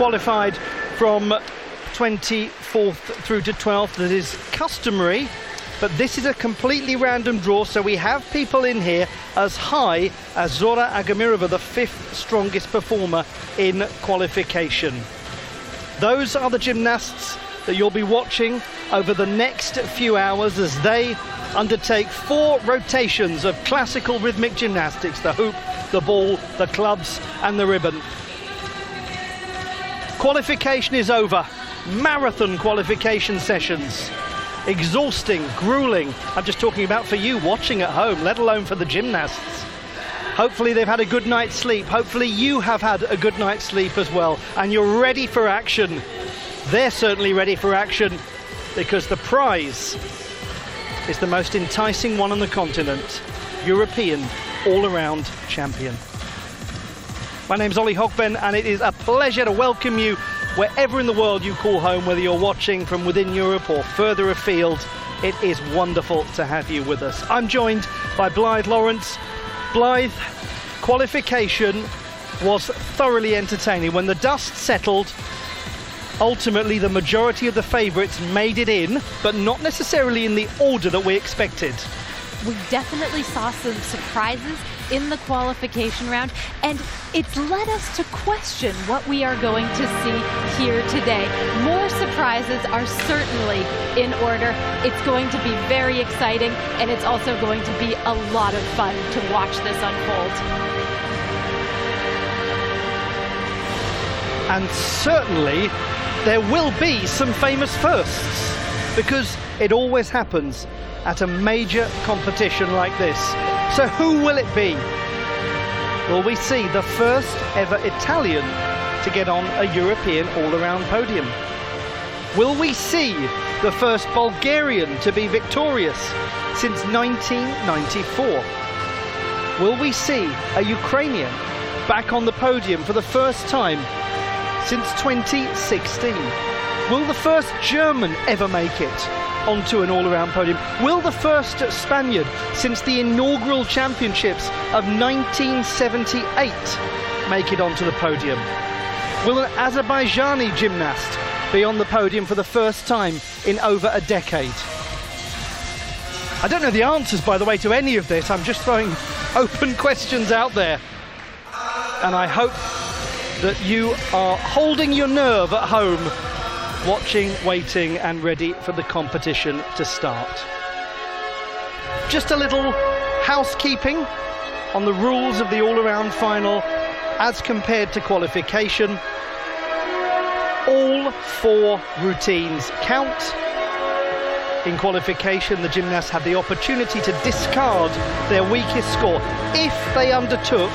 qualified from 24th through to 12th. That is customary, but this is a completely random draw, so we have people in here as high as Zora Agamirova, the 5th strongest performer in qualification. Those are the gymnasts that you'll be watching over the next few hours as they undertake 4 rotations of classical rhythmic gymnastics: the hoop, the ball, the clubs and the ribbon. Qualification is over. Marathon qualification sessions. Exhausting, grueling. I'm just talking about for you watching at home, let alone for the gymnasts. Hopefully they've had a good night's sleep. Hopefully you have had a good night's sleep as well, and you're ready for action. They're certainly ready for action, because the prize is the most enticing one on the continent: European all-around champion. My name's Ollie Hogben, and it is a pleasure to welcome you wherever in the world you call home, whether you're watching from within Europe or further afield. It is wonderful to have you with us. I'm joined by Blythe Lawrence. Blythe, qualification was thoroughly entertaining. When the dust settled, ultimately the majority of the favourites made it in, but not necessarily in the order that we expected. We definitely saw some surprises in the qualification round, and it's led us to question what we are going to see here today. More surprises are certainly in order. It's going to be very exciting, and it's also going to be a lot of fun to watch this unfold. And certainly there will be some famous firsts, because it always happens at a major competition like this. So who will it be? Will we see the first ever Italian to get on a European all-around podium? Will we see the first Bulgarian to be victorious since 1994? Will we see a Ukrainian back on the podium for the first time since 2016? Will the first German ever make it onto an all-around podium? Will the first Spaniard since the inaugural championships of 1978 make it onto the podium? Will an Azerbaijani gymnast be on the podium for the first time in over a decade? I don't know the answers, by the way, to any of this. I'm just throwing open questions out there, and I hope that you are holding your nerve at home, watching, waiting and ready for the competition to start. Just a little housekeeping on the rules of the all-around final as compared to qualification. All 4 routines count. In qualification, the gymnasts had the opportunity to discard their weakest score if they undertook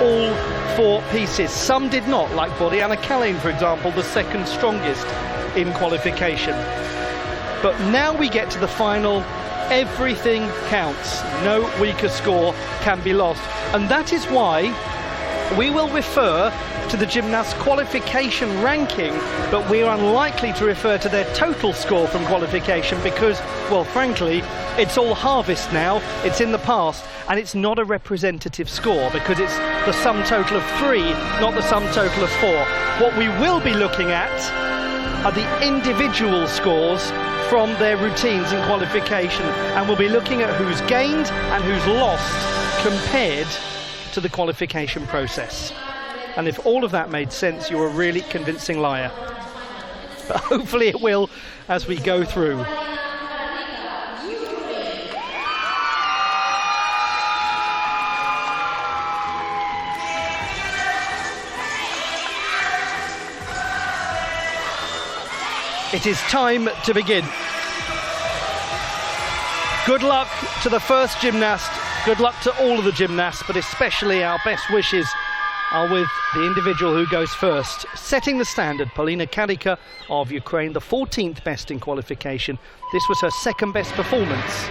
all 4 pieces. Some did not, like Boriana Kalin, for example, the 2nd strongest in qualification. But now we get to the final. Everything counts. No weaker score can be lost. And that is why we will refer to the gymnasts' qualification ranking, but we are unlikely to refer to their total score from qualification because, well, frankly, it's all harvest now. It's in the past, and it's not a representative score because it's the sum total of 3, not the sum total of 4. What we will be looking at are the individual scores from their routines in qualification, and we'll be looking at who's gained and who's lost compared to the qualification process. And if all of that made sense, you're a really convincing liar. But hopefully it will as we go through. It is time to begin. Good luck to the first gymnast, good luck to all of the gymnasts, but especially our best wishes are with the individual who goes first. Setting the standard, Polina Kadika of Ukraine, the 14th best in qualification. This was her 2nd best performance.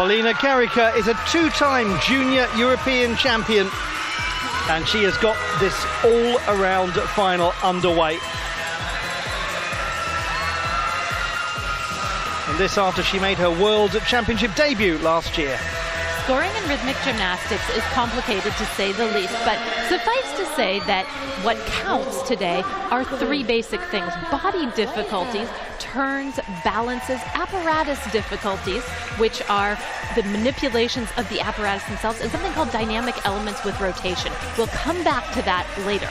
Polina Karika is a two-time junior European champion, and she has got this all-around final underway. And this after she made her World Championship debut last year. Scoring in rhythmic gymnastics is complicated to say the least, but suffice to say that what counts today are three basic things: body difficulties, turns, balances, apparatus difficulties, which are the manipulations of the apparatus themselves, and something called dynamic elements with rotation. We'll come back to that later.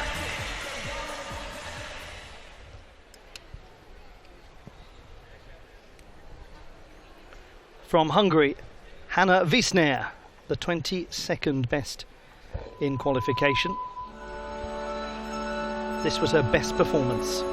From Hungary, Hanna Wiesner, the 22nd best in qualification. This was her best performance.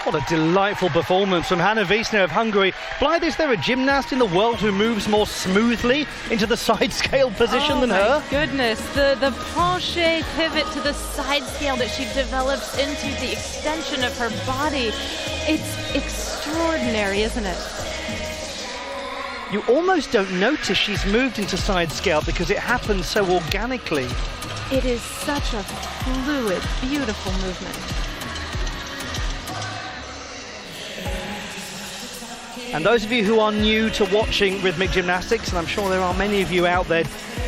What a delightful performance from Hanna Wiesner of Hungary. Blythe, is there a gymnast in the world who moves more smoothly into the side scale position than her? Goodness, the penché pivot to the side scale that she develops into the extension of her body. It's extraordinary, isn't it? You almost don't notice she's moved into side scale because it happens so organically. It is such a fluid, beautiful movement. And those of you who are new to watching rhythmic gymnastics, and I'm sure there are many of you out there,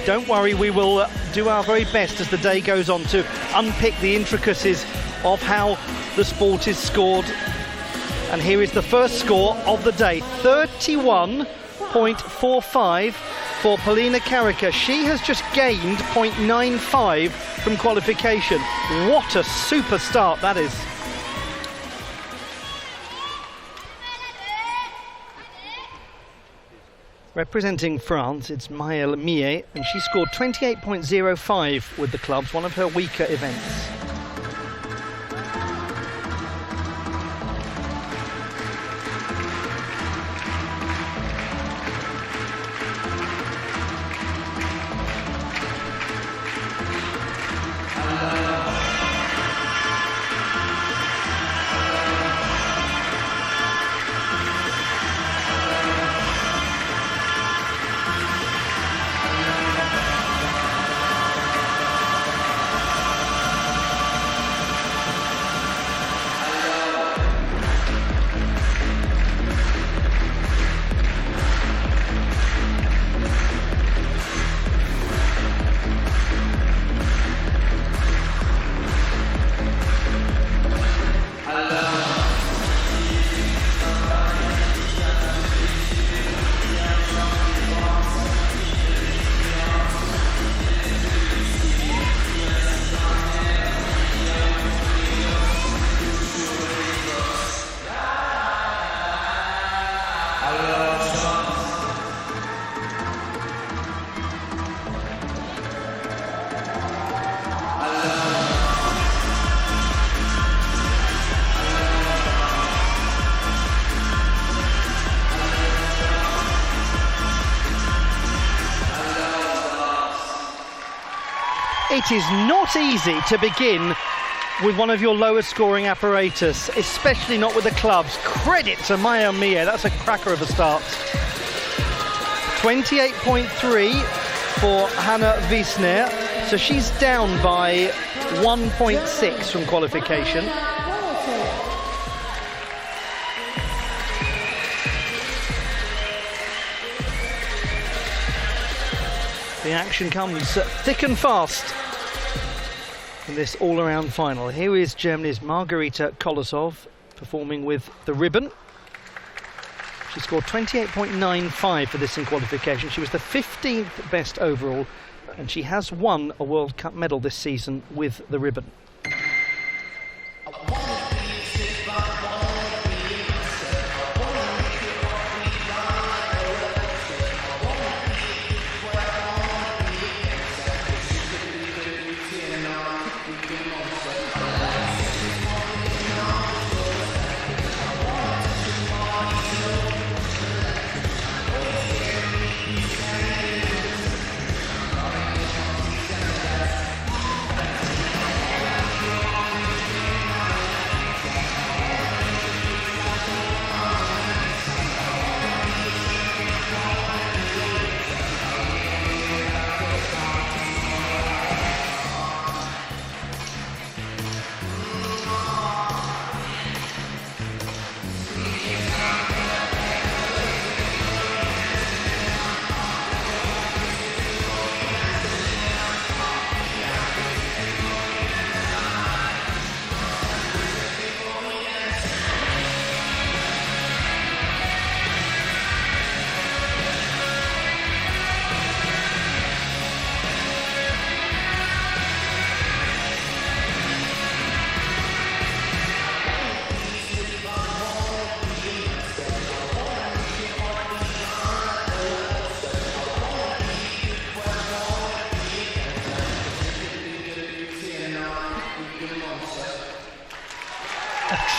don't worry, we will do our very best as the day goes on to unpick the intricacies of how the sport is scored. And here is the first score of the day, 31.45 for Polina Karika. She has just gained 0.95 from qualification. What a super start that is. Representing France, it's Maëlle Millet, and she scored 28.05 with the clubs, one of her weaker events. It is not easy to begin with one of your lowest scoring apparatus, especially not with the clubs. Credit to Maya Mia, that's a cracker of a start. 28.3 for Hannah Wiesner, so she's down by 1.6 from qualification. The action comes thick and fast in this all-around final. Here is Germany's Margarita Kolosov performing with the ribbon. She scored 28.95 for this in qualification. She was the 15th best overall, and she has won a World Cup medal this season with the ribbon.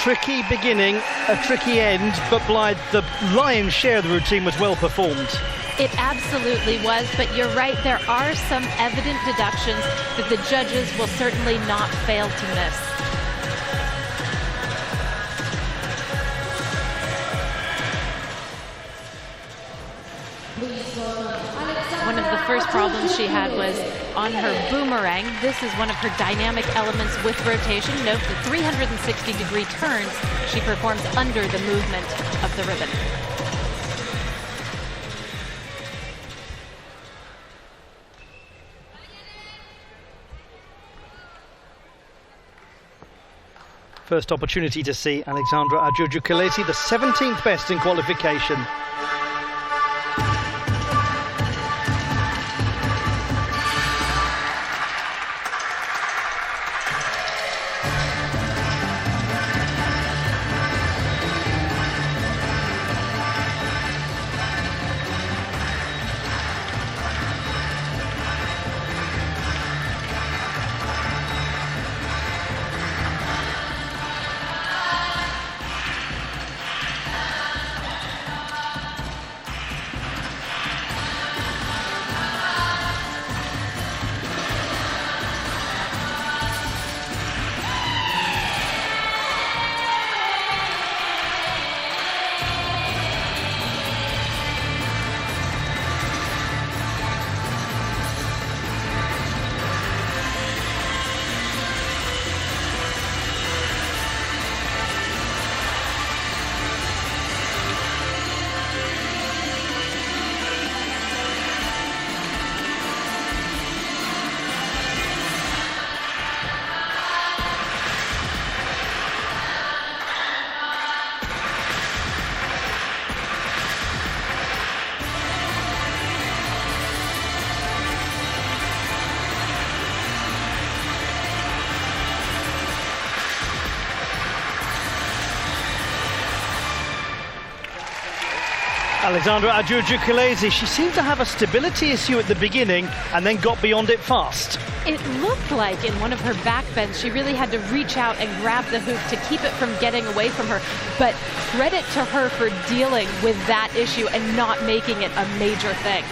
Tricky beginning, a tricky end, but Blythe, the lion's share of the routine was well performed. It absolutely was, but you're right, there are some evident deductions that the judges will certainly not fail to miss. One of the first problems she had was on her boomerang. This is one of her dynamic elements with rotation. Note the 360-degree turns she performs under the movement of the ribbon. First opportunity to see Alexandra Arjougou-Kalesi, the 17th best in qualification. Alexandra Arjougou-Kalesi, she seemed to have a stability issue at the beginning and then got beyond it fast. It looked like in one of her backbends she really had to reach out and grab the hoop to keep it from getting away from her, but credit to her for dealing with that issue and not making it a major thing.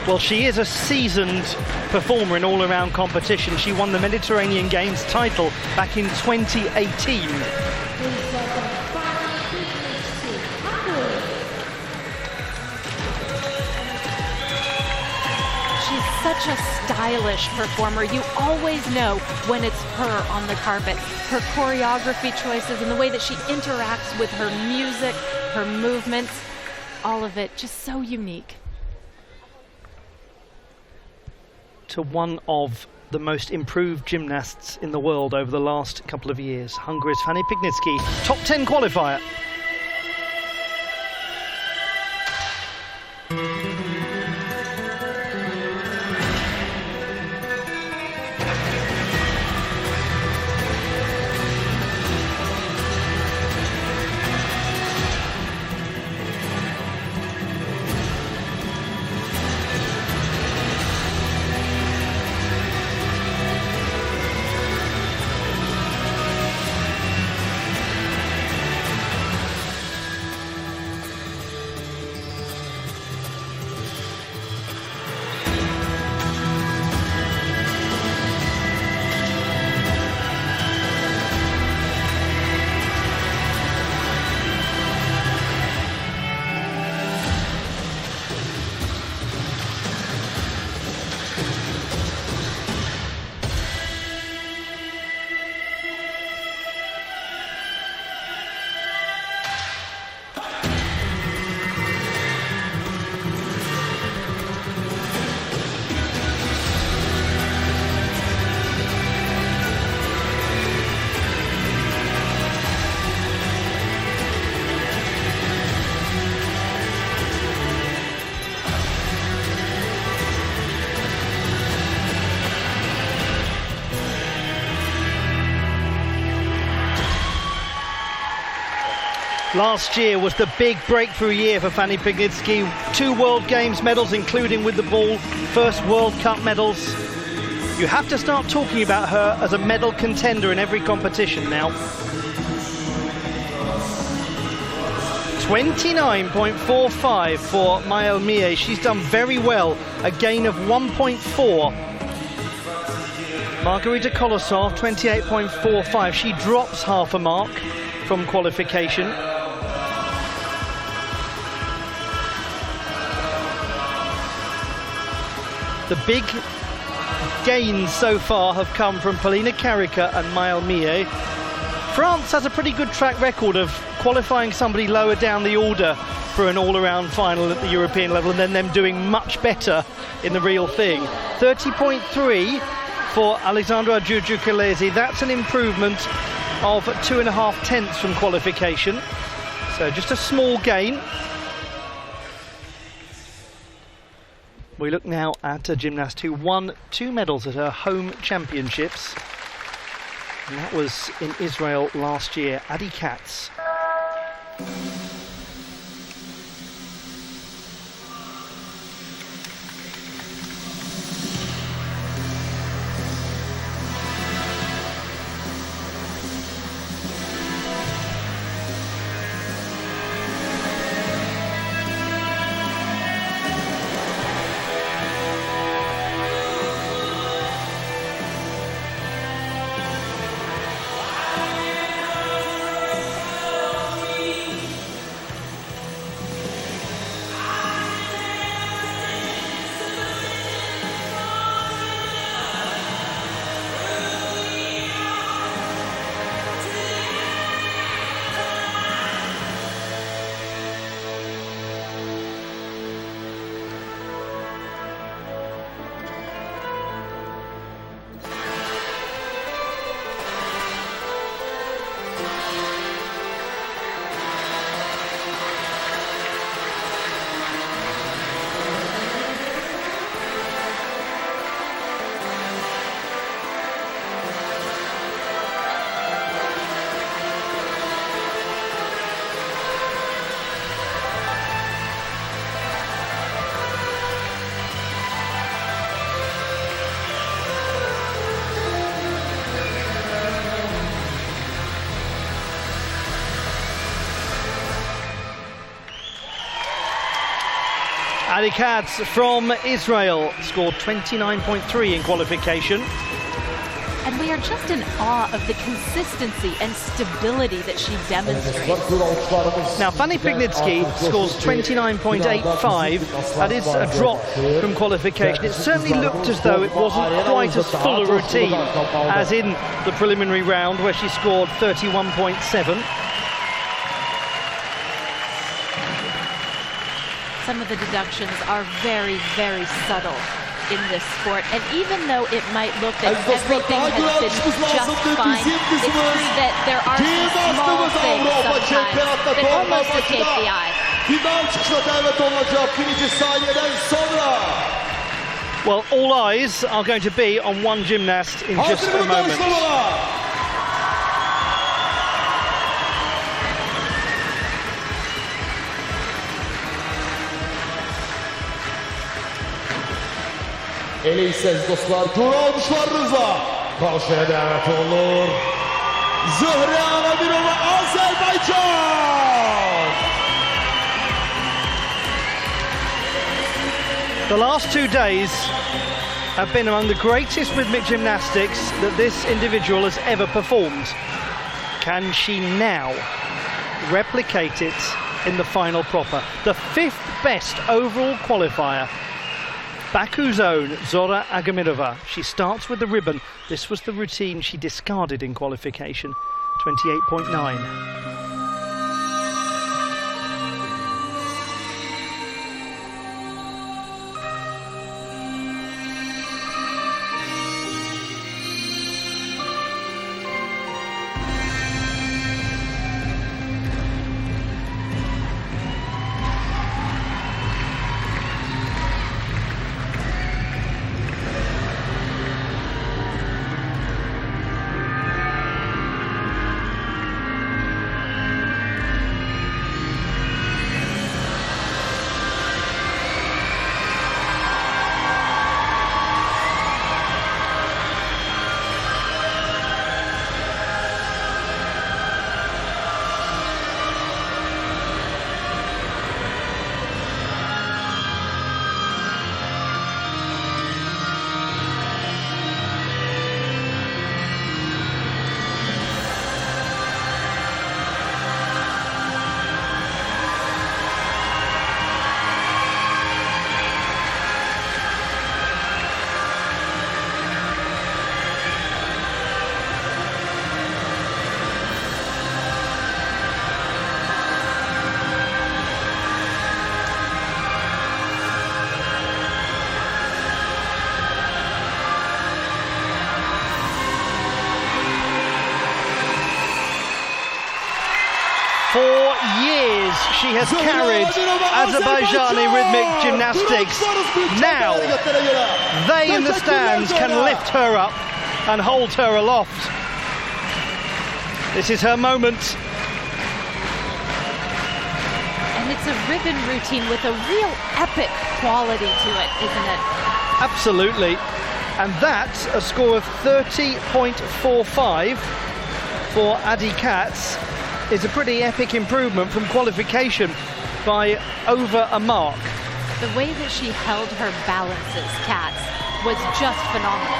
Well, she is a seasoned performer in all-around competition. She won the Mediterranean Games title back in 2018. Such a stylish performer. You always know when it's her on the carpet. Her choreography choices and the way that she interacts with her music, her movements, all of it just so unique. To one of the most improved gymnasts in the world over the last couple of years, Hungary's Fanny Pignitsky, top 10 qualifier. Last year was the big breakthrough year for Fanny Pignitsky. 2 World Games medals, including with the ball, first World Cup medals. You have to start talking about her as a medal contender in every competition now. 29.45 for Maëlle Millet. She's done very well, a gain of 1.4. Margarita Kolosov, 28.45. She drops half a mark from qualification. The big gains so far have come from Polina Karika and Maëlle Millet. France has a pretty good track record of qualifying somebody lower down the order for an all-around final at the European level and then them doing much better in the real thing. 30.3 for Alexandra Giurgiu-Kalesi. That's an improvement of 2.5 tenths from qualification. So just a small gain. We look now at a gymnast who won 2 medals at her home championships. And that was in Israel last year, Adi Katz. Adi Katz from Israel scored 29.3 in qualification. And we are just in awe of the consistency and stability that she demonstrates. Now, Fanny Pignitsky scores 29.85. That is a drop from qualification. It certainly looked as though it wasn't quite as full a routine as in the preliminary round, where she scored 31.7. Some of the deductions are very, very subtle in this sport, and even though it might look that everything has been just fine, it's true that there are some small things sometimes that almost escape the eye. Well, all eyes are going to be on one gymnast in just a moment. Eleysiz dostlar, gol almışlar Rıza. Karşıya davet olur. Zühre Anadirova, Azerbaycan. The last 2 days have been among the greatest rhythmic gymnastics that this individual has ever performed. Can she now replicate it in the final proper? The 5th best overall qualifier. Baku's own Zora Agamirova. She starts with the ribbon. This was the routine she discarded in qualification, 28.9. For years she has carried Azerbaijani rhythmic gymnastics. Now they in the stands can lift her up and hold her aloft. This is her moment. And it's a ribbon routine with a real epic quality to it, isn't it? Absolutely. And that's a score of 30.45 for Adi Katz. Is a pretty epic improvement from qualification by over a mark. The way that she held her balances, Katz, was just phenomenal.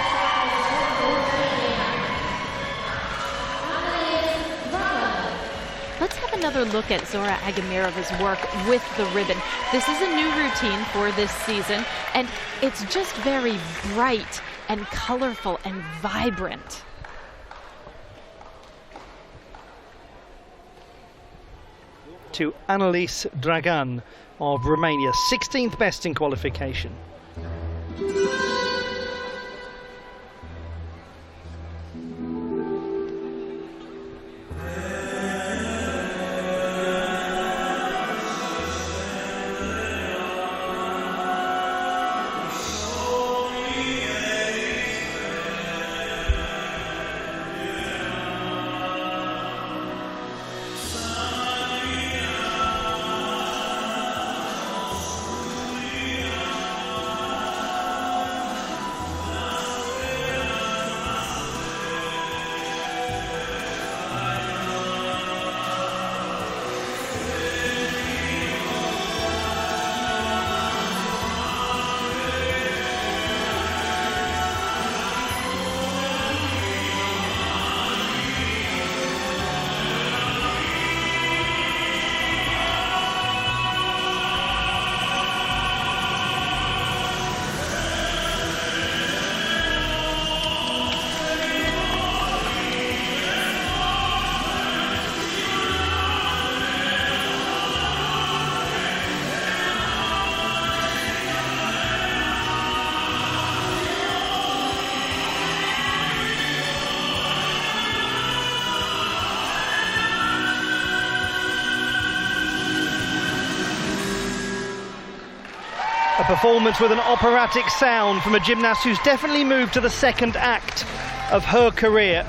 Let's have another look at Zora Agamirova's work with the ribbon. This is a new routine for this season, and it's just very bright and colorful and vibrant. To Annelies Dragan of Romania, 16th best in qualification. performance with an operatic sound from a gymnast who's definitely moved to the second act of her career.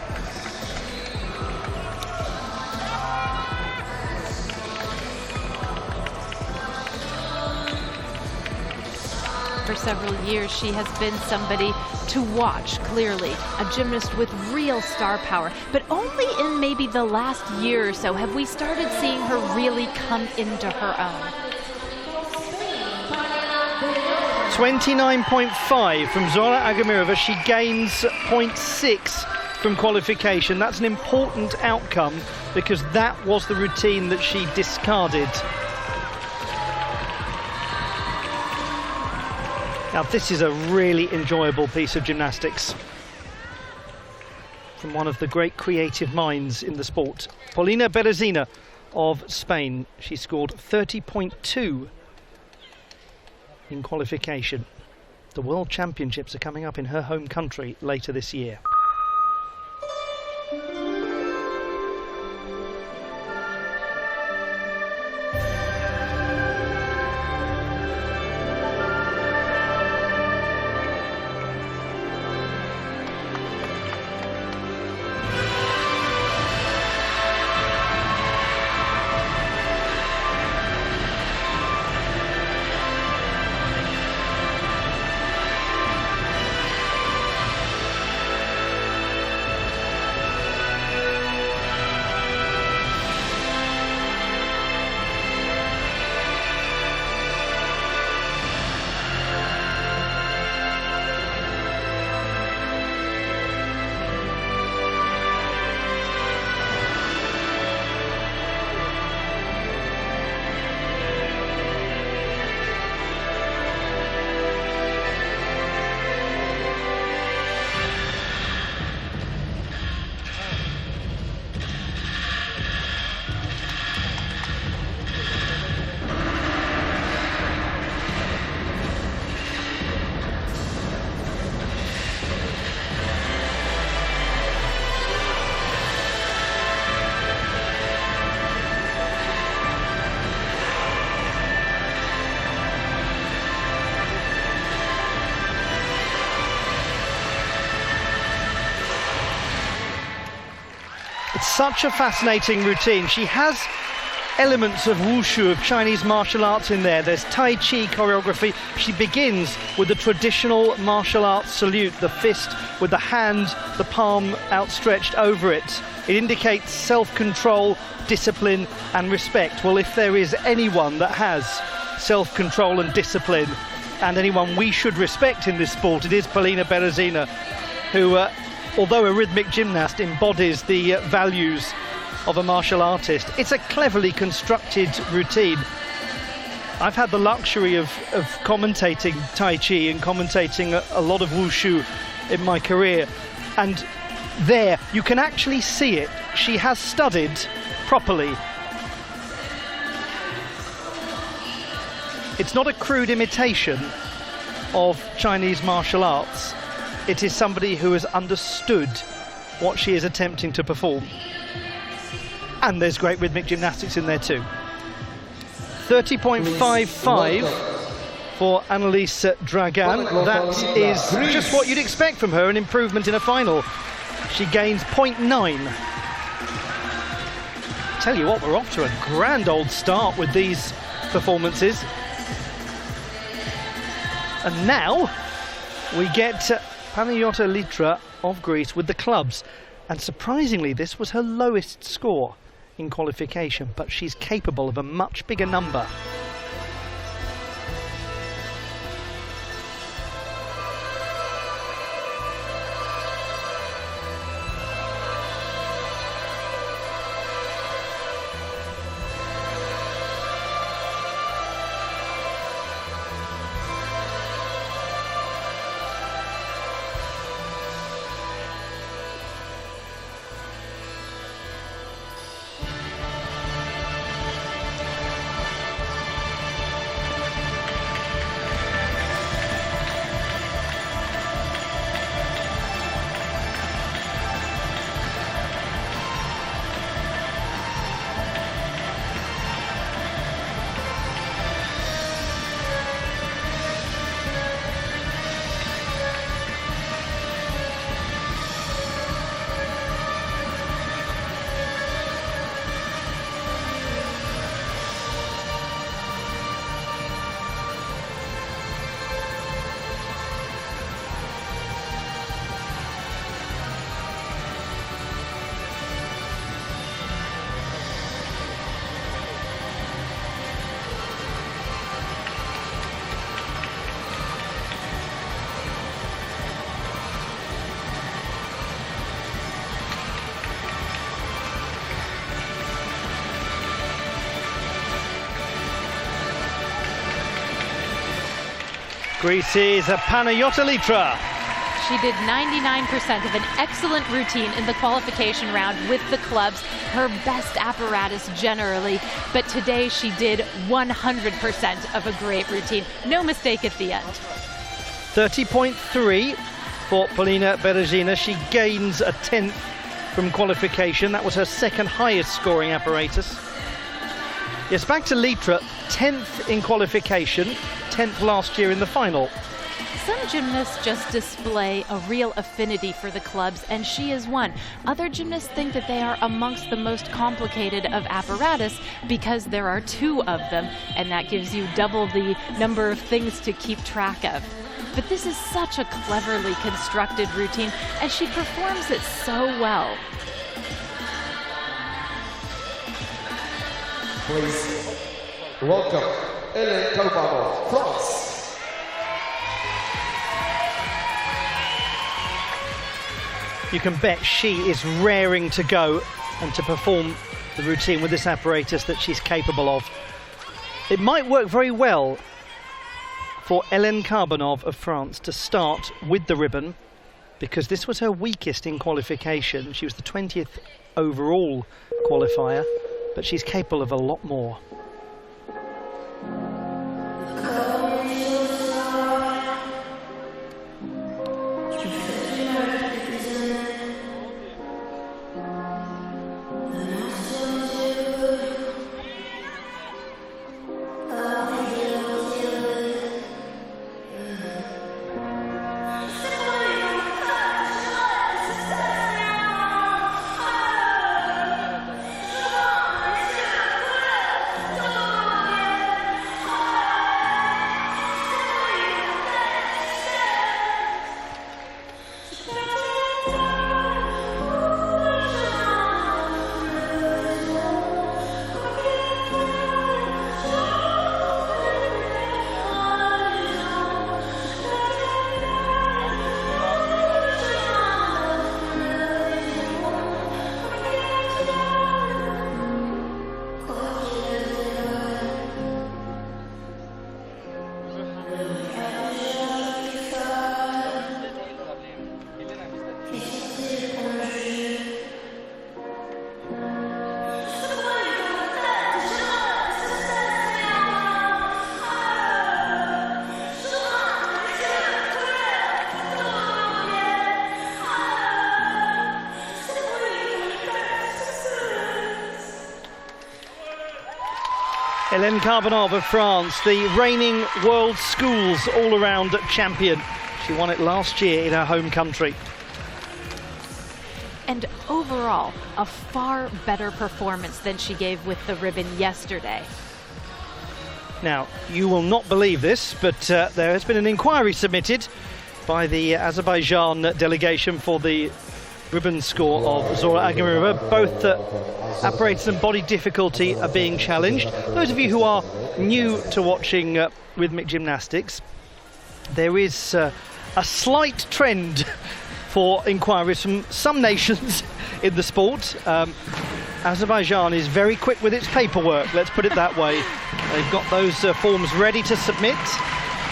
For several years, she has been somebody to watch, clearly, a gymnast with real star power. But only in maybe the last year or so have we started seeing her really come into her own. 29.5 from Zora Agamirova. She gains 0.6 from qualification. That's an important outcome because that was the routine that she discarded. Now this is a really enjoyable piece of gymnastics from one of the great creative minds in the sport. Paulina Berezina of Spain. She scored 30.2 in qualification. The World Championships are coming up in her home country later this year. Such a fascinating routine. She has elements of wushu, of Chinese martial arts in there. There's Tai Chi choreography. She begins with the traditional martial arts salute, the fist with the hand, the palm outstretched over it. It indicates self-control, discipline and respect. Well, if there is anyone that has self-control and discipline, and anyone we should respect in this sport, it is Paulina Berezina, who although a rhythmic gymnast, embodies the values of a martial artist. It's a cleverly constructed routine. I've had the luxury of commentating Tai Chi and commentating a lot of wushu in my career, and there you can actually see it. She has studied properly. It's not a crude imitation of Chinese martial arts. It is somebody who has understood what she is attempting to perform. And there's great rhythmic gymnastics in there too. 30.55 for Annalise Dragan. That is just what you'd expect from her, an improvement in a final. She gains 0.9. Tell you what, we're off to a grand old start with these performances. And now we get Panayota Litra of Greece with the clubs, and surprisingly this was her lowest score in qualification, but she's capable of a much bigger number. Greece's Panayota Litra. She did 99% of an excellent routine in the qualification round with the clubs, her best apparatus generally, but today she did 100% of a great routine. No mistake at the end. 30.3 for Polina Berezina. She gains a 10th from qualification. That was her second highest scoring apparatus. Yes, back to Litra, 10th in qualification, 10th last year in the final. Some gymnasts just display a real affinity for the clubs, and she is one. Other gymnasts think that they are amongst the most complicated of apparatus because there are 2 of them, and that gives you double the number of things to keep track of. But this is such a cleverly constructed routine, and she performs it so well. Please welcome Hélène Karbanov, France. You can bet she is raring to go and to perform the routine with this apparatus that she's capable of. It might work very well for Hélène Karbanov of France to start with the ribbon, because this was her weakest in qualification. She was the 20th overall qualifier, but she's capable of a lot more. Hélène Karbanov of France, the reigning world schools all-around champion. She won it last year in her home country. And overall, a far better performance than she gave with the ribbon yesterday. Now, you will not believe this, but there has been an inquiry submitted by the Azerbaijan delegation for the ribbon score of Zora Agamirova. Both apparatus and body difficulty are being challenged. Those of you who are new to watching rhythmic gymnastics, there is a slight trend for inquiries from some nations in the sport. Azerbaijan is very quick with its paperwork, let's put it that way. They've got those forms ready to submit,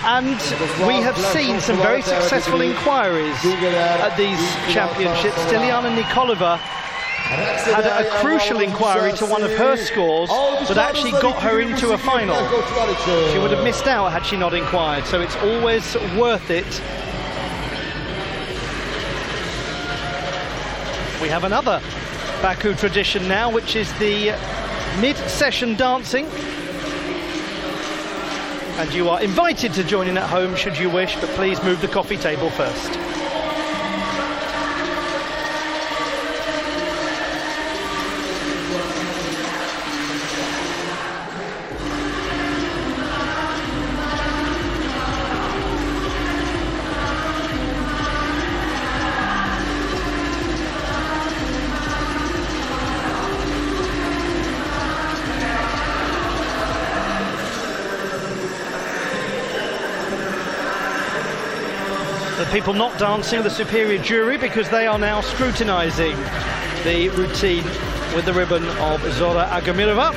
and we have seen some very successful inquiries at these championships. Stiliana Nikolova had a crucial inquiry to one of her scores that actually got her into a final. She would have missed out had she not inquired, so it's always worth it. We have another Baku tradition now, which is the mid-session dancing. And you are invited to join in at home should you wish, but please move the coffee table first. The people not dancing are the superior jury, because they are now scrutinising the routine with the ribbon of Zora Agamirova.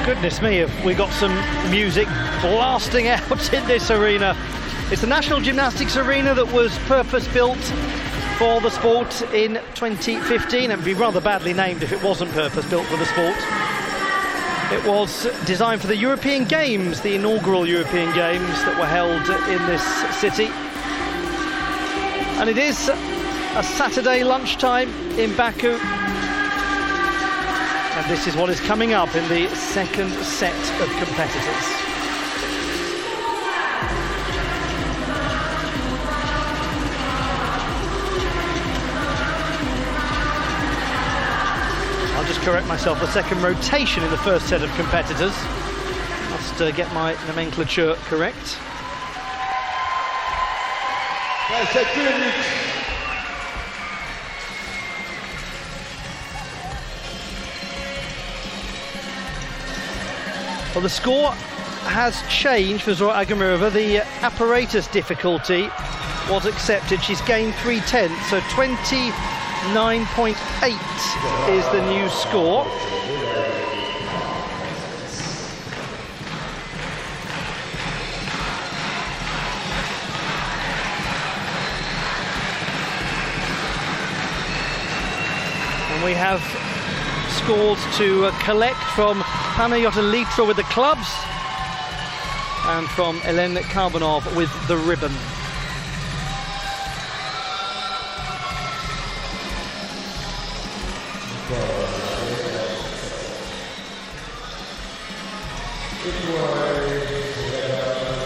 Goodness me, have we got some music blasting out in this arena. It's the National Gymnastics Arena that was purpose-built for the sport in 2015, and would be rather badly named if it wasn't purpose-built for the sport. It was designed for the European Games, the inaugural European Games that were held in this city. And it is a Saturday lunchtime in Baku. And this is what is coming up in the second set of competitors. I'll just correct myself, the second rotation in the first set of competitors. Must get my nomenclature correct. Well, the score has changed for Zora Agamirova. The apparatus difficulty was accepted. She's gained 3/10, so 29.8 is the new score. And we have scores to collect from Panayota Litra with the clubs and from Elena Karbanov with the ribbon.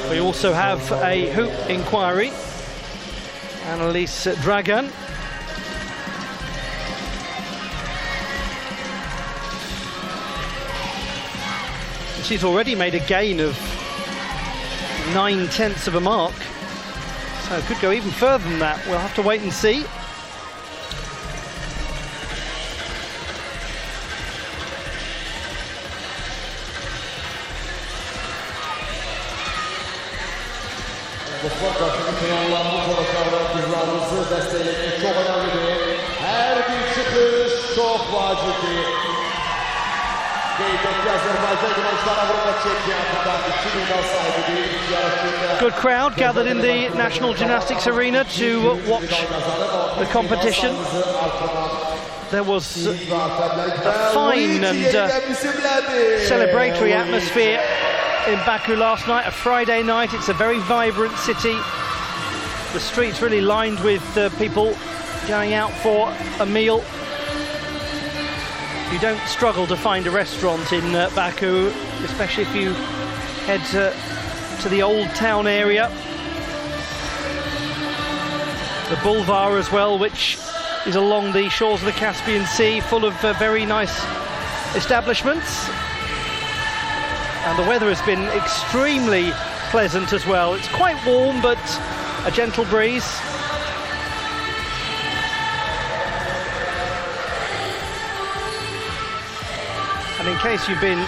We also have a hoop inquiry. Annalise Dragan. She's already made a gain of 9/10 of a mark, so it could go even further than that. We'll have to wait and see. Her bir çıkış çok vacipti. Good crowd gathered in the National Gymnastics Arena to watch the competition. There was a fine and celebratory atmosphere in Baku last night, a Friday night. It's a very vibrant city. The streets really lined with people going out for a meal. You don't struggle to find a restaurant in Baku, especially if you head to the old town area. The boulevard as well, which is along the shores of the Caspian Sea, full of very nice establishments. And the weather has been extremely pleasant as well. It's quite warm, but a gentle breeze. And in case you've been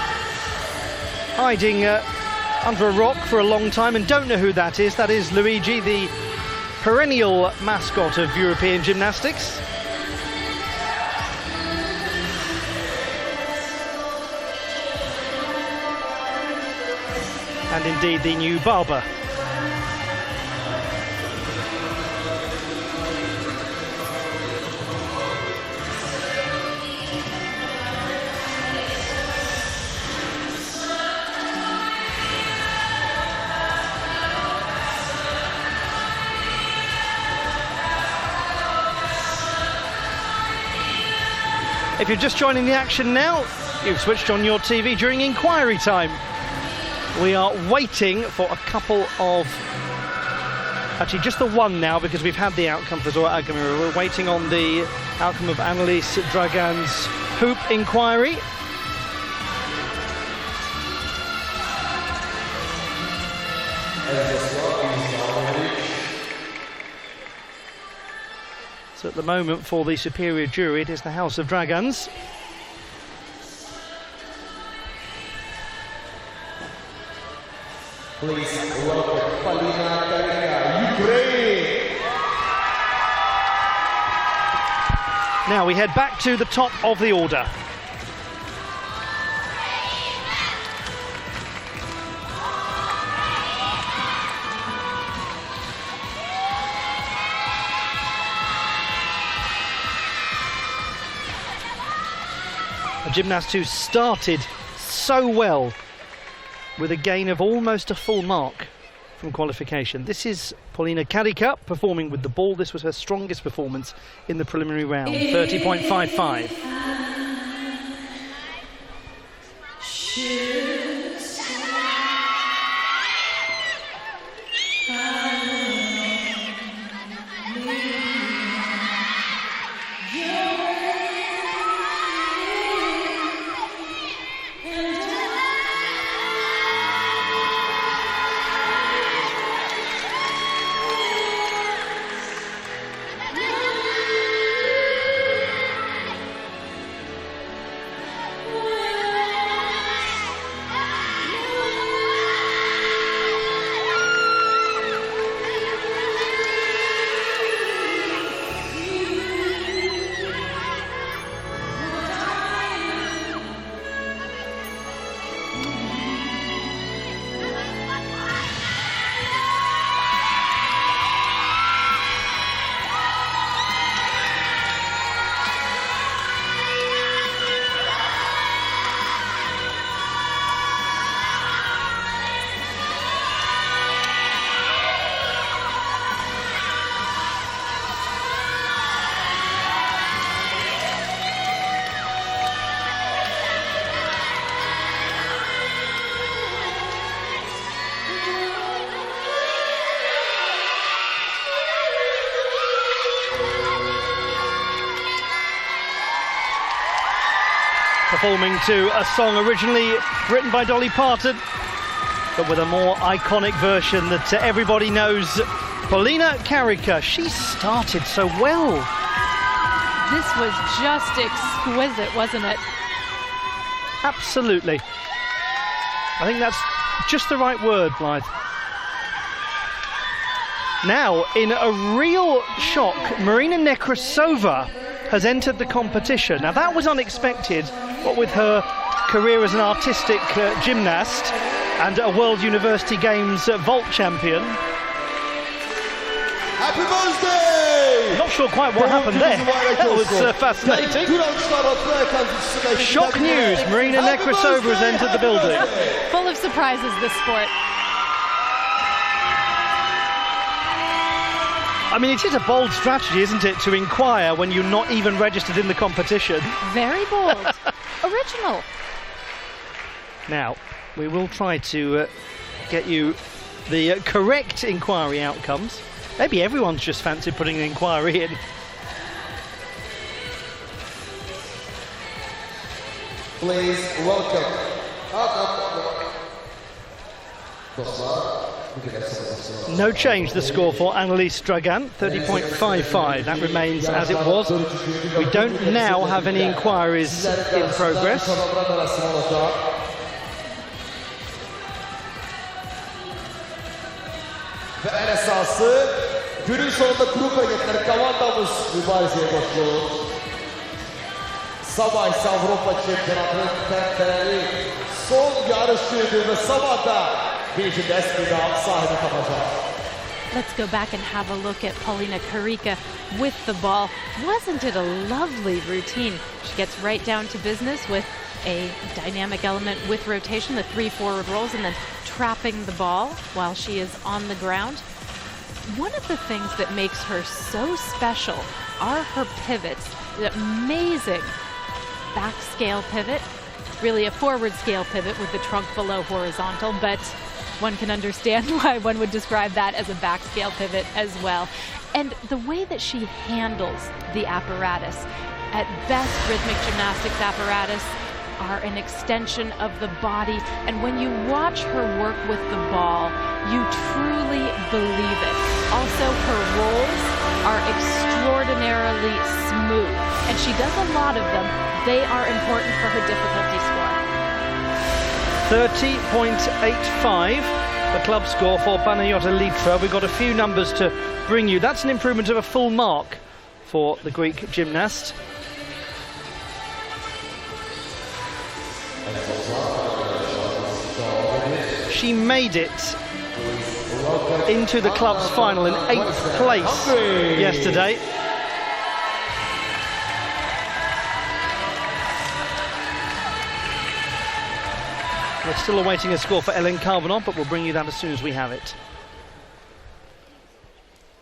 hiding under a rock for a long time and don't know who that is Luigi, the perennial mascot of European gymnastics. And indeed the new barber. If you're just joining the action now, you've switched on your TV during inquiry time. We are waiting for a couple of... Actually, just the one now, because we've had the outcome for Zora Agamirova. We're waiting on the outcome of Annalise Dragan's hoop inquiry. So at the moment, for the superior jury, it is the House of Dragons. Please welcome Polina Tarika, Ukraine. Now we head back to the top of the order. gymnast who started so well with a gain of almost a full mark from qualification. This is Paulina Karika performing with the ball. This was her strongest performance in the preliminary round, 30.55. Performing to a song originally written by Dolly Parton, but with a more iconic version that everybody knows. Paulina Karika, she started so well. This was just exquisite, wasn't it? Absolutely. I think that's just the right word, Blythe. Now, in a real shock, Marina Nekrasova has entered the competition. Now, that was unexpected, what with her career as an artistic gymnast and a World University Games vault champion. Happy birthday! Not sure quite what happened there. That was fascinating. Shock news, Marina Nekrasova has entered the building. Full of surprises, this sport. I mean, it is a bold strategy, isn't it, to inquire when you're not even registered in the competition. Very bold. Original. Now, we will try to get you the correct inquiry outcomes. Maybe everyone's just fancied putting an inquiry in. Please welcome. No change the score for Annalise Dragan, 30.55. That remains as it was. We don't now have any inquiries in progress. Ve en esası günün sonunda kuru kayıtları Kavandamız mübarizeye koştu. Sabah ise Avrupa Şampiyonası'nın tempereli son yarışıydı ve sabah da birinci destine sahibi kapacak. Let's go back and have a look at Paulina Karika with the ball. Wasn't it a lovely routine? She gets right down to business with a dynamic element with rotation, the 3 forward rolls, and then trapping the ball while she is on the ground. One of the things that makes her so special are her pivots. The amazing back scale pivot, really a forward scale pivot with the trunk below horizontal, but one can understand why one would describe that as a back scale pivot as well. And the way that she handles the apparatus, at best rhythmic gymnastics apparatus are an extension of the body, and when you watch her work with the ball, you truly believe it. Also, her rolls are extraordinarily smooth, and she does a lot of them. They are important for her difficulty score. 30.85, the club score for Panayota Litra. We've got a few numbers to bring you. That's an improvement of a full mark for the Greek gymnast. She made it into the club's final in 8th place yesterday. We're still awaiting a score for Ellen Karbonov, but we'll bring you that as soon as we have it.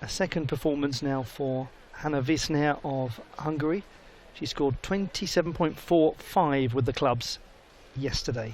A second performance now for Hanna Wisner of Hungary. She scored 27.45 with the clubs yesterday.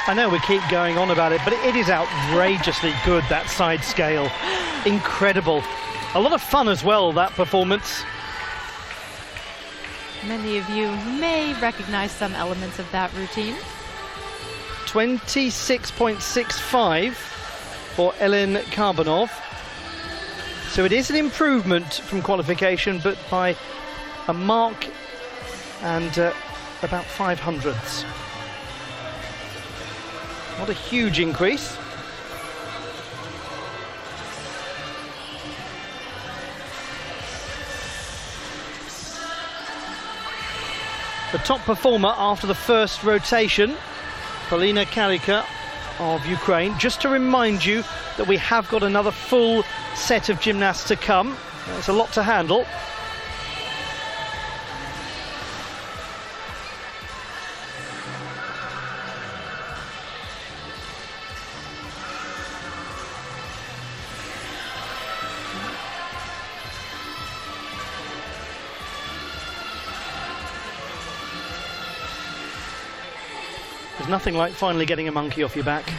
I know we keep going on about it, but it is outrageously good, that side scale. Incredible. A lot of fun as well, that performance. Many of you may recognize some elements of that routine. 26.65 for Ellen Karbonov. So it is an improvement from qualification, but by a mark and about 500ths. Not a huge increase. The top performer after the first rotation, Polina Kalika of Ukraine. Just to remind you that we have got another full set of gymnasts to come. There's a lot to handle. There's nothing like finally getting a monkey off your back.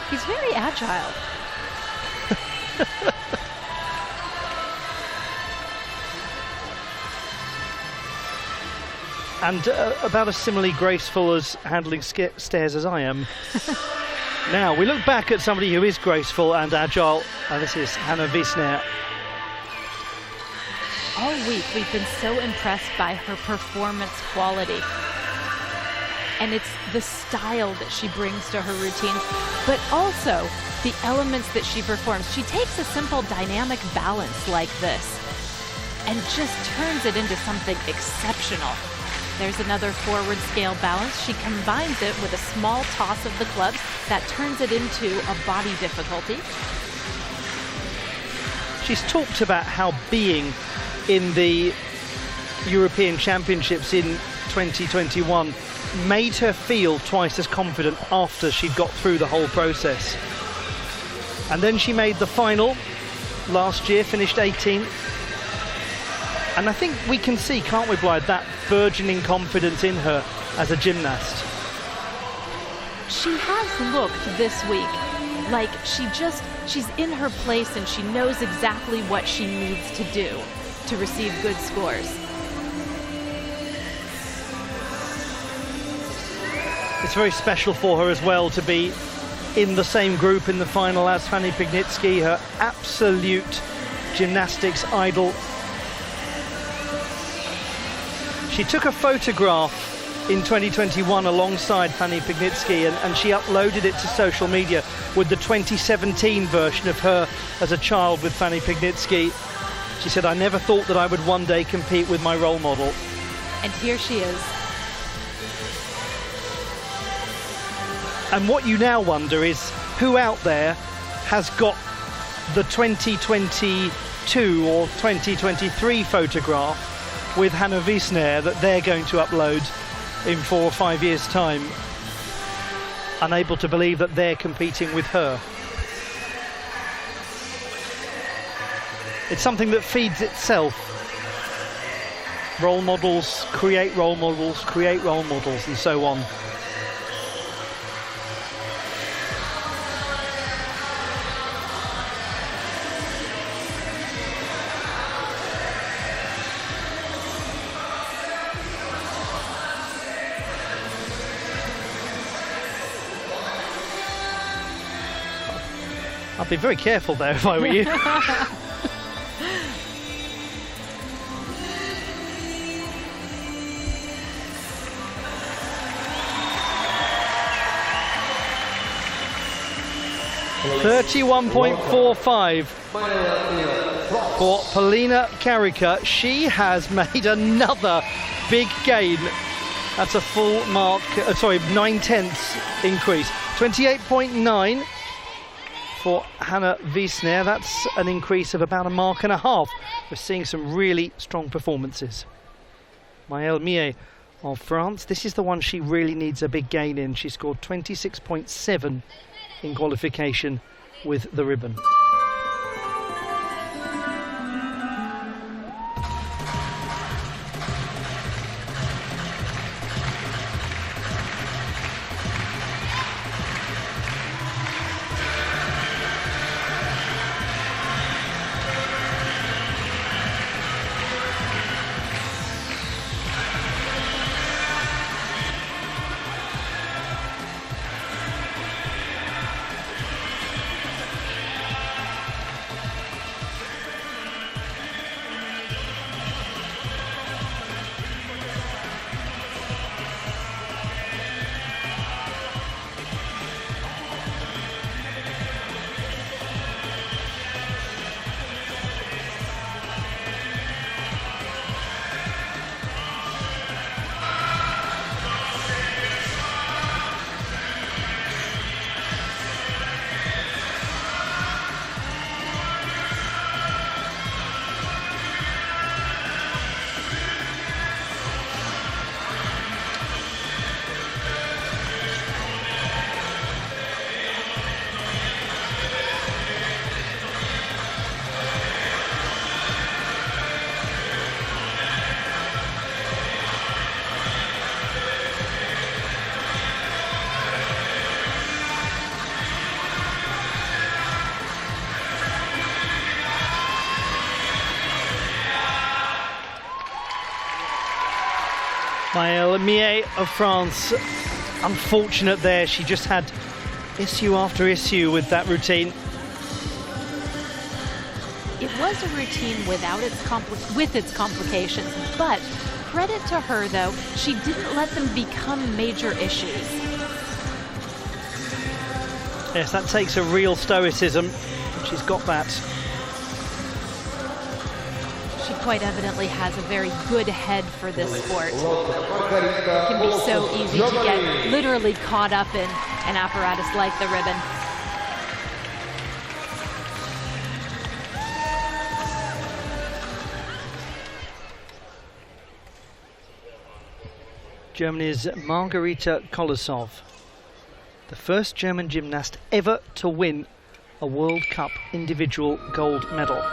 He's very agile. And about as similarly graceful as handling stairs as I am. Now, we look back at somebody who is graceful and agile, and this is Hanna Wisner. All week, we've been so impressed by her performance quality. And it's the style that she brings to her routine, but also the elements that she performs. She takes a simple dynamic balance like this and just turns it into something exceptional. There's another forward scale balance. She combines it with a small toss of the clubs that turns it into a body difficulty. She's talked about how being in the European Championships in 2021 made her feel twice as confident after she'd got through the whole process. And then she made the final last year, finished 18th. And I think we can see, can't we, Blythe, that burgeoning confidence in her as a gymnast. She has looked this week like she's in her place and she knows exactly what she needs to do to receive good scores. It's very special for her as well to be in the same group in the final as Fanny Pignitsky, her absolute gymnastics idol. She took a photograph in 2021 alongside Fanny Pignitsky, and she uploaded it to social media with the 2017 version of her as a child with Fanny Pignitsky. She said, "I never thought that I would one day compete with my role model." And here she is. And what you now wonder is who out there has got the 2022 or 2023 photograph with Hannah Wiesner that they're going to upload in 4 or 5 years' time, unable to believe that they're competing with her. It's something that feeds itself. Role models create role models, and so on. I'd be very careful there if I were you. .31.45 for Polina Karika. She has made another big gain. That's a full mark, 9/10 increase. 28.9 for Hannah Wiesner. That's an increase of about 1.5 marks. We're seeing some really strong performances. Maëlle Millet of France. This is the one she really needs a big gain in. She scored 26.7 in qualification with the ribbon. Maëlle Millet of France, unfortunate there. She just had issue after issue with that routine. It was a routine without its complications, but credit to her though, she didn't let them become major issues. Yes, that takes a real stoicism. She's got that. She quite evidently has a very good head for this sport. It can be so easy to get literally caught up in an apparatus like the ribbon. Germany's Margarita Kolosov, the first German gymnast ever to win a World Cup individual gold medal.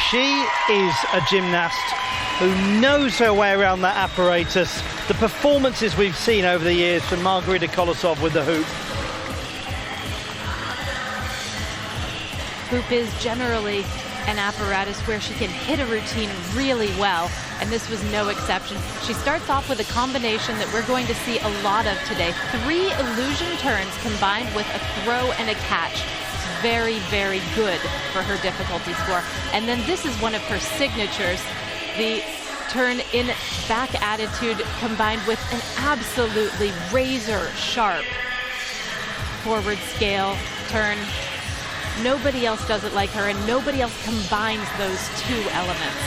She is a gymnast who knows her way around that apparatus. The performances we've seen over the years from Margarita Kolosov with the hoop. Hoop is generally an apparatus where she can hit a routine really well, and this was no exception. She starts off with a combination that we're going to see a lot of today. 3 illusion turns combined with a throw and a catch. Very, very good for her difficulty score. And then this is one of her signatures, the turn in back attitude combined with an absolutely razor sharp forward scale turn. Nobody else does it like her, and nobody else combines those 2 elements.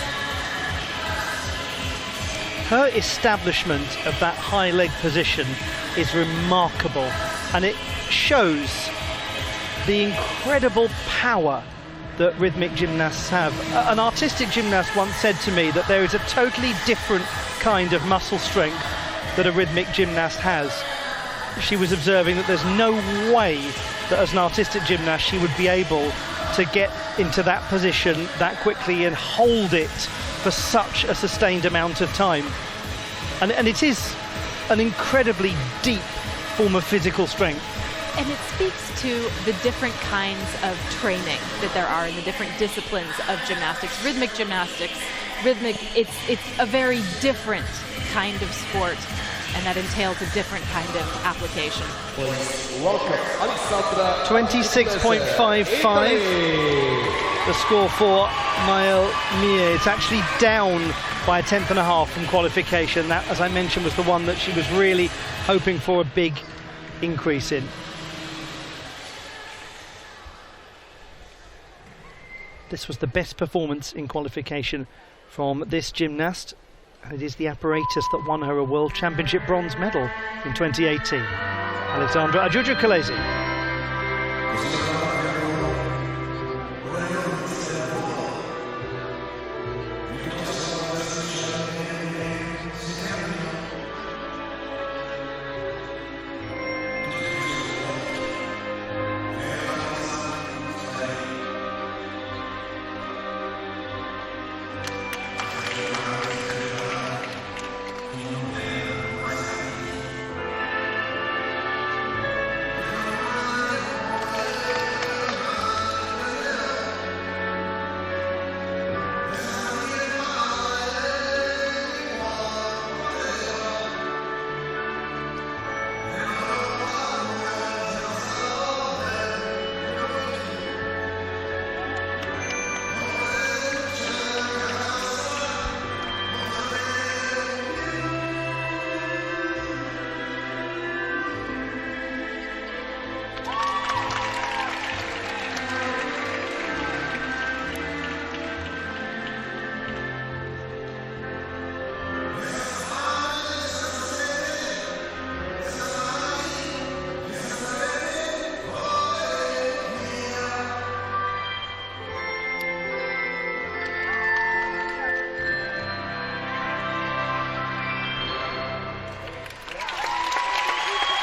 Her establishment of that high leg position is remarkable, and it shows the incredible power that rhythmic gymnasts have. An artistic gymnast once said to me that there is a totally different kind of muscle strength that a rhythmic gymnast has. She was observing that there's no way that as an artistic gymnast she would be able to get into that position that quickly and hold it for such a sustained amount of time. And it is an incredibly deep form of physical strength. And it speaks to the different kinds of training that there are in the different disciplines of gymnastics. Rhythmic gymnastics, it's a very different kind of sport, and that entails a different kind of application. Welcome, Alexandra. 26.55, the score for Maëlle Mie. It's actually down by a 10.5 from qualification. That, as I mentioned, was the one that she was really hoping for a big increase in. This was the best performance in qualification from this gymnast, and it is the apparatus that won her a World Championship bronze medal in 2018. Alexandra Ajurju-Kalezi.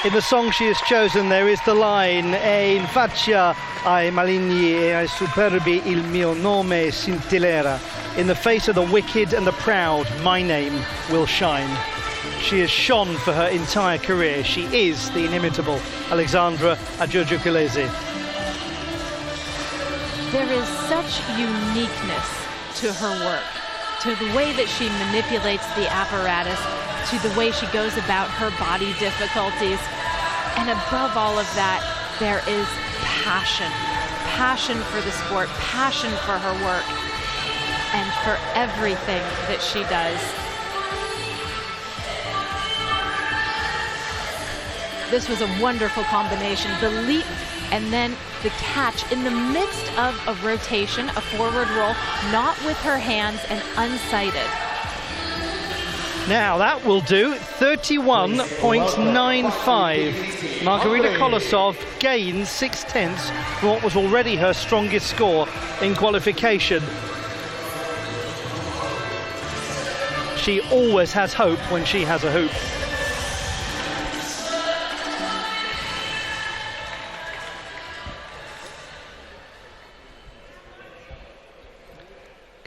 In the song she has chosen, there is the line "E in faccia ai maligni e ai superbi il mio nome scintillerà." In the face of the wicked and the proud, my name will shine. She has shone for her entire career. She is the inimitable Alexandra Ajurju-Kalezi. There is such uniqueness to her work, to the way that she manipulates the apparatus, to the way she goes about her body difficulties. And above all of that, there is passion. Passion for the sport, passion for her work, and for everything that she does. This was a wonderful combination. The leap and then the catch in the midst of a rotation, a forward roll, not with her hands and unsighted. Now that will do, 31.95. Margarita Kolosov gains 6/10 from what was already her strongest score in qualification. She always has hope when she has a hoop.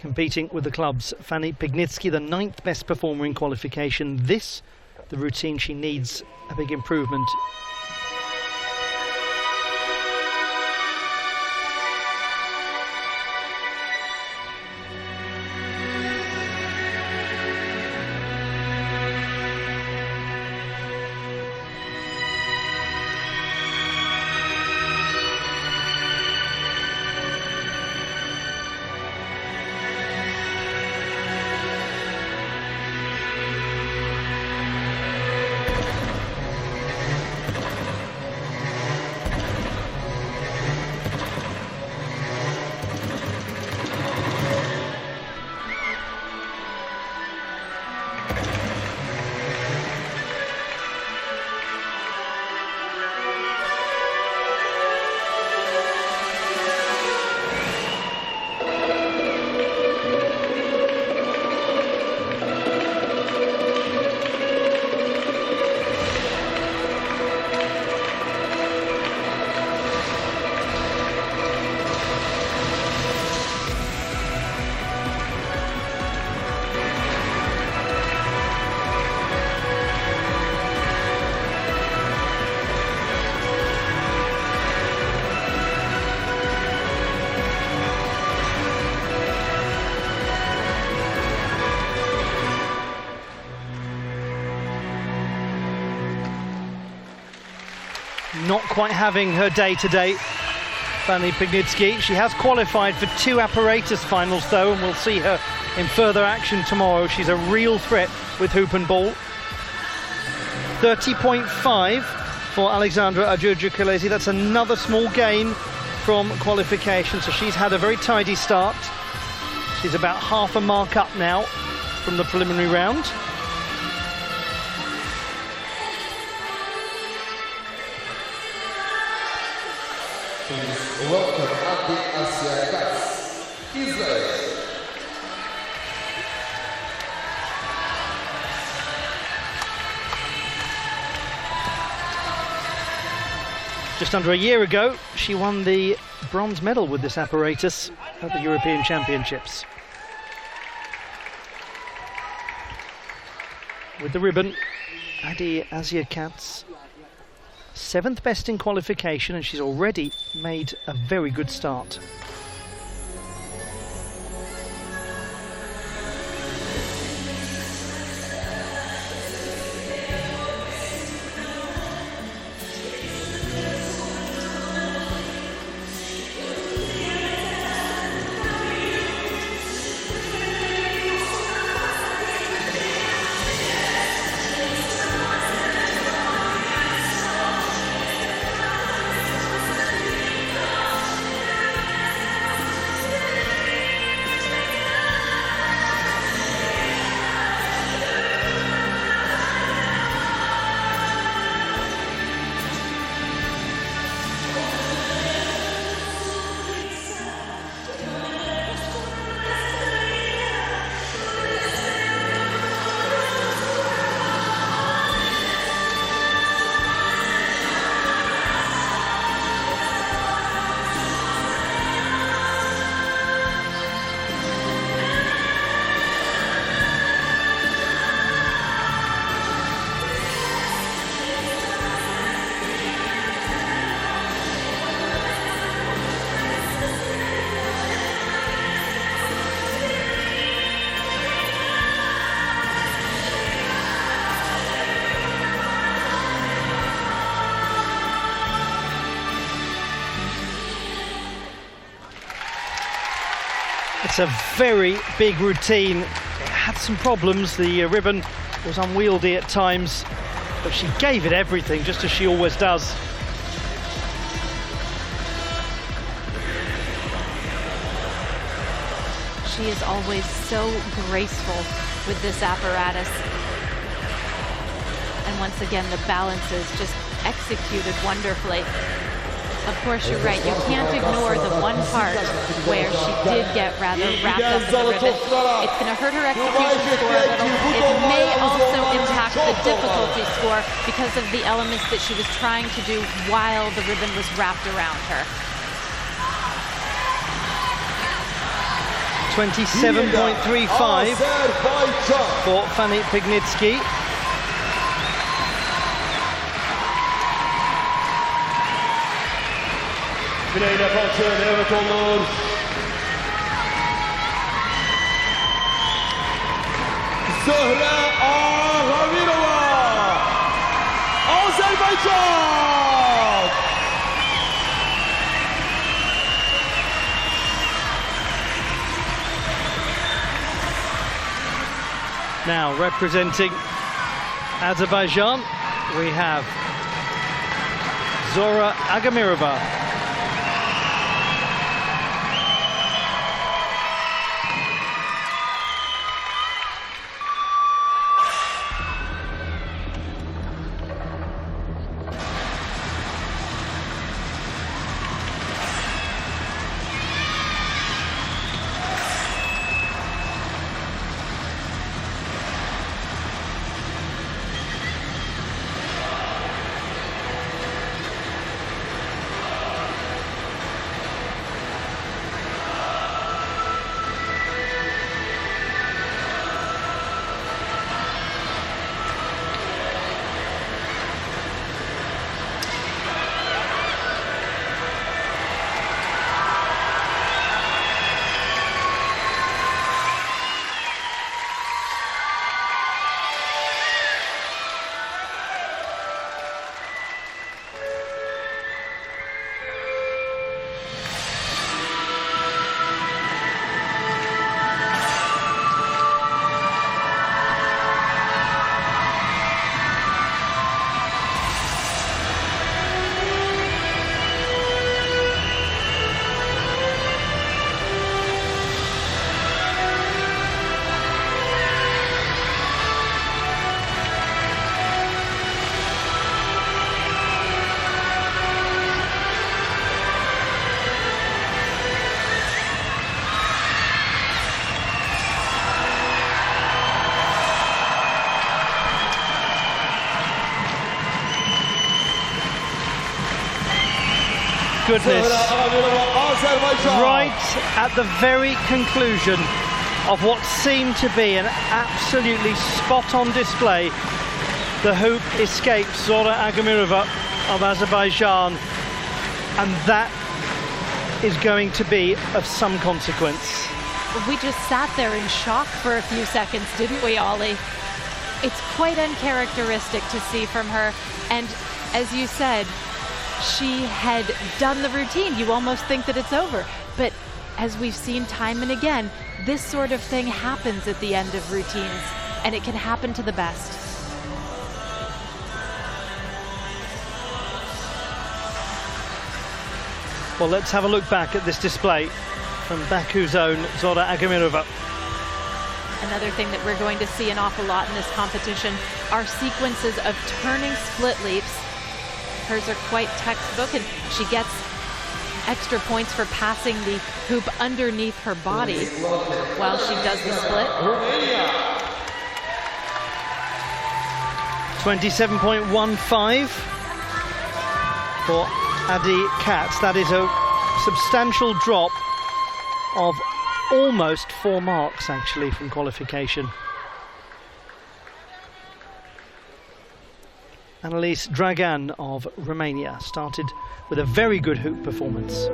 competing with the clubs. Fanny Pignitsky, the 9th best performer in qualification. This, the routine she needs a big improvement. Not quite having her day today, Fanny Pignitsky. She has qualified for 2 apparatus finals though, and we'll see her in further action tomorrow. She's a real threat with hoop and ball. 30.5 for Alexandra Ajurju-Kalezi. That's another small gain from qualification, so she's had a very tidy start. She's about half a mark up now from the preliminary round. Welcome at the Asia Cups, Israel. Just under a year ago, she won the bronze medal with this apparatus at the European Championships. With the ribbon, Adi Asiakats, 7th best in qualification, and she's already made a very good start. It's a very big routine. It had some problems. The ribbon was unwieldy at times, but she gave it everything, just as she always does. She is always so graceful with this apparatus. And once again, the balance is just executed wonderfully. Of course, you're right. You can't ignore the one part where she did get rather wrapped up in the ribbon. It's going to hurt her execution score a little. It may also impact the difficulty score because of the elements that she was trying to do while the ribbon was wrapped around her. 27.35 Azerbaycan. for Fanny Pignitsky. Bileğine kalçın, evet olur. Zöhre Ağavirova, Azerbaycan. Now representing Azerbaijan, we have Zora Agamirova. Goodness, right at the very conclusion of what seemed to be an absolutely spot-on display, the hoop escapes Zora Agamirova of Azerbaijan, and that is going to be of some consequence. We just sat there in shock for a few seconds, didn't we, Ollie? It's quite uncharacteristic to see from her, and as you said, she had done the routine. You almost think that it's over. But as we've seen time and again, this sort of thing happens at the end of routines, and it can happen to the best. Well, let's have a look back at this display from Baku's own Zora Agamirova. Another thing that we're going to see an awful lot in this competition are sequences of turning split leaps. Hers are quite textbook, and she gets extra points for passing the hoop underneath her body while she does the split. 27.15 for Adi Katz. That is a substantial drop of almost 4 marks, actually, from qualification. Annalise Dragan of Romania started with a very good hoop performance.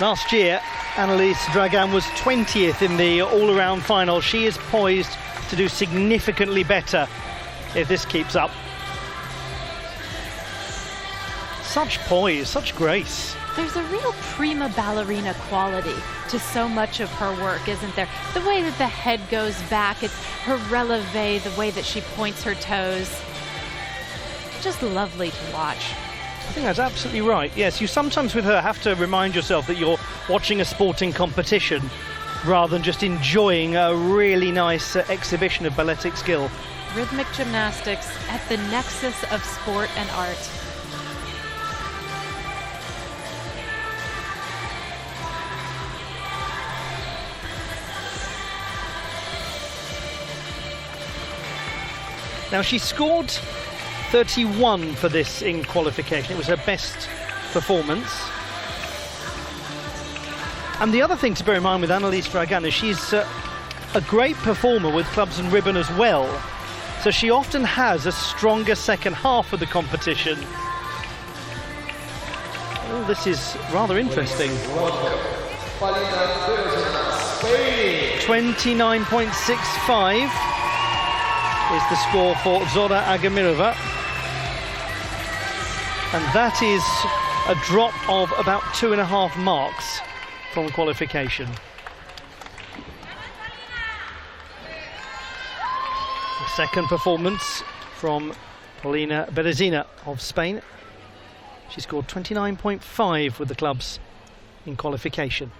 Last year, Annelise Dragan was 20th in the all-around final. She is poised to do significantly better if this keeps up. Such poise, such grace. There's a real prima ballerina quality to so much of her work, isn't there? The way that the head goes back, it's her releve, the way that she points her toes. Just lovely to watch. I think that's absolutely right. Yes, you sometimes with her have to remind yourself that you're watching a sporting competition rather than just enjoying a really nice exhibition of balletic skill. Rhythmic gymnastics at the nexus of sport and art. Now, she scored 31 for this in qualification. It was her best performance. And the other thing to bear in mind with Annelise Dragan is she's a great performer with clubs and ribbon as well. So she often has a stronger second half of the competition. Oh, this is rather interesting. 29.65 is the score for Zora Agamirova. And that is a drop of about 2.5 marks from qualification. The second performance from Paulina Berezina of Spain. She scored 29.5 with the clubs in qualification.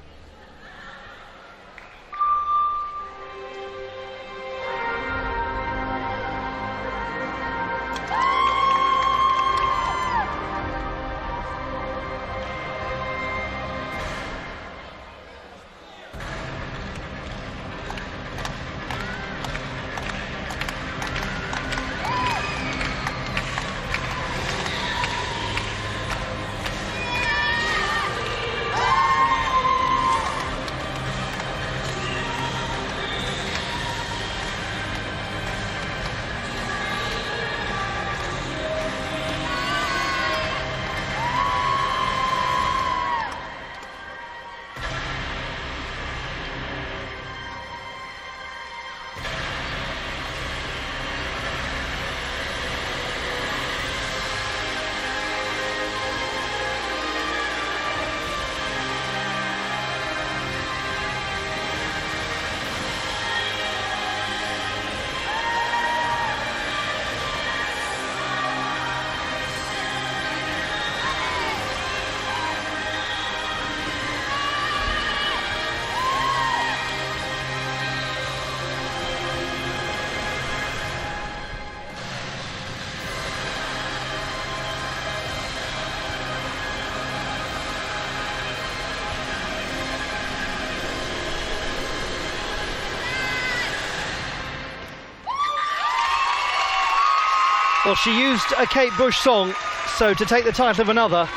Well, she used a Kate Bush song, so to take the title of another,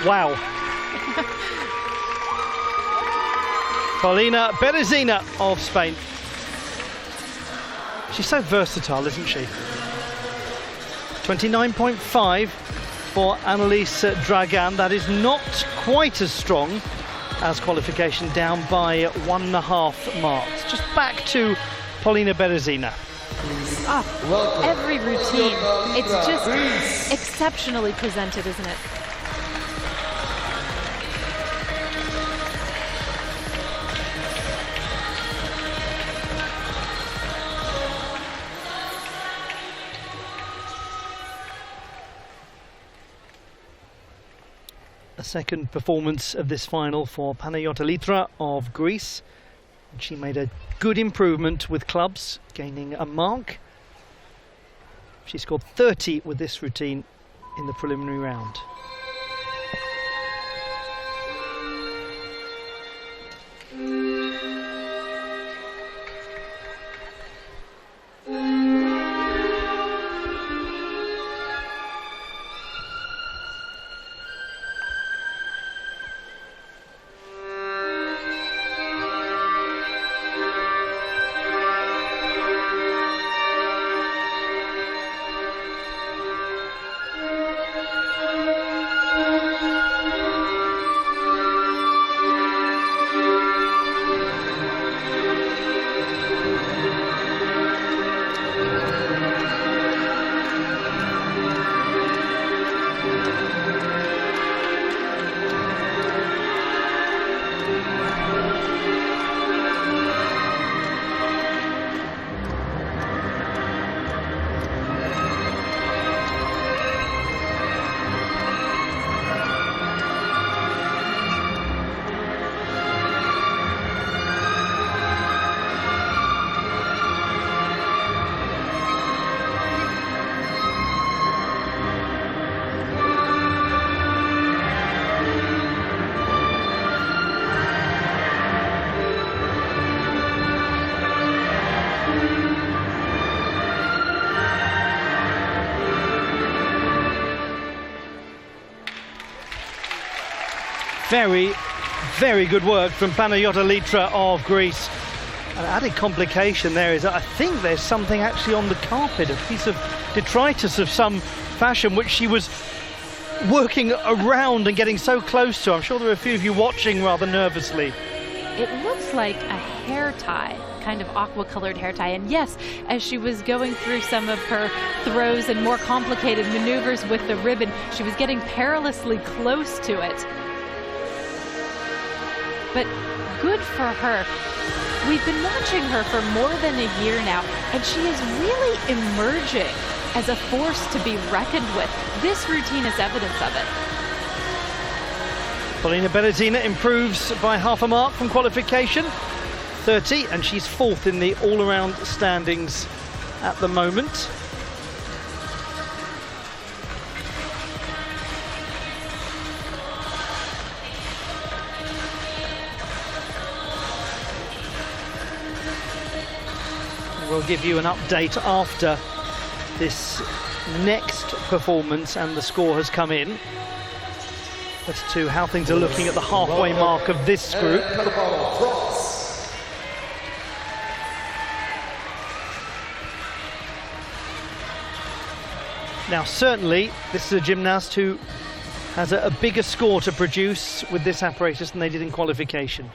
wow. Paulina Berezina of Spain. She's so versatile, isn't she? 29.5 for Annelise Dragan. That is not quite as strong as qualification, down by 1.5 marks. Just back to Paulina Berezina. Every routine, it's just exceptionally presented, isn't it? A second performance of this final for Panayota Litra of Greece. And she made a good improvement with clubs, gaining a mark. She scored 30 with this routine in the preliminary round. Very, very good work from Panayota Litra of Greece. An added complication there is that I think there's something actually on the carpet, a piece of detritus of some fashion, which she was working around and getting so close to. I'm sure there are a few of you watching rather nervously. It looks like a hair tie, kind of aqua-colored hair tie. And yes, as she was going through some of her throws and more complicated maneuvers with the ribbon, she was getting perilously close to it. But good for her. We've been watching her for more than a year now, and she is really emerging as a force to be reckoned with. This routine is evidence of it. Polina Berezina improves by half a mark from qualification, 30, and she's fourth in the all-around standings at the moment. We'll give you an update after this next performance and the score has come in as to how things are looking at the halfway mark of this group. Now certainly this is a gymnast who has a bigger score to produce with this apparatus than they did in qualification.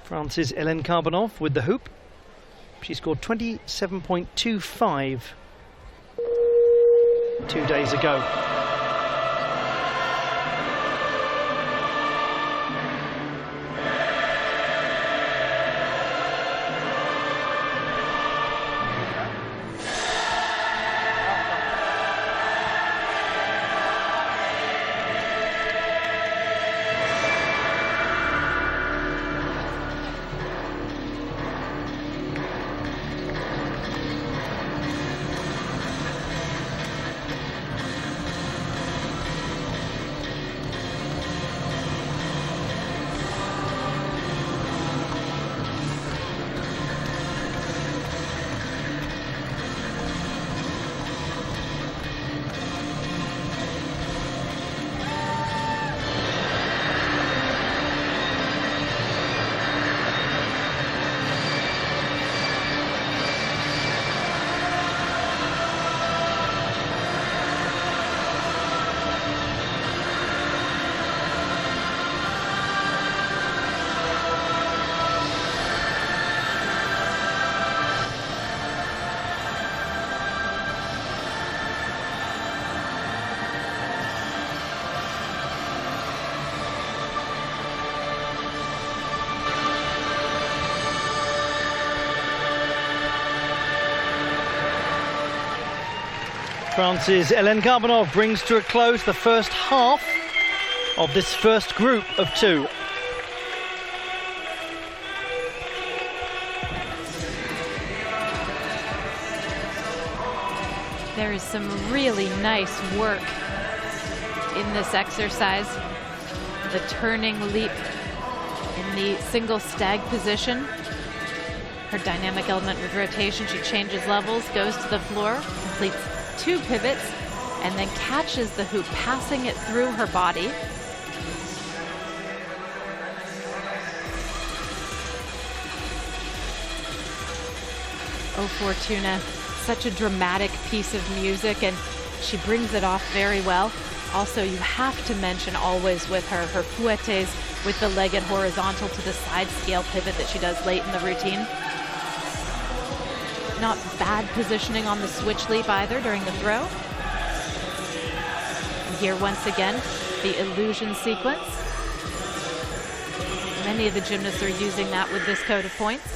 France's Hélène Carbonov with the hoop. She scored 27.25 2 days ago. France's Hélène Carbonov brings to a close the first half of this first group of two. There is some really nice work in this exercise. The turning leap in the single stag position. Her dynamic element with rotation, she changes levels, goes to the floor, completes 2 pivots, and then catches the hoop, passing it through her body. Oh, Fortuna, such a dramatic piece of music, and she brings it off very well. Also, you have to mention always with her fouettes with the legged horizontal to the side scale pivot that she does late in the routine. Not bad positioning on the switch leap either during the throw. And here once again, the illusion sequence. Many of the gymnasts are using that with this code of points.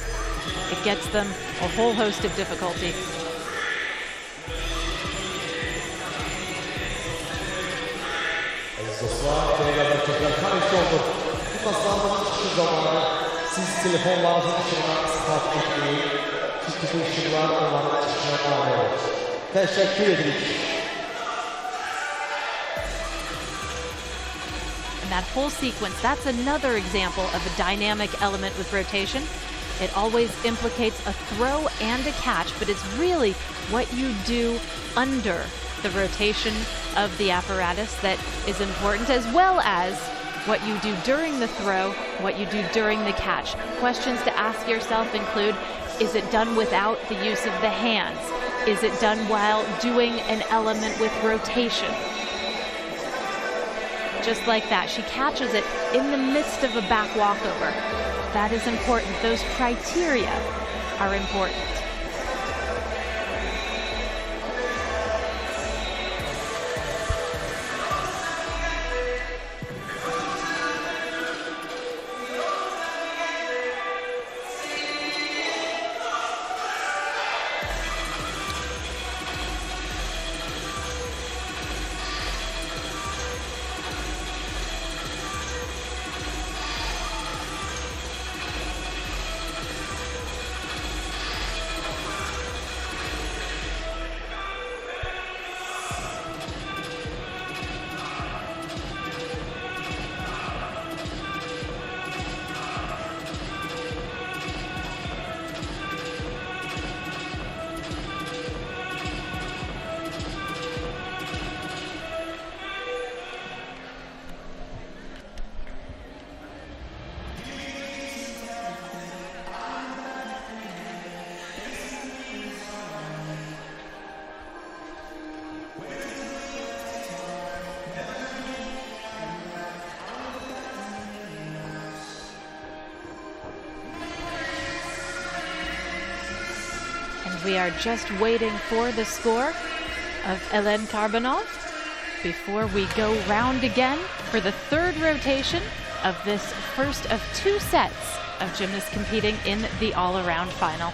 It gets them a whole host of difficulties. Siz telefonlarınızı start etmeyin. Çünkü bu ışıklar onların çıkışına mani olur. Teşekkür ederim. And that whole sequence, that's another example of a dynamic element with rotation. It always implicates a throw and a catch, but it's really what you do under the rotation of the apparatus that is important, as well as what you do during the throw, what you do during the catch. Questions to ask yourself include, is it done without the use of the hands? Is it done while doing an element with rotation? Just like that, she catches it in the midst of a back walkover. That is important. Those criteria are important. We are just waiting for the score of Hélène Karbonov before we go round again for the third rotation of this first of two sets of gymnasts competing in the all-around final.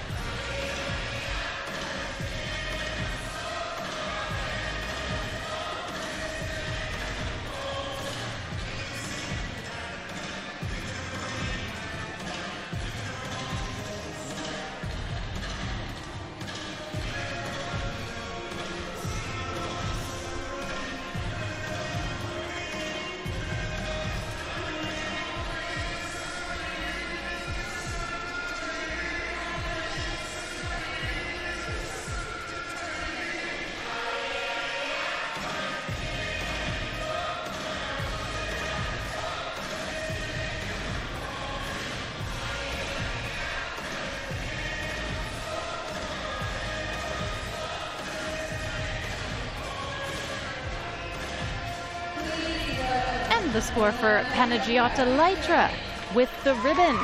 The score for Panagiotta Leitra with the ribbon.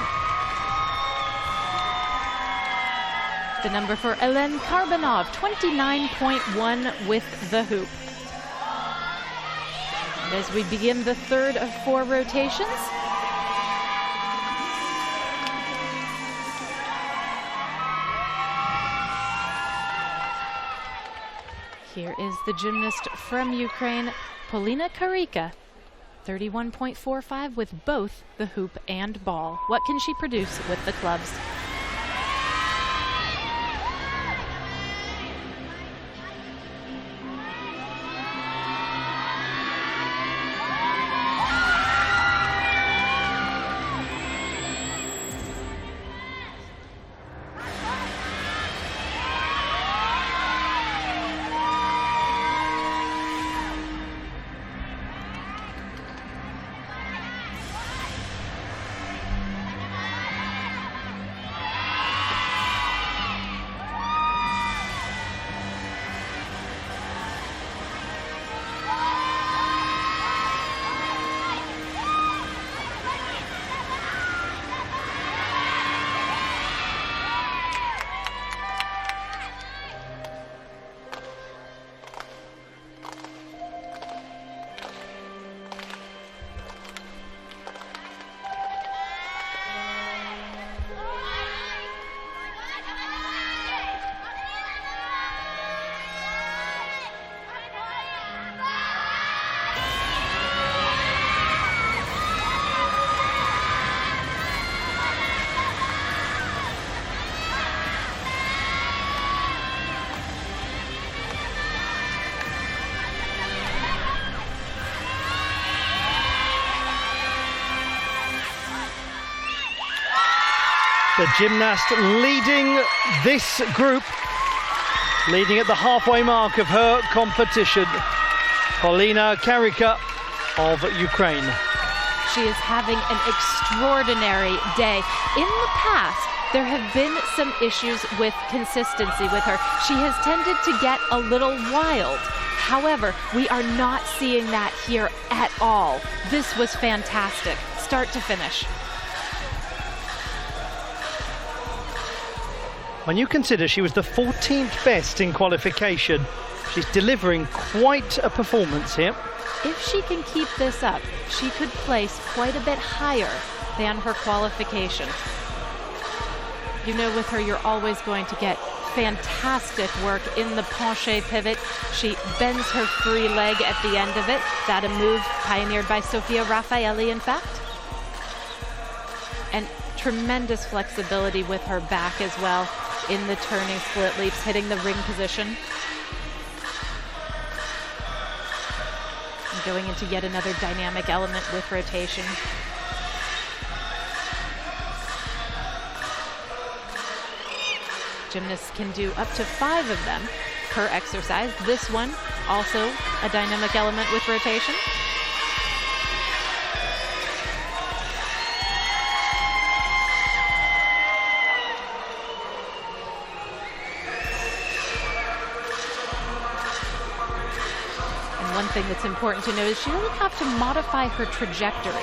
The number for Hélène Karbonov, 29.1 with the hoop. And as we begin the third of four rotations, here is the gymnast from Ukraine, Polina Karika. 31.45 with both the hoop and ball. What can she produce with the clubs? The gymnast leading this group, leading at the halfway mark of her competition. Polina Karika of Ukraine. She is having an extraordinary day. In the past, there have been some issues with consistency with her. She has tended to get a little wild. However, we are not seeing that here at all. This was fantastic, start to finish. When you consider she was the 14th best in qualification, she's delivering quite a performance here. If she can keep this up, she could place quite a bit higher than her qualification. You know, with her, you're always going to get fantastic work in the penché pivot. She bends her free leg at the end of it. That a move pioneered by Sofia Raffaelli, in fact. And tremendous flexibility with her back as well in the turning split leaps, hitting the ring position. And going into yet another dynamic element with rotation. Gymnasts can do up to 5 of them per exercise. This one, also a dynamic element with rotation. And one thing that's important to note is she doesn't have to modify her trajectory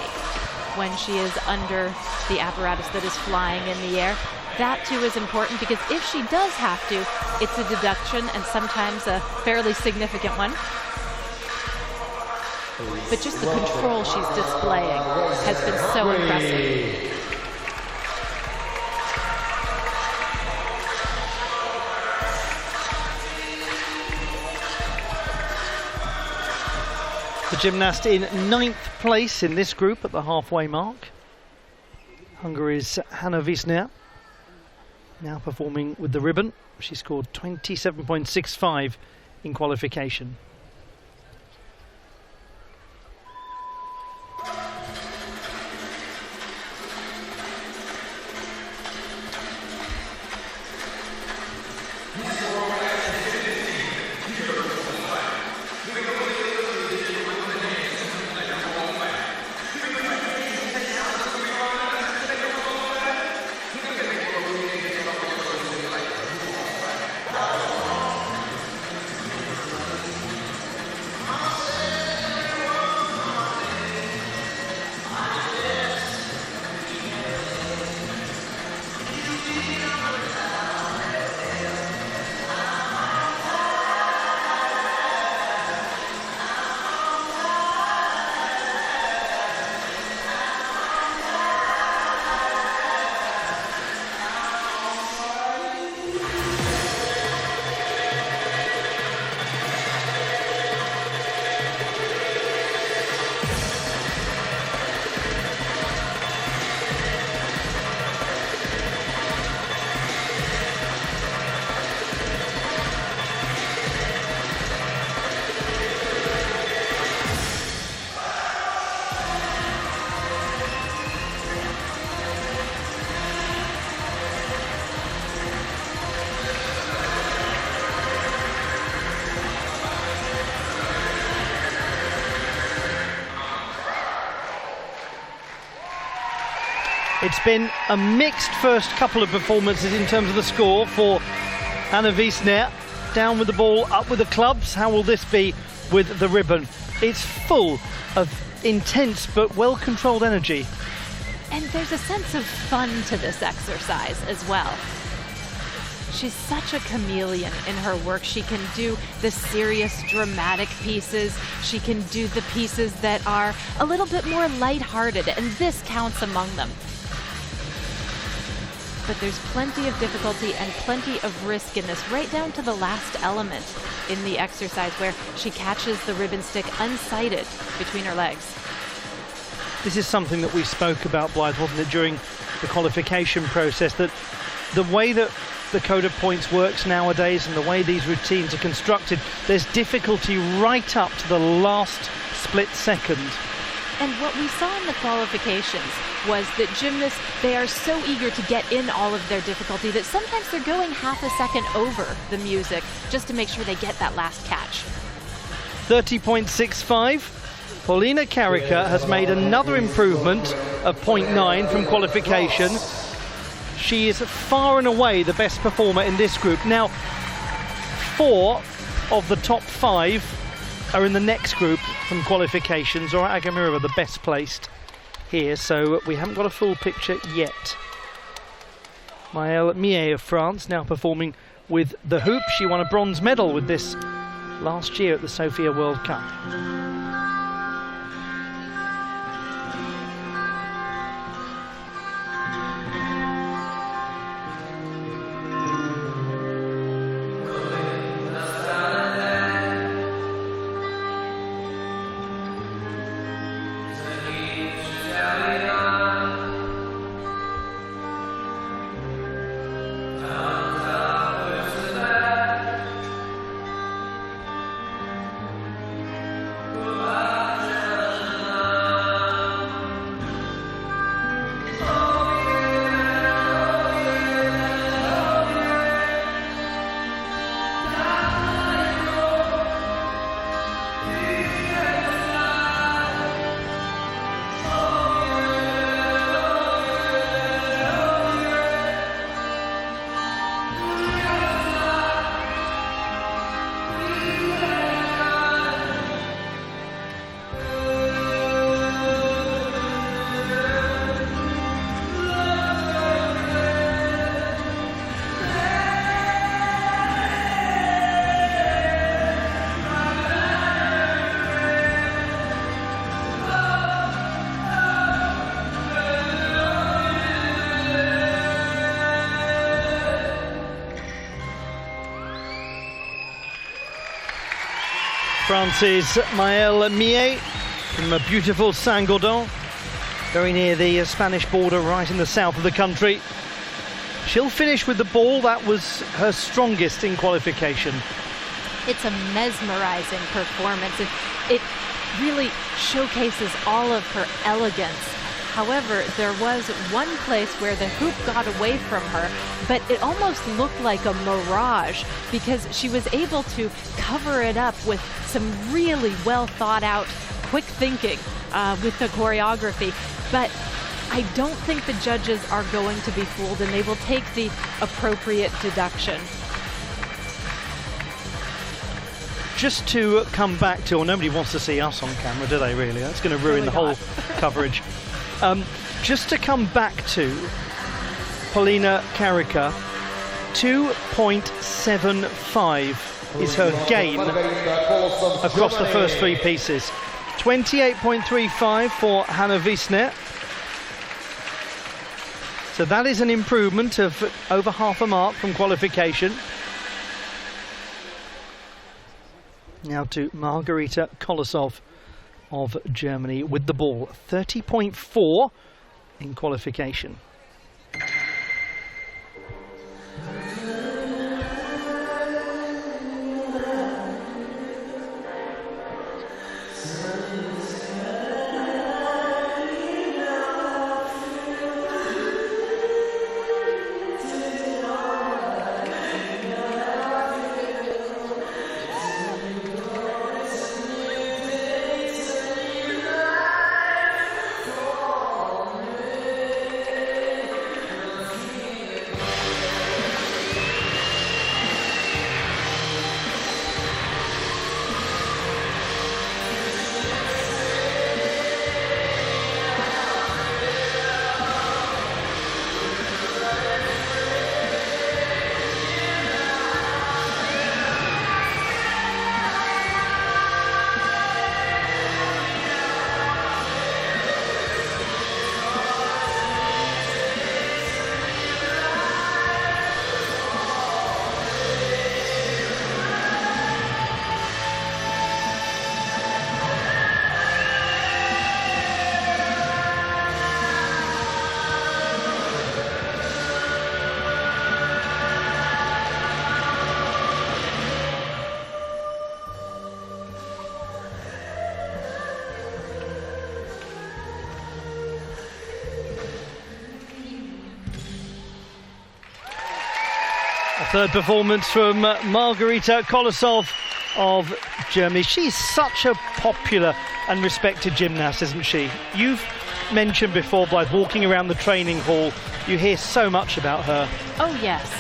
when she is under the apparatus that is flying in the air. That too is important, because if she does have to, it's a deduction, and sometimes a fairly significant one. But just the control she's displaying has been so impressive. The gymnast in 9th place in this group at the halfway mark. Hungary's Hanna Wiesner, now performing with the ribbon. She scored 27.65 in qualification. It's been a mixed first couple of performances in terms of the score for Hanna Wiesner. Down with the ball, up with the clubs. How will this be with the ribbon? It's full of intense but well-controlled energy. And there's a sense of fun to this exercise as well. She's such a chameleon in her work. She can do the serious, dramatic pieces. She can do the pieces that are a little bit more lighthearted, and this counts among them. But there's plenty of difficulty and plenty of risk in this, right down to the last element in the exercise, where she catches the ribbon stick unsighted between her legs. This is something that we spoke about, Blythe, wasn't it, during the qualification process, that the way that the code of points works nowadays and the way these routines are constructed, there's difficulty right up to the last split second. And what we saw in the qualifications was that gymnasts, they are so eager to get in all of their difficulty that sometimes they're going half a second over the music just to make sure they get that last catch. 30.65. Paulina Karika has made another improvement of 0.9 from qualification. She is far and away the best performer in this group. Now, 4 of the top 5 are in the next group from qualification. Zora Agamirova, the best placed here, so we haven't got a full picture yet. Maëlle Millet of France now performing with the hoop. She won a bronze medal with this last year at the Sofia World Cup. France's Maëlle Millet from a beautiful Saint-Gaudens, very near the Spanish border, right in the south of the country. She'll finish with the ball. That was her strongest in qualification. It's a mesmerizing performance. It really showcases all of her elegance. However, there was one place where the hoop got away from her, but it almost looked like a mirage because she was able to cover it up with some really well thought out, quick thinking with the choreography. But I don't think the judges are going to be fooled, and they will take the appropriate deduction. Just to come back to, or nobody wants to see us on camera, do they really? That's going to ruin the whole coverage. Just to come back to Paulina Karika, 2.75 is her gain across the first 3 pieces. 28.35 for Hannah Wiesner. So that is an improvement of over half a mark from qualification. Now to Margarita Kolosov of Germany with the ball. 30.4 in qualification. Third performance from Margarita Kolosov of Germany. She's such a popular and respected gymnast, isn't she? You've mentioned before, Blythe, walking around the training hall, you hear so much about her. Oh, yes.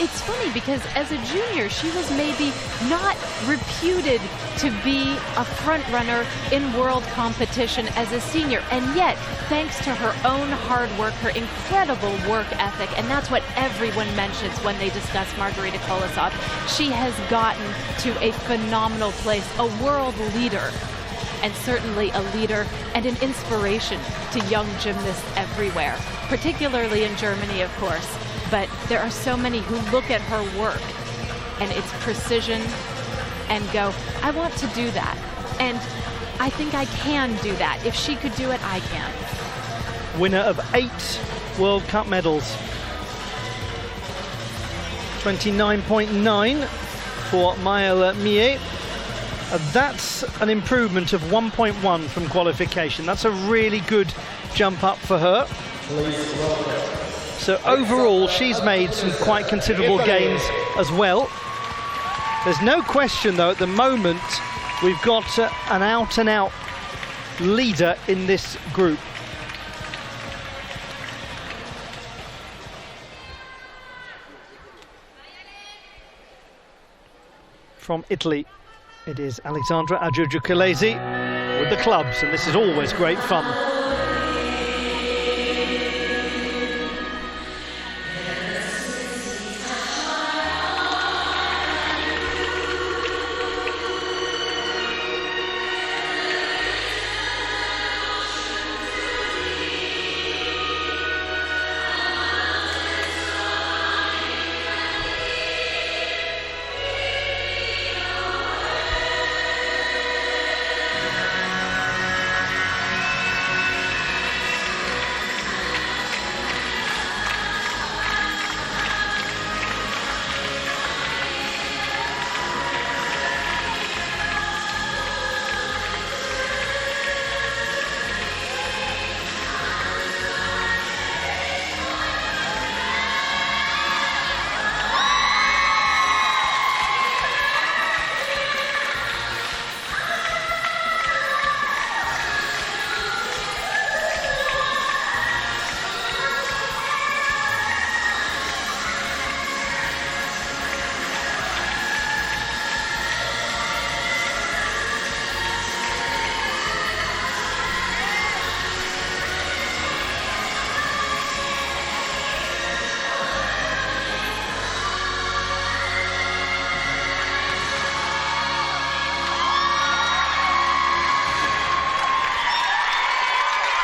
It's funny because as a junior, she was maybe not reputed to be a front runner in world competition as a senior. And yet, thanks to her own hard work, her incredible work ethic, and that's what everyone mentions when they discuss Margarita Kolosov, she has gotten to a phenomenal place, a world leader, and certainly a leader and an inspiration to young gymnasts everywhere, particularly in Germany, of course. But there are so many who look at her work and its precision and go, I want to do that. And I think I can do that. If she could do it, I can. Winner of 8 World Cup medals. 29.9 for Maëlle Millet. That's an improvement of 1.1 from qualification. That's a really good jump up for her. So overall, she's made some quite considerable gains as well. There's no question, though, at the moment, we've got an out-and-out leader in this group. From Italy, it is Alexandra Agiurgiukelesi with the clubs, and this is always great fun.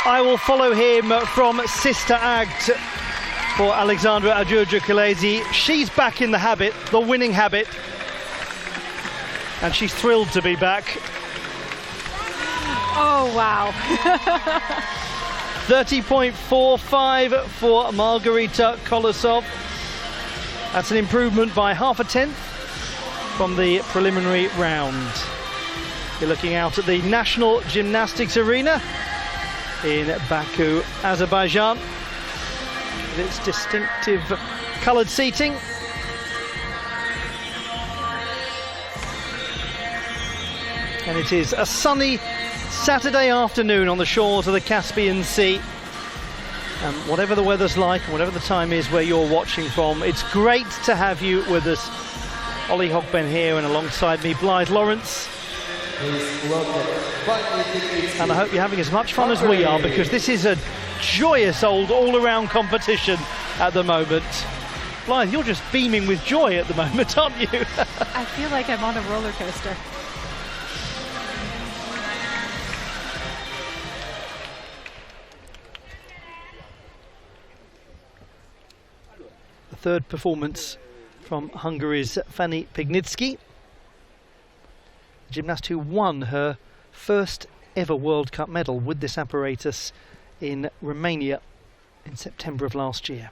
I will follow him from Sister Act for Alexandra Agiurgiukelesi. She's back in the habit, the winning habit, and she's thrilled to be back. Oh, wow. 30.45 for Margarita Kolosov. That's an improvement by 0.5 tenth from the preliminary round. You're looking out at the National Gymnastics Arena in Baku, Azerbaijan, with its distinctive coloured seating. And it is a sunny Saturday afternoon on the shores of the Caspian Sea. And whatever the weather's like, and whatever the time is where you're watching from, it's great to have you with us. Ollie Hogben here, and alongside me, Blythe Lawrence. And I hope you're having as much fun as we are, because this is a joyous old all-around competition at the moment. Blythe, you're just beaming with joy at the moment, aren't you? I feel like I'm on a roller coaster. The third performance from Hungary's Fanny Pignitsky, a gymnast who won her first ever World Cup medal with this apparatus in Romania in September of last year.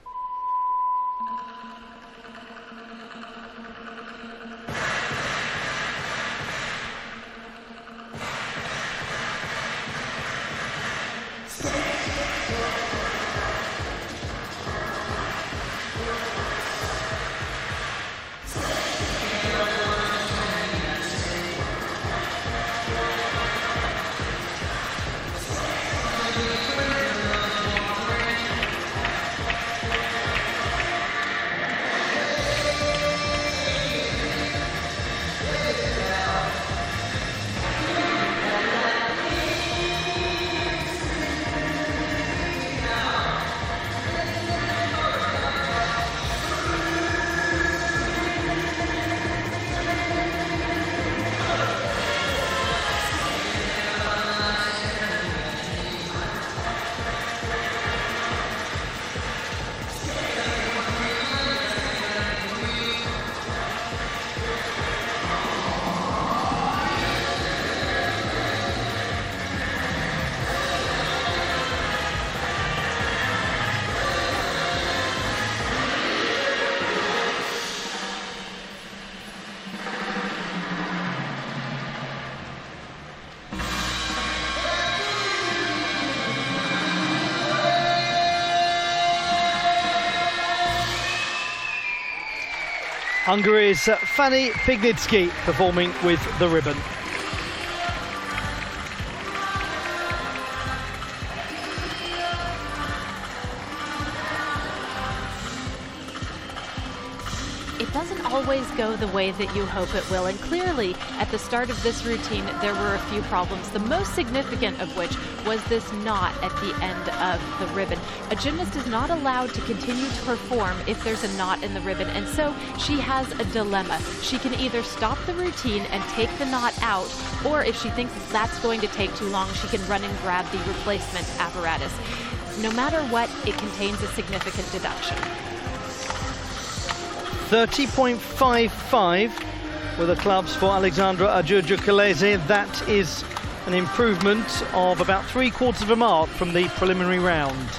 Hungary's Fanny Pignitsky performing with the ribbon. It doesn't always go the way that you hope it will, and clearly at the start of this routine there were a few problems, the most significant of which was this knot at the end of the ribbon. A gymnast is not allowed to continue to perform if there's a knot in the ribbon, and so she has a dilemma. She can either stop the routine and take the knot out, or if she thinks that's going to take too long, she can run and grab the replacement apparatus. No matter what, it contains a significant deduction. 30.55 were the clubs for Alexandra Agurju-Kaleze. That is an improvement of about 3/4 of a mark from the preliminary round.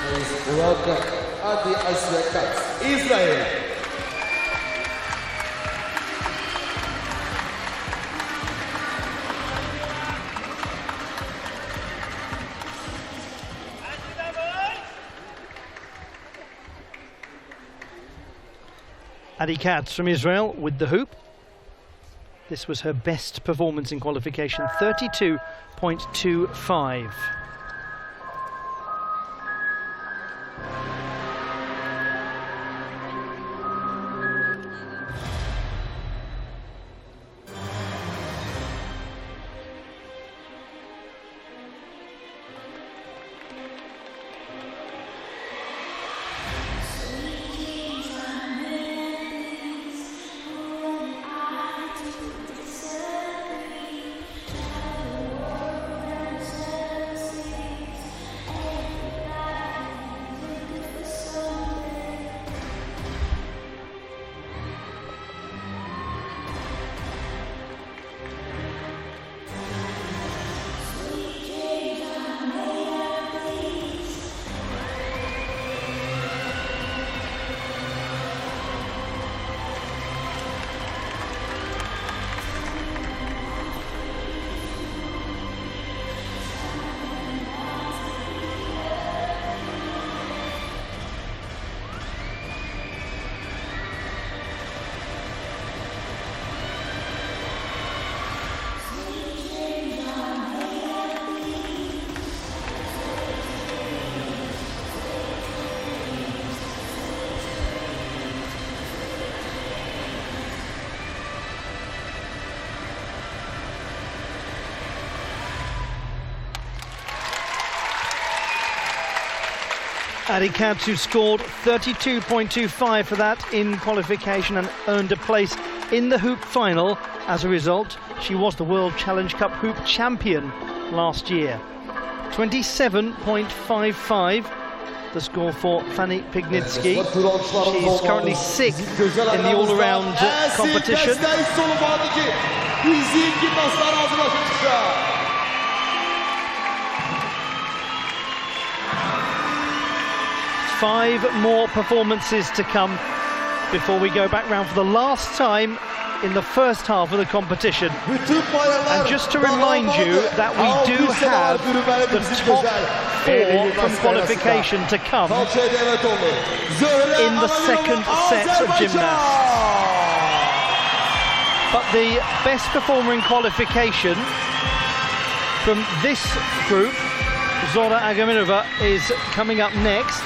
Please welcome at the Ice Cuts, Israel. Adi Katz from Israel with the hoop. This was her best performance in qualification, 32.25. Adi Katz, who scored 32.25 for that in qualification and earned a place in the hoop final. As a result, she was the World Challenge Cup hoop champion last year. 27.55 the score for Fanny Pignitsky. She's currently 6th in the all-around competition. 5 more performances to come before we go back round for the last time in the first half of the competition. And just to remind you that we do have the top 4 from qualification to come in the second set of gymnasts. But the best performer in qualification from this group, Zora Agamirova, is coming up next.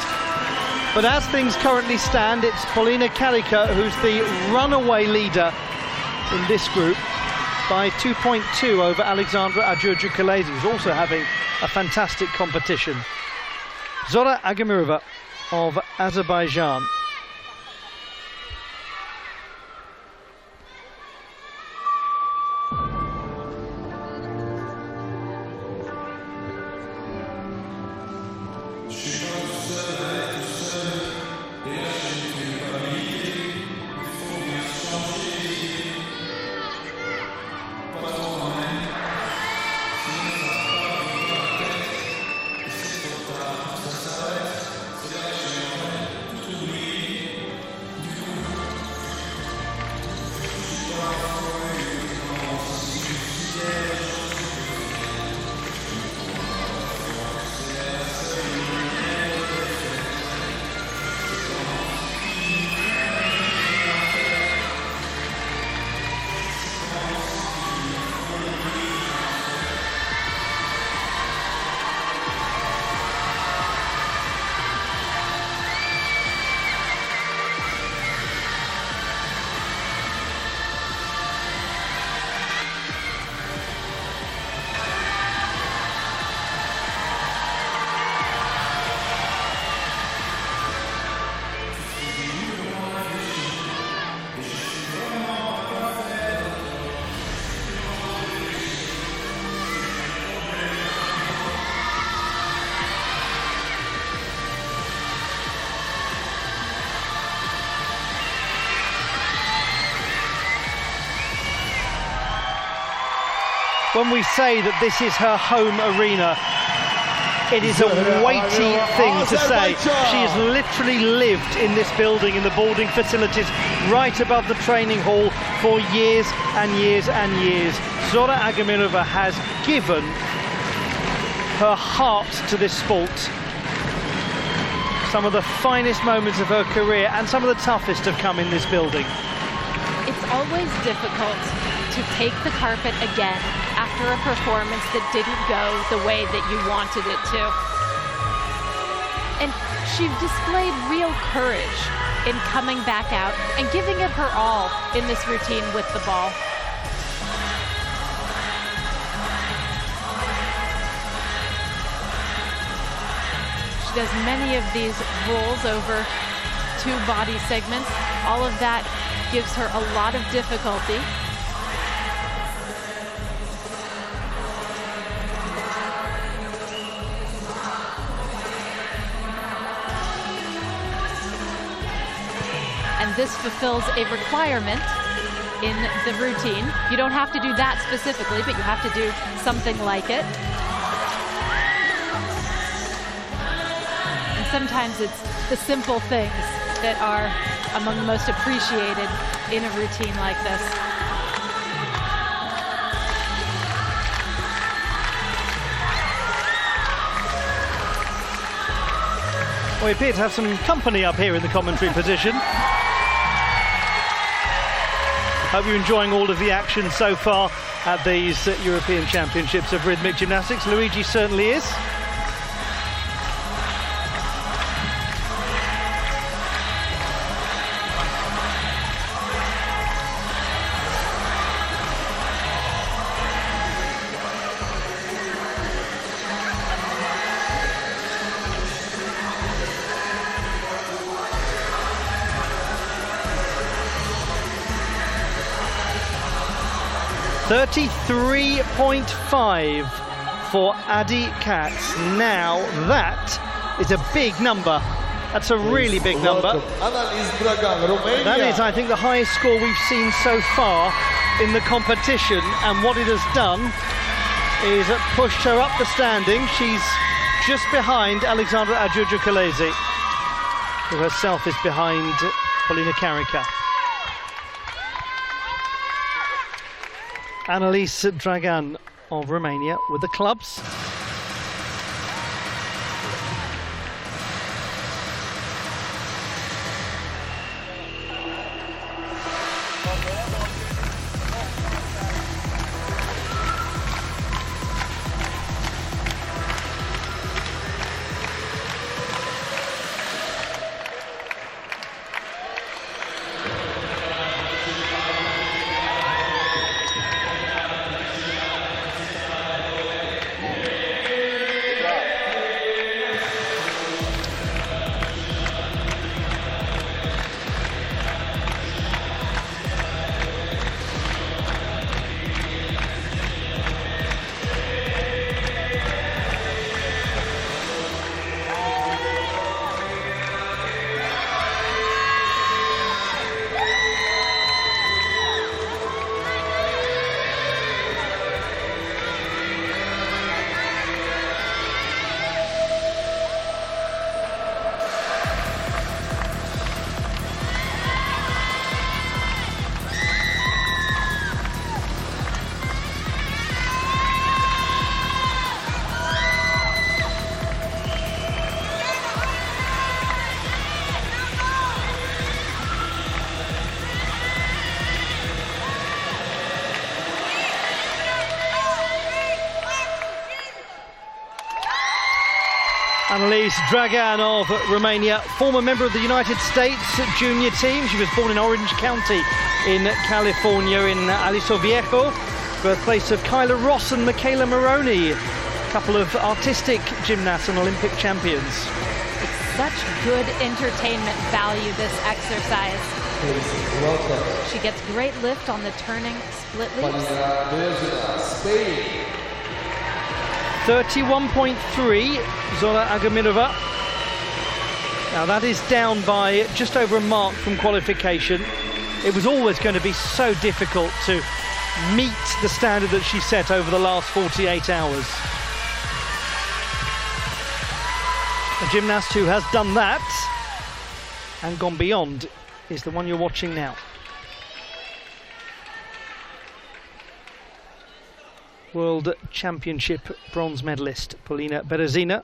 But as things currently stand, it's Polina Kalika who's the runaway leader in this group by 2.2 over Alexandra Agurju-Kaleze, who's also having a fantastic competition. Zora Agamirova of Azerbaijan. when we say that this is her home arena, it is a weighty thing to say. She has literally lived in this building, in the boarding facilities, right above the training hall for years and years and years. Zora Agamirova has given her heart to this sport. Some of the finest moments of her career and some of the toughest have come in this building. It's always difficult to take the carpet again after a performance that didn't go the way that you wanted it to. And she displayed real courage in coming back out and giving it her all in this routine with the ball. She does many of these rolls over 2 body segments. All of that gives her a lot of difficulty. And this fulfills a requirement in the routine. You don't have to do that specifically, but you have to do something like it. And sometimes it's the simple things that are among the most appreciated in a routine like this. Well, we appear to have some company up here in the commentary position. Hope you're enjoying all of the action so far at these European Championships of Rhythmic Gymnastics. Luigi certainly is. .33.5 for Adi Katz. Now that is a big number. That's a really big number. That is, I think, the highest score we've seen so far in the competition, and what it has done is pushed her up the standing. She's just behind Alexandra Adjurju-Kalezi, who herself is behind Polina Karika. Annelies Dragan of Romania with the clubs. Annelies Dragan of Romania, former member of the United States junior team. She was born in Orange County in California, in Aliso Viejo, birthplace of Kyla Ross and Michaela Maroney, a couple of artistic gymnasts and Olympic champions. It's such good entertainment value, this exercise. She gets great lift on the turning split leaps. 31.3, Zora Agamirova. Now that is down by just over a mark from qualification. It was always going to be so difficult to meet the standard that she set over the last 48 hours. A gymnast who has done that and gone beyond is the one you're watching now. World Championship bronze medalist Polina Berezina.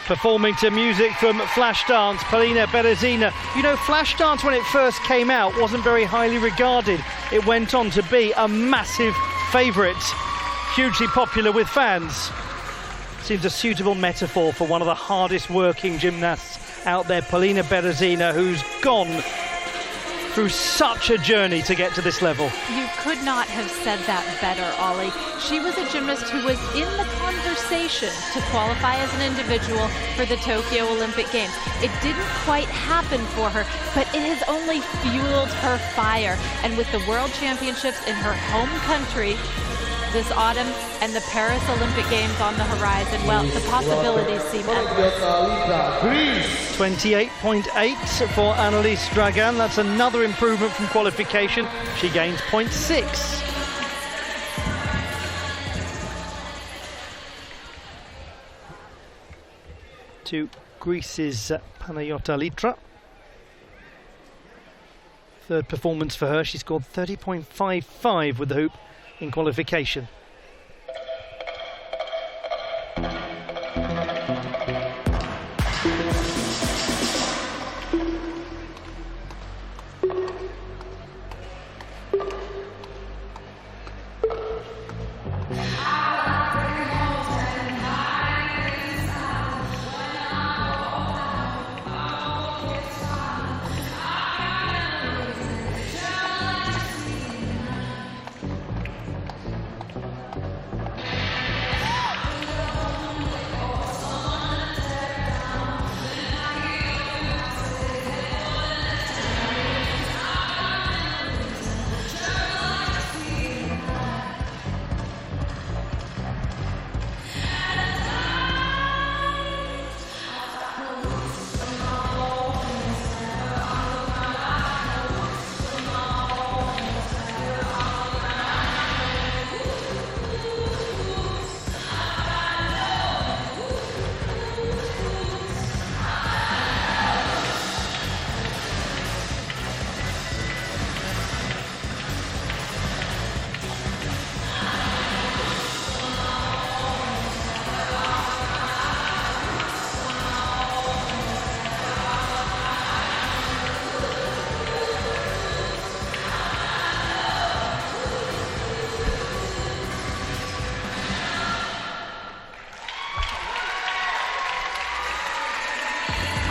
Performing to music from Flashdance, Polina Berezina. You know, Flashdance, when it first came out, wasn't very highly regarded. It went on to be a massive favourite, hugely popular with fans. Seems a suitable metaphor for one of the hardest working gymnasts out there, Polina Berezina, who's gone through such a journey to get to this level. You could not have said that better, Ollie. She was a gymnast who was in the conversation to qualify as an individual for the Tokyo Olympic Games. It didn't quite happen for her, but it has only fueled her fire. And with the World Championships in her home country this autumn and the Paris Olympic Games on the horizon, well, the possibilities seem endless. 28.8 for Annalise Dragan. That's another improvement from qualification. She gains 0.6. To Greece's Panayota Litra. Third performance for her. She scored 30.55 with the hoop in qualification.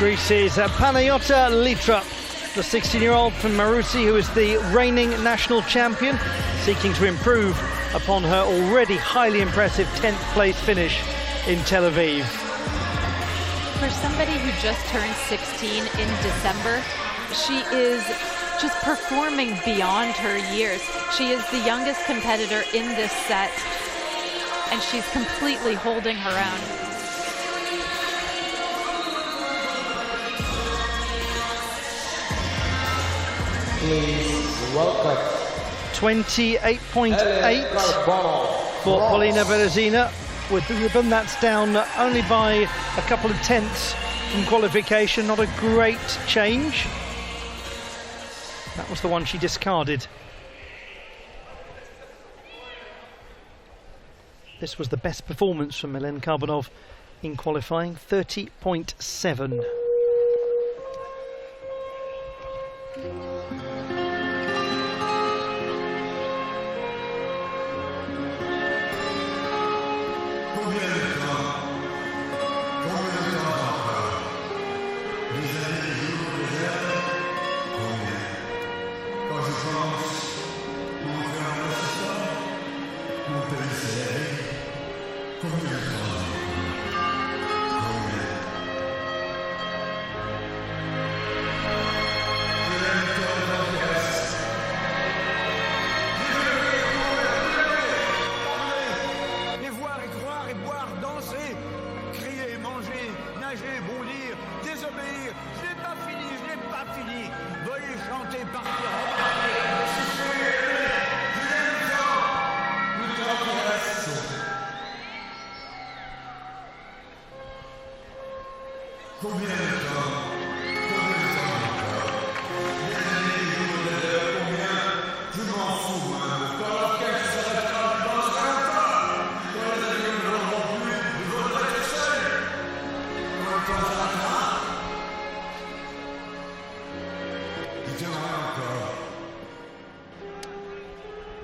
Greece's Panayota Litra, the 16-year-old from Marousi, who is the reigning national champion, seeking to improve upon her already highly impressive 10th place finish in Tel Aviv. For somebody who just turned 16 in December, she is just performing beyond her years. She is the youngest competitor in this set, and she's completely holding her own. Please welcome 28.8 for Polina Berezina with the ribbon. That's down only by a couple of tenths from qualification. Not a great change. That was the one she discarded. This was the best performance from Hélène Carbonov in qualifying, 30.7.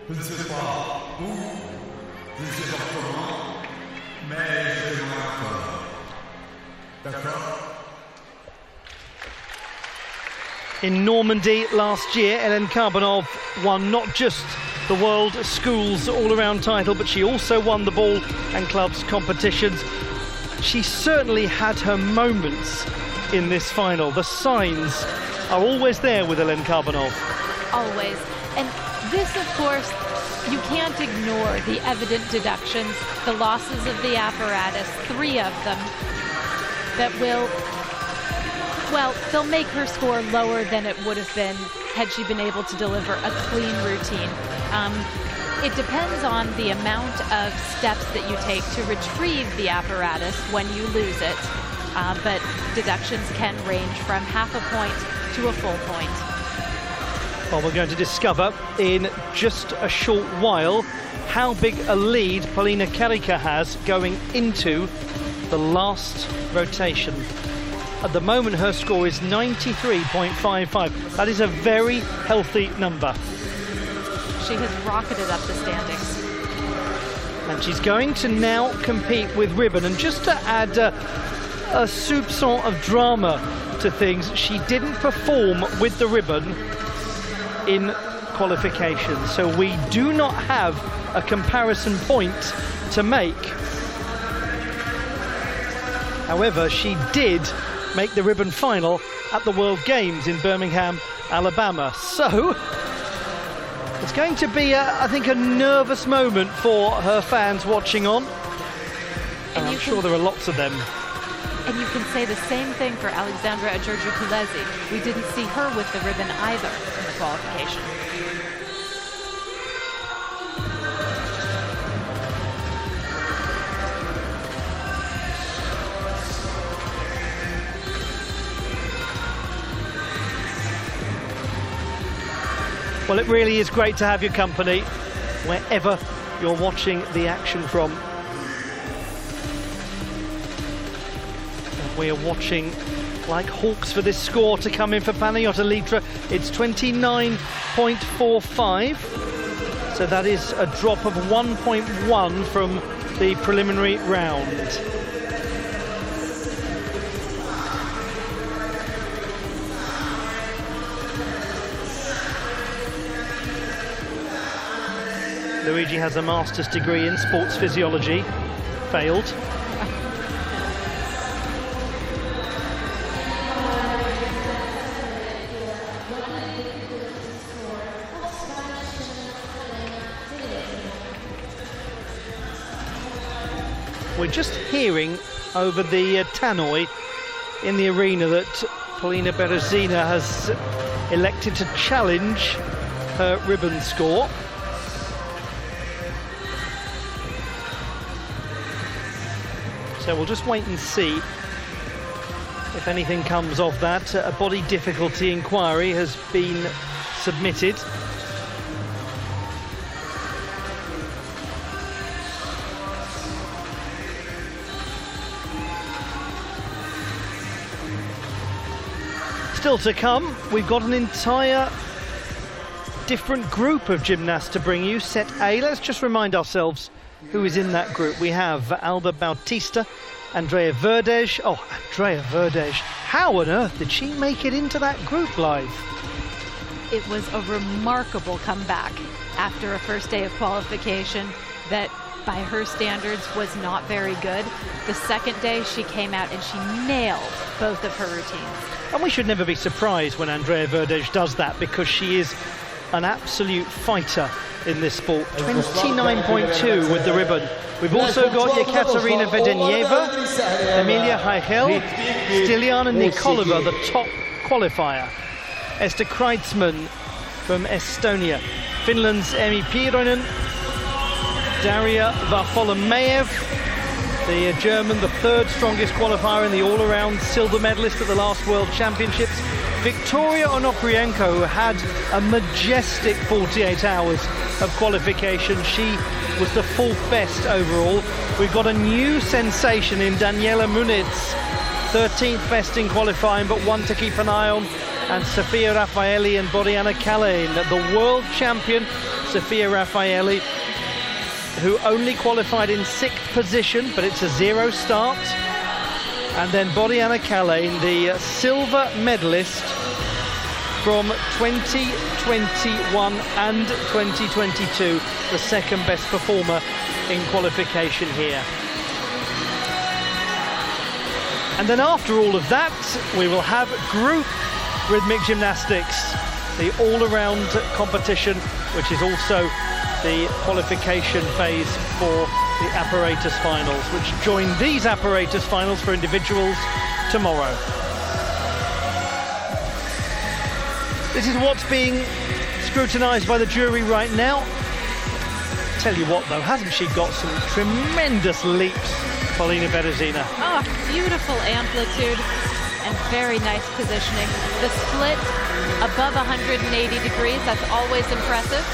Je ne sais pas où, je ne sais pas comment, mais je vais encore. D'accord? In Normandy last year, Hélène Carbonov won not just the World Schools all-around title, but she also won the ball and clubs competitions. She certainly had her moments in this final. The signs are always there with Hélène Carbonov. Always. And this, of course, you can't ignore the evident deductions, the losses of the apparatus, 3 of them, that will, well, they'll make her score lower than it would have been had she been able to deliver a clean routine. It depends on the amount of steps that you take to retrieve the apparatus when you lose it, but deductions can range from half a point to a full point. Well, we're going to discover in just a short while how big a lead Polina Karika has going into the last rotation. At the moment, her score is 93.55. That is a very healthy number. She has rocketed up the standings. And she's going to now compete with ribbon. And just to add a soupçon of drama to things, she didn't perform with the ribbon in qualification, so we do not have a comparison point to make. However, she did make the ribbon final at the World Games in Birmingham, Alabama. So it's going to be, I think, a nervous moment for her fans watching on. And I'm sure there are lots of them. And you can say the same thing for Alexandra Georgiou-Kulesi. We didn't see her with the ribbon either in the qualification. Well, it really is great to have your company wherever you're watching the action from. We are watching like hawks for this score to come in for Panayotta Litra. It's 29.45, so that is a drop of 1.1 from the preliminary round. Luigi has a master's degree in sports physiology, failed. We're just hearing over the tannoy in the arena that Polina Berezina has elected to challenge her ribbon score. So we'll just wait and see if anything comes of that. A body difficulty inquiry has been submitted. Still to come, we've got an entire different group of gymnasts to bring you. Set A, let's just remind ourselves who is in that group. We have Alba Bautista, Andrea Verdej. Oh, Andrea Verdej. How on earth did she make it into that group live? It was a remarkable comeback after a first day of qualification that, by her standards, was not very good. The second day she came out and she nailed both of her routines. And we should never be surprised when Andrea Verdej does that, because she is an absolute fighter in this sport. 29.2 with the ribbon. We've also got Yekaterina Vedenyeva, Emilia Heichel, Stiliana Nikolova, the top qualifier. Esther Kreitzmann from Estonia. Finland's Emi Piironen, Daria Varfolomeev, the German, the third strongest qualifier in the all-around silver medalist at the last World Championships. Victoria Onoprienko had a majestic 48 hours of qualification. She was the fourth best overall. We've got a new sensation in Daniela Muniz, 13th best in qualifying, but one to keep an eye on. And Sofia Raffaelli and Boriana Kalin, the world champion Sofia Raffaelli, who only qualified in 6th position, but it's a zero start. And then Boriana Kalin, the silver medalist from 2021 and 2022, the second best performer in qualification here. And then after all of that, we will have group rhythmic gymnastics, the all-around competition, which is also the qualification phase for the apparatus finals, which join these apparatus finals for individuals tomorrow. This is what's being scrutinised by the jury right now. Tell you what though, hasn't she got some tremendous leaps, Polina Berezina? Oh, beautiful amplitude and very nice positioning. The split above 180 degrees, that's always impressive.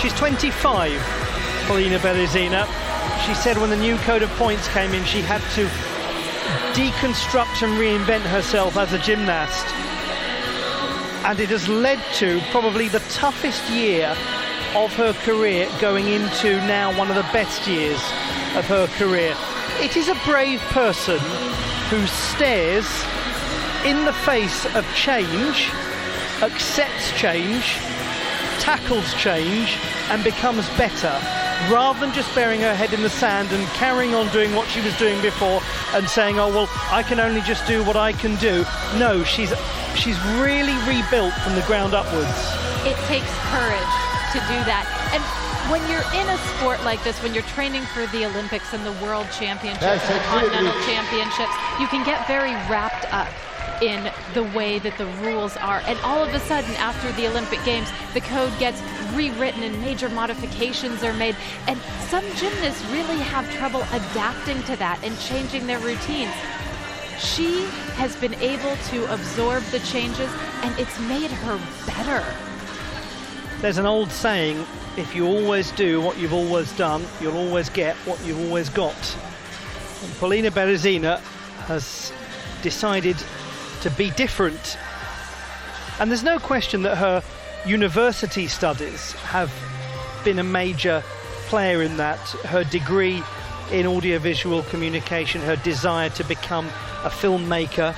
She's 25, Polina Berezina. She said when the new code of points came in, she had to deconstruct and reinvent herself as a gymnast. And it has led to probably the toughest year of her career, going into now one of the best years of her career. It is a brave person who stares in the face of change, accepts change, tackles change, and becomes better, rather than just burying her head in the sand and carrying on doing what she was doing before and saying, oh well, I can only just do what I can do. No, she's really rebuilt from the ground upwards. It takes courage to do that. And when you're in a sport like this, when you're training for the Olympics and the World Championships and the Continental Championships, you can get very wrapped up in the way that the rules are. And all of a sudden, after the Olympic Games, the code gets rewritten and major modifications are made. And some gymnasts really have trouble adapting to that and changing their routines. She has been able to absorb the changes, and it's made her better. There's an old saying, if you always do what you've always done, you'll always get what you've always got. And Polina Berezina has decided to be different. And there's no question that her university studies have been a major player in that. Her degree in audiovisual communication, her desire to become a filmmaker.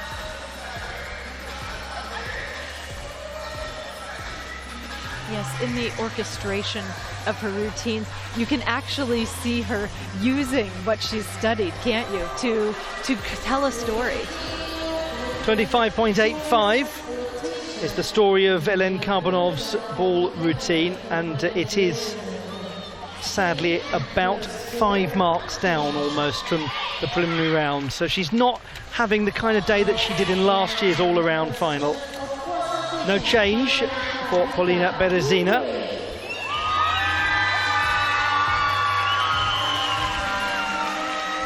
Yes, in the orchestration of her routines, you can actually see her using what she's studied, can't you, to tell a story. 25.85 is the story of Hélène Karbonov's ball routine, and it is sadly about 5 marks down almost from the preliminary round. So she's not having the kind of day that she did in last year's all-around final. No change for Paulina Berezina.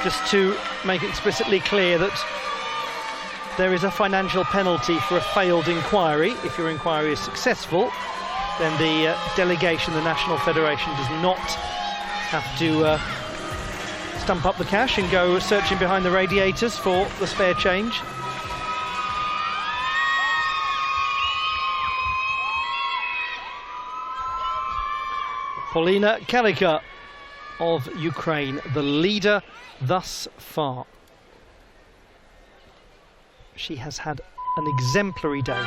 Just to make it explicitly clear that there is a financial penalty for a failed inquiry. If your inquiry is successful, then the delegation, the National Federation, does not have to stump up the cash and go searching behind the radiators for the spare change. Paulina Karika of Ukraine, the leader thus far. She has had an exemplary day.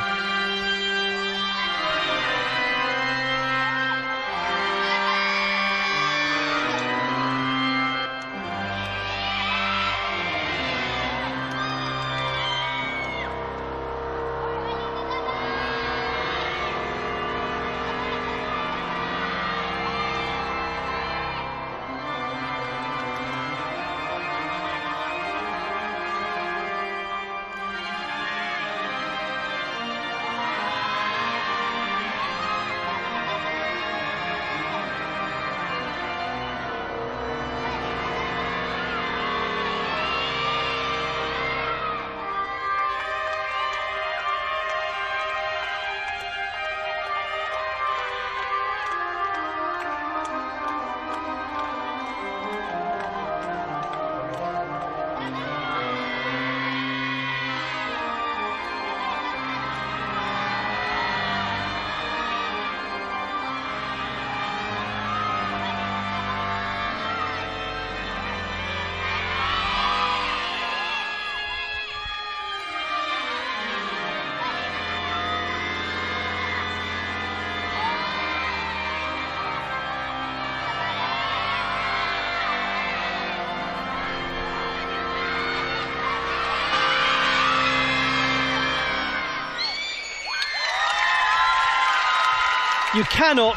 You cannot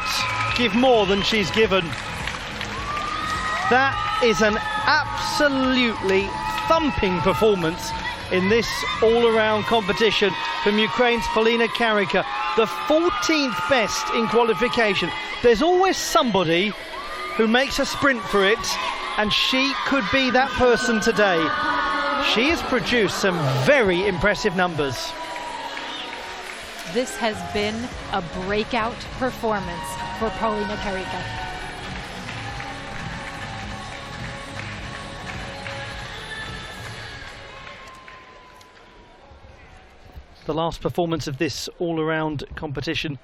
give more than she's given. That is an absolutely thumping performance in this all-around competition from Ukraine's Paulina Karika, the 14th best in qualification. There's always somebody who makes a sprint for it, and she could be that person today. She has produced some very impressive numbers. This has been a breakout performance for Paulina Karika. The last performance of this all-around competition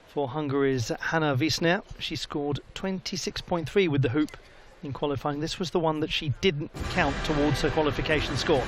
for Hungary's Hanna Wiesner. She scored 26.3 with the hoop in qualifying. This was the one that she didn't count towards her qualification score.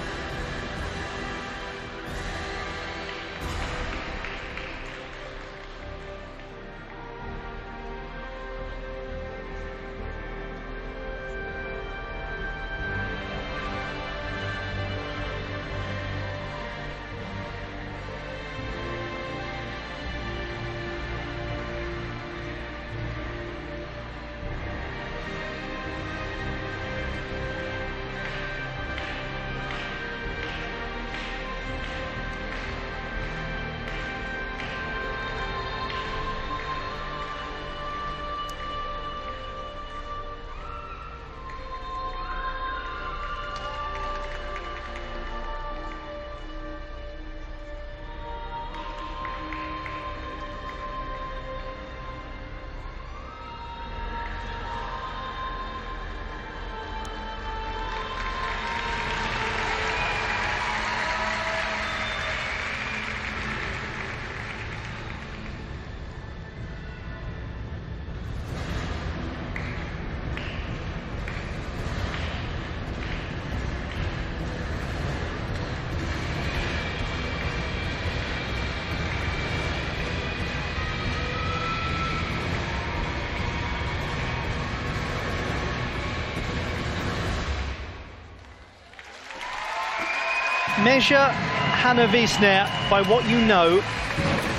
Measure Hanna Wiesner by what you know,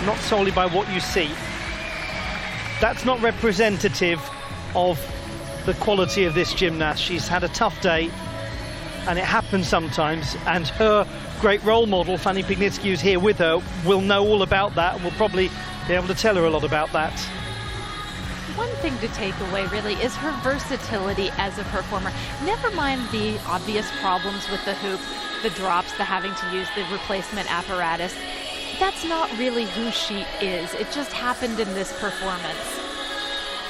not solely by what you see. That's not representative of the quality of this gymnast. She's had a tough day, and it happens sometimes, and her great role model, Fanny Pignitsky, who's here with her, will know all about that and will probably be able to tell her a lot about that. One thing to take away really is her versatility as a performer. Never mind the obvious problems with the hoop, the drops, the having to use the replacement apparatus. That's not really who she is. It just happened in this performance.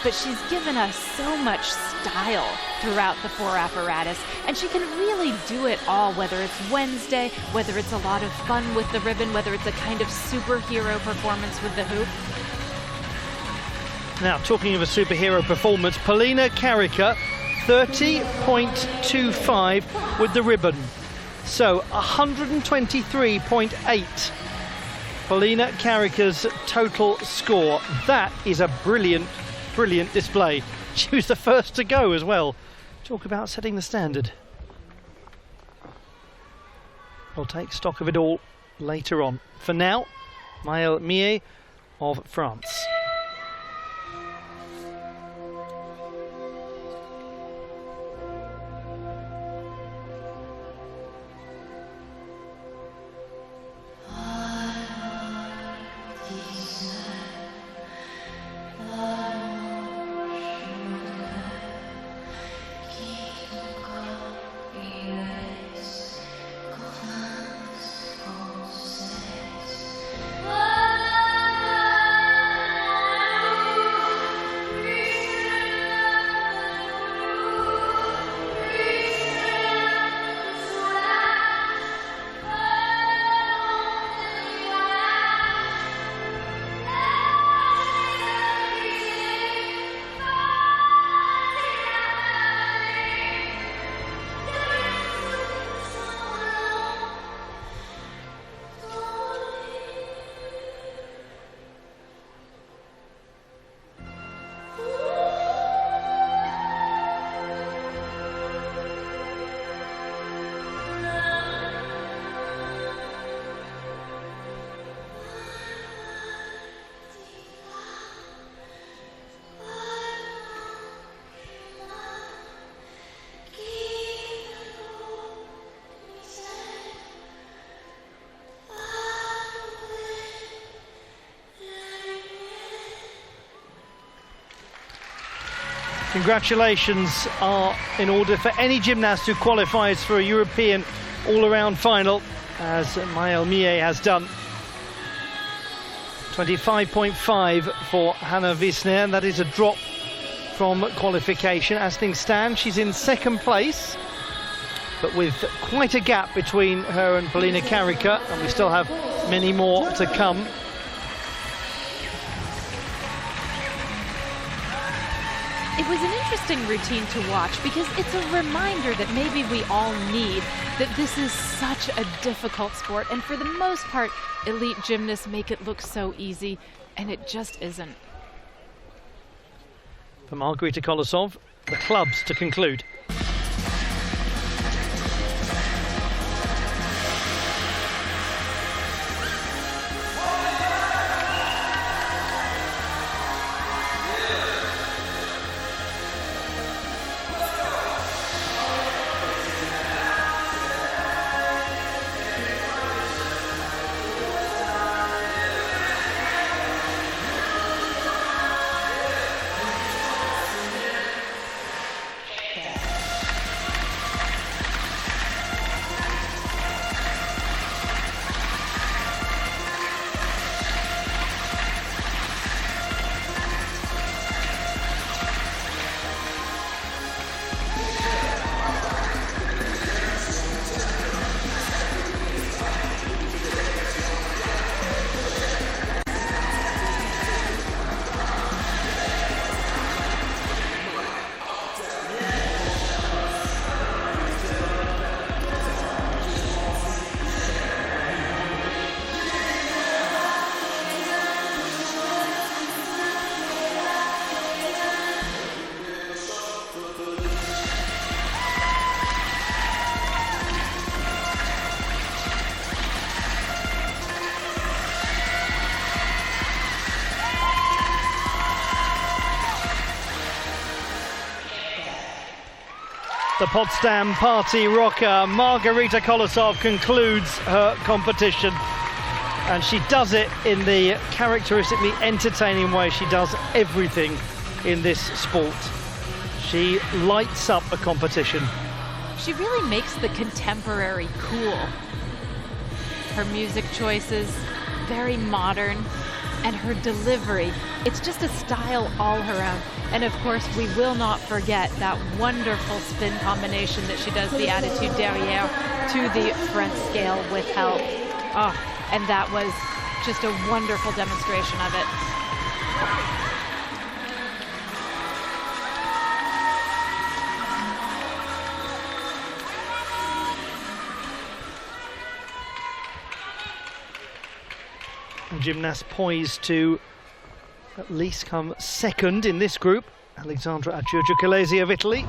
But she's given us so much style throughout the 4 apparatus, and she can really do it all, whether it's Wednesday, whether it's a lot of fun with the ribbon, whether it's a kind of superhero performance with the hoop. Now, talking of a superhero performance, Polina Karika, 30.25 with the ribbon. So 123.8. Polina Karika's total score. That is a brilliant display. She was the first to go as well. Talk about setting the standard. We'll take stock of it all later on. For now, Maëlle Millet of France. Congratulations are in order for any gymnast who qualifies for a European all-around final, as Maëlle Millet has done. 25.5 for Hannah Wisner, and that is a drop from qualification. As things stand, she's in second place, but with quite a gap between her and Polina Karika, and we still have many more to come. It was an interesting routine to watch because it's a reminder that maybe we all need, that this is such a difficult sport, and for the most part, elite gymnasts make it look so easy, and it just isn't. For Margarita Kolosov, the clubs to conclude. The Potsdam party rocker Margarita Kolosov concludes her competition, and she does it in the characteristically entertaining way she does everything in this sport. She lights up a competition. She really makes the contemporary cool. Her music choices, very modern, and her delivery, it's just a style all her own. And of course, we will not forget that wonderful spin combination that she does, the attitude derrière to the front scale with help. Oh, and that was just a wonderful demonstration of it. Gymnast poised to at least come second in this group, Alexandra Giurgiukelesi of Italy.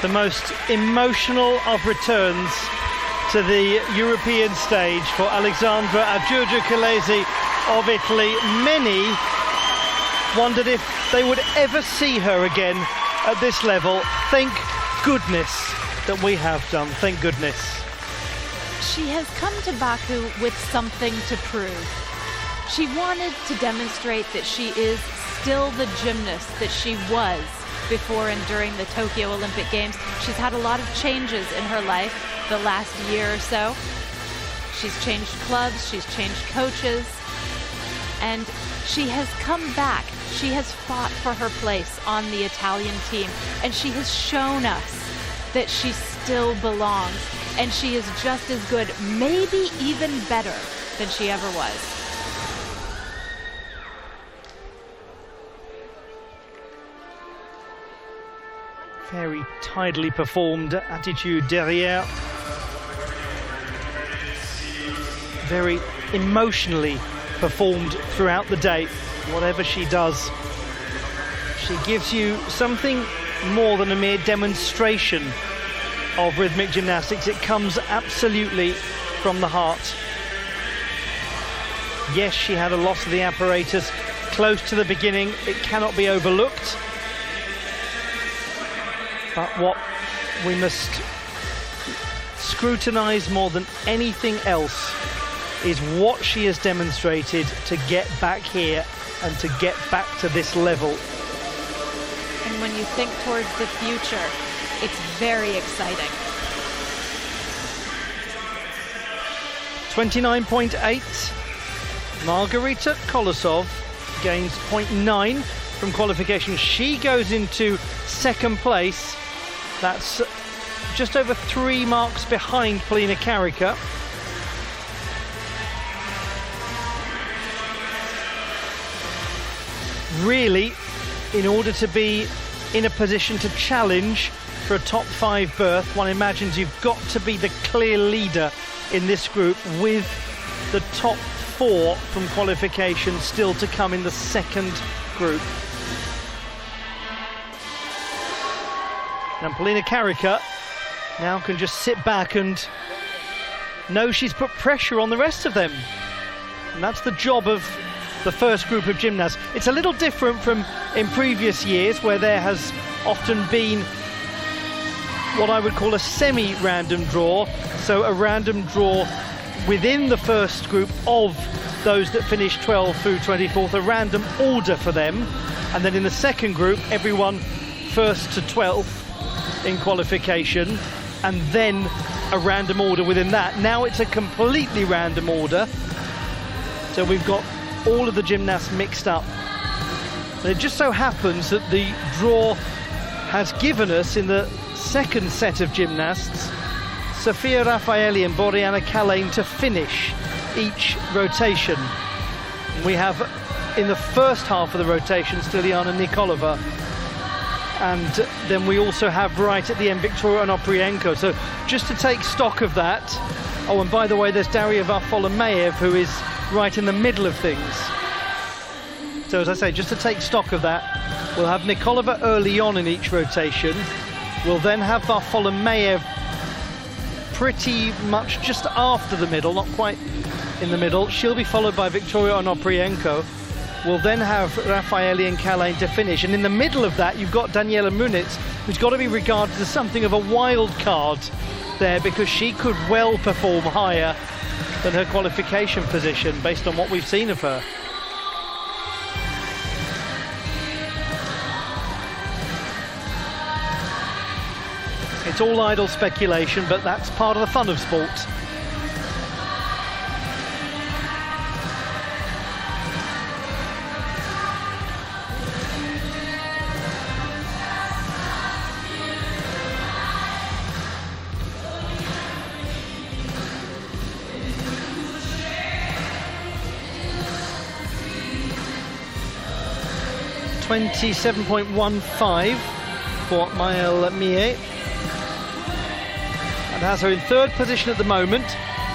The most emotional of returns to the European stage for Alexandra Giurgiukelesi of Italy. Many wondered if they would ever see her again at this level. Thank goodness that we have done, thank goodness. She has come to Baku with something to prove. She wanted to demonstrate that she is still the gymnast that she was before and during the Tokyo Olympic Games. She's had a lot of changes in her life the last year or so. She's changed clubs, she's changed coaches, and she has come back. She has fought for her place on the Italian team, and she has shown us that she still belongs, and she is just as good, maybe even better than she ever was. Very tidily performed attitude derrière. Very emotionally performed throughout the day. Whatever she does, she gives you something more than a mere demonstration of rhythmic gymnastics. It comes absolutely from the heart. Yes, she had a loss of the apparatus close to the beginning. It cannot be overlooked. But what we must scrutinize more than anything else is what she has demonstrated to get back here and to get back to this level. And when you think towards the future, it's very exciting. 29.8. Margarita Kolosov gains 0.9 from qualification. She goes into second place. That's just over 3 marks behind Polina Karika. Really, in order to be in a position to challenge for a top 5 berth, one imagines you've got to be the clear leader in this group with the top 4 4 from qualification still to come in the second group. And Polina Karika now can just sit back and know she's put pressure on the rest of them. And that's the job of the first group of gymnasts. It's a little different from in previous years, where there has often been what I would call a semi-random draw. So a random draw within the first group of those that finish 12th through 24th, a random order for them. And then in the second group, everyone 1st to 12th in qualification, and then a random order within that. Now it's a completely random order. So we've got all of the gymnasts mixed up. And it just so happens that the draw has given us, in the second set of gymnasts, Sofia Raffaelli and Boriana Kalane to finish each rotation. We have in the first half of the rotation Stiliana Nikolova, and then we also have right at the end Victoria Onoprienko. So just to take stock of that. Oh, and by the way, there's Daria Varfolomeev, who is right in the middle of things. So as I say, just to take stock of that, we'll have Nikolova early on in each rotation. We'll then have Varfolomeev pretty much just after the middle, not quite in the middle. She'll be followed by Victoria Onoprienko. We'll then have Raffaelli and Kalane to finish. And in the middle of that, you've got Daniela Muniz, who's got to be regarded as something of a wild card there, because she could well perform higher than her qualification position based on what we've seen of her. It's all idle speculation, but that's part of the fun of sport. .27.15 for Maëlle Millet. And has her in third position at the moment.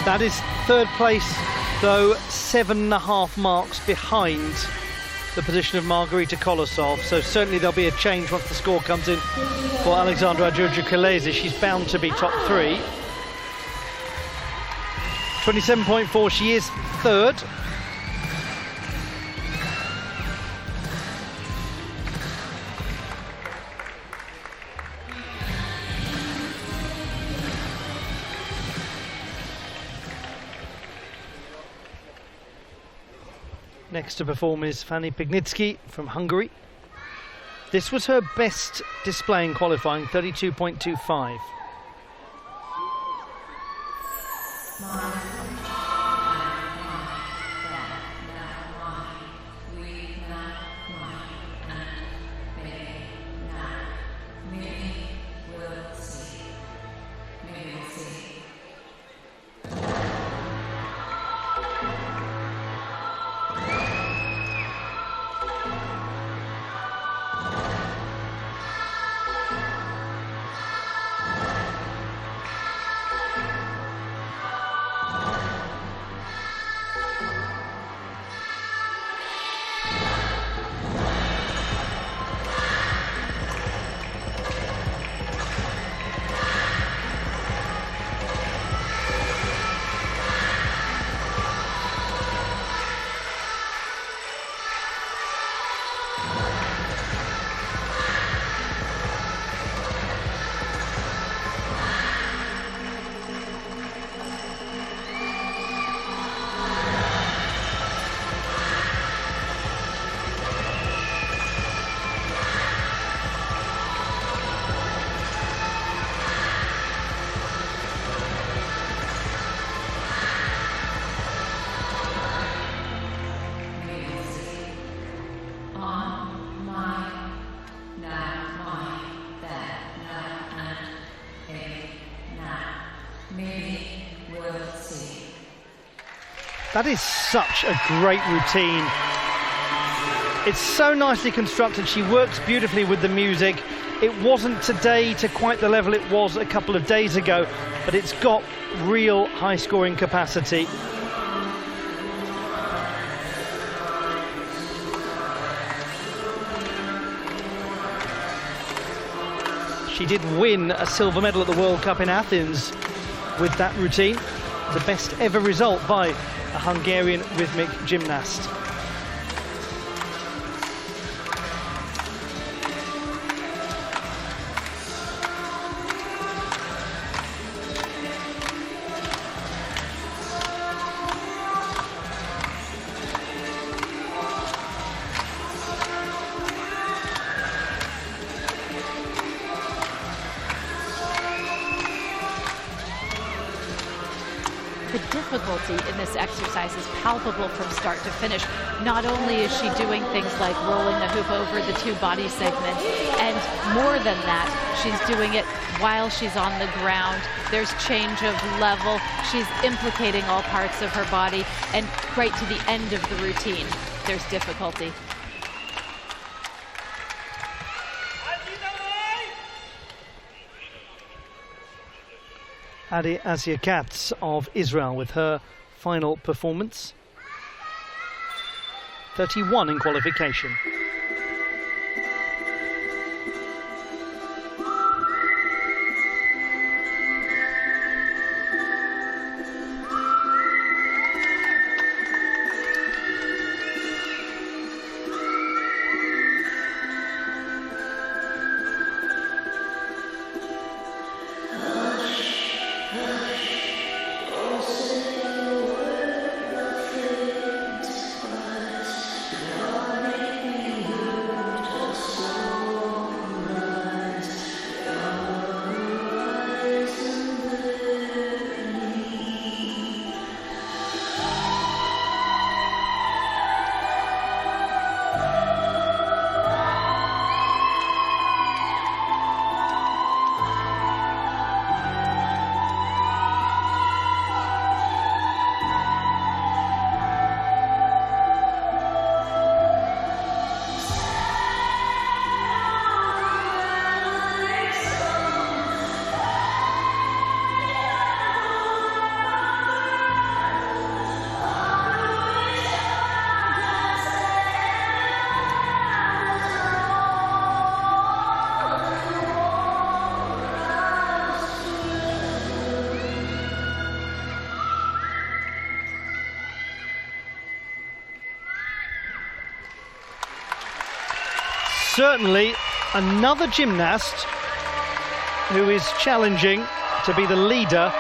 That is third place, though 7.5 marks behind the position of Margarita Kolosov. So certainly there'll be a change once the score comes in for Alexandra Georgiou-Kalese. She's bound to be top 3. 27.4, she is third. Next to perform is Fanny Pignitsky from Hungary. This was her best display in qualifying, 32.25. That is such a great routine. It's so nicely constructed. She works beautifully with the music. It wasn't today to quite the level it was a couple of days ago, but it's got real high scoring capacity. She did win a silver medal at the World Cup in Athens with that routine. The best ever result by a Hungarian rhythmic gymnast. The difficulty in this exercise is palpable from start to finish. Not only is she doing things like rolling the hoop over the two body segments, and more than that, she's doing it while she's on the ground. There's change of level. She's implicating all parts of her body, and right to the end of the routine, there's difficulty. Adi Aziakats of Israel with her final performance. 31 in qualification. Certainly another gymnast who is challenging to be the leader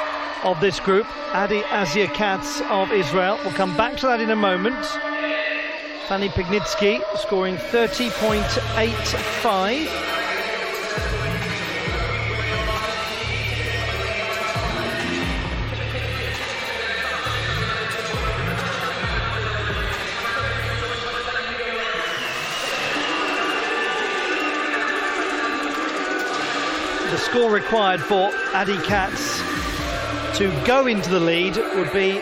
of this group, Adi Aziakats of Israel. We'll come back to that in a moment. Fanny Pignitsky scoring 30.85. The score required for Adi Katz to go into the lead would be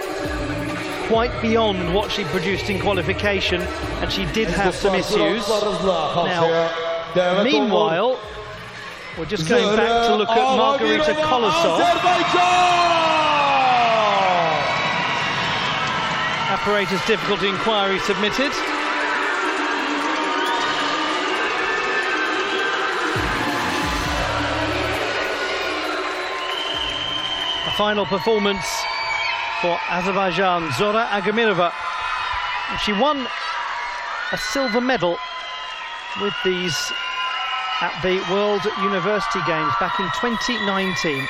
quite beyond what she produced in qualification, and she did have some issues. Now, meanwhile, we're just going back to look at Margarita Kolosov. Apparatus difficulty inquiry submitted. Final performance for Azerbaijan, Zora Agamirova. She won a silver medal with these at the World University Games back in 2019.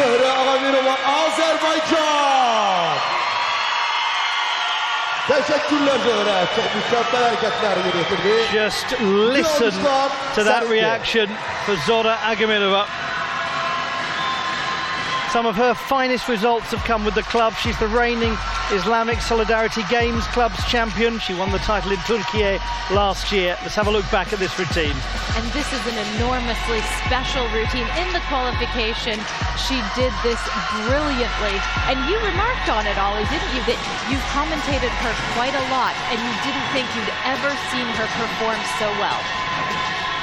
Zöhre Ağamirova, Azerbaycan. Teşekkürler Zöhre. Çok mükemmel hareketler getirdi. Just listen to that reaction for Zora Agamirova. Some of her finest results have come with the club. She's the reigning Islamic Solidarity Games Club's champion. She won the title in Turkey last year. Let's have a look back at this routine. And this is an enormously special routine. In the qualification, she did this brilliantly. And you remarked on it, Ollie, didn't you? That you've commentated her quite a lot, and you didn't think you'd ever seen her perform so well.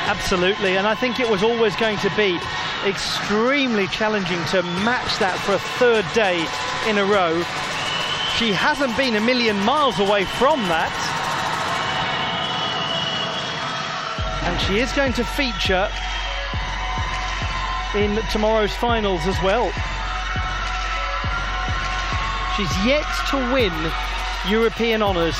Absolutely, and I think it was always going to be extremely challenging to match that for a third day in a row. She hasn't been a million miles away from that. And she is going to feature in tomorrow's finals as well. She's yet to win European honours.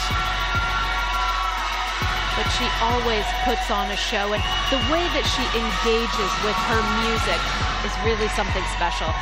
But she always puts on a show, and the way that she engages with her music is really something special.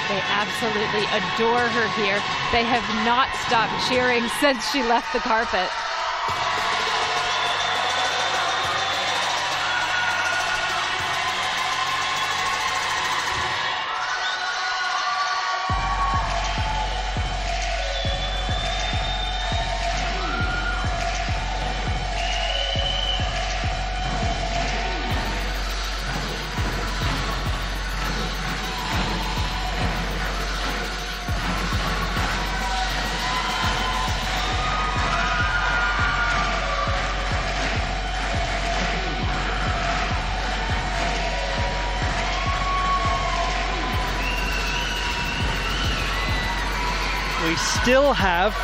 They absolutely adore her here. They have not stopped cheering since she left the carpet. We still have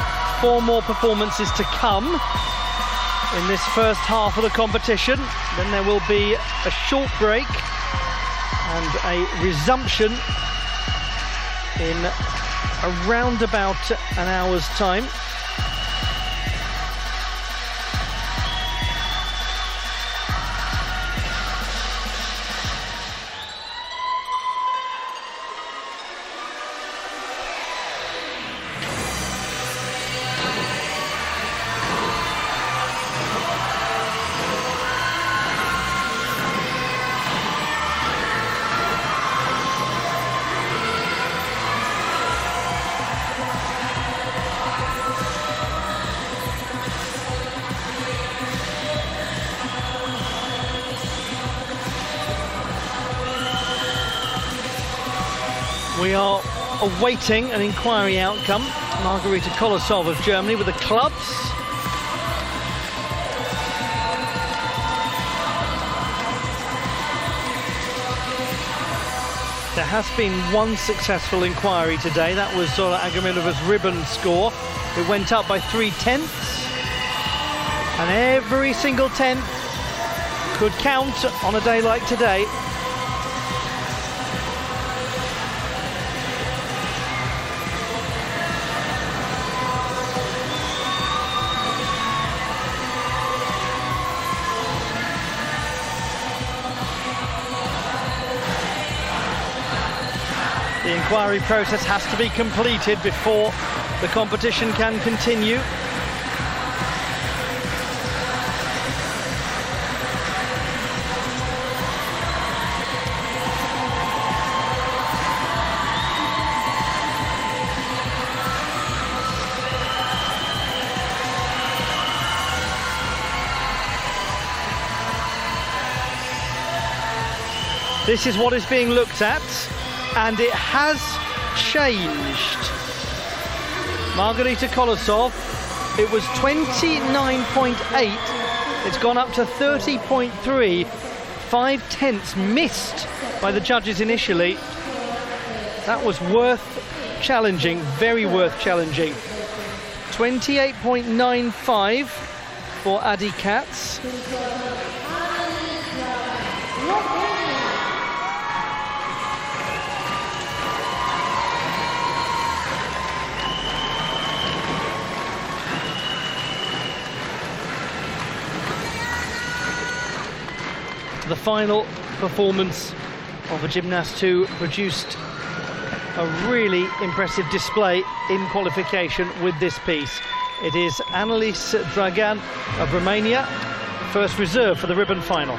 4 more performances to come in this first half of the competition. Then there will be a short break and a resumption in around about an hour's time. We are awaiting an inquiry outcome. Margarita Kolosov of Germany with the clubs. There has been one successful inquiry today. That was Zora Agamilova's ribbon score. It went up by 3/10. And every single tenth could count on a day like today. The inquiry process has to be completed before the competition can continue. This is what is being looked at, and it has changed. Margarita Kolosov It was 29.8. It's gone up to 30.3. 5/10 missed by the judges initially. That was worth challenging, very worth challenging. 28.95 for Adi Katz. The final performance of a gymnast who produced a really impressive display in qualification with this piece. It is Annelies Dragan of Romania, first reserve for the ribbon final.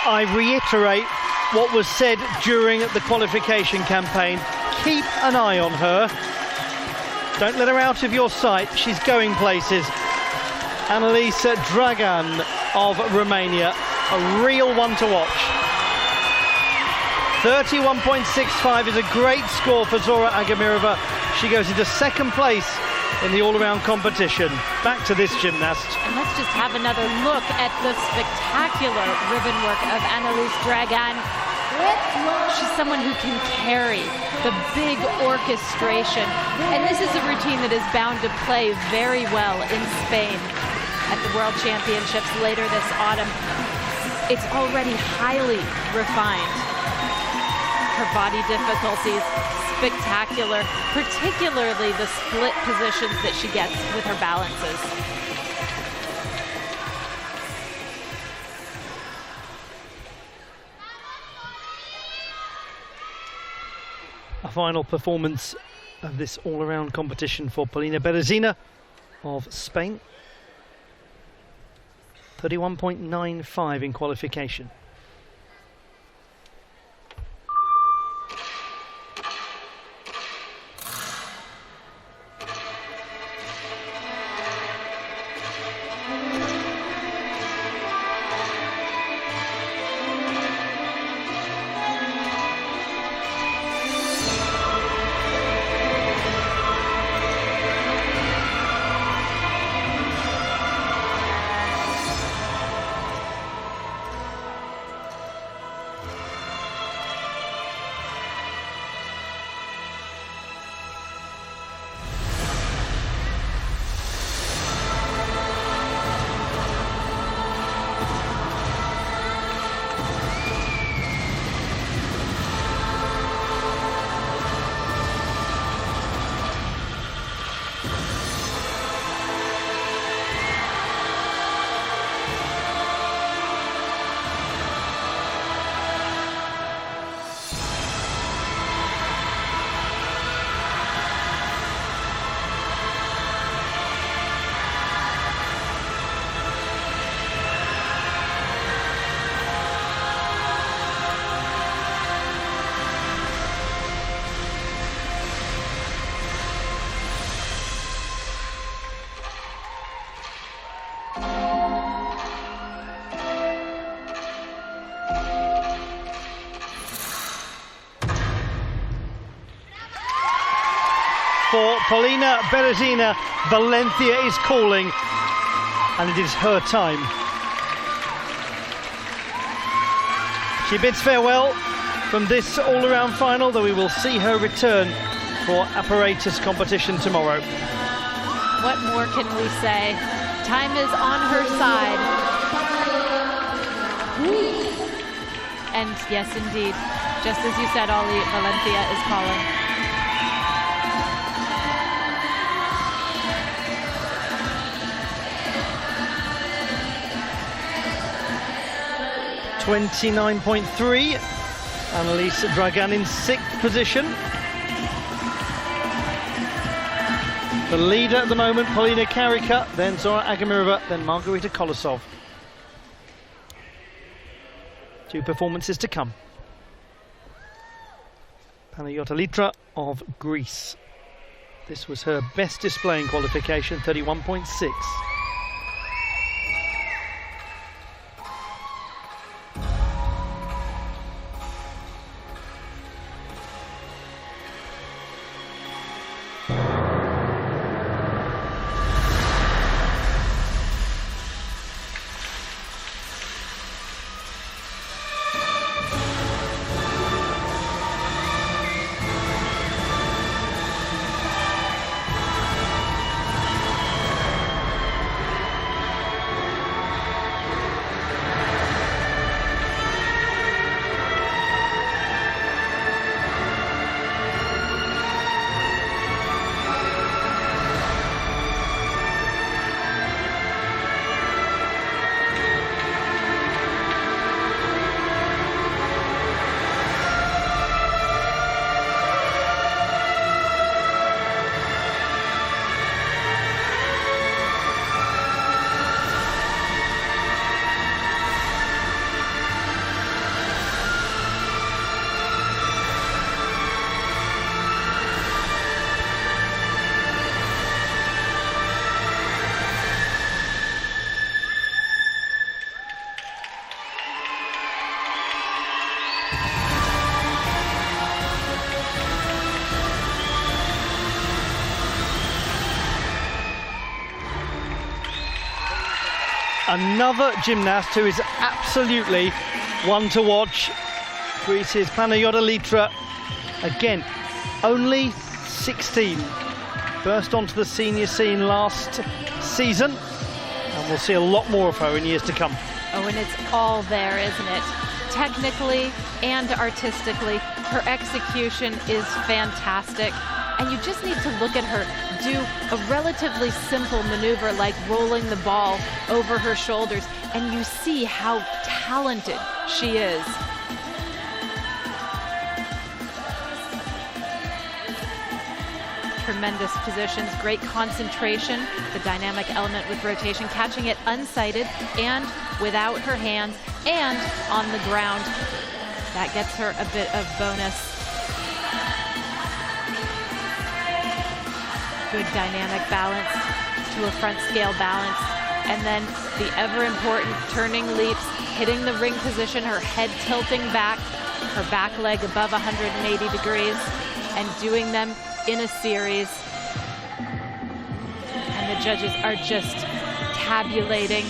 I reiterate what was said during the qualification campaign. Keep an eye on her. Don't let her out of your sight. She's going places. Annelies Dragan of Romania, a real one to watch. 31.65 is a great score for Zora Agamirova. She goes into second place in the all-around competition. Back to this gymnast. And let's just have another look at the spectacular ribbon work of Annelies Dragan. She's someone who can carry the big orchestration. And this is a routine that is bound to play very well in Spain at the World Championships later this autumn. It's already highly refined. Her body difficulties, spectacular, particularly the split positions that she gets with her balances. A final performance of this all-around competition for Polina Berezina of Spain. 31.95 in qualification. for Polina Berezina. Valencia is calling, and it is her time. She bids farewell from this all-around final, though we will see her return for apparatus competition tomorrow. What more can we say? Time is on her side. And yes, indeed, just as you said, Ollie, Valencia is calling. .29.3. Annalise Dragan in 6th position. The leader at the moment, Polina Karika, then Zora Agamirova, then Margarita Kolosov. 2 performances to come. Panayota Litra of Greece. This was her best display in qualification, 31.6. Another gymnast who is absolutely one to watch. Greece's Panayota Litra. Again, only 16. Burst onto the senior scene last season, and we'll see a lot more of her in years to come. Oh, and it's all there, isn't it? Technically and artistically, her execution is fantastic. And you just need to look at her do a relatively simple maneuver like rolling the ball over her shoulders, and you see how talented she is. Tremendous positions, great concentration, the dynamic element with rotation, catching it unsighted and without her hands and on the ground. That gets her a bit of bonus. Good dynamic balance to a front scale balance. And then the ever important turning leaps, hitting the ring position, her head tilting back, her back leg above 180 degrees, and doing them in a series. And the judges are just tabulating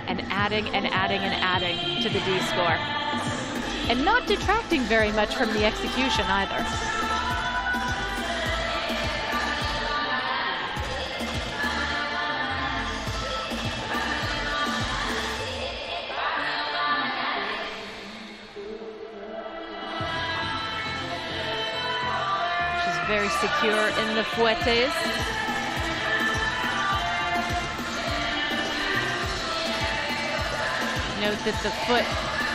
and adding and adding and adding to the D score. And not detracting very much from the execution either. Very secure in the fouettes. Note that the foot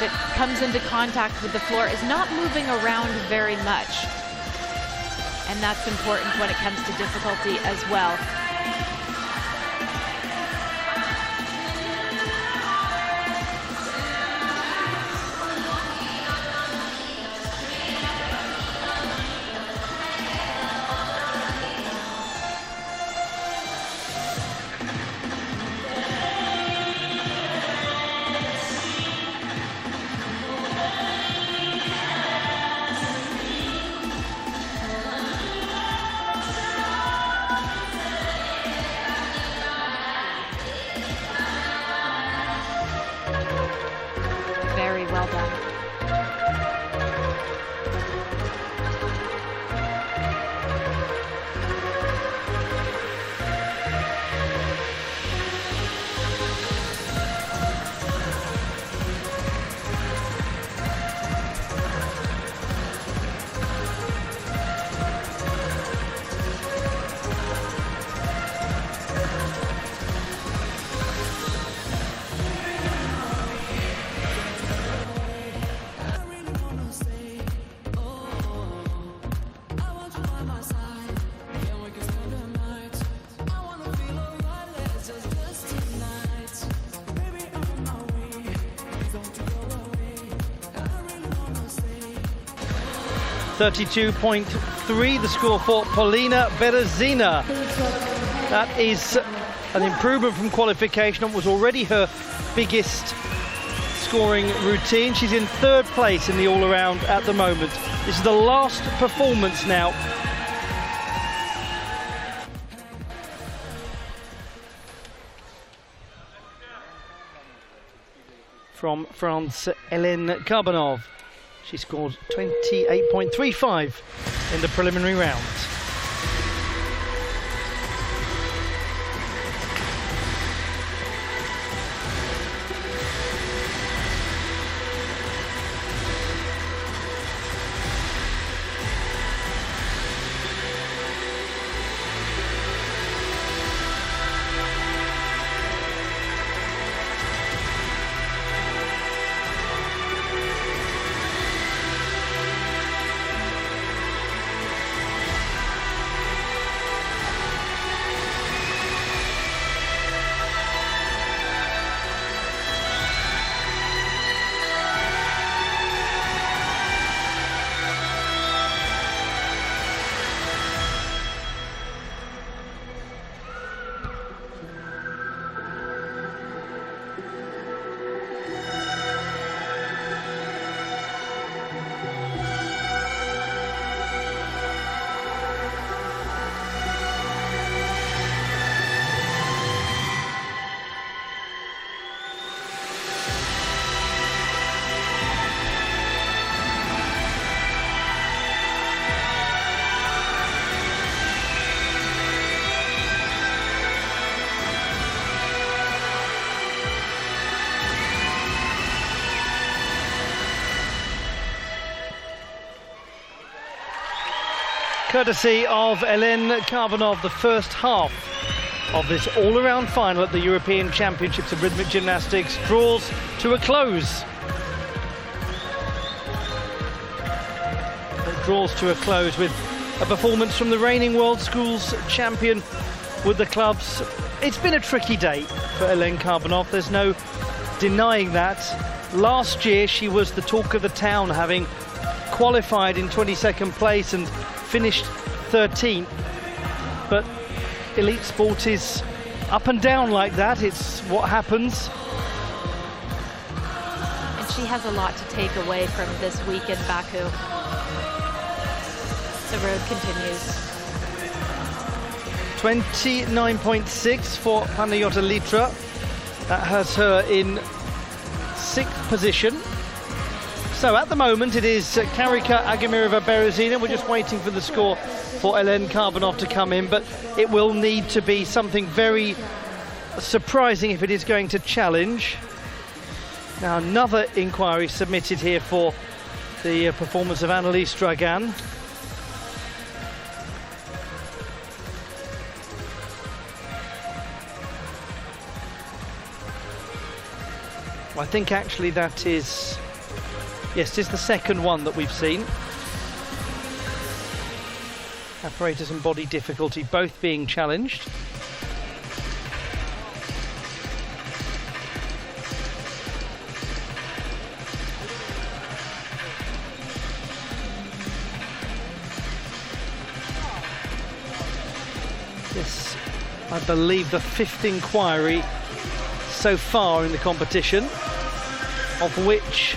that comes into contact with the floor is not moving around very much. And that's important when it comes to difficulty as well. 32.3 the score for Polina Berezina. That is an improvement from qualification. It was already her biggest scoring routine. She's in third place in the all-around at the moment. This is the last performance now. From France, Hélène Karbanov. She scored 28.35 in the preliminary round. Courtesy of Hélène Karbanov, the first half of this all-around final at the European Championships of Rhythmic Gymnastics draws to a close. It draws to a close with a performance from the reigning World Schools champion with the clubs. It's been a tricky day for Hélène Karbanov, there's no denying that. Last year she was the talk of the town, having qualified in 22nd place and finished 13th, but elite sport is up and down like that. It's what happens. And she has a lot to take away from this week in Baku. The road continues. 29.6 for Panayota Litra. That has her in 6th position. So at the moment it is Karika Agamirova-Berezina. We're just waiting for the score for Hélène Karbanov to come in, but it will need to be something very surprising if it is going to challenge. Now another inquiry submitted here for the performance of Annalise Dragan. I think actually that is... Yes, it's the second one that we've seen. Apparatus and body difficulty both being challenged. This, I believe, the 5th inquiry so far in the competition, of which...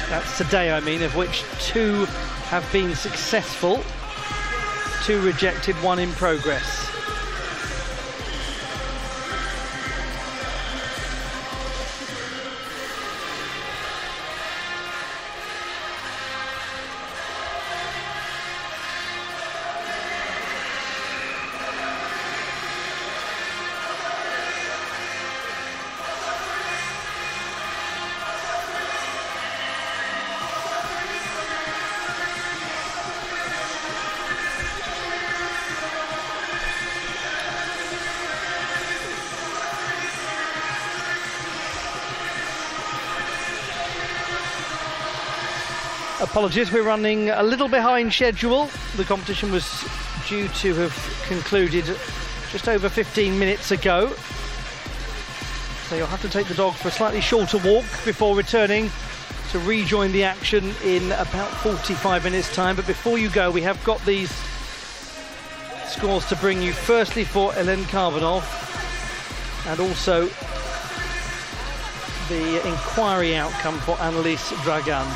That's today, I mean, of which 2 have been successful, 2 rejected, 1 in progress. Apologies, we're running a little behind schedule. The competition was due to have concluded just over 15 minutes ago. So you'll have to take the dog for a slightly shorter walk before returning to rejoin the action in about 45 minutes time. But before you go, we have got these scores to bring you. Firstly for Elen Karbanov, and also the inquiry outcome for Annelies Dragan.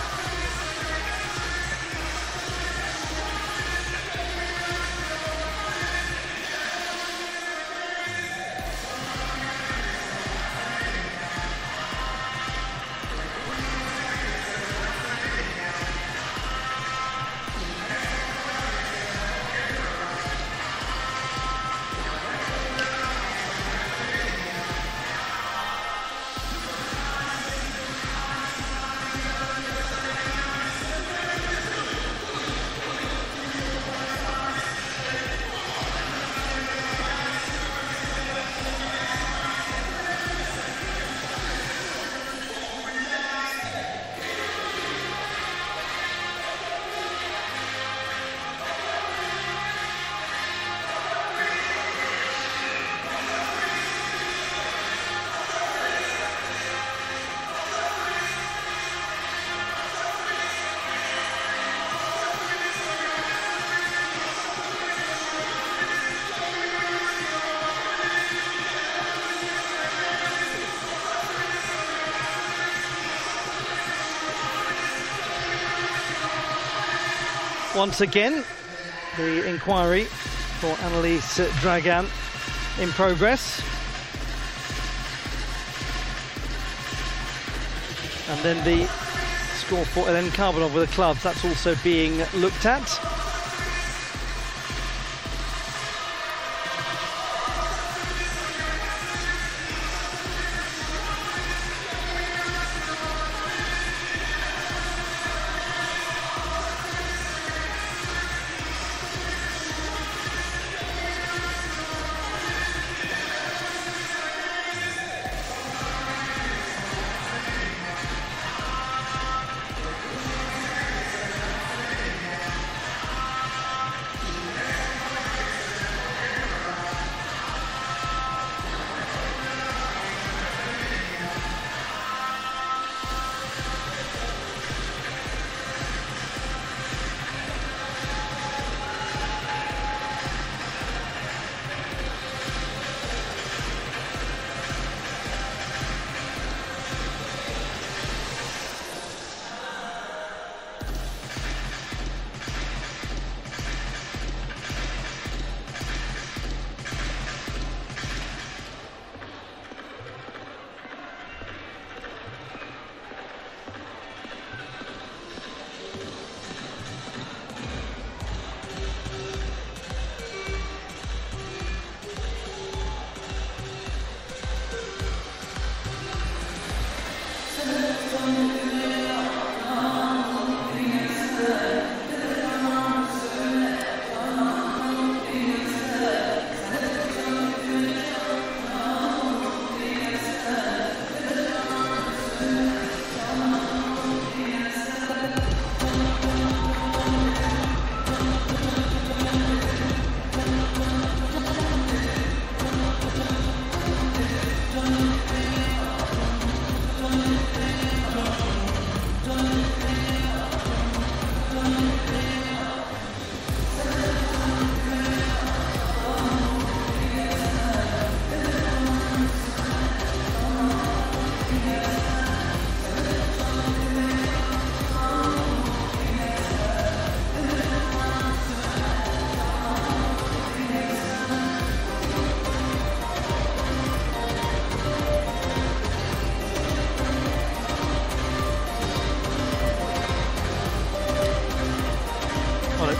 Once again, the inquiry for Annelies Dragan in progress. And then the score for Elen Karbanov with the clubs, that's also being looked at.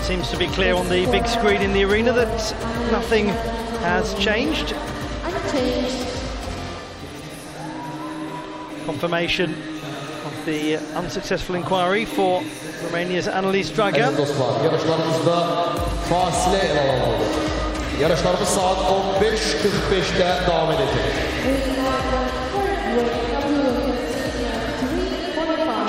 Seems to be clear on the big screen in the arena that nothing has changed. Confirmation of the unsuccessful inquiry for Romania's Annelies Dragan. Yarışlarımız saat 15:45'te devam edecek.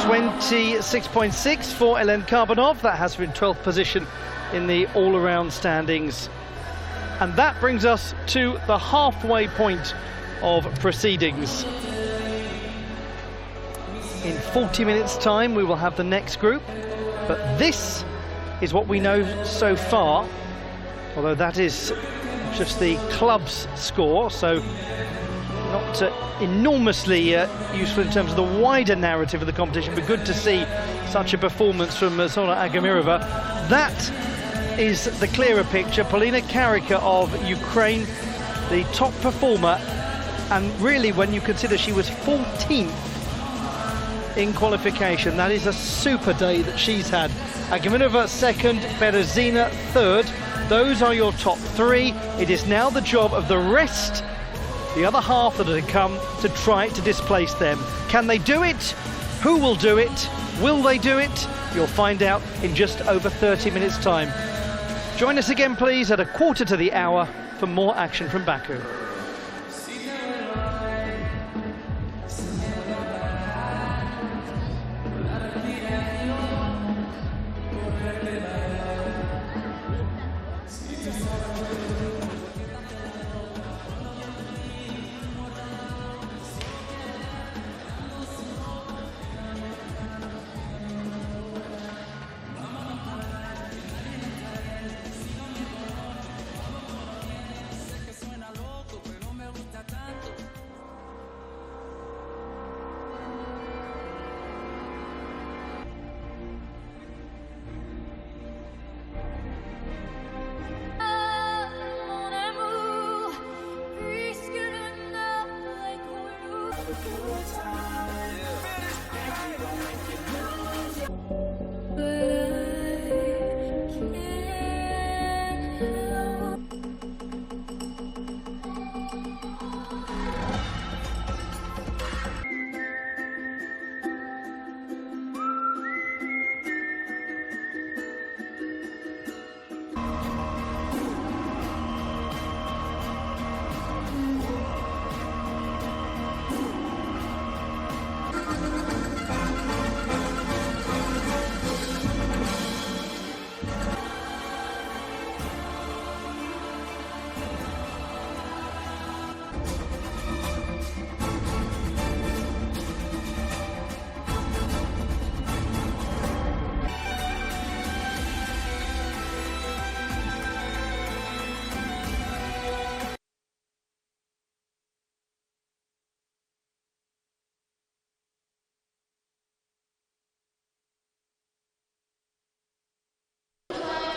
26.6 for Elen Karbanov. That has her in 12th position in the all-around standings. And that brings us to the halfway point of proceedings. In 40 minutes time we will have the next group, but this is what we know so far, although that is just the club's score, so not enormously useful in terms of the wider narrative of the competition, but good to see such a performance from Zora Agamirova. That is the clearer picture. Polina Karika of Ukraine, the top performer, and really when you consider she was 14th in qualification, that is a super day that she's had. Agamirova second, Berezina third. Those are your top three. It is now the job of the rest, the other half that are to come, to try to displace them. Can they do it? Who will do it? Will they do it? You'll find out in just over 30 minutes time. Join us again please at 1:45 for more action from Baku.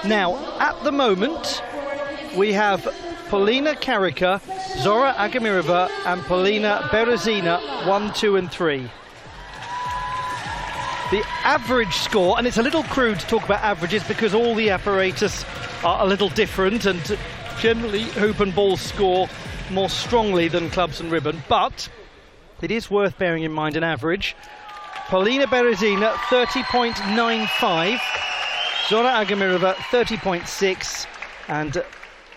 Now, at the moment, we have Polina Karika, Zora Agamirova and Polina Berezina 1, 2 and 3. The average score, and it's a little crude to talk about averages because all the apparatus are a little different and generally hoop and ball score more strongly than clubs and ribbon, but it is worth bearing in mind an average. Polina Berezina 30.95, Zora Agamirova 30.6 and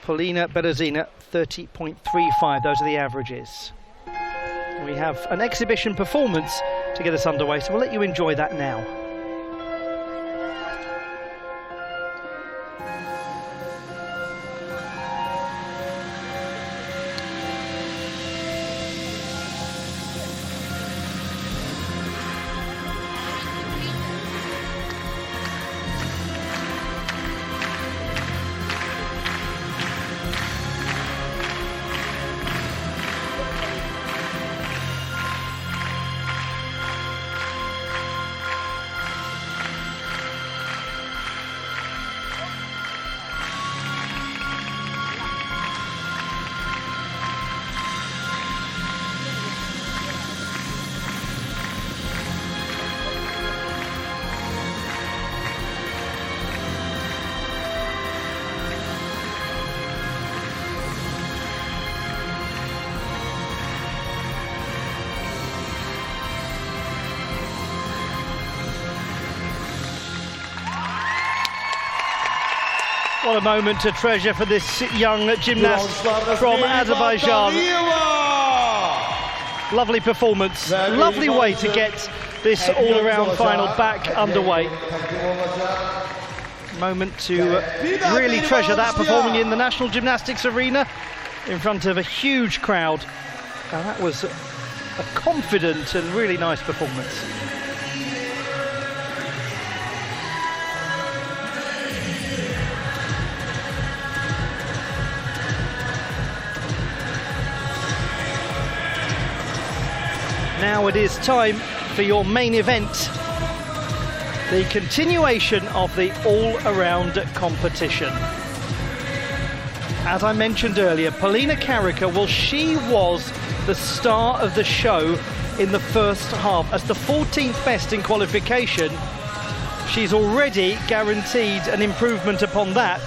Polina Berezina 30.35. Those are the averages. We have an exhibition performance to get us underway, so we'll let you enjoy that now. What a moment to treasure for this young gymnast from Azerbaijan. Lovely performance, lovely way to get this all-around final back underway. Moment to really treasure that, performing in the National Gymnastics Arena in front of a huge crowd. Now that was a confident and really nice performance. Now it is time for your main event, the continuation of the all-around competition. As I mentioned earlier, Polina Karika, well, she was the star of the show in the first half. As the 14th best in qualification, she's already guaranteed an improvement upon that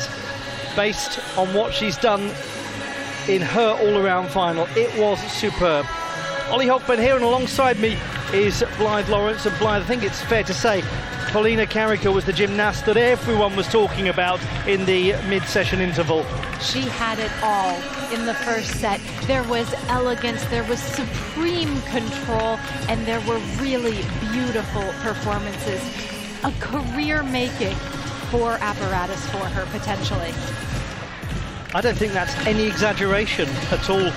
based on what she's done in her all-around final. It was superb. Ollie Hochman here, and alongside me is Blythe Lawrence. And Blythe, I think it's fair to say Polina Karika was the gymnast that everyone was talking about in the mid-session interval. She had it all in the first set. There was elegance, there was supreme control, and there were really beautiful performances. A career-making for apparatus for her, potentially. I don't think that's any exaggeration at all.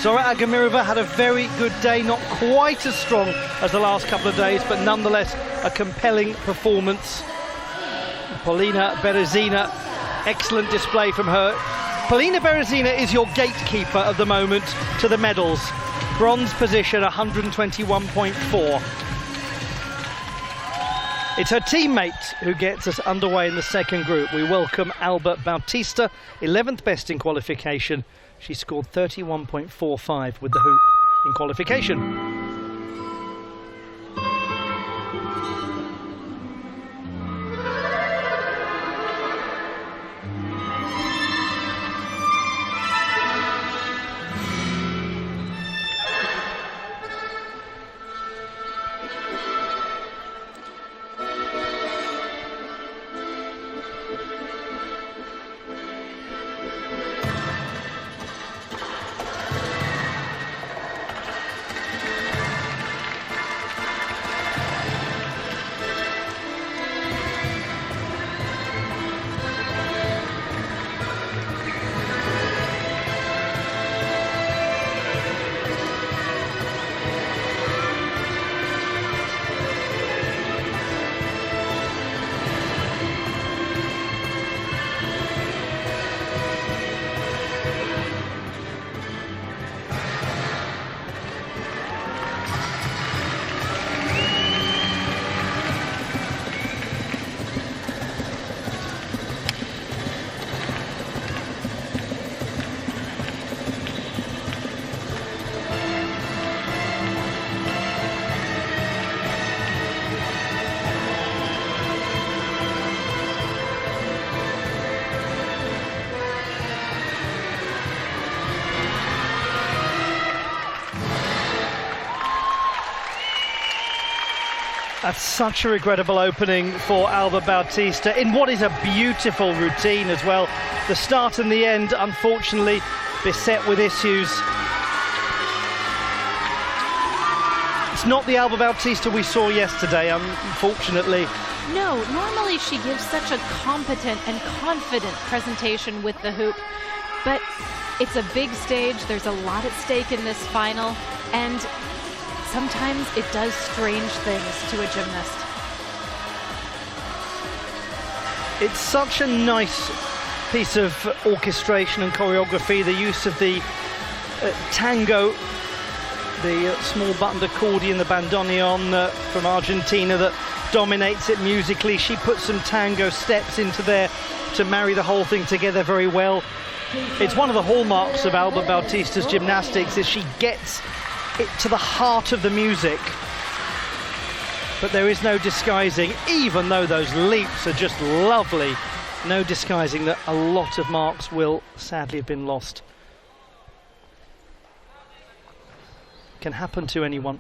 Zora Agamirova had a very good day, not quite as strong as the last couple of days, but nonetheless a compelling performance. Polina Berezina, excellent display from her. Polina Berezina is your gatekeeper of the moment to the medals. Bronze position, 121.4. It's her teammate who gets us underway in the second group. We welcome Alba Bautista, 11th best in qualification. She scored 31.45 with the hoop in qualification. That's such a regrettable opening for Alba Bautista in what is a beautiful routine as well. The start and the end, unfortunately, beset with issues. It's not the Alba Bautista we saw yesterday, unfortunately. No, normally she gives such a competent and confident presentation with the hoop, but it's a big stage, there's a lot at stake in this final, and sometimes it does strange things to a gymnast. It's such a nice piece of orchestration and choreography, the use of the tango, the small buttoned accordion, the bandoneon from Argentina that dominates it musically. She puts some tango steps into there to marry the whole thing together very well. It's one of the hallmarks of Alba Bautista's gymnastics is she gets it to the heart of the music, but there is no disguising, even though those leaps are just lovely, no disguising that a lot of marks will sadly have been lost. Can happen to anyone.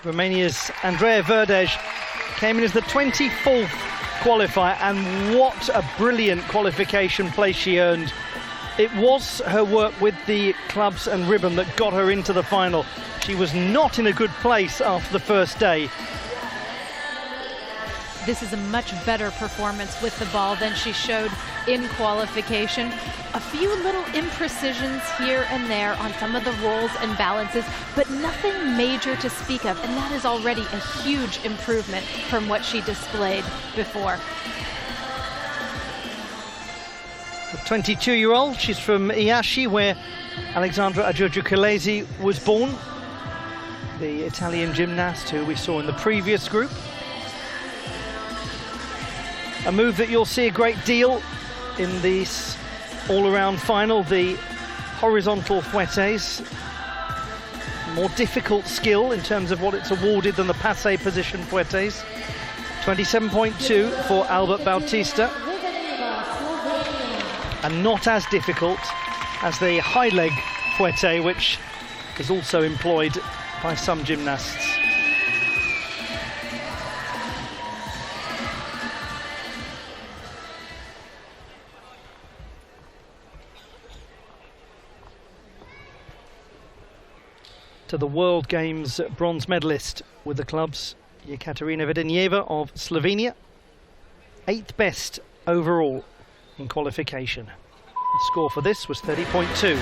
Romania's Andreea Verdej came in as the 24th qualifier, and what a brilliant qualification place she earned. It was her work with the clubs and ribbon that got her into the final. She was not in a good place after the first day. This is a much better performance with the ball than she showed in qualification. A few little imprecisions here and there on some of the rolls and balances, but nothing major to speak of, and that is already a huge improvement from what she displayed before. The 22-year-old, she's from Iași, where Alexandra Agiurgiu-Chilezi was born, the Italian gymnast who we saw in the previous group. A move that you'll see a great deal in this all-around final, the horizontal fouettes. More difficult skill in terms of what it's awarded than the passé position fouettes. 27.2 for Albert Bautista. And not as difficult as the high leg fouette, which is also employed by some gymnasts. To the World Games bronze medalist with the clubs, Yekaterina Vedenjeva of Slovenia, 8th best overall in qualification. The score for this was 30.2.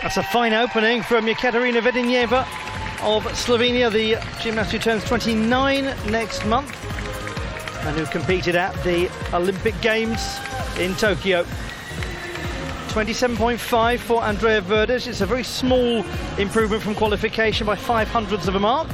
That's a fine opening from Yekaterina Vedenjeva of Slovenia, the gymnast who turns 29 next month and who competed at the Olympic Games in Tokyo. 27.5 for Andreea Verdej. It's a very small improvement from qualification by 0.05 of a mark.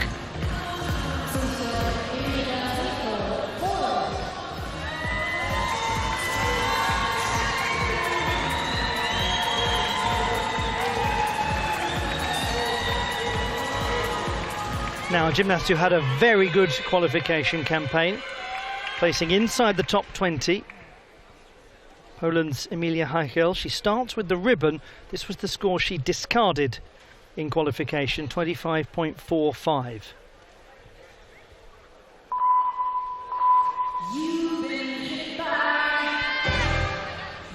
Now, a gymnast who had a very good qualification campaign, placing inside the top 20. Poland's Emilia Heichel. She starts with the ribbon. This was the score she discarded in qualification, 25.45. You've been hit by,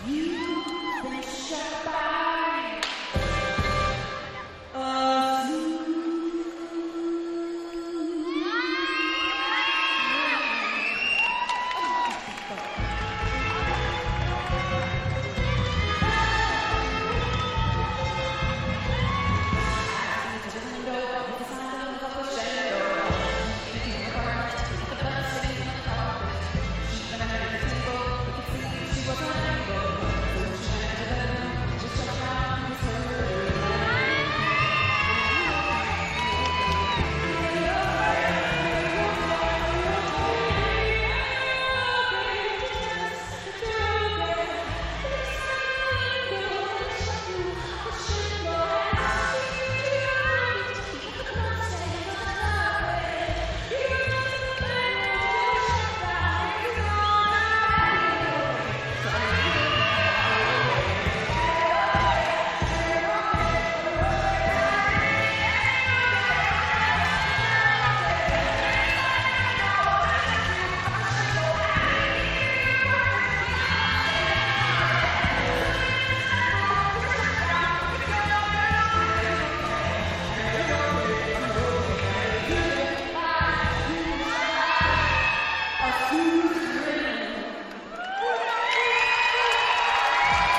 you've been shot by a zoo.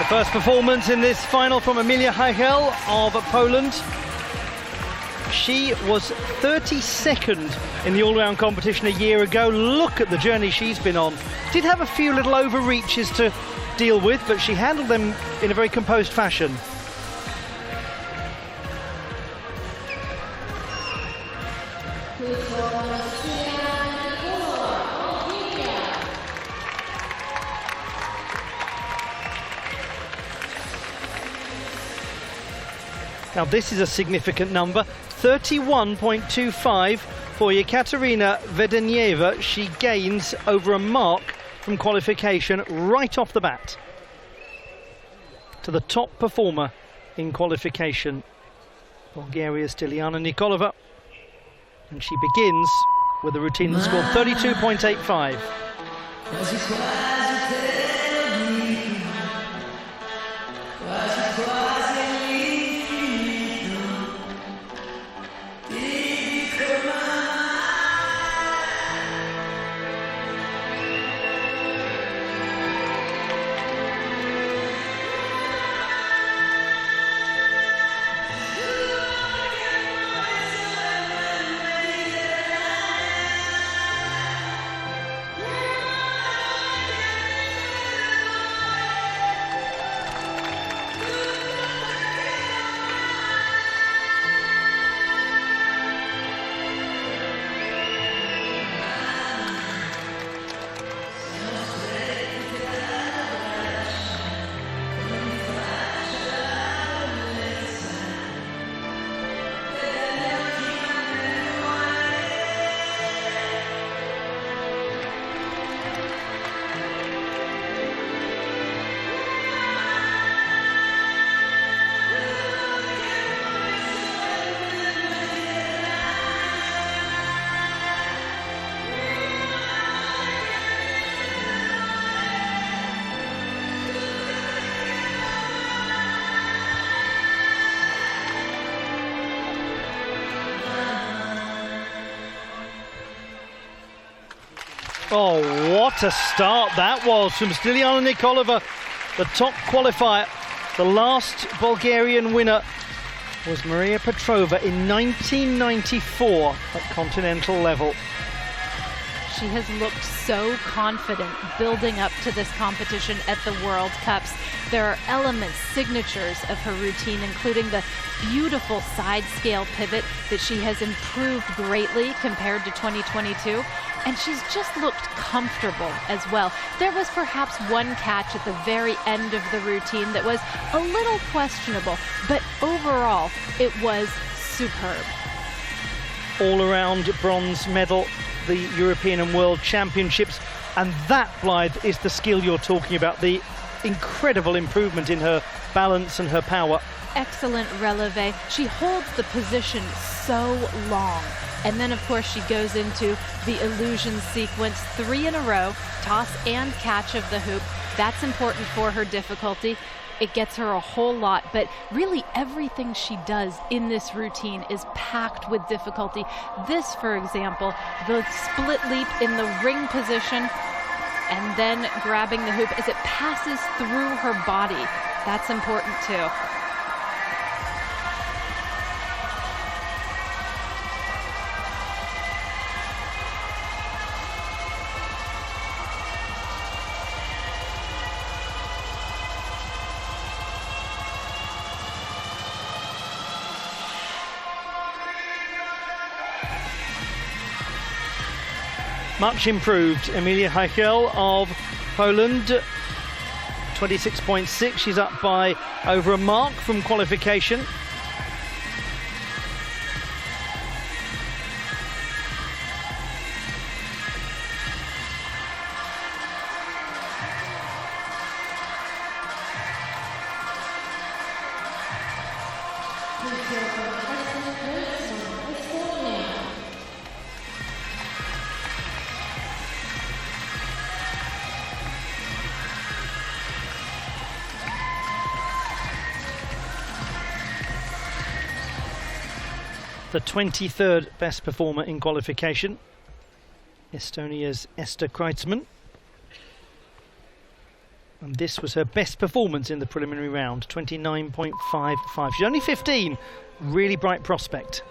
The first performance in this final from Emilia Hajel of Poland. She was 32nd in the all-round competition a year ago. Look at the journey she's been on. Did have a few little overreaches to deal with, but she handled them in a very composed fashion. Now this is a significant number, 31.25 for Yekaterina Vedenyeva. She gains over a mark from qualification right off the bat to the top performer in qualification, Bulgaria's Tiliana Nikolova. And she begins with a routine that scored 32.85. Oh, what a start that was from Stiliana Nikolova, the top qualifier. The last Bulgarian winner was Maria Petrova in 1994 at continental level. She has looked so confident building up to this competition at the World Cups. There are elements, signatures of her routine, including the beautiful side scale pivot that she has improved greatly compared to 2022. And she's just looked comfortable as well. There was perhaps one catch at the very end of the routine that was a little questionable, but overall it was superb. All-around bronze medal, the European and World Championships, and that, Blythe, is the skill you're talking about, the incredible improvement in her balance and her power. Excellent releve. She holds the position so long. And then, of course, she goes into the illusion sequence, 3 in a row, toss and catch of the hoop. That's important for her difficulty. It gets her a whole lot, but really everything she does in this routine is packed with difficulty. This, for example, the split leap in the ring position and then grabbing the hoop as it passes through her body. That's important too. Much improved, Emilia Hajel of Poland, 26.6. She's up by over a mark from qualification. The 23rd best performer in qualification, Estonia's Esther Kreitzmann. And this was her best performance in the preliminary round, 29.55. She's only 15, really bright prospect.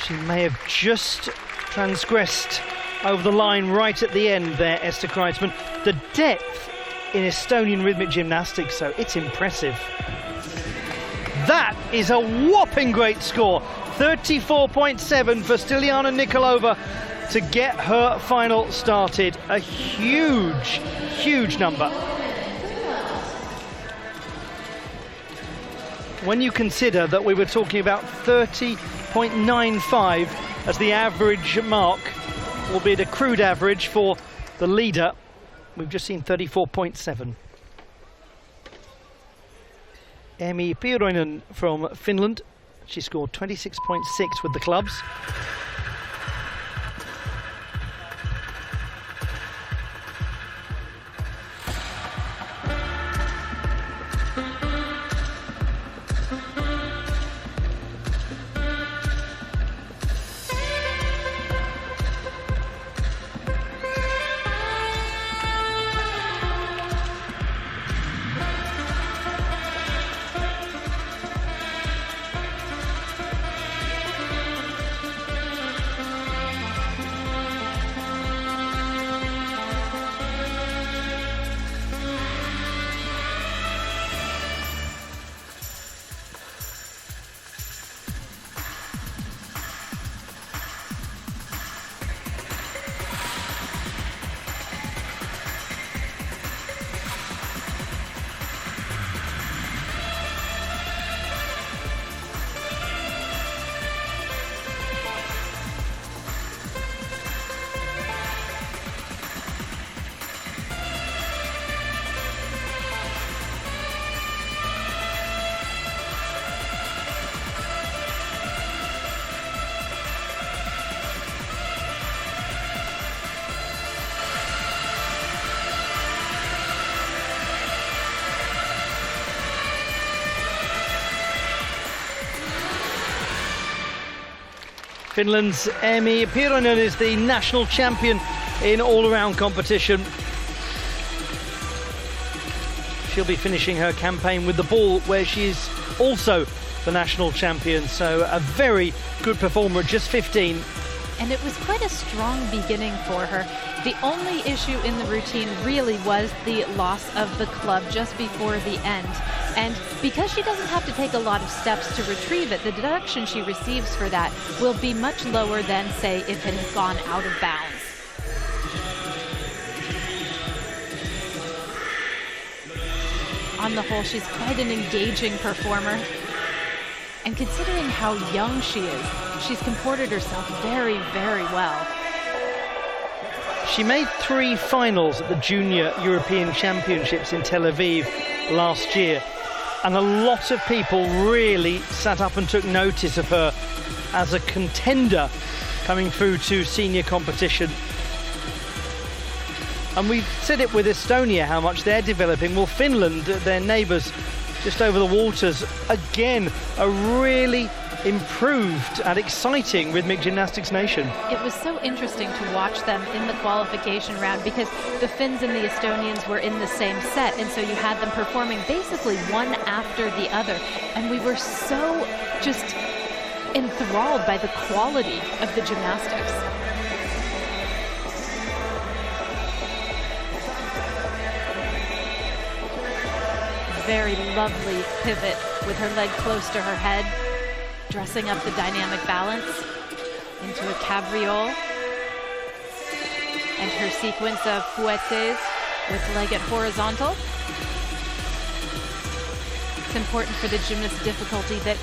She may have just transgressed over the line right at the end there, Esther Kreitzmann. The depth in Estonian rhythmic gymnastics, so it's impressive. That is a whopping great score. 34.7 for Stiliana Nikolova to get her final started. A huge, huge number. When you consider that we were talking about 30.95 as the average mark, albeit a crude average for the leader, we've just seen 34.7. Emmi Piiroinen from Finland, she scored 26.6 with the clubs. Finland's Emmi Piiroinen is the national champion in all-around competition. She'll be finishing her campaign with the ball, where she's also the national champion. So a very good performer at just 15. And it was quite a strong beginning for her. The only issue in the routine really was the loss of the club just before the end. And because she doesn't have to take a lot of steps to retrieve it, the deduction she receives for that will be much lower than, say, if it had gone out of bounds. On the whole, she's quite an engaging performer. And considering how young she is, she's comported herself very, very well. She made 3 finals at the Junior European Championships in Tel Aviv last year. And a lot of people really sat up and took notice of her as a contender coming through to senior competition. And we've said it with Estonia, how much they're developing. Well, Finland, their neighbours just over the waters, again, a really improved and exciting rhythmic gymnastics nation. It was so interesting to watch them in the qualification round because the Finns and the Estonians were in the same set, and so you had them performing basically one after the other. And we were so just enthralled by the quality of the gymnastics. Very lovely pivot with her leg close to her head, dressing up the dynamic balance into a cabriole. And her sequence of fouettes with leg at horizontal. It's important for the gymnast's difficulty that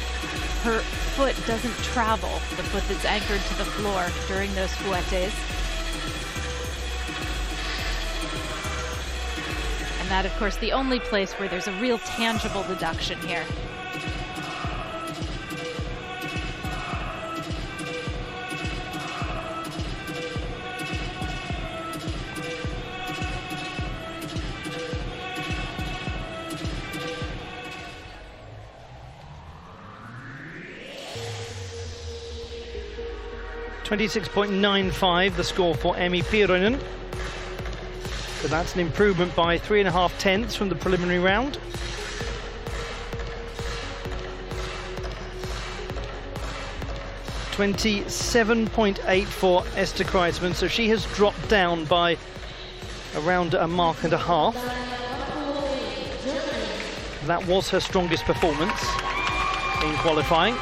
her foot doesn't travel, the foot that's anchored to the floor during those fouettes. And that, of course, the only place where there's a real tangible deduction here. .96.95 the score for Emmi Piironen. So that's an improvement by 3.5 tenths from the preliminary round. .27.8 for Esther Kreisman, so she has dropped down by around a mark and a half. That was her strongest performance in qualifying.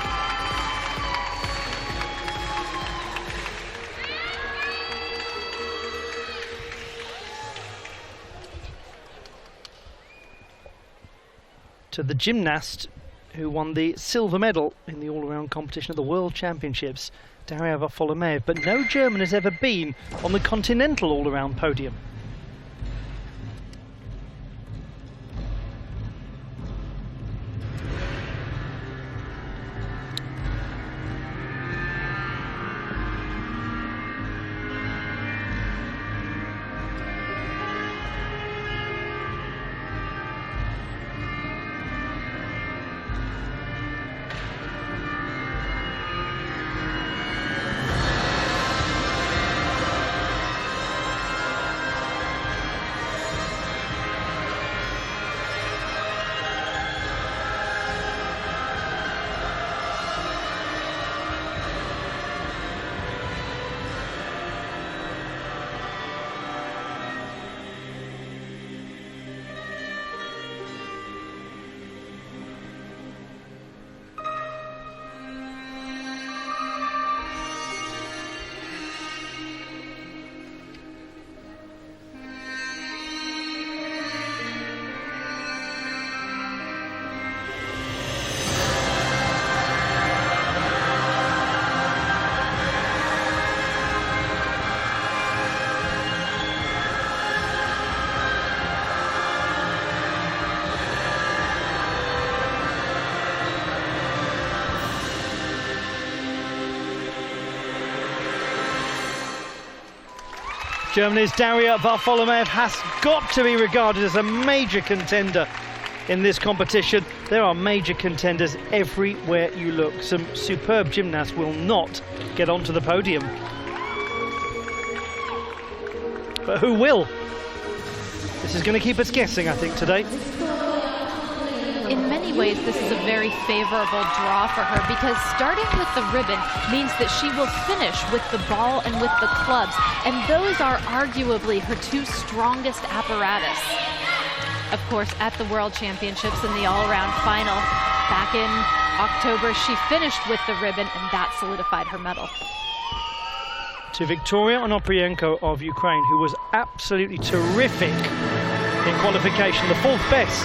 To the gymnast who won the silver medal in the all-around competition of the World Championships, Daria Varfolomeev, but no German has ever been on the continental all-around podium. Germany's Daria Varfolomeev has got to be regarded as a major contender in this competition. There are major contenders everywhere you look. Some superb gymnasts will not get onto the podium. But who will? This is going to keep us guessing, I think, today. In many ways, this is a very favorable draw for her because starting with the ribbon means that she will finish with the ball and with the clubs, and those are arguably her two strongest apparatus. Of course, at the World Championships in the all-around final back in October, she finished with the ribbon, and that solidified her medal. To Victoria Onoprienko of Ukraine, who was absolutely terrific in qualification, the fourth best.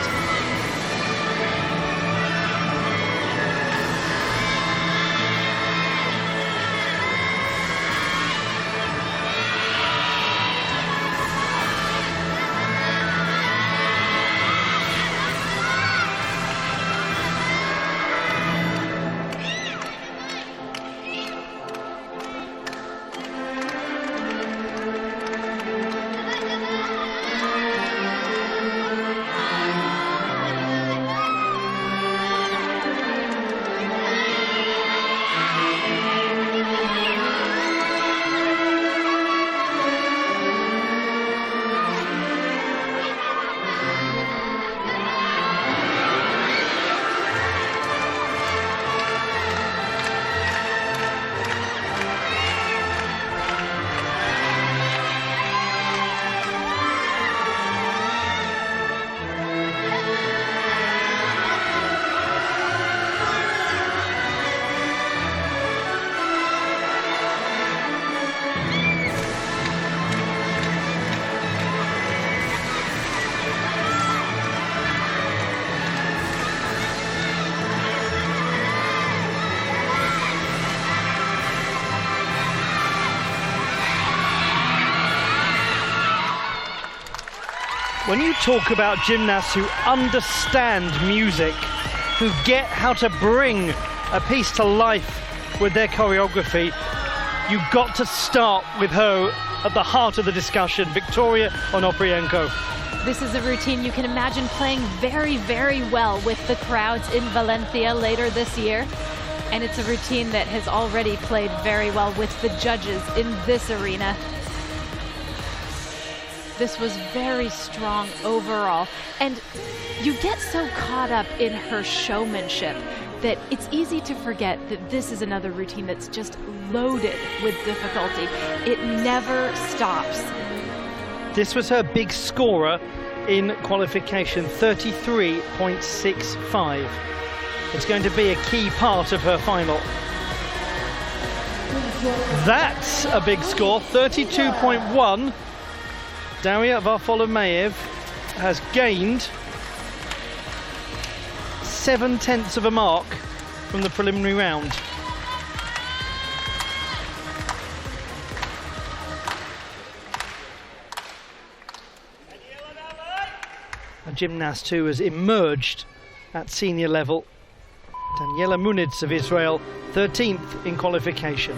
When you talk about gymnasts who understand music, who get how to bring a piece to life with their choreography, you've got to start with her at the heart of the discussion, Victoria Onoprienko. This is a routine you can imagine playing very, very well with the crowds in Valencia later this year. And it's a routine that has already played very well with the judges in this arena. This was very strong overall. And you get so caught up in her showmanship that it's easy to forget that this is another routine that's just loaded with difficulty. It never stops. This was her big scorer in qualification, 33.65. It's going to be a key part of her final. That's a big score, 32.1. Daria Varfolomeev has gained 0.7 of a mark from the preliminary round. A gymnast who has emerged at senior level. Daniela Muniz of Israel, 13th in qualification.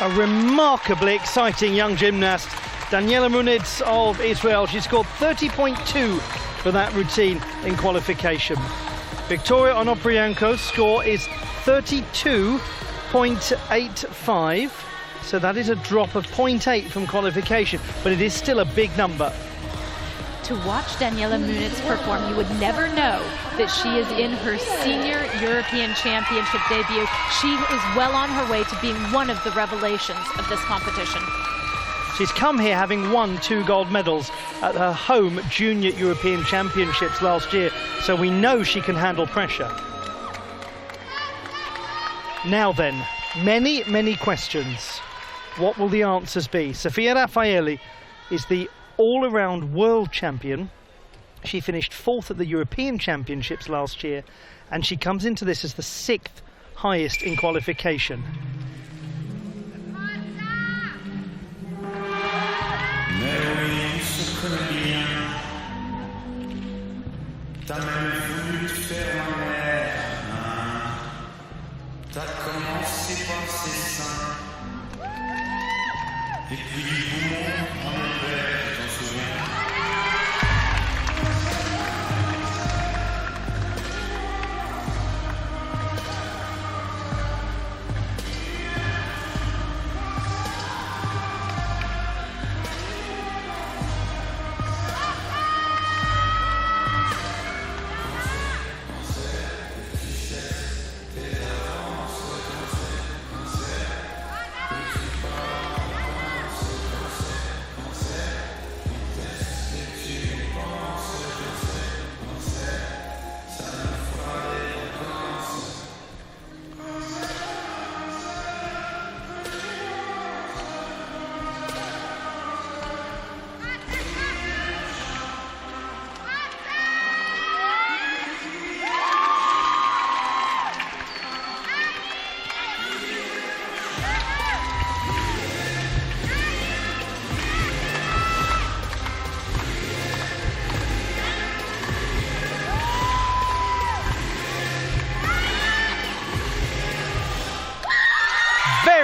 A remarkably exciting young gymnast, Daniela Muniz of Israel. She scored 30.2 for that routine in qualification. Victoria Onoprienko's score is 32.85, so that is a drop of 0.8 from qualification, but it is still a big number. To watch Daniela Muniz perform, you would never know that she is in her senior European Championship debut. She is well on her way to being one of the revelations of this competition. She's come here having won 2 gold medals at her home Junior European Championships last year, so we know she can handle pressure. Now then, many questions. What will the answers be? Sofia Raffaelli is the all-around world champion. She finished 4th at the European Championships last year, and she comes into this as the 6th highest in qualification.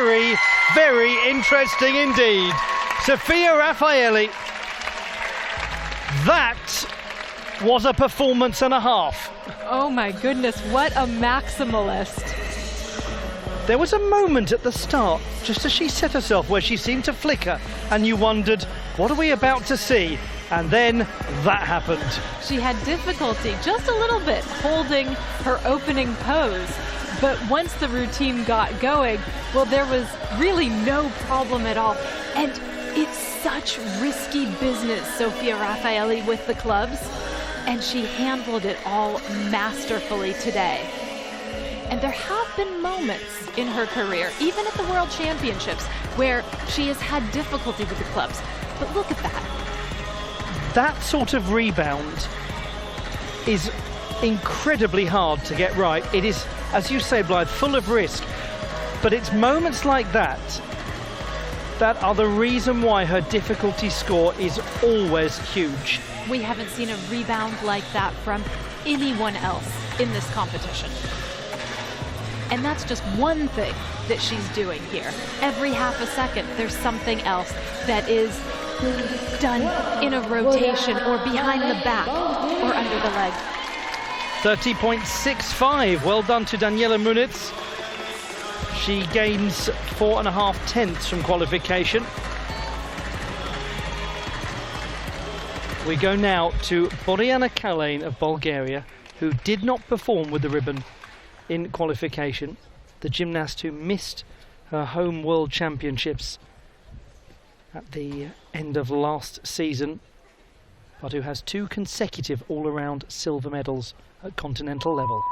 very, very interesting indeed. Sofia Raffaelli. That was a performance and a half. Oh my goodness, what a maximalist. There was a moment at the start, just as she set herself, where she seemed to flicker, and you wondered, what are we about to see? And then that happened. She had difficulty, just a little bit, holding her opening pose. But once the routine got going, well, there was really no problem at all. And it's such risky business, Sofia Raffaelli, with the clubs. And she handled it all masterfully today. And there have been moments in her career, even at the World Championships, where she has had difficulty with the clubs. But look at that. That sort of rebound is incredibly hard to get right. It is, as you say, Blythe, full of risk. But it's moments like that that are the reason why her difficulty score is always huge. We haven't seen a rebound like that from anyone else in this competition. And that's just one thing that she's doing here. Every half a second, there's something else that is done in a rotation or behind the back or under the leg. 30.65. Well done to Daniela Muniz. She gains 4.5 tenths from qualification. We go now to Boriana Kalin of Bulgaria, who did not perform with the ribbon in qualification. The gymnast who missed her home World Championships at the end of last season, but who has 2 consecutive all-around silver medals at continental level.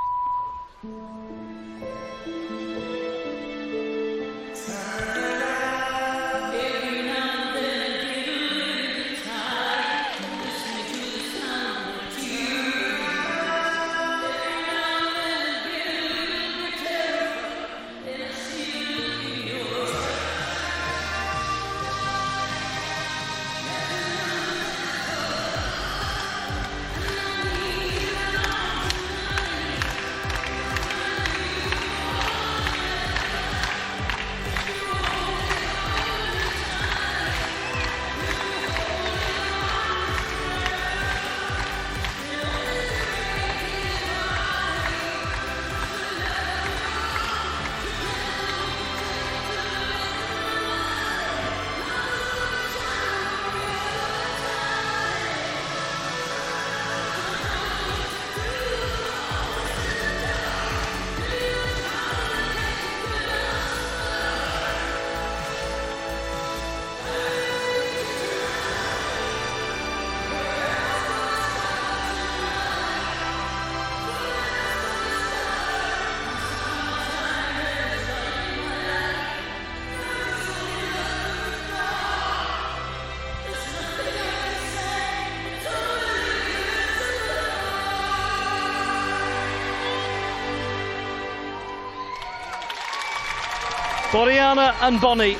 Boriana and Bonnie,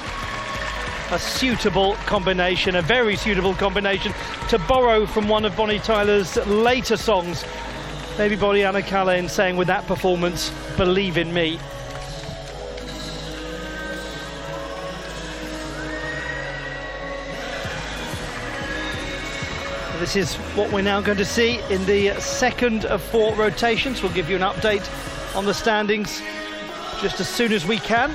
a suitable combination, a very suitable combination to borrow from one of Bonnie Tyler's later songs. Maybe Boriana Kalin saying with that performance, believe in me. This is what we're now going to see in the second of 4 rotations. We'll give you an update on the standings just as soon as we can.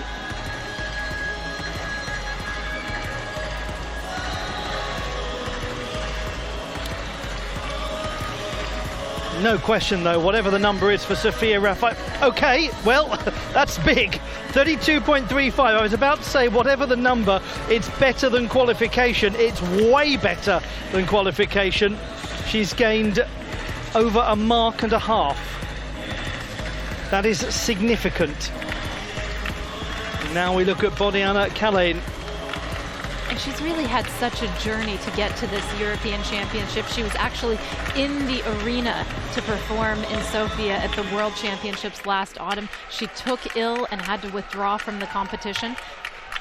No question, though, whatever the number is for Sofia Raffaelli. Okay, well, that's big. 32.35. I was about to say, whatever the number, it's better than qualification. It's way better than qualification. She's gained over a mark and a half. That is significant. Now we look at Boriana Kalin. And she's really had such a journey to get to this European Championship. She was actually in the arena to perform in Sofia at the World Championships last autumn. She took ill and had to withdraw from the competition.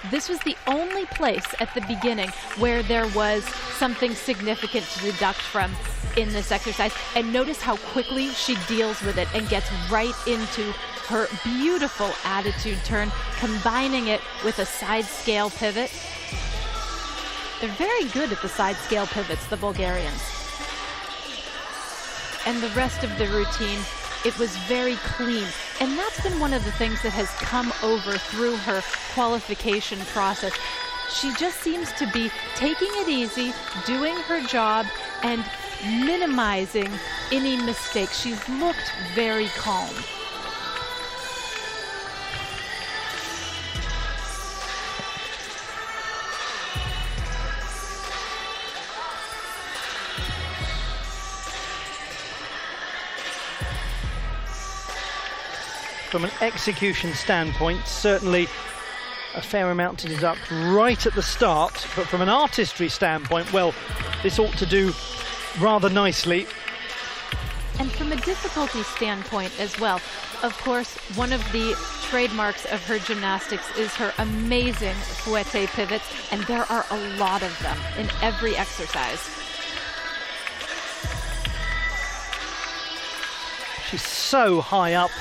This was the only place at the beginning where there was something significant to deduct from in this exercise. And notice how quickly she deals with it and gets right into her beautiful attitude turn, combining it with a side scale pivot. They're very good at the side scale pivots, the Bulgarians. And the rest of the routine, it was very clean. And that's been one of the things that has come over through her qualification process. She just seems to be taking it easy, doing her job, and minimizing any mistakes. She's looked very calm. From an execution standpoint, certainly a fair amount to deduct right at the start, but from an artistry standpoint, well, this ought to do rather nicely. And from a difficulty standpoint as well, of course, one of the trademarks of her gymnastics is her amazing fouette pivots, and there are a lot of them in every exercise. She's so high up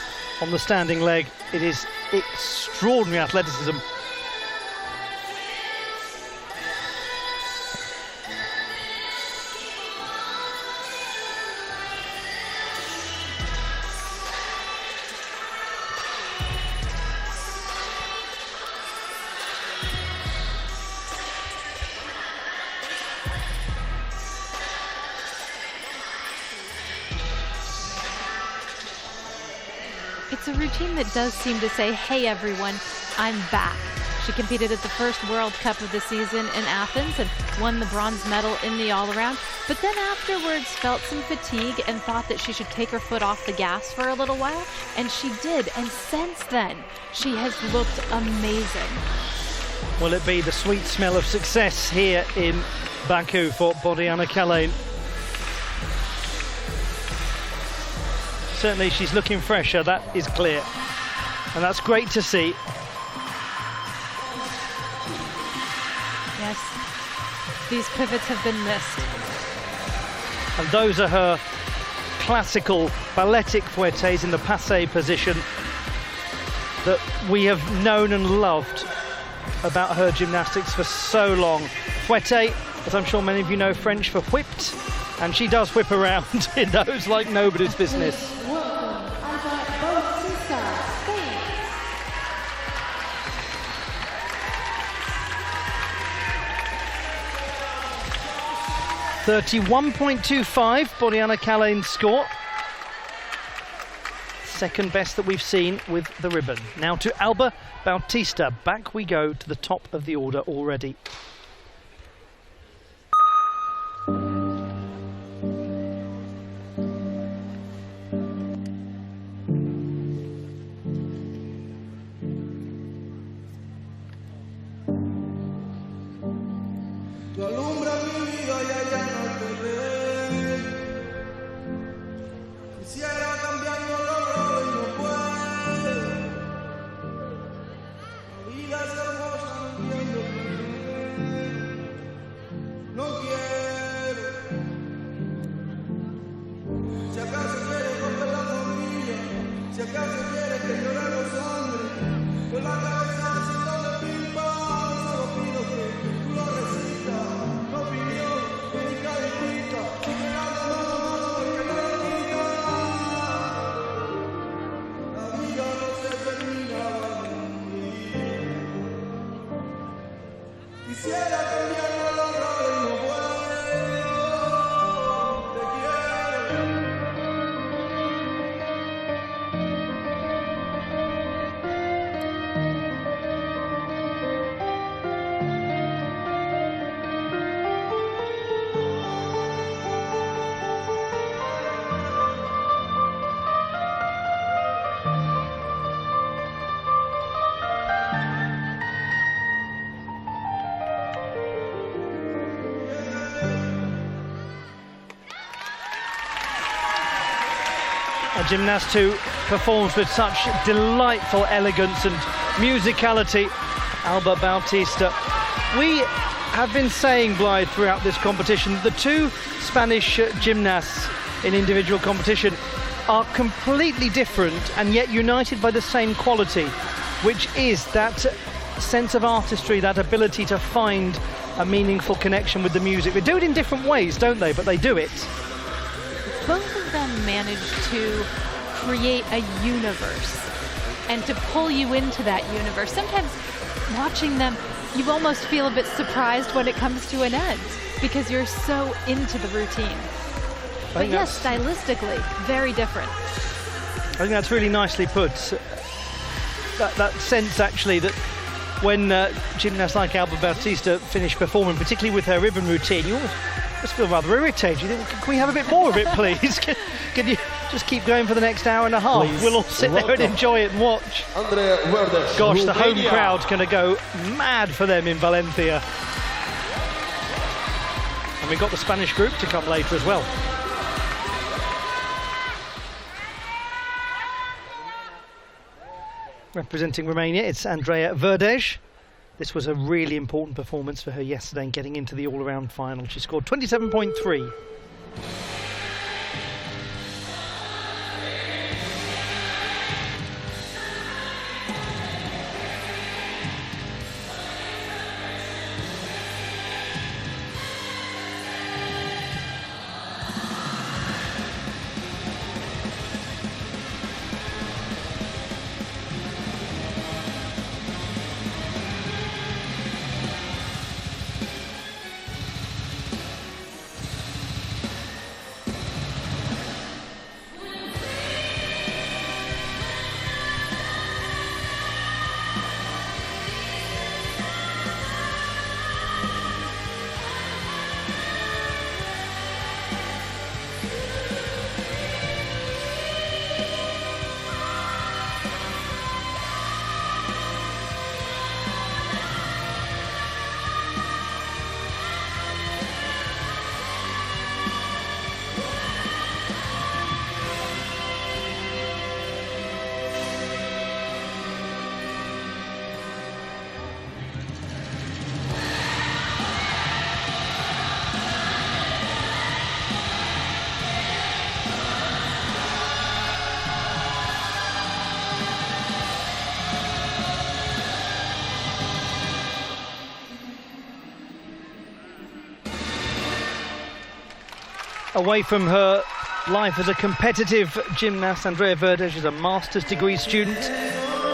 on the standing leg. It is extraordinary athleticism. It's a routine that does seem to say, hey everyone, I'm back. She competed at the first World Cup of the season in Athens and won the bronze medal in the all-around, but then afterwards felt some fatigue and thought that she should take her foot off the gas for a little while, and she did, and since then, she has looked amazing. Will it be the sweet smell of success here in Baku for Bodiana Kalane? Certainly she's looking fresher, that is clear. And that's great to see. Yes, these pivots have been missed. And those are her classical balletic fouettes in the passé position that we have known and loved about her gymnastics for so long. Fouette, as I'm sure many of you know, French for whipped, and she does whip around in those like nobody's business. 31.25, Bodiana Kalane's score. Second best that we've seen with the ribbon. Now to Alba Bautista. Back we go to the top of the order already. A gymnast who performs with such delightful elegance and musicality, Alba Bautista. We have been saying, Blythe, throughout this competition, the two Spanish gymnasts in individual competition are completely different and yet united by the same quality, which is that sense of artistry, that ability to find a meaningful connection with the music. They do it in different ways, don't they? But they do it. Both of them manage to create a universe and to pull you into that universe. Sometimes watching them, you almost feel a bit surprised when it comes to an end because you're so into the routine. But yes, stylistically, very different. I think that's really nicely put. That sense, actually, that when gymnasts like Alba Bautista finish performing, particularly with her ribbon routine, you almost feel rather irritated. You think, can we have a bit more of it, please? Can you just keep going for the next hour and a half? Please, we'll all sit there and enjoy it and watch. Gosh, the home crowd's going to go mad for them in Valencia. And we've got the Spanish group to come later as well. Representing Romania, it's Andreea Verdej. This was a really important performance for her yesterday in getting into the all-around final. She scored 27.3. Away from her life as a competitive gymnast, Andreea Verdej is a master's degree student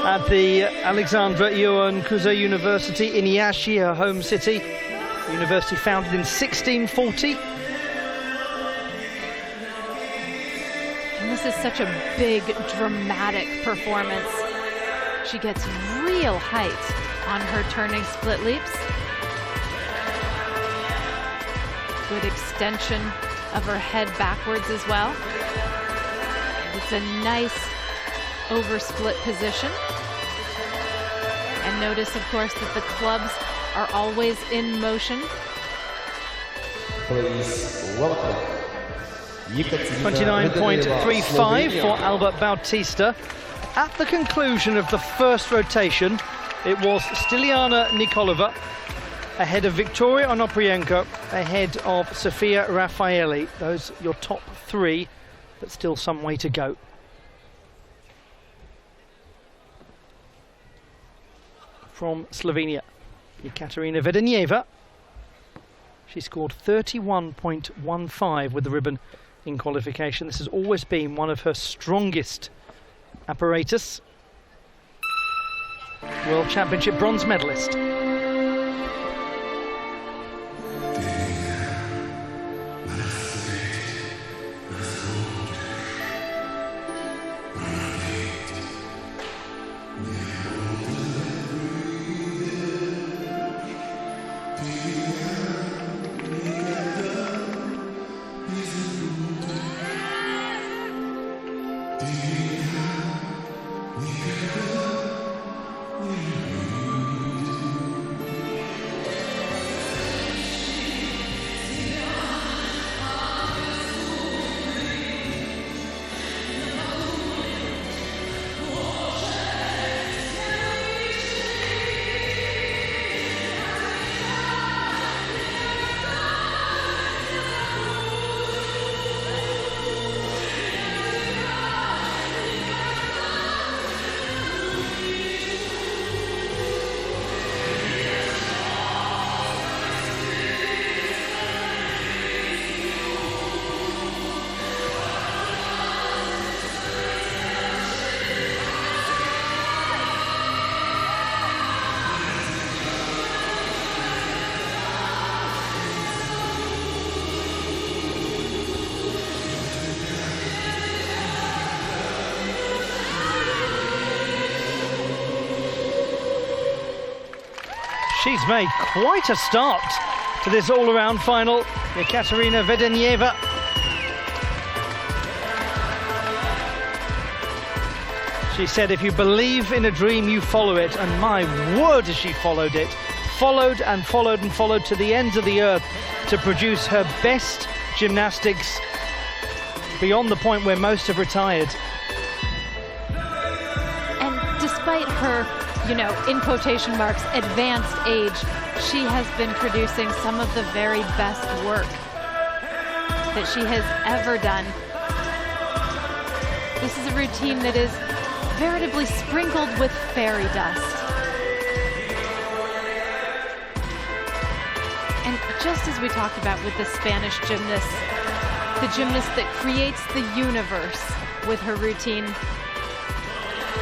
at the Alexandra Ioan Cuza University in Iași, her home city. University founded in 1640. And this is such a big, dramatic performance. She gets real height on her turning split leaps. Good extension of her head backwards as well. It's a nice over-split position. And notice, of course, that the clubs are always in motion. Please welcome 29.35 for Alba Bautista. At the conclusion of the first rotation, it was Stiliana Nikolova ahead of Victoria Onoprienko, ahead of Sofia Raffaeli. Those are your top three, but still some way to go. From Slovenia, Ekaterina Vedenjeva. She scored 31.15 with the ribbon in qualification. This has always been one of her strongest apparatus. World Championship bronze medalist. She's made quite a start to this all-around final. Ekaterina Vedenieva. She said, if you believe in a dream, you follow it. And my word, has she followed it. Followed and followed and followed to the ends of the earth to produce her best gymnastics beyond the point where most have retired. And despite her, you know, in quotation marks, advanced age, she has been producing some of the very best work that she has ever done. This is a routine that is veritably sprinkled with fairy dust. And just as we talked about with the Spanish gymnast, the gymnast that creates the universe with her routine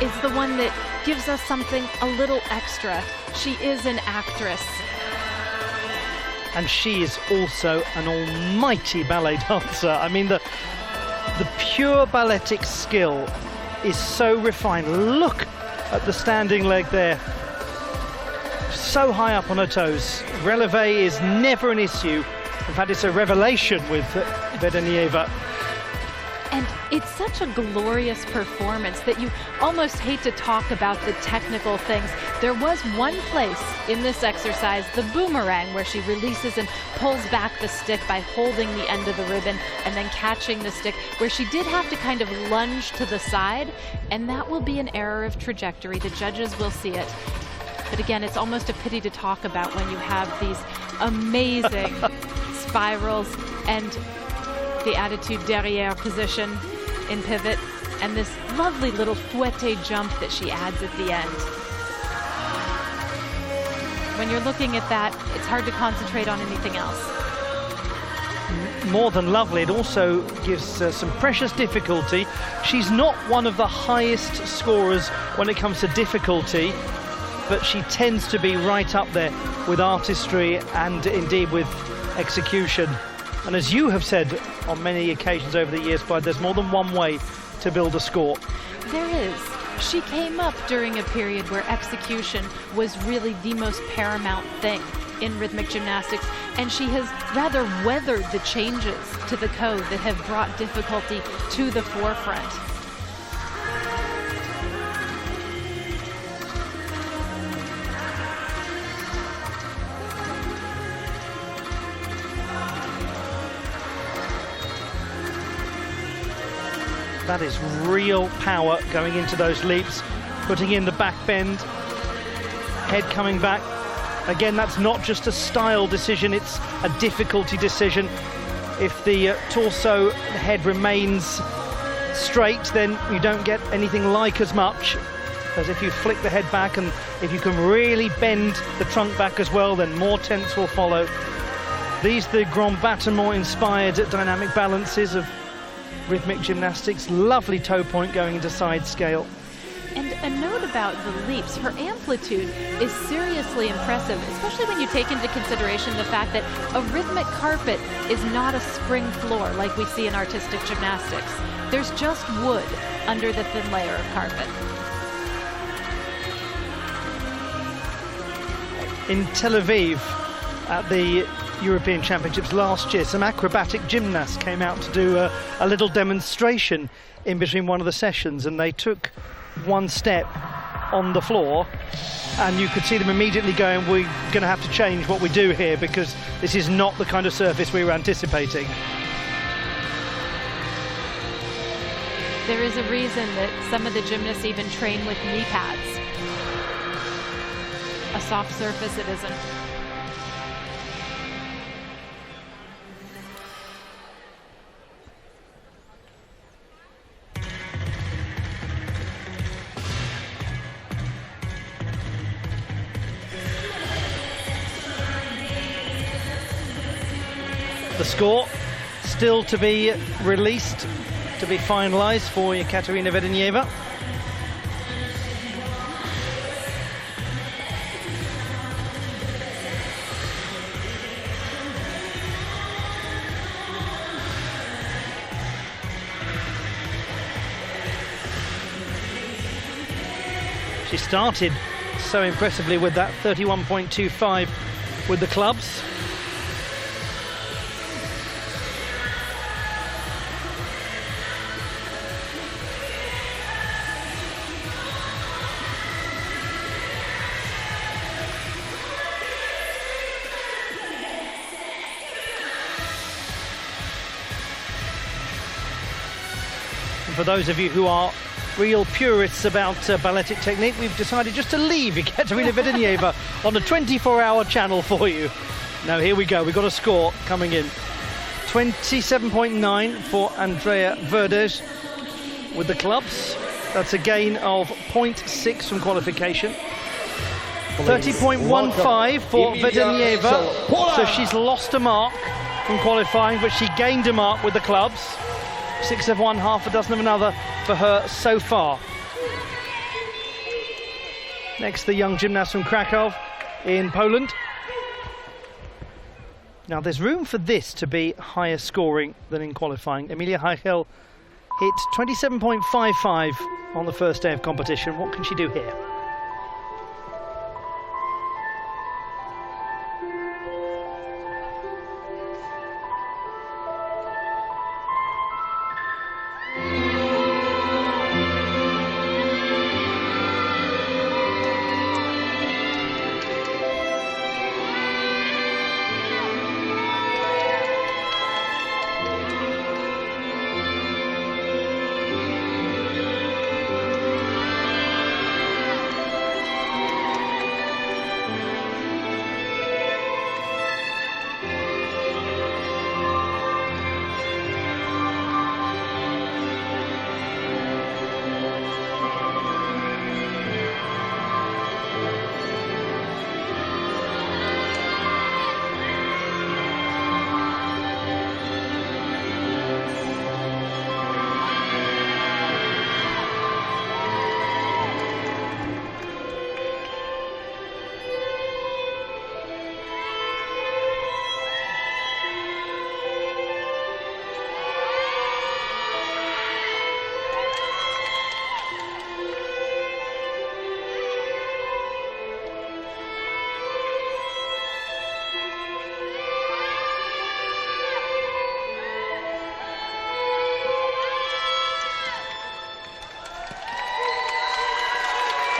is the one that gives us something a little extra. She is an actress. And she is also an almighty ballet dancer. I mean, the pure balletic skill is so refined. Look at the standing leg there. So high up on her toes. Releve is never an issue. In fact, it's a revelation with Vedenieva. And it's such a glorious performance that you almost hate to talk about the technical things. There was one place in this exercise, the boomerang, where she releases and pulls back the stick by holding the end of the ribbon and then catching the stick, where she did have to kind of lunge to the side, and that will be an error of trajectory. The judges will see it. But again, it's almost a pity to talk about when you have these amazing spirals and the attitude derriere position in pivot, and this lovely little fouette jump that she adds at the end. When you're looking at that, it's hard to concentrate on anything else. More than lovely, it also gives some precious difficulty. She's not one of the highest scorers when it comes to difficulty, but she tends to be right up there with artistry and indeed with execution. And as you have said on many occasions over the years, Clyde, there's more than one way to build a score. There is. She came up during a period where execution was really the most paramount thing in rhythmic gymnastics, and she has rather weathered the changes to the code that have brought difficulty to the forefront. That is real power going into those leaps, putting in the back bend, head coming back. Again, that's not just a style decision, it's a difficulty decision. If the torso, the head remains straight, then you don't get anything like as much as if you flick the head back, and if you can really bend the trunk back as well, then more tense will follow. These are the Grand Battement inspired dynamic balances of rhythmic gymnastics. Lovely toe point going into side scale. And a note about the leaps, her amplitude is seriously impressive, especially when you take into consideration the fact that a rhythmic carpet is not a spring floor like we see in artistic gymnastics. There's just wood under the thin layer of carpet. In Tel Aviv at the European Championships last year, some acrobatic gymnasts came out to do a little demonstration in between one of the sessions, and they took one step on the floor and you could see them immediately going, we're going to have to change what we do here because this is not the kind of surface we were anticipating. There is a reason that some of the gymnasts even train with knee pads. A soft surface it isn't. The score still to be released, to be finalised for Ekaterina Vedenieva. She started so impressively with that 31.25 with the clubs. And for those of you who are real purists about balletic technique, we've decided just to leave Ekaterina Vedenieva on a 24-hour channel for you. Now here we go, we've got a score coming in. 27.9 for Andrea Verdes with the clubs. That's a gain of 0.6 from qualification. 30.15 for Vedenieva. So she's lost a mark from qualifying, but she gained a mark with the clubs. 6 of one, half a dozen of another for her so far. Next, the young gymnast from Krakow in Poland. Now, there's room for this to be higher scoring than in qualifying. Emilia Heichel hit 27.55 on the first day of competition. What can she do here?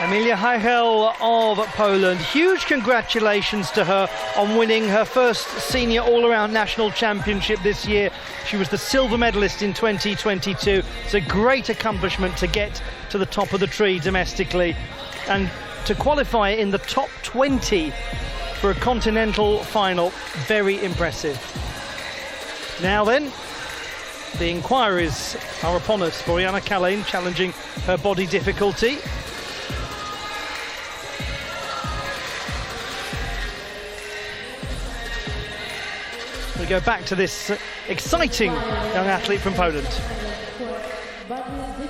Emilia Heichel of Poland, huge congratulations to her on winning her first senior all-around national championship this year. She was the silver medalist in 2022. It's a great accomplishment to get to the top of the tree domestically and to qualify in the top 20 for a continental final. Very impressive. Now then, the inquiries are upon us. Boriana Kalane challenging her body difficulty. We go back to this exciting young athlete from Poland.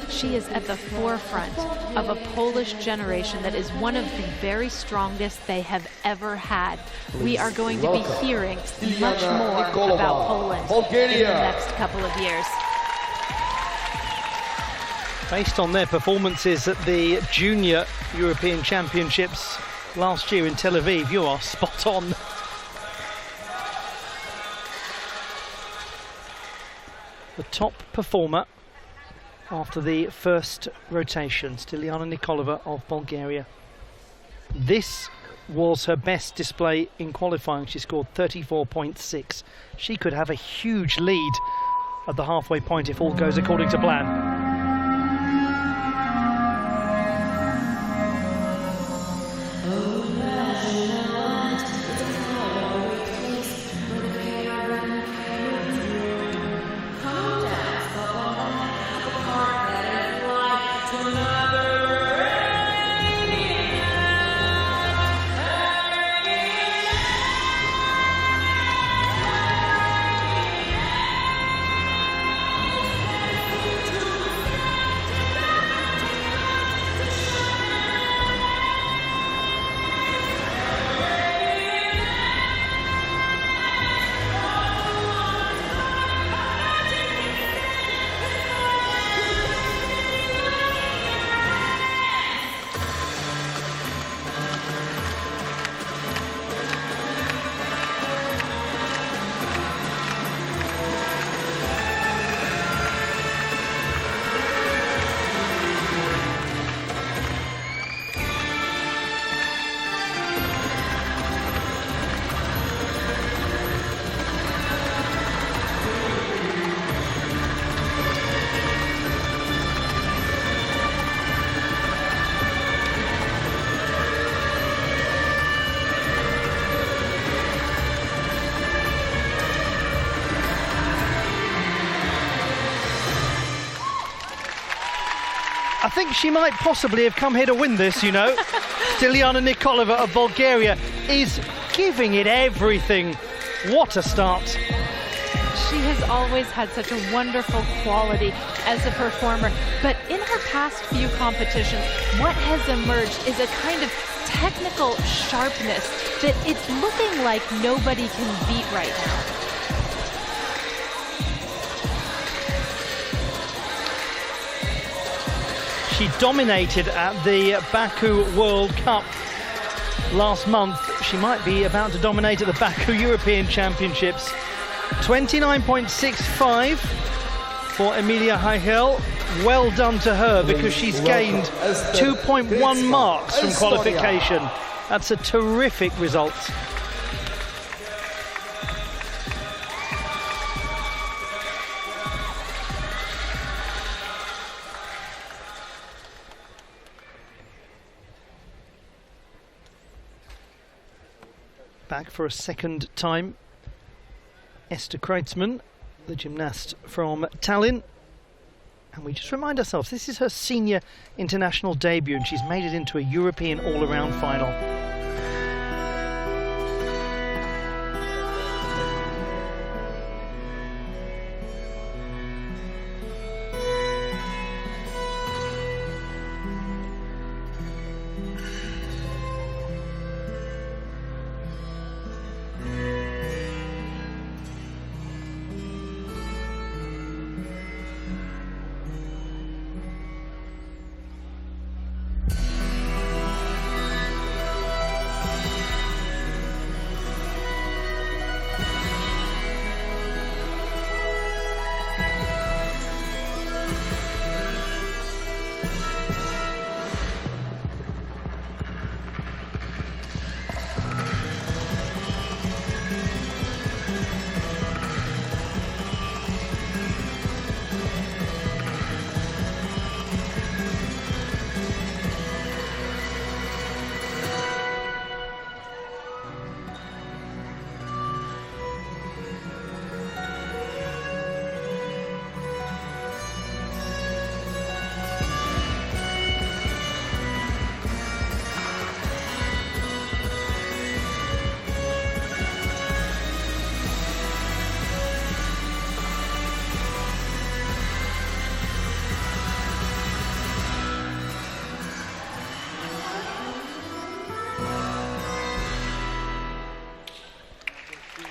She is at the forefront of a Polish generation that is one of the very strongest they have ever had. We are going to be hearing much more about Poland in the next couple of years. Based on their performances at the Junior European Championships last year in Tel Aviv, you are spot on. The top performer after the first rotation, Stiliana Nikolova of Bulgaria. This was her best display in qualifying. She scored 34.6. She could have a huge lead at the halfway point if all goes according to plan. think she might possibly have come here to win this, you know. Stiliana Nikolova of Bulgaria is giving it everything. What a start. She has always had such a wonderful quality as a performer, but in her past few competitions, what has emerged is a kind of technical sharpness that it's looking like nobody can beat right now. She dominated at the Baku World Cup last month. She might be about to dominate at the Baku European Championships. 29.65 for Emilia Hajel. Well done to her, because she's gained 2.1 marks from qualification. That's a terrific result. Back for a second time, Esther Kreutzmann, the gymnast from Tallinn. And we just remind ourselves, this is her senior international debut, and she's made it into a European all-around final.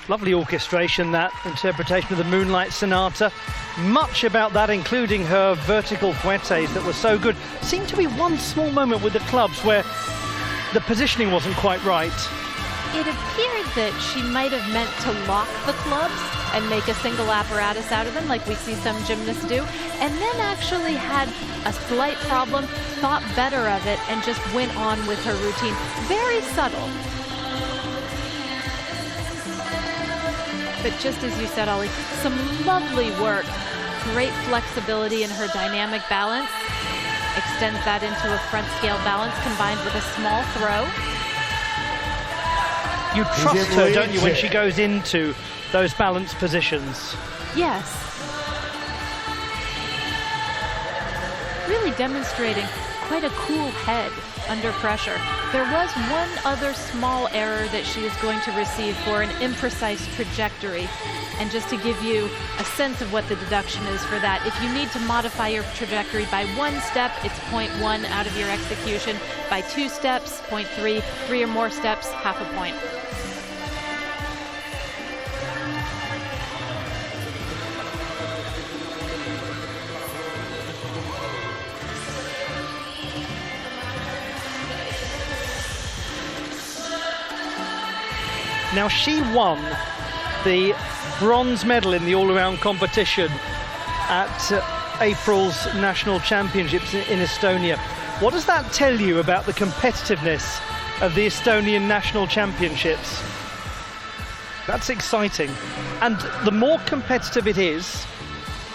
Lovely orchestration, that interpretation of the Moonlight Sonata. Much about that, including her vertical fouettes that were so good. Seemed to be one small moment with the clubs where the positioning wasn't quite right. It appeared that she might have meant to lock the clubs and make a single apparatus out of them, like we see some gymnasts do, and then actually had a slight problem, thought better of it, and just went on with her routine. Very subtle. But just as you said, Ollie, some lovely work. Great flexibility in her dynamic balance. Extends that into a front scale balance combined with a small throw. You trust her, don't you, when she goes into those balanced positions? Yes. Really demonstrating quite a cool head under pressure. There was one other small error that she is going to receive for an imprecise trajectory. And just to give you a sense of what the deduction is for that, if you need to modify your trajectory by 1 step, it's 0.1 out of your execution. By 2 steps, 0.3, 3 or more steps, half a point. Now, she won the bronze medal in the all-around competition at April's National Championships in Estonia. What does that tell you about the competitiveness of the Estonian National Championships? That's exciting. And the more competitive it is,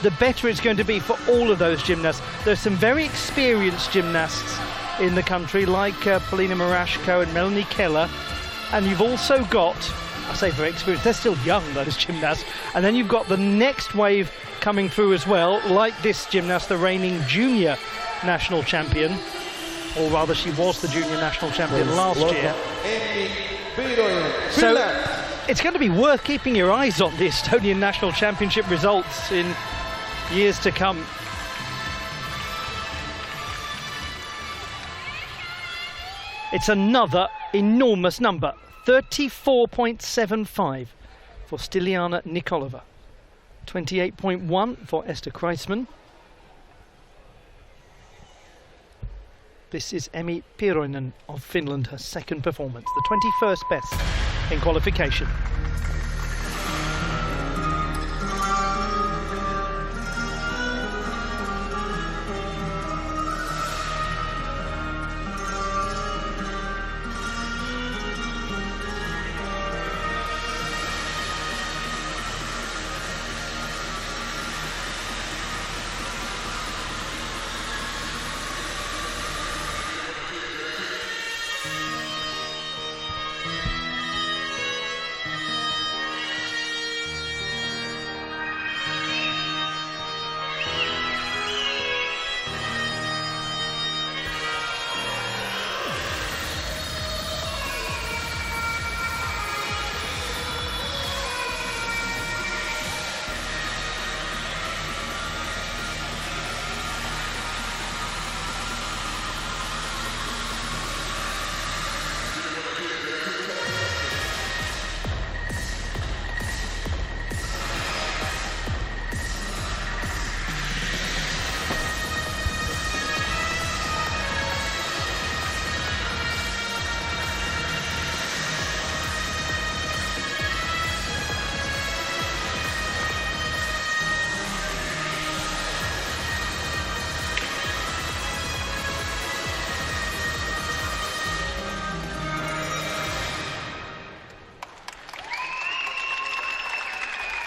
the better it's going to be for all of those gymnasts. There's some very experienced gymnasts in the country, like Polina Marashko and Melanie Keller. And you've also got, I say very experienced, they're still young, those gymnasts. And then you've got the next wave coming through as well, like this gymnast, the reigning junior national champion, or rather she was the junior national champion last year. So it's going to be worth keeping your eyes on the Estonian national championship results in years to come. It's another enormous number, 34.75 for Stiliana Nikolova, 28.1 for Esther Kreisman. This is Emmi Piiroinen of Finland, her second performance, the 21st best in qualification.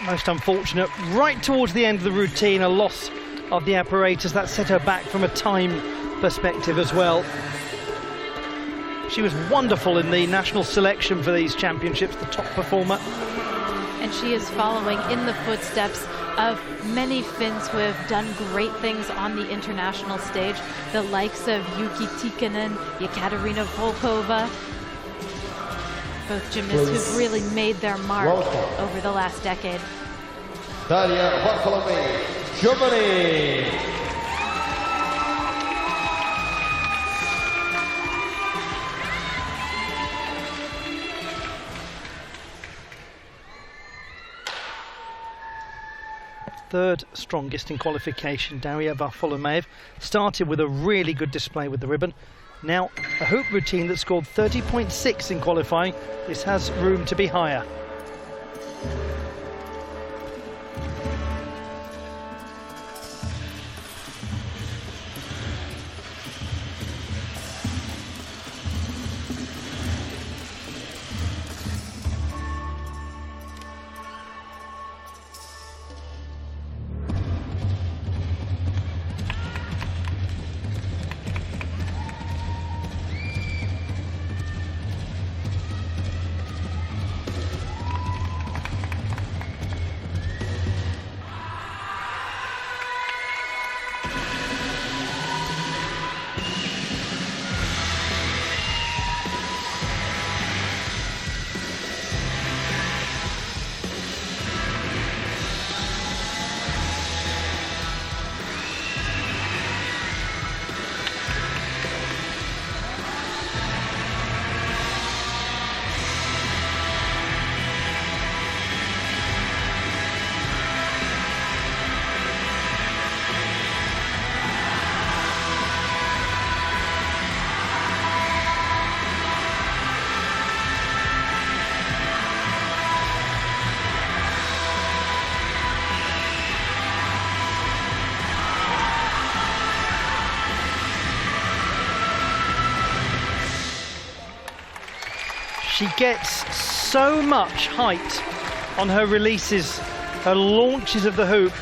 Most unfortunate, right towards the end of the routine, a loss of the apparatus. That set her back from a time perspective as well. She was wonderful in the national selection for these championships, the top performer. And she is following in the footsteps of many Finns who have done great things on the international stage, the likes of Yuki Tikkanen, Ekaterina Volkova, both gymnasts who've really made their mark over the last decade. Daria Bartholomew, Germany. Third strongest in qualification, Daria Varfolomeev started with a really good display with the ribbon. Now a hoop routine that scored 30.6 in qualifying. This has room to be higher. She gets so much height on her releases, her launches of the hoop,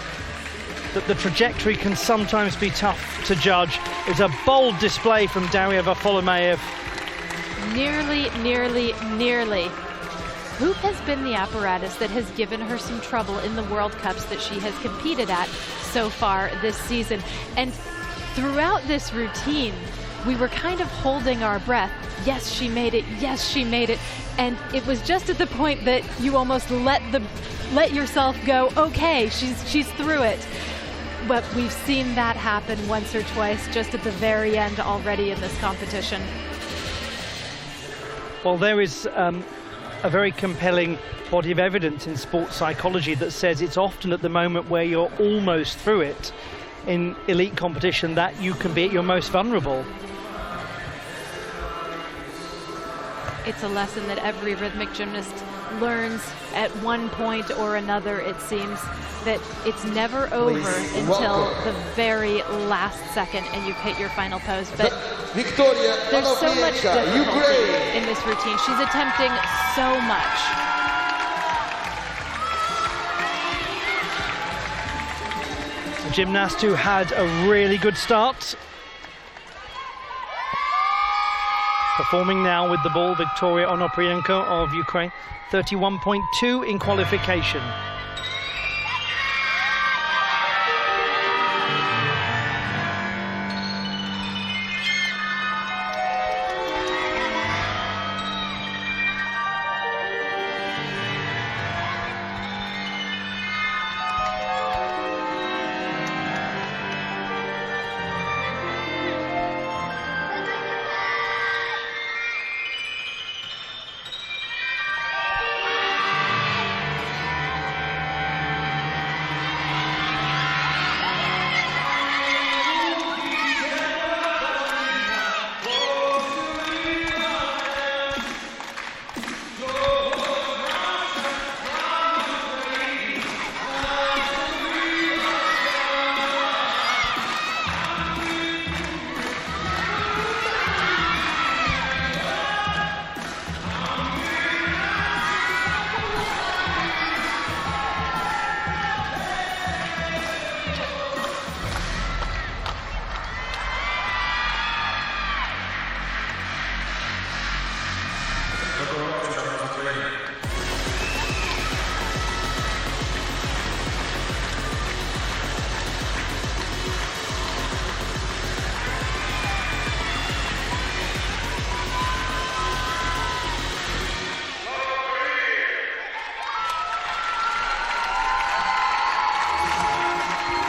that the trajectory can sometimes be tough to judge. It's a bold display from Daria Varfolomeev. Nearly. Hoop has been the apparatus that has given her some trouble in the World Cups that she has competed at so far this season. And throughout this routine, we were kind of holding our breath. Yes, she made it. Yes, she made it. And it was just at the point that you almost let yourself go, okay, she's through it. But we've seen that happen once or twice just at the very end already in this competition. Well, there is a very compelling body of evidence in sports psychology that says it's often at the moment where you're almost through it in elite competition that you can be at your most vulnerable. It's a lesson that every rhythmic gymnast learns at one point or another, it seems, that it's never over until the very last second and you've hit your final pose. But there's so much difficulty in this routine. She's attempting so much. A gymnast who had a really good start. Performing now with the ball, Victoria Onoprienko of Ukraine, 31.2 in qualification.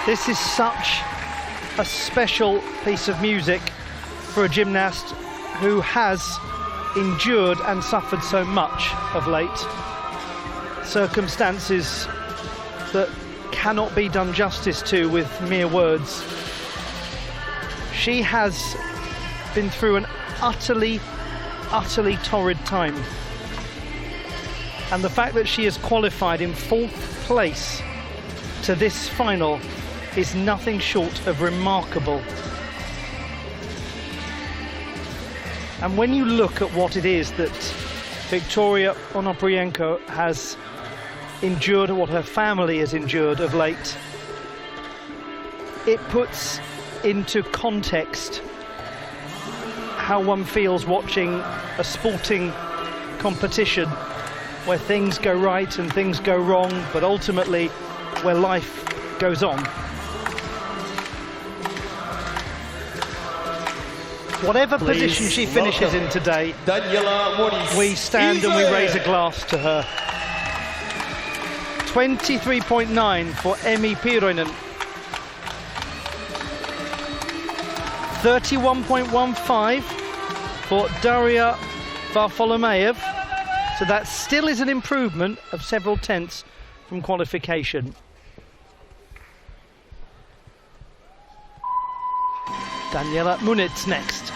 This is such a special piece of music for a gymnast who has endured and suffered so much of late. Circumstances that cannot be done justice to with mere words. She has been through an utterly torrid time. And the fact that she has qualified in 4th place to this final is nothing short of remarkable. And when you look at what it is that Victoria Onoprienko has endured, what her family has endured of late, it puts into context how one feels watching a sporting competition where things go right and things go wrong, but ultimately where life goes on. Whatever position she finishes in today, we stand and we raise a glass to her. 23.9 for Emmi Piiroinen. 31.15 for Daria Varfolomeev. So that still is an improvement of several tenths from qualification. Daniela Munitz next.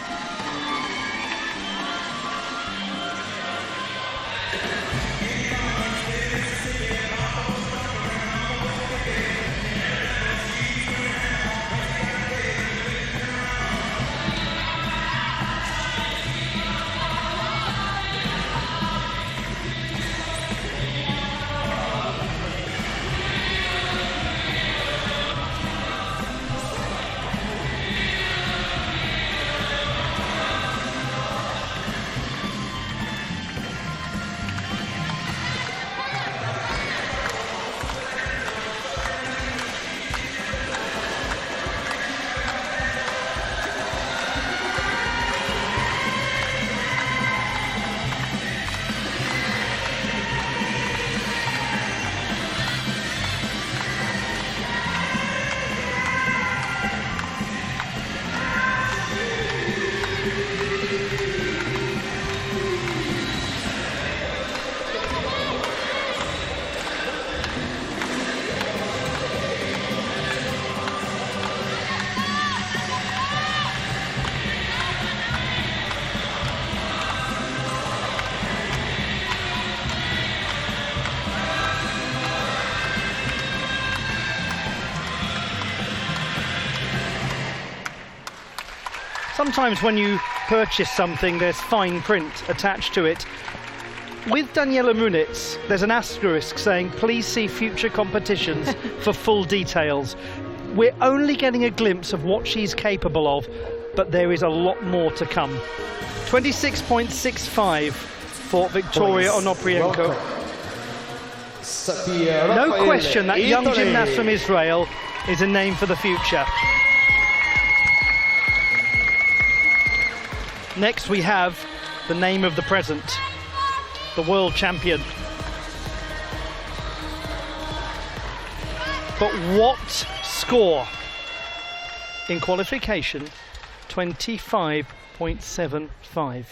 Sometimes when you purchase something, there's fine print attached to it. With Daniela Muniz, there's an asterisk saying, please see future competitions for full details. We're only getting a glimpse of what she's capable of, but there is a lot more to come. 26.65 for Victoria Onoprienko. No question that young gymnast from Israel is a name for the future. Next we have the name of the present, the world champion. But what score in qualification? 25.75.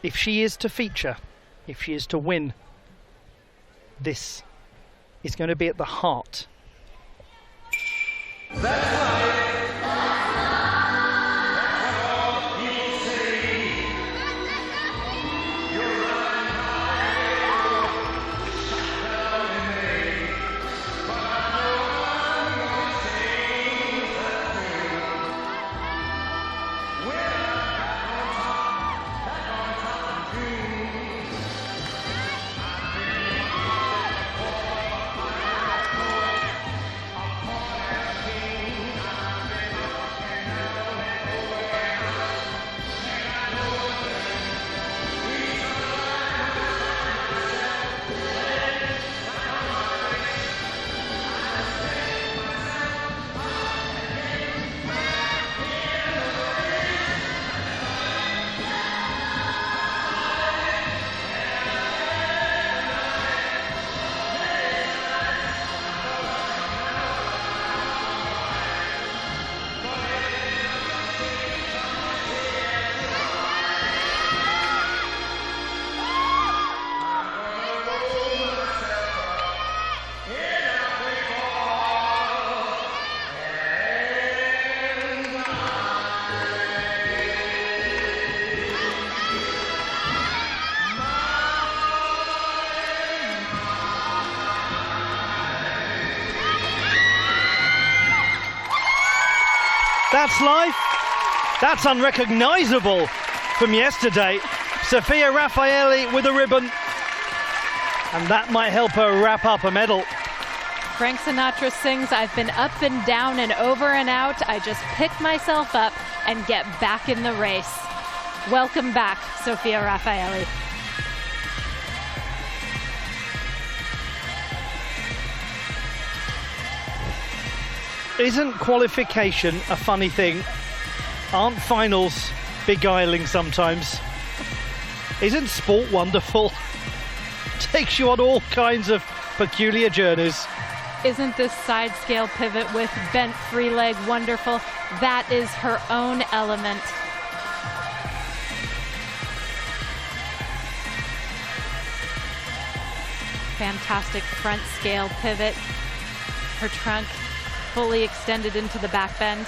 If she is to feature, if she is to win, this is going to be at the heart. That's life. That's unrecognisable from yesterday. Sofia Raffaelli with a ribbon. And that might help her wrap up a medal. Frank Sinatra sings, I've been up and down and over and out. I just pick myself up and get back in the race. Welcome back, Sofia Raffaelli. Isn't qualification a funny thing? Aren't finals beguiling sometimes? Isn't sport wonderful? Takes you on all kinds of peculiar journeys. Isn't this side scale pivot with bent free leg wonderful? That is her own element. Fantastic front scale pivot. Her trunk fully extended into the back bend.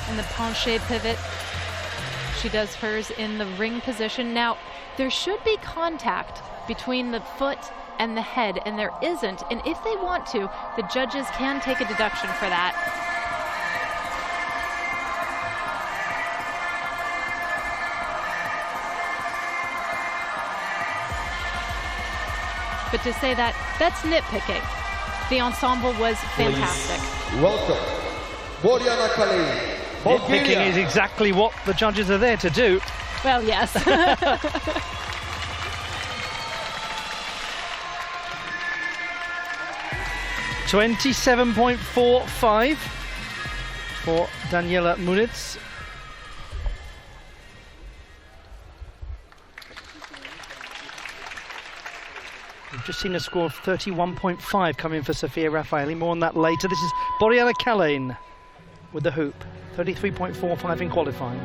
And the penché pivot, she does hers in the ring position. Now, there should be contact between the foot and the head, and there isn't. And if they want to, the judges can take a deduction for that. But to say that, that's nitpicking. The ensemble was fantastic. Please welcome, Boriana Kalei. Nitpicking is exactly what the judges are there to do. Well, yes. 27.45 for Daniela Muniz. We've just seen a score of 31.5 coming for Sofia Raffaelli. More on that later. This is Boriana Kalei with the hoop. 33.45 in qualifying.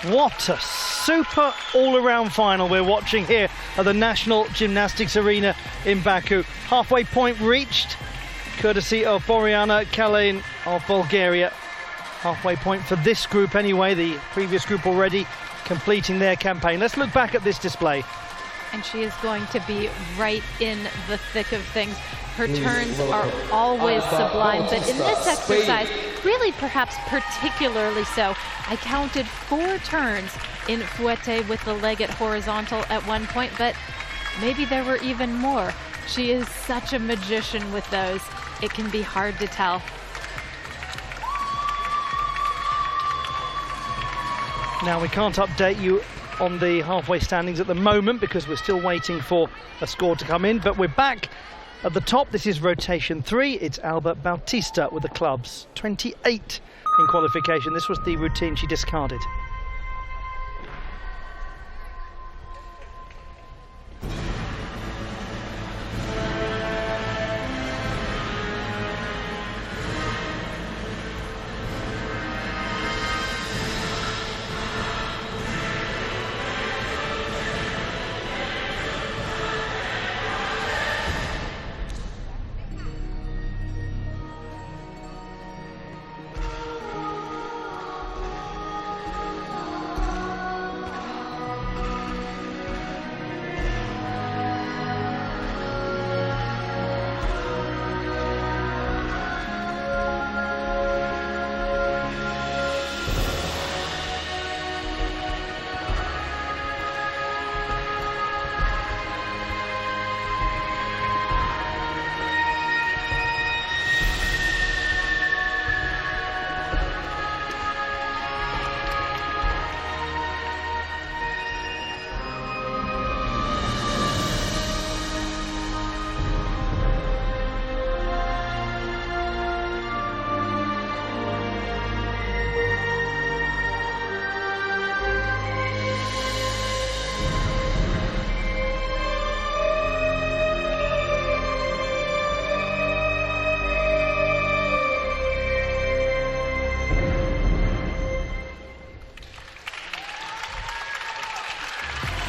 What a super all-around final we're watching here at the National Gymnastics Arena in Baku. Halfway point reached, courtesy of Boriana Kalin of Bulgaria. Halfway point for this group anyway, the previous group already completing their campaign. Let's look back at this display. And she is going to be right in the thick of things. Her turns are always sublime, but in this exercise, really perhaps particularly so, I counted 4 turns in fouette with the leg at horizontal at one point, but maybe there were even more. She is such a magician with those. It can be hard to tell. Now, we can't update you on the halfway standings at the moment because we're still waiting for a score to come in, but we're back at the top. This is rotation 3. It's Alba Bautista with the clubs. 28 in qualification. This was the routine she discarded.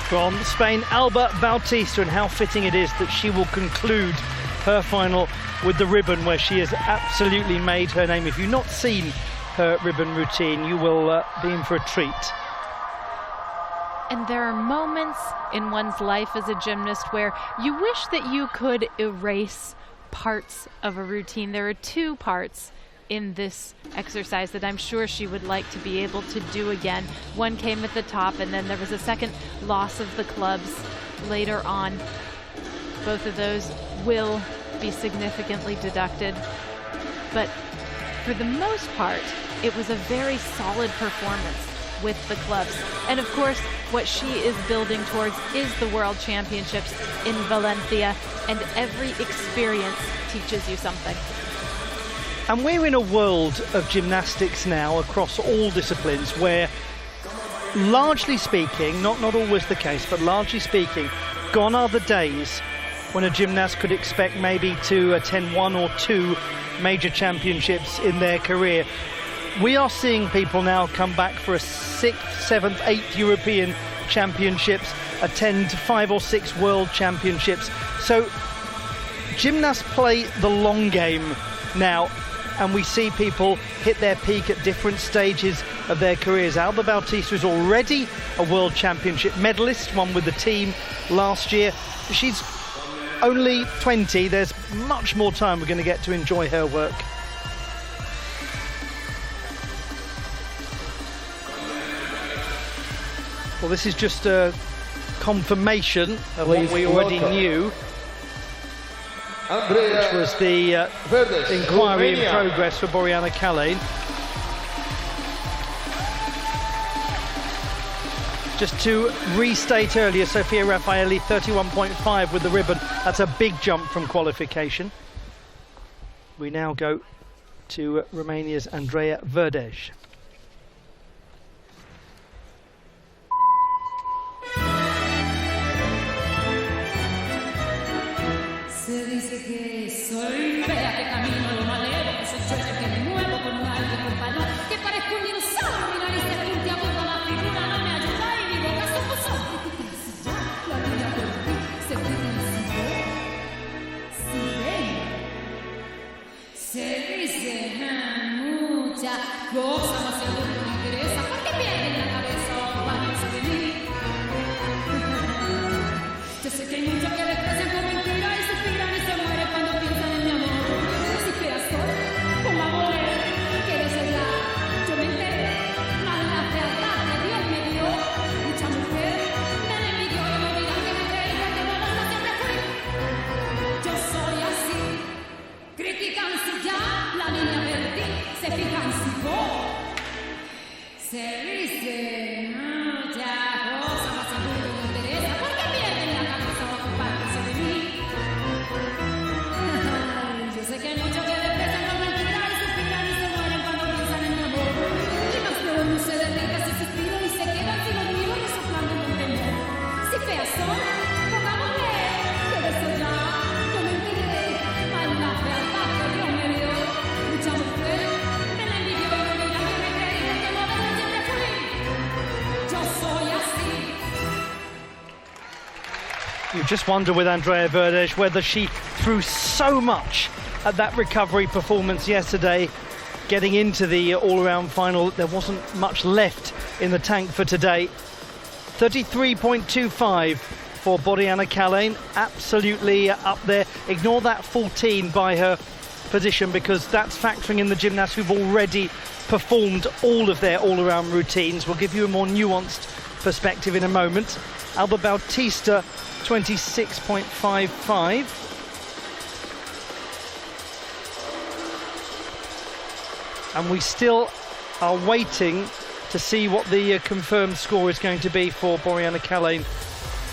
From Spain, Alba Bautista, and how fitting it is that she will conclude her final with the ribbon, where she has absolutely made her name. If you've not seen her ribbon routine, you will be in for a treat. And there are moments in one's life as a gymnast where you wish that you could erase parts of a routine. There are 2 parts in this exercise that I'm sure she would like to be able to do again. One came at the top, and then there was a second loss of the clubs later on. Both of those will be significantly deducted, but for the most part, it was a very solid performance with the clubs. And of course, what she is building towards is the World Championships in Valencia, and every experience teaches you something. And we're in a world of gymnastics now across all disciplines where, largely speaking, not always the case, but largely speaking, gone are the days when a gymnast could expect maybe to attend 1 or 2 major championships in their career. We are seeing people now come back for a 6th, 7th, 8th European championships, attend 5 or 6 world championships. So gymnasts play the long game now, and we see people hit their peak at different stages of their careers. Alba Bautista is already a world championship medalist, won with the team last year. She's only 20. There's much more time we're going to get to enjoy her work. Well, this is just a confirmation of what we already knew, which was the inquiry in progress for Boriana Kalin. Just to restate earlier, Sofia Raffaelli 31.5 with the ribbon. That's a big jump from qualification. We now go to Romania's Andreea Verdej. Se dice que soy fea, que camino lo malero, que soy chueca, que me muevo con un aire compadre, que parezco un dinosaurio, mi nariz es puntiaguda, la figura no cosa más seguro no me interesa, porque pierden la cabeza ocupándose de mí. Yo sé que hay muchos que desprecian con mentira y suspiran y se mueren cuando piensan en mi amor. Si feas soy, como amores, que de verdad yo me enteré, más la fealdad que Dios me dio. Mucha mujer me la envidió y me dirán que me creía que no lo siempre fui. Yo soy así, critican si ya la línea perdí, se fijan si vos se dice mucha cosa más seguro no me interesa, porque pierden la cabeza ocupándose de mí. Yo sé que hay muchos que desprecian con mentiras y suspiran y se mueren cuando piensan en mi amor. Y más de uno se derrite si suspiro y se quedan sin olvido y soplando con temor. Si feas son, pongámosle que de eso ya yo me enteré, más la fealdad que Dios me dio. Mucha mujer me la envidió y me dirán que me creí que no ves siempre fui. Yo soy así. You just wonder with Andrea Verdes whether she threw so much at that recovery performance yesterday. Getting into the all-around final, there wasn't much left in the tank for today. 33.25 for Boriana Kalane, absolutely up there. Ignore that 14 by her position because that's factoring in the gymnasts who've already performed all of their all-around routines. We'll give you a more nuanced perspective in a moment. Alba Bautista, 26.55. And we still are waiting to see what the confirmed score is going to be for Boriana Kalane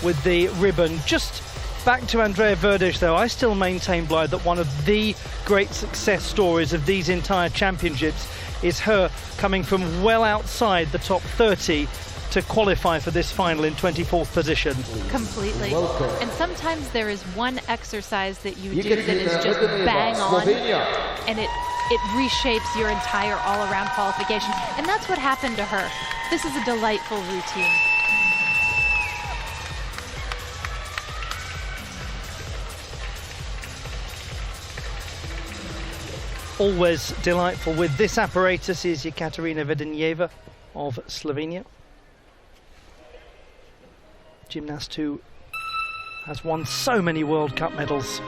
with the ribbon. Just back to Andrea Verdes though, I still maintain, Blythe, that one of the great success stories of these entire championships is her coming from well outside the top 30 to qualify for this final in 24th position. Completely. Welcome. And sometimes there is one exercise that you do that Yekaterina is just Rhythmic, bang on, Slovenia. and it reshapes your entire all-around qualification. And that's what happened to her. This is a delightful routine. Always delightful with this apparatus is Yekaterina Vedenieva of Slovenia. Gymnast who has won so many World Cup medals.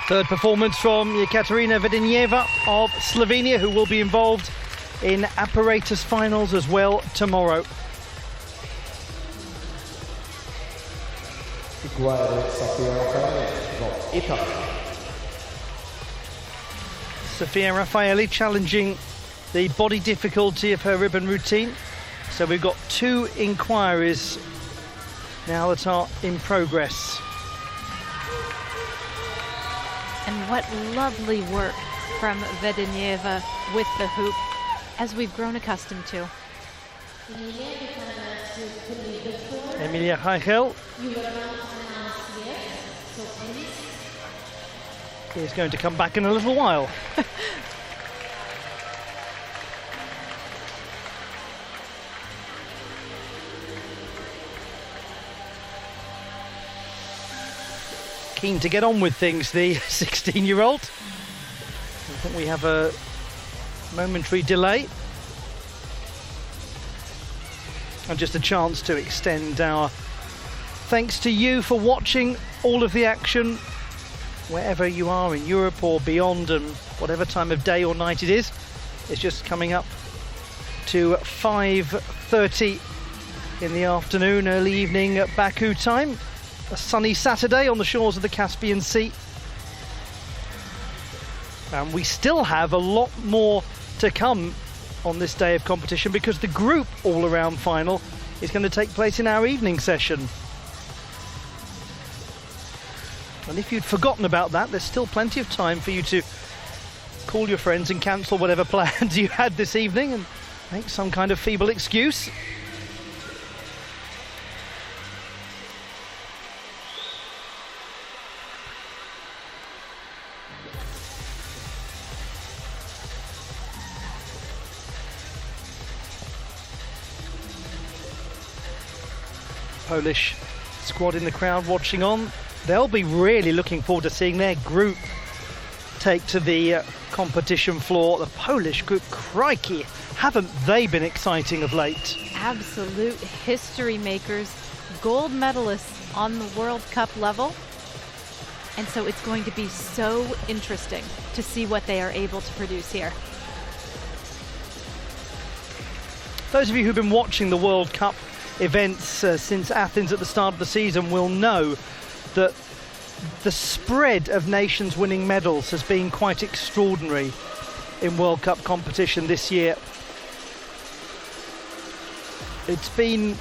Third performance from Yekaterina Vedenieva of Slovenia, who will be involved in apparatus finals as well tomorrow. Sofia Raffaelli challenging the body difficulty of her ribbon routine. So we've got two inquiries now that are in progress. And what lovely work from Vedenieva with the hoop, as we've grown accustomed to. Emilia Heichel is going to come back in a little while. keen to get on with things, the 16-year-old. I think we have a momentary delay. And just a chance to extend our thanks to you for watching all of the action, wherever you are in Europe or beyond, and whatever time of day or night it is. It's just coming up to 5:30 in the afternoon, early evening at Baku time. A sunny Saturday on the shores of the Caspian Sea. And we still have a lot more to come on this day of competition, because the group all-around final is going to take place in our evening session. And if you'd forgotten about that, there's still plenty of time for you to call your friends and cancel whatever plans you had this evening and make some kind of feeble excuse. Polish squad in the crowd watching on. They'll be really looking forward to seeing their group take to the competition floor. The Polish group, crikey, haven't they been exciting of late? Absolute history makers, gold medalists on the World Cup level. And so it's going to be so interesting to see what they are able to produce here. Those of you who've been watching the World Cup events since Athens at the start of the season will know that the spread of nations winning medals has been quite extraordinary in World Cup competition this year. It's been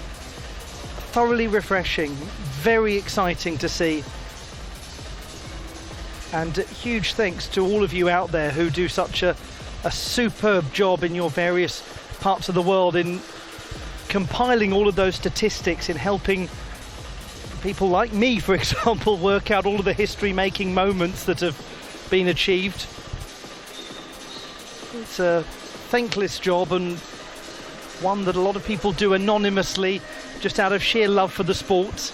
thoroughly refreshing, very exciting to see. And huge thanks to all of you out there who do such a superb job in your various parts of the world in compiling all of those statistics, in helping people like me, for example, work out all of the history-making moments that have been achieved. It's a thankless job, and one that a lot of people do anonymously, just out of sheer love for the sport.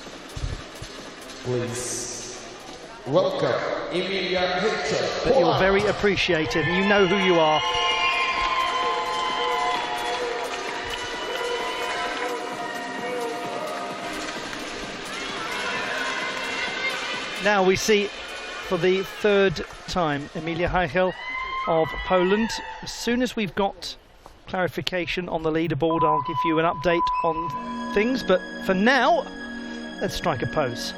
Please welcome Emilia Hitcher. But you're very appreciated, and you know who you are. Now we see, for the third time, Emilia Heichel of Poland. As soon as we've got clarification on the leaderboard, I'll give you an update on things. But for now, let's strike a pose.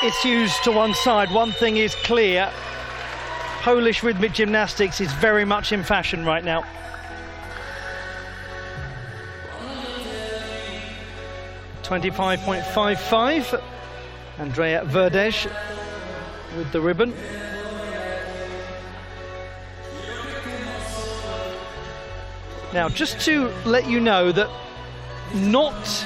It's used to one side. One thing is clear. Polish rhythmic gymnastics is very much in fashion right now. .55. Andrea Verdej with the ribbon. Now, just to let you know that not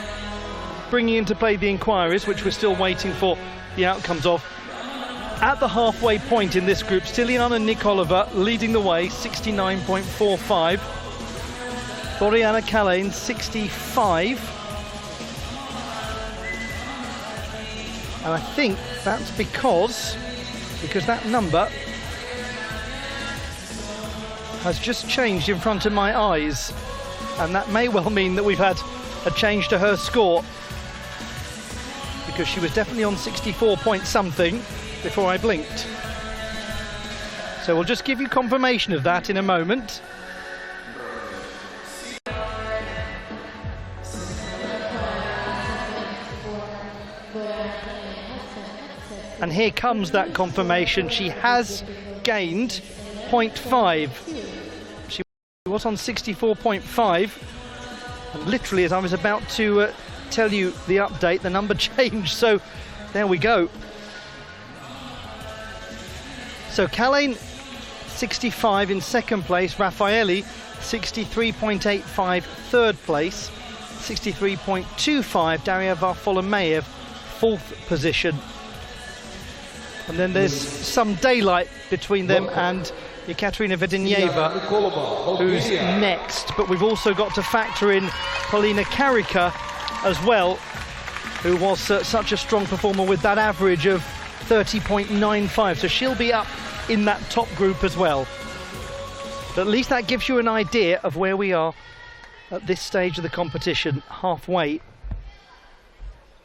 bringing into play the inquiries, which we're still waiting for the outcomes of, at the halfway point in this group, Styliana Nikolova leading the way, 69.45. Boriana Kalane, 65. And I think that's because that number has just changed in front of my eyes. And that may well mean that we've had a change to her score, because she was definitely on 64 point something before I blinked. So we'll just give you confirmation of that in a moment. And here comes that confirmation. She has gained 0.5. She was on 64.5. And literally, as I was about to tell you the update, the number changed. So there we go. So Kalane, 65 in second place. Raffaeli, 63.85 third place. 63.25 Daria Varfolomeev, fourth position. And then there's some daylight between them and Ekaterina Vedenieva, who's next. But we've also got to factor in Polina Karika as well, who was such a strong performer with that average of 30.95. So she'll be up in that top group as well. But at least that gives you an idea of where we are at this stage of the competition, halfway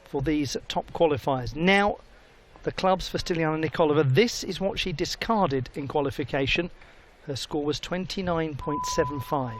for these top qualifiers. Now, the clubs for Styliana Nikolova. This is what she discarded in qualification. Her score was 29.75.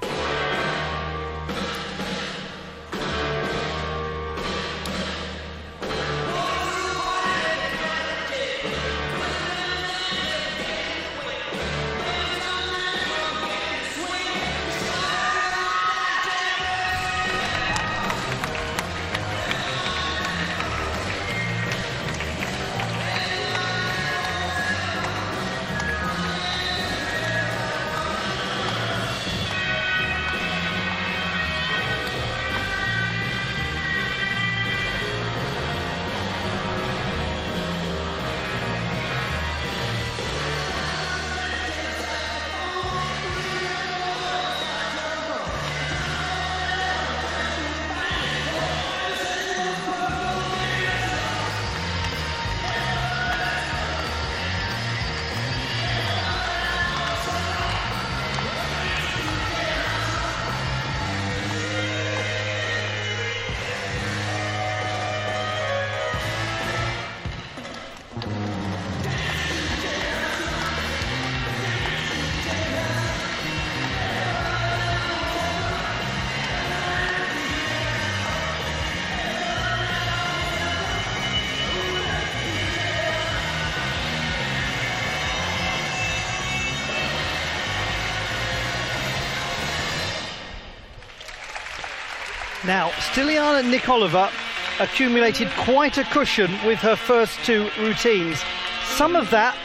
Now, Styliana Nikolova accumulated quite a cushion with her first two routines. Some of that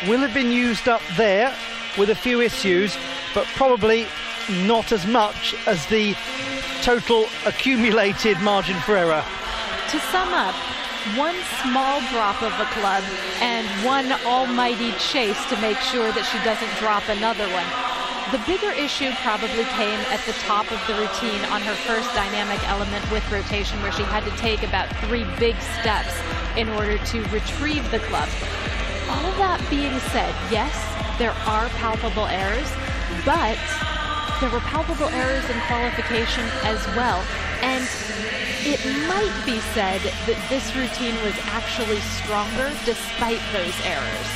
will have been used up there with a few issues, but probably not as much as the total accumulated margin for error. To sum up, one small drop of a club and one almighty chase to make sure that she doesn't drop another one. The bigger issue probably came at the top of the routine on her first dynamic element with rotation, where she had to take about 3 big steps in order to retrieve the club. All of that being said, yes, there are palpable errors, but there were palpable errors in qualification as well. And it might be said that this routine was actually stronger despite those errors.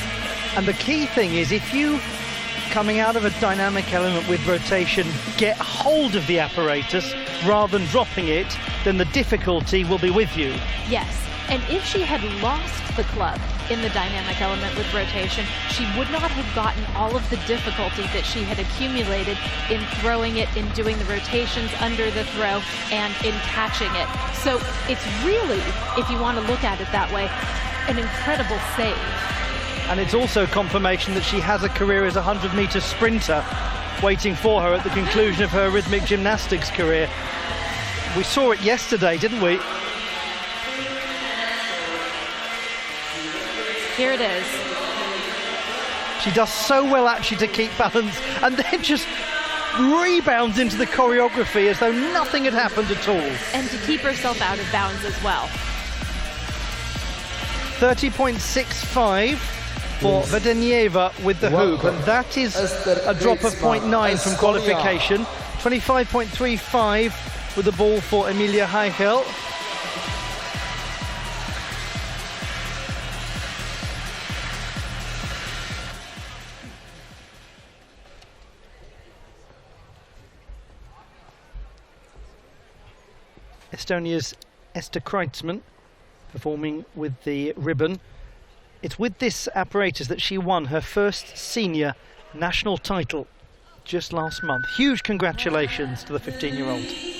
And the key thing is, if you, coming out of a dynamic element with rotation, get hold of the apparatus rather than dropping it, then the difficulty will be with you. Yes, and if she had lost the club in the dynamic element with rotation, she would not have gotten all of the difficulty that she had accumulated in throwing it, in doing the rotations under the throw, and in catching it. So it's really, if you want to look at it that way, an incredible save. And it's also confirmation that she has a career as a 100-meter sprinter waiting for her at the conclusion of her rhythmic gymnastics career. We saw it yesterday, didn't we? Here it is. She does so well actually to keep balance and then just rebounds into the choreography as though nothing had happened at all. And to keep herself out of bounds as well. 30.65 for Vedenieva with the hoop, and that is a drop of 0.9 from qualification. 25.35 with the ball for Emilia Heichel. Estonia's Esther Kreitzmann performing with the ribbon. It's with this apparatus that she won her first senior national title just last month. Huge congratulations to the 15-year-old.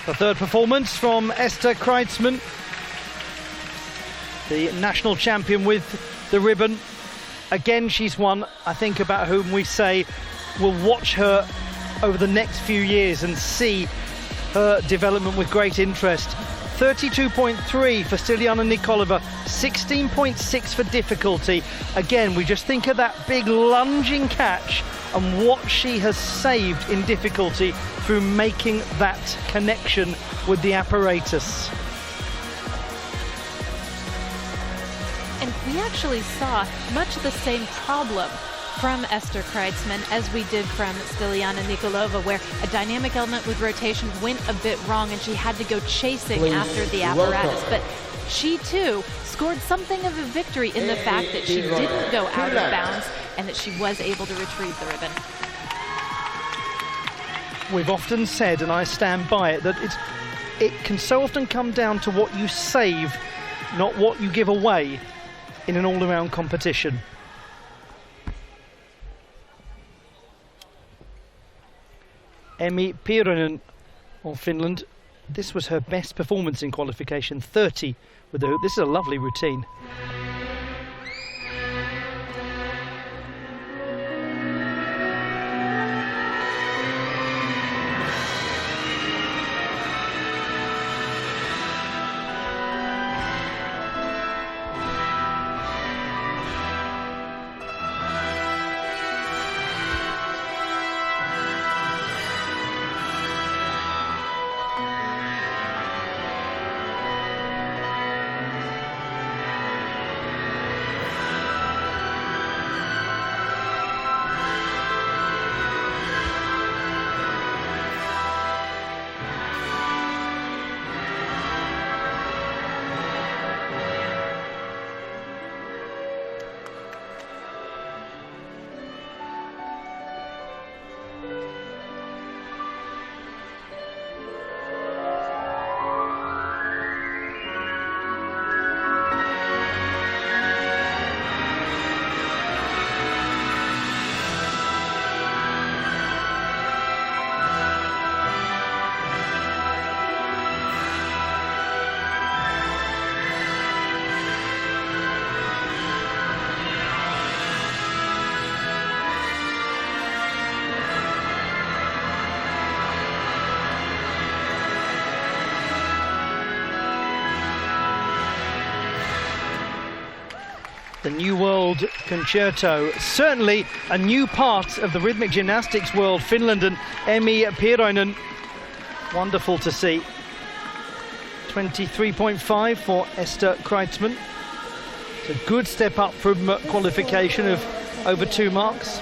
The third performance from Esther Kreitzmann, the national champion with the ribbon. Again, she's one, I think, about whom we say we'll watch her over the next few years and see her development with great interest. 32.3 for Stiliana Nikolova, 16.6 for difficulty. Again, we just think of that big lunging catch and what she has saved in difficulty through making that connection with the apparatus. And we actually saw much the same problem from Esther Kreitzmann as we did from Stiliana Nikolova, where a dynamic element with rotation went a bit wrong and she had to go chasing after the apparatus. But she too scored something of a victory in the fact that she didn't go out of bounds and that she was able to retrieve the ribbon. We've often said, and I stand by it, that it can so often come down to what you save, not what you give away in an all-around competition. Emmi Piironen of Finland, this was her best performance in qualification, 30 with the hoop. This is a lovely routine. The New World Concerto, certainly a new part of the rhythmic gymnastics world. Finland and Emmi Piirainen, wonderful to see. 23.5 for Esther Kreitzmann. It's a good step up from qualification of over 2 marks.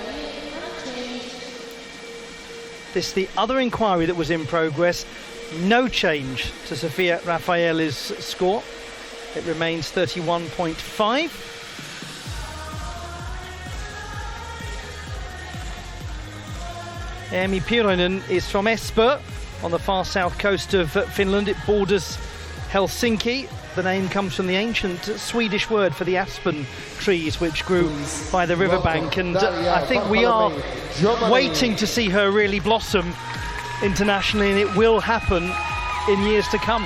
This the other inquiry that was in progress. No change to Sofia Raffaele's score. It remains 31.5. Emmi Piirainen is from Espoo on the far south coast of Finland. It borders Helsinki. The name comes from the ancient Swedish word for the aspen trees which grew by the riverbank, and I think we are waiting to see her really blossom internationally, and it will happen in years to come.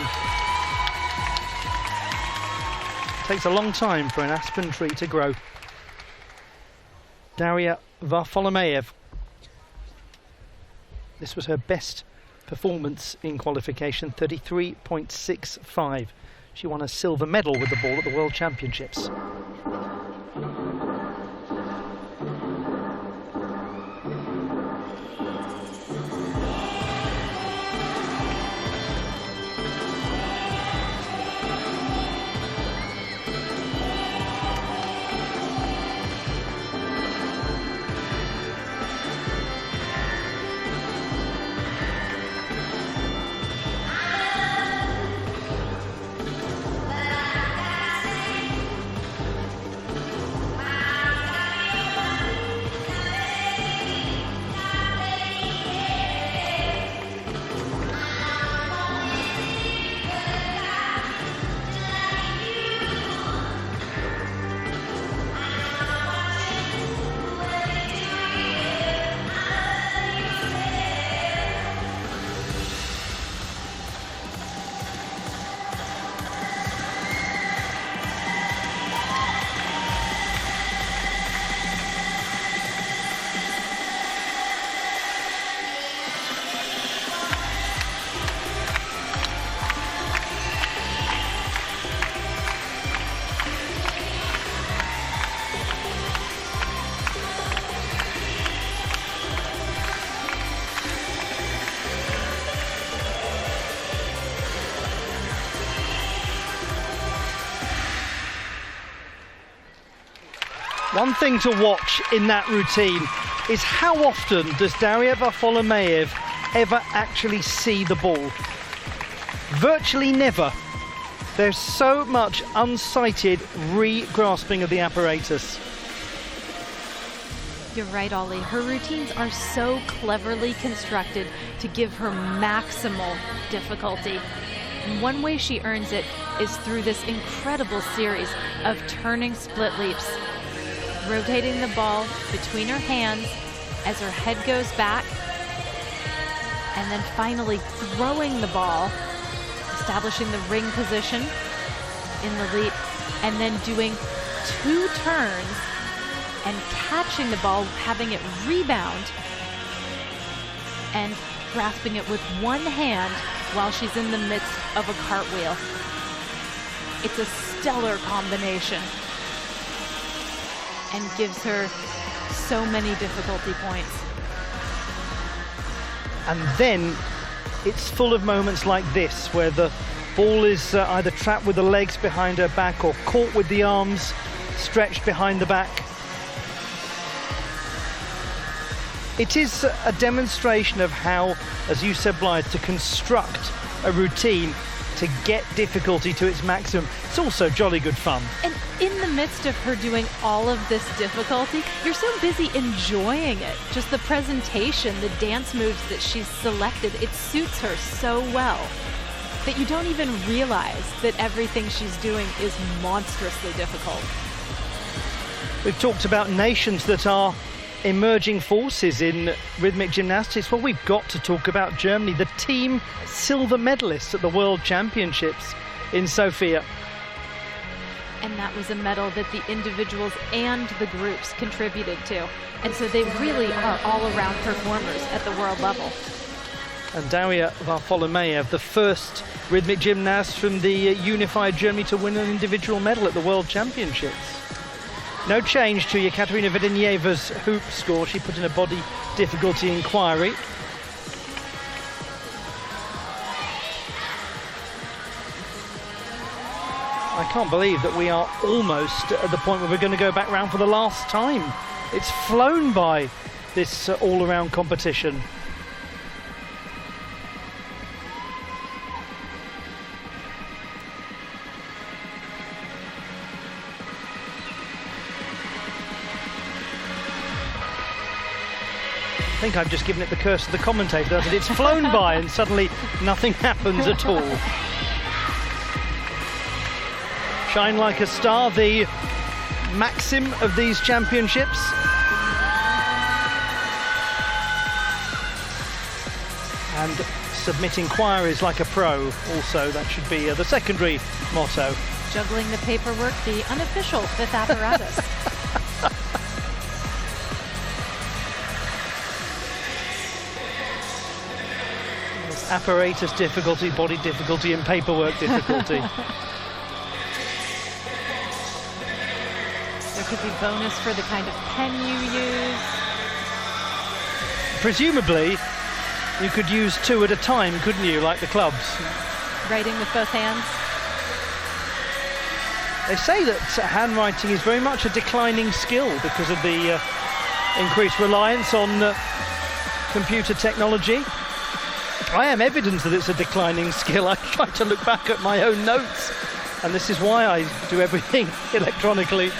It takes a long time for an aspen tree to grow. Daria Varfolomeev. This was her best performance in qualification, 33.65. She won a silver medal with the ball at the World Championships. One thing to watch in that routine is how often does Daria Varfolomeev ever actually see the ball? Virtually never. There's so much unsighted re-grasping of the apparatus. You're right, Ollie. Her routines are so cleverly constructed to give her maximal difficulty. And one way she earns it is through this incredible series of turning split leaps, rotating the ball between her hands as her head goes back, and then finally throwing the ball, establishing the ring position in the leap, and then doing 2 turns and catching the ball, having it rebound, and grasping it with one hand while she's in the midst of a cartwheel. It's a stellar combination and gives her so many difficulty points. And then it's full of moments like this, where the ball is either trapped with the legs behind her back or caught with the arms stretched behind the back. It is a demonstration of how, as you said, Blythe, to construct a routine to get difficulty to its maximum. It's also jolly good fun. And in the midst of her doing all of this difficulty, you're so busy enjoying it. Just the presentation, the dance moves that she's selected, it suits her so well that you don't even realize that everything she's doing is monstrously difficult. We've talked about nations that are emerging forces in rhythmic gymnastics. Well, we've got to talk about Germany, the team silver medalists at the World Championships in Sofia. And that was a medal that the individuals and the groups contributed to. And so they really are all-around performers at the world level. And Daria Varfolomeev, the first rhythmic gymnast from the unified Germany to win an individual medal at the World Championships. No change to Yekaterina Vidinieva's hoop score. She put in a body difficulty inquiry. I can't believe that we are almost at the point where we're going to go back round for the last time. It's flown by, this all-around competition. I think I've just given it the curse of the commentator. That it's flown by and suddenly nothing happens at all. Shine like a star, the maxim of these championships. And submit inquiries like a pro. Also, that should be the secondary motto. Juggling the paperwork, the unofficial fifth apparatus. Apparatus difficulty, body difficulty, and paperwork difficulty. There could be bonus for the kind of pen you use. Presumably, you could use two at a time, couldn't you, like the clubs? Writing with both hands. They say that handwriting is very much a declining skill because of the increased reliance on computer technology. I am evidence that it's a declining skill. I try to look back at my own notes, and this is why I do everything electronically.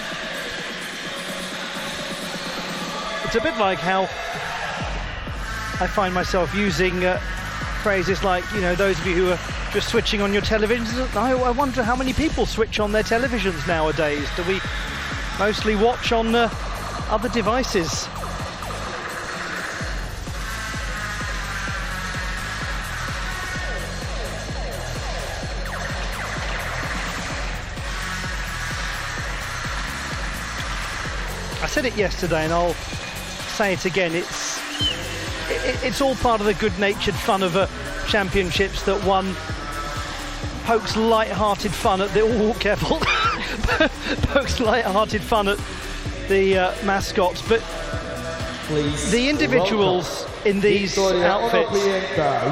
It's a bit like how I find myself using phrases like, you know, those of you who are just switching on your televisions. I wonder how many people switch on their televisions nowadays. Do we mostly watch on other devices? I said it yesterday and I'll say it again. It's all part of the good-natured fun of championships that one pokes light-hearted fun at the pokes light-hearted fun at the mascots, but the individuals in these outfits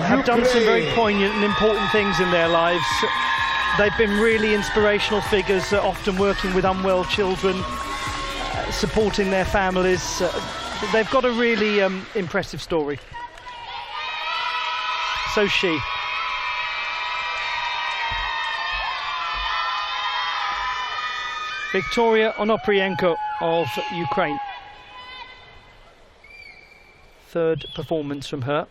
have done some very poignant and important things in their lives. They've been really inspirational figures, often working with unwell children, supporting their families. They've got a really impressive story. So she. Victoria Onoprienko of Ukraine. Third performance from her.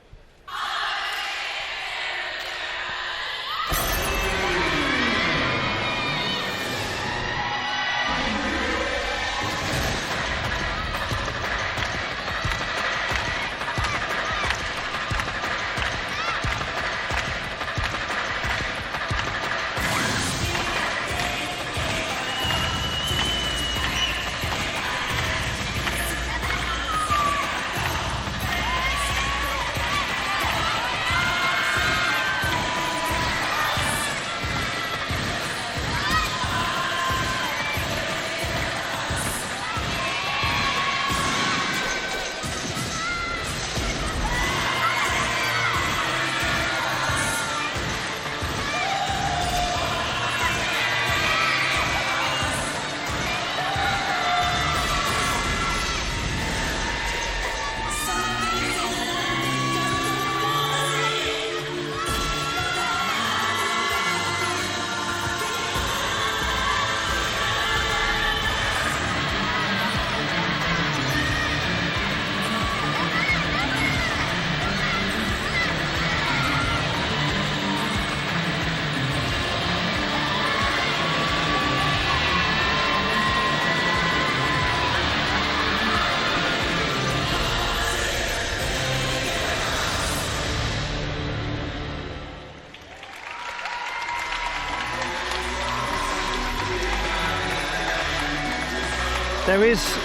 There is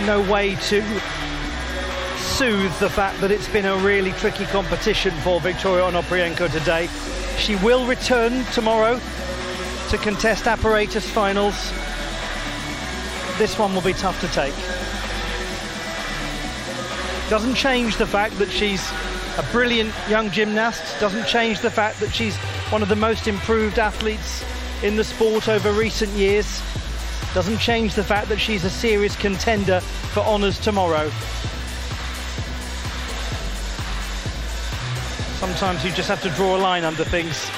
no way to soothe the fact that it's been a really tricky competition for Victoria Onoprienko today. She will return tomorrow to contest apparatus finals. this one will be tough to take. Doesn't change the fact that she's a brilliant young gymnast, doesn't change the fact that she's one of the most improved athletes in the sport over recent years, doesn't change the fact that she's a serious contender for honours tomorrow. Sometimes you just have to draw a line under things.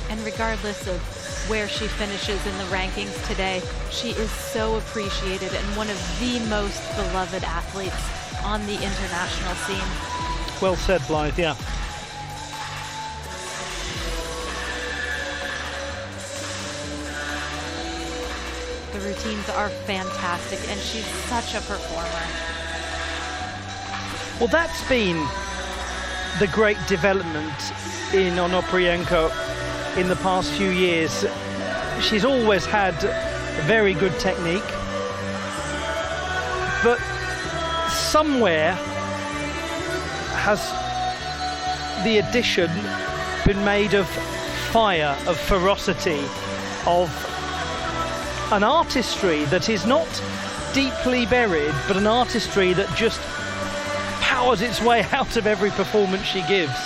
And regardless of where she finishes in the rankings today, she is so appreciated and one of the most beloved athletes on the international scene. Well said, Blythe, yeah. The routines are fantastic and she's such a performer. Well, that's been the great development in Onoprienko in the past few years. She's always had very good technique, but somewhere has the addition been made of fire, of ferocity, of an artistry that is not deeply buried, but an artistry that just powers its way out of every performance she gives.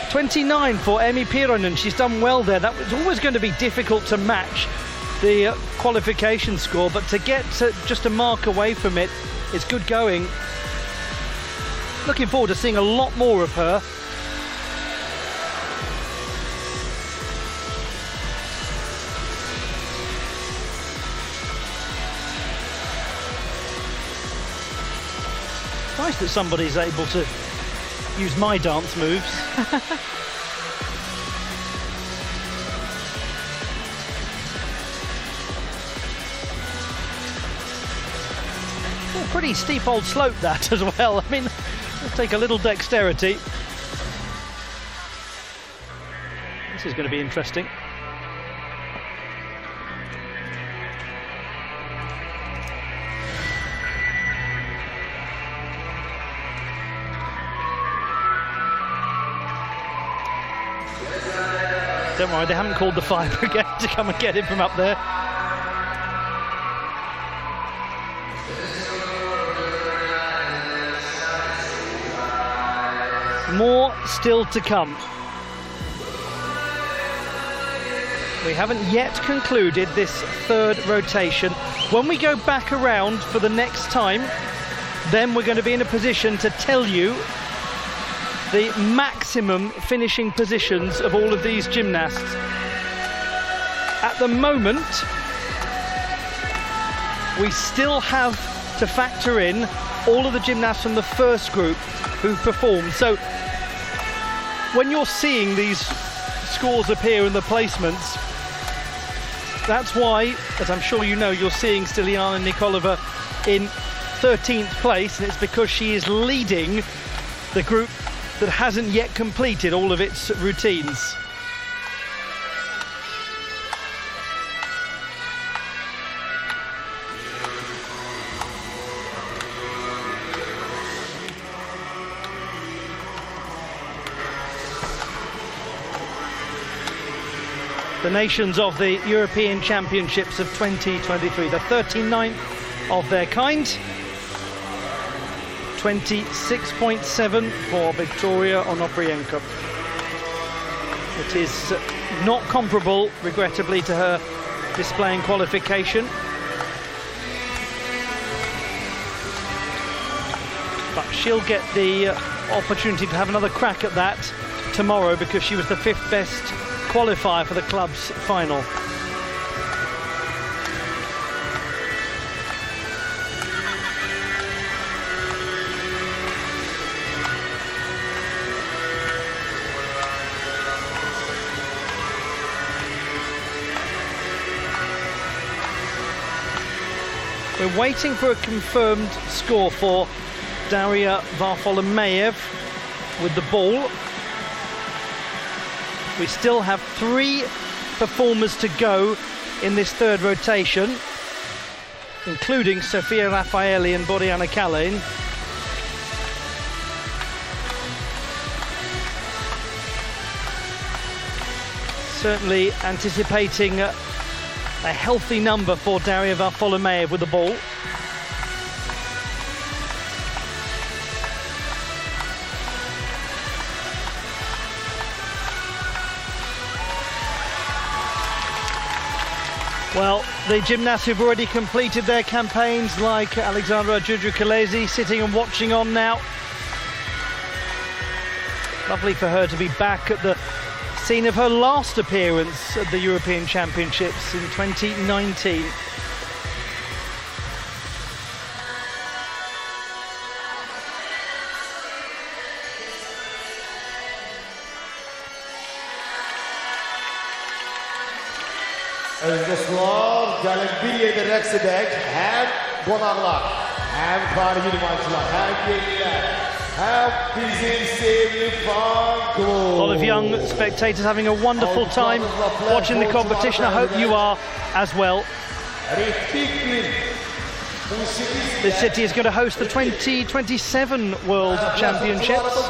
29 for Emmi Piironen. She's done well there. That was always going to be difficult to match the qualification score, but to get just a mark away from it, it's good going. Looking forward to seeing a lot more of her. Nice that somebody's able to use my dance moves. Oh, pretty steep old slope that as well. I mean, it'll take a little dexterity. This is going to be interesting. Don't worry, they haven't called the fire brigade to come and get him from up there. More still to come. We haven't yet concluded this third rotation. When we go back around for the next time, then we're going to be in a position to tell you the maximum finishing positions of all of these gymnasts. At the moment, we still have to factor in all of the gymnasts from the first group who've performed. So when you're seeing these scores appear in the placements, that's why, as I'm sure you know, you're seeing Stiliana Nikolova in 13th place, and it's because she is leading the group that hasn't yet completed all of its routines. The nations of the European Championships of 2023, the 39th of their kind. 26.7 for Victoria Onoprienko. It is not comparable, regrettably, to her display in qualification. But she'll get the opportunity to have another crack at that tomorrow, because she was the 5th best qualifier for the club's final. We're waiting for a confirmed score for Daria Varfolomeev with the ball. We still have 3 performers to go in this third rotation. including Sofia Raffaelli and Boriana Kalin. Certainly anticipating a healthy number for Daria Varfolomeev with the ball. Well, the gymnasts who've already completed their campaigns, like Alexandra Giurgiu-Kalesi, sitting and watching on now. Lovely for her to be back at the scene of her last appearance at the European Championships in 2019. Aziz dostlar, gəlin bir yerdə rəqs edək. Həm qonaqlar, həm tarixi idmançılar, həm yerlilər, həm bizim sevgili fan klubu. A lot of young spectators having a wonderful time watching the competition. I hope you are as well. This city is going to host the 2027 World Championships.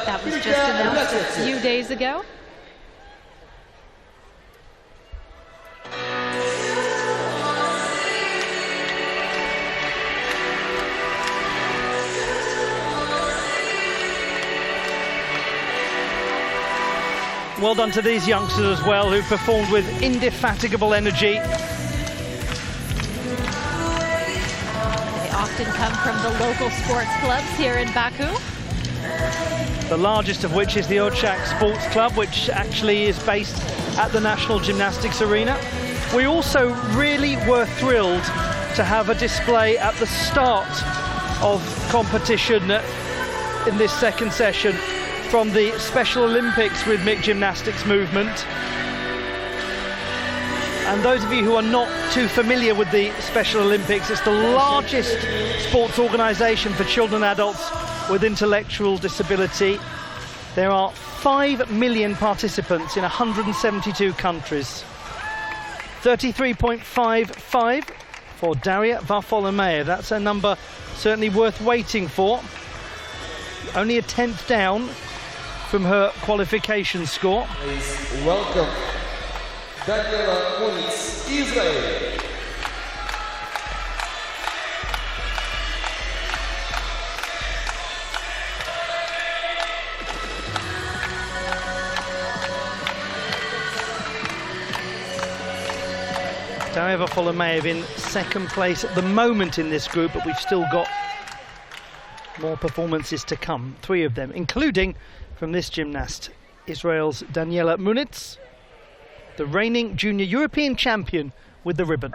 That was just announced a few days ago. Well done to these youngsters as well, who've performed with indefatigable energy. They often come from the local sports clubs here in Baku. The largest of which is the Ochak Sports Club, which actually is based at the National Gymnastics Arena. We also really were thrilled to have a display at the start of competition in this second session from the Special Olympics rhythmic gymnastics movement. And those of you who are not too familiar with the Special Olympics, it's the largest sports organisation for children and adults with intellectual disability. There are 5 million participants in 172 countries. 33.55 for Daria Varfolomeev. That's a number certainly worth waiting for. Only a 10th down from her qualification score. Please welcome Daniela Muniz, Israel. Daria Varfolomeev in second place at the moment in this group, but we've still got more performances to come, 3 of them, including from this gymnast, Israel's Daniela Muniz, the reigning junior European champion with the ribbon.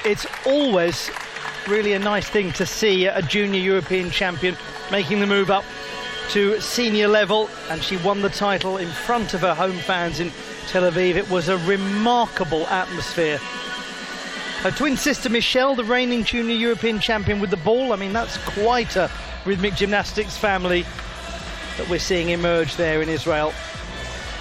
It's always really a nice thing to see a junior European champion making the move up to senior level, and she won the title in front of her home fans in Tel Aviv. It was a remarkable atmosphere. Her twin sister Michelle, the reigning junior European champion with the ball. I mean, that's quite a rhythmic gymnastics family that we're seeing emerge there in Israel.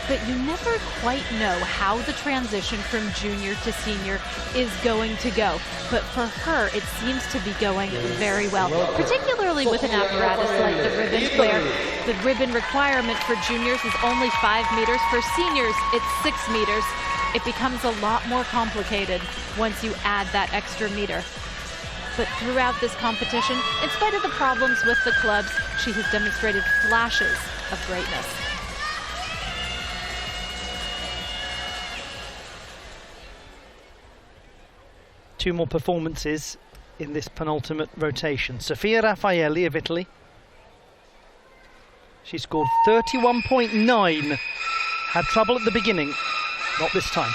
But you never quite know how the transition from junior to senior is going to go. But for her, it seems to be going very well, particularly with an apparatus like the ribbon, where the ribbon requirement for juniors is only 5 meters. For seniors, it's 6 meters. It becomes a lot more complicated once you add that extra meter. But throughout this competition, in spite of the problems with the clubs, she has demonstrated flashes of greatness. Two more performances in this penultimate rotation. Sofia Raffaelli of Italy. She scored 31.9. Had trouble at the beginning, not this time.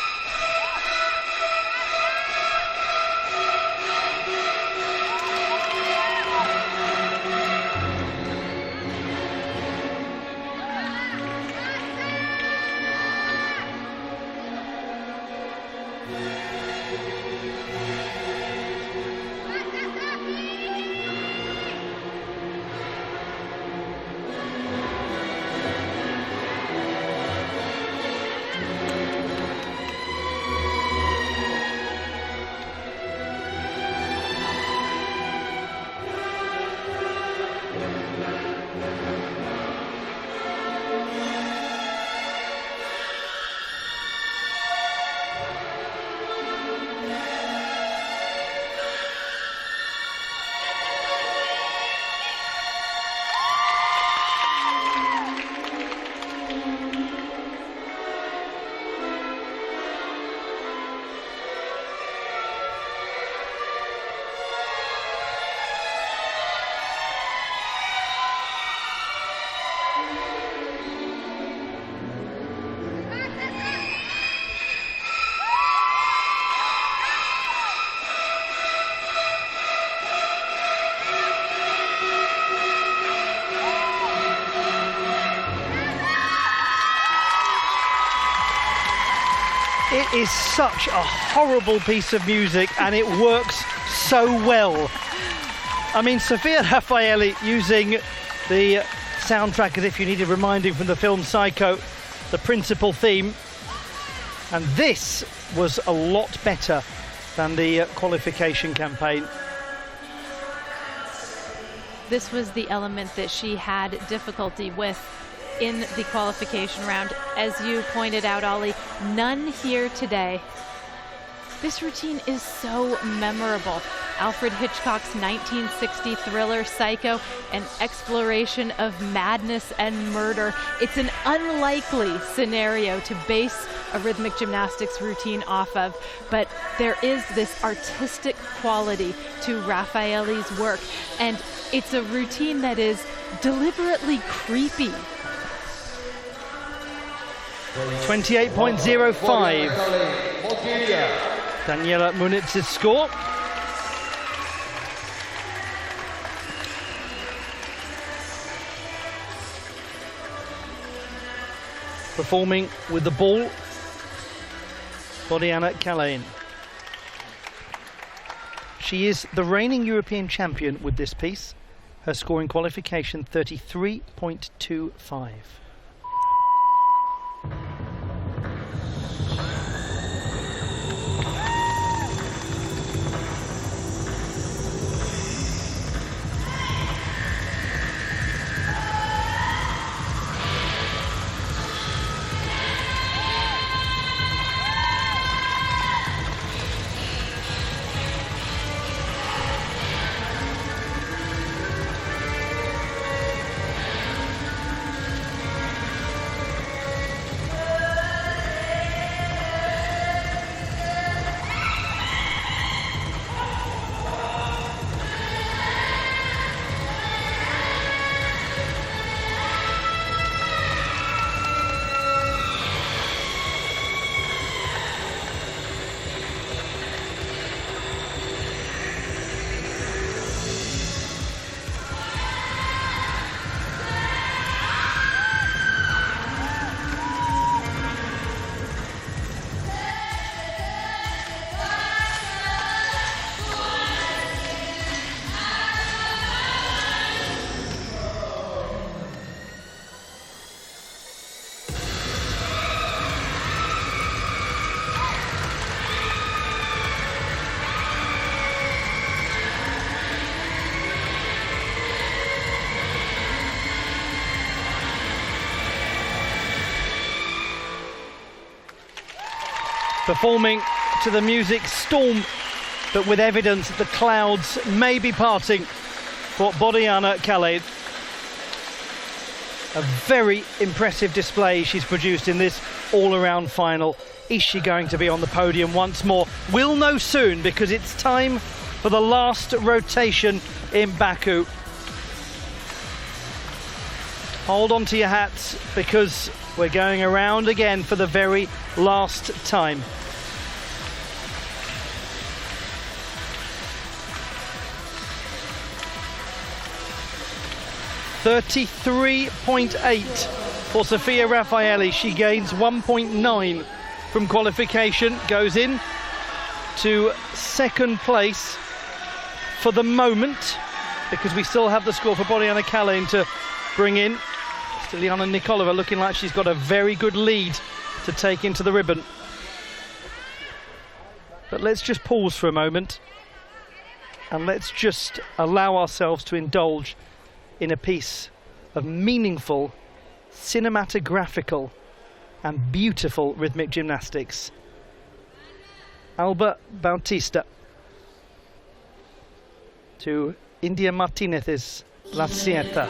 It is such a horrible piece of music, and it works so well. I mean, Sofia Raffaelli using the soundtrack as if you needed reminding from the film Psycho, the principal theme. And this was a lot better than the qualification campaign. This was the element that she had difficulty with in the qualification round. As you pointed out, Ollie, none here today. This routine is so memorable. Alfred Hitchcock's 1960 thriller Psycho, an exploration of madness and murder. It's an unlikely scenario to base a rhythmic gymnastics routine off of, but there is this artistic quality to Raffaelli's work, and it's a routine that is deliberately creepy. 28.05. Daniela Munitz's score. Performing with the ball, Bodiana Kalain. She is the reigning European champion with this piece. Her score in qualification, 33.25. performing to the music storm, but with evidence that the clouds may be parting for Boriana Calais. A very impressive display she's produced in this all-around final. Is she going to be on the podium once more? We'll know soon, because it's time for the last rotation in Baku. Hold on to your hats, because we're going around again for the very last time. .33.8 for Sofia Raffaelli. She gains 1.9 from qualification, goes in to second place for the moment, because we still have the score for Boriana Calais to bring in. Stiliana Nikolova looking like she's got a very good lead to take into the ribbon. But let's just pause for a moment and let's just allow ourselves to indulge in a piece of meaningful, cinematographical and beautiful rhythmic gymnastics. Alba Bautista to India Martinez's La Sieta.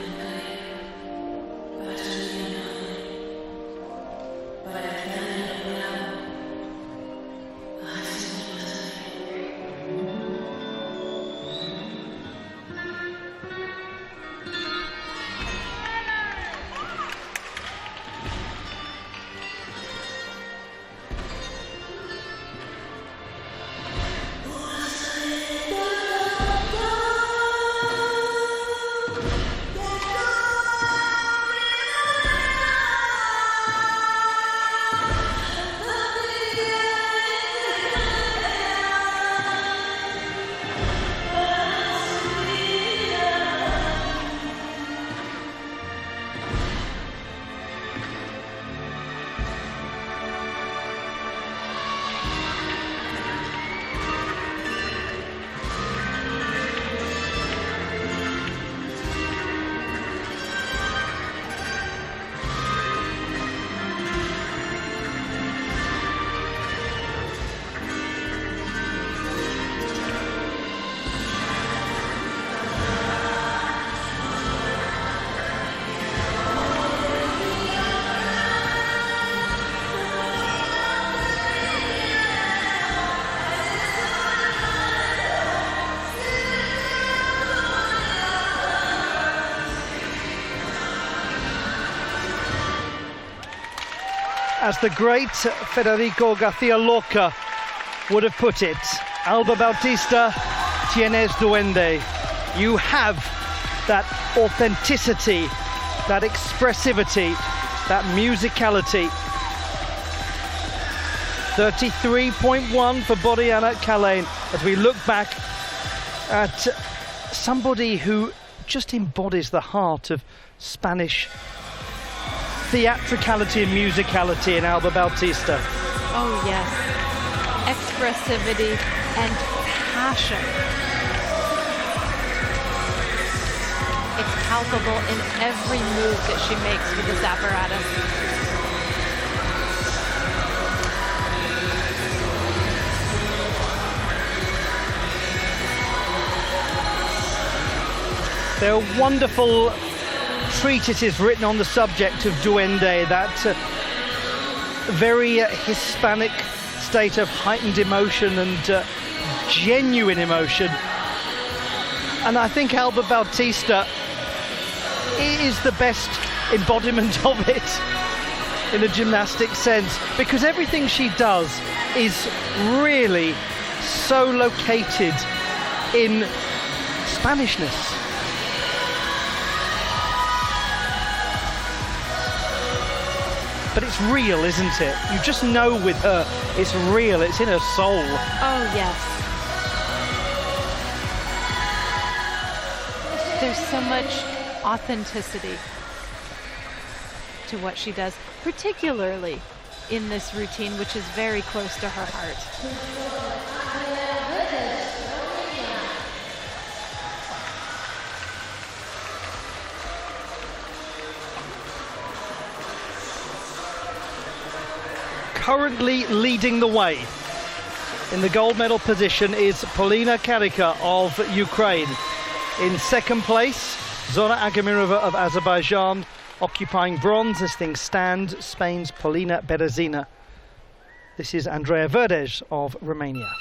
As the great Federico Garcia Lorca would have put it, Alba Bautista, tienes duende. You have that authenticity, that expressivity, that musicality. 33.1 for Boriana Calais, as we look back at somebody who just embodies the heart of Spanish theatricality and musicality in Alba Bautista. Oh yes, expressivity and passion. It's palpable in every move that she makes with this apparatus. There are wonderful treatises written on the subject of duende, that very Hispanic state of heightened emotion and genuine emotion. And I think Alba Bautista is the best embodiment of it in a gymnastic sense, because everything she does is really so located in Spanishness. But it's real, isn't it? You just know with her, it's real, it's in her soul. Oh, yes. There's so much authenticity to what she does, particularly in this routine, which is very close to her heart. currently leading the way in the gold medal position is Polina Karika of Ukraine. In second place, Zora Agamirova of Azerbaijan, occupying bronze as things stand, Spain's Polina Berezina. This is Andrea Verdej of Romania.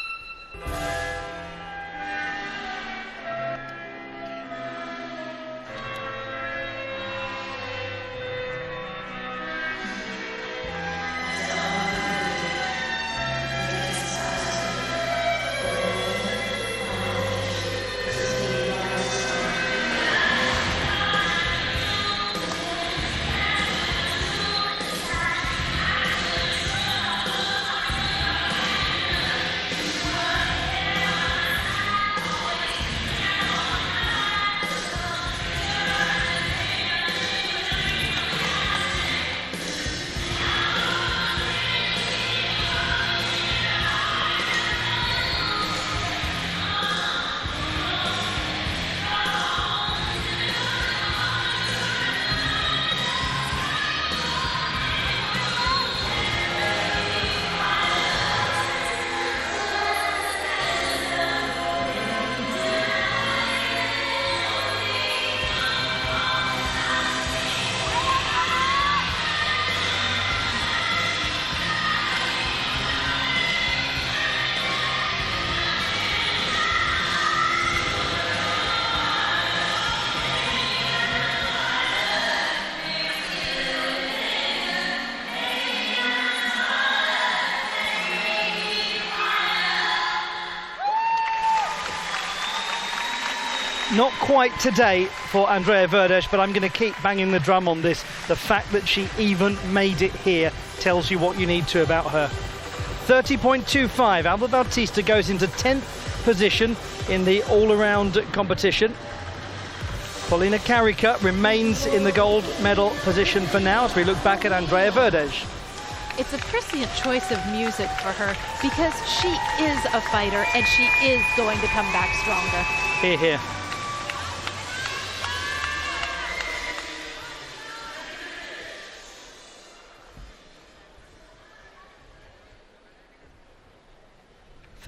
Not quite today for Andrea Verdej, but I'm going to keep banging the drum on this. The fact that she even made it here tells you what you need to about her. 30.25. Alba Bautista goes into 10th position in the all-around competition. Polina Karika remains in the gold medal position for now as we look back at Andrea Verdej. It's a prescient choice of music for her because she is a fighter and she is going to come back stronger. Hear, hear.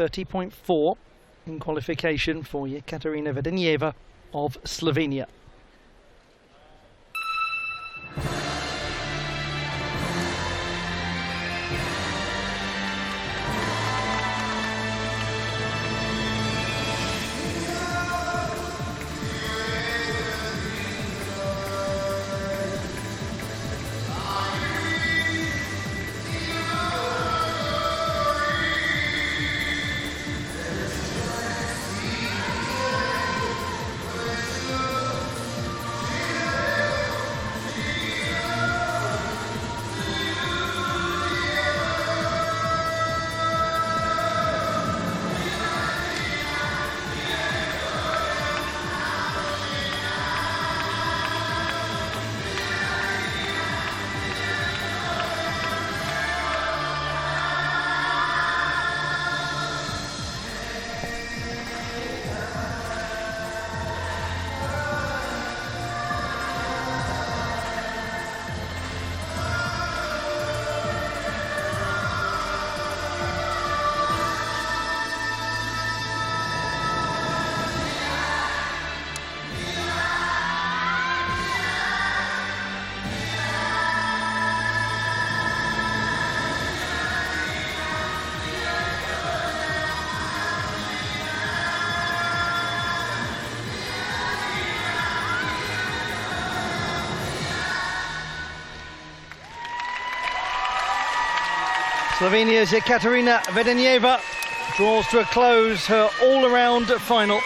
.4 in qualification for Yekaterina Vedenjeva of Slovenia. Slovenia's Yekaterina Vedenjeva draws to a close her all-around final.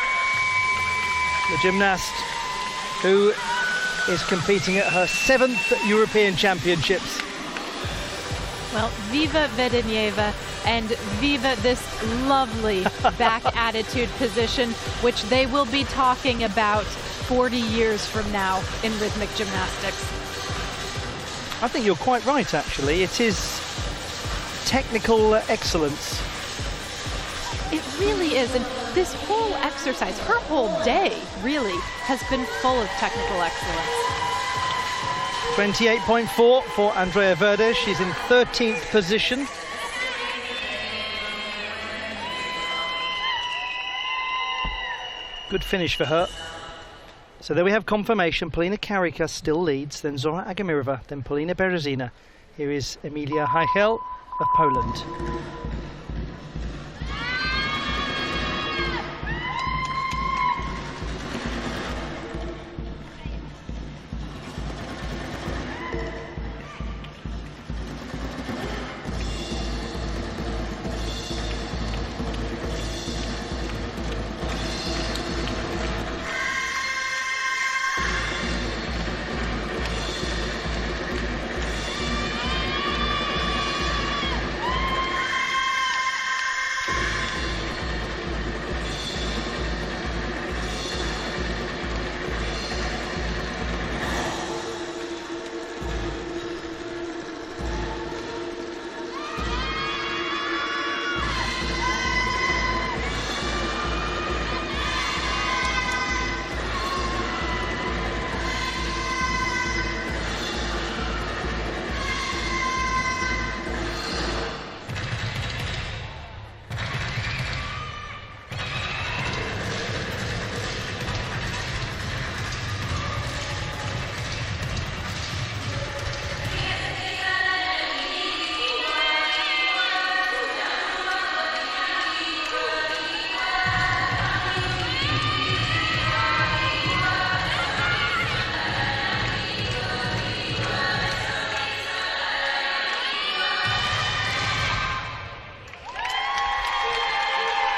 The gymnast who is competing at her 7th European Championships. Well, viva Vedenjeva and viva this lovely back attitude position, which they will be talking about 40 years from now in rhythmic gymnastics. I think you're quite right, actually. It is technical excellence. It really is, and this whole exercise, her whole day, really has been full of technical excellence. 28.4 for Andrea Verdej. She's in 13th position Good finish for her. So there we have confirmation. Polina Karika still leads, then Zora Agamirova, then Polina Berezina. Here is Emilia Heichel of Poland.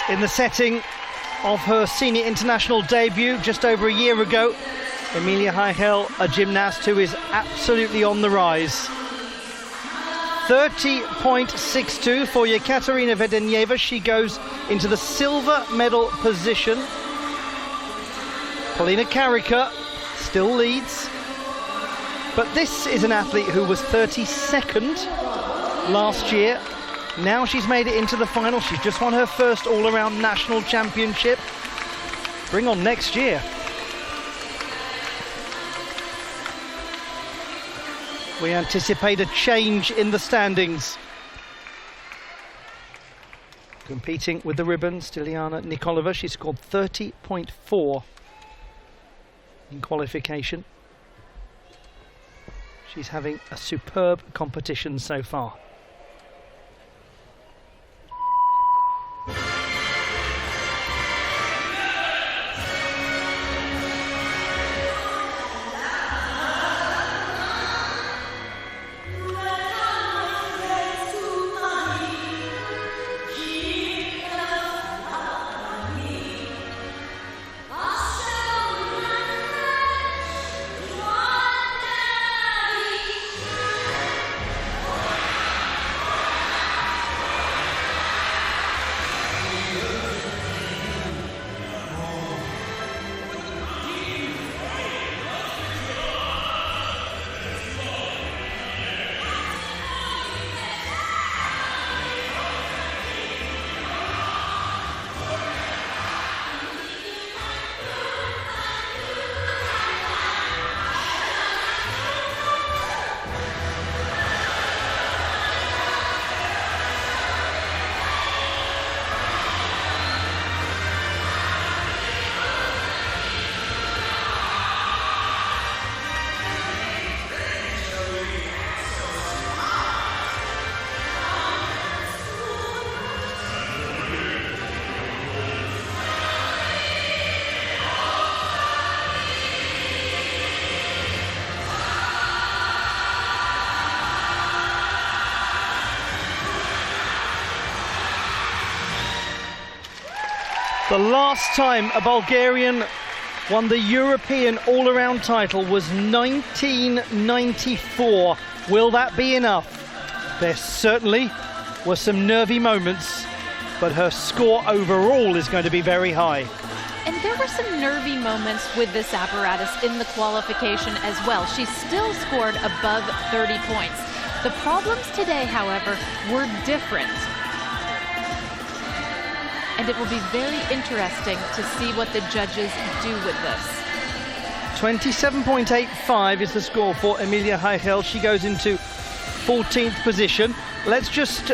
In the setting of her senior international debut just over a year ago, Emilia Heichel, a gymnast who is absolutely on the rise. 30.62 for Yekaterina Vedenyeva. She goes into the silver medal position. Polina Karika still leads. But this is an athlete who was 32nd last year. Now she's made it into the final. She's just won her first all-around national championship. Bring on next year. We anticipate a change in the standings. Competing with the ribbon, Stiliana Nikolova. She scored 30.4 in qualification. She's having a superb competition so far. The last time a Bulgarian won the European all-around title was 1994. Will that be enough? There certainly were some nervy moments, but her score overall is going to be very high. And there were some nervy moments with this apparatus in the qualification as well. She still scored above 30 points. The problems today, however, were different. And it will be very interesting to see what the judges do with this. 27.85 is the score for Emilia Heichel. She goes into 14th position. Let's just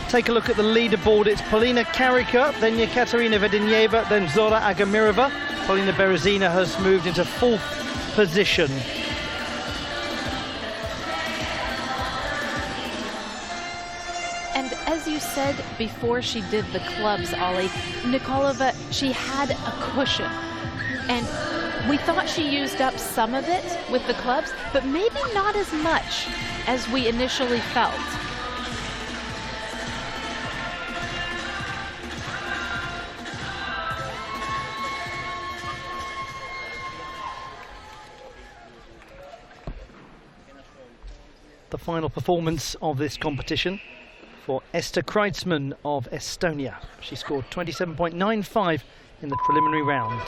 take a look at the leaderboard. It's Polina Karika, then Yekaterina Vedenieva, then Zora Agamirova. Polina Berezina has moved into 4th position. And as you said before she did the clubs, Ollie, Nikolova, she had a cushion. And we thought she used up some of it with the clubs, but maybe not as much as we initially felt. The final performance of this competition for Esther Kreitzmann of Estonia. She scored 27.95 in the preliminary round.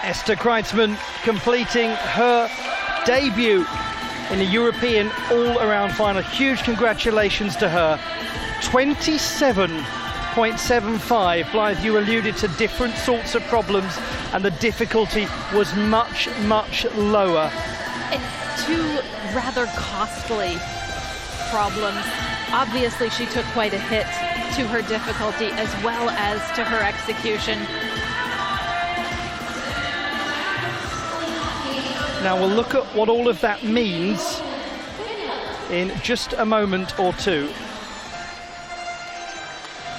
Esther Kreitzmann completing her debut in the European all-around final. Huge congratulations to her. 27.75. Blythe, you alluded to different sorts of problems, and the difficulty was much, much lower. And 2 rather costly problems. Obviously, she took quite a hit to her difficulty as well as to her execution. Now we'll look at what all of that means in just a moment or two.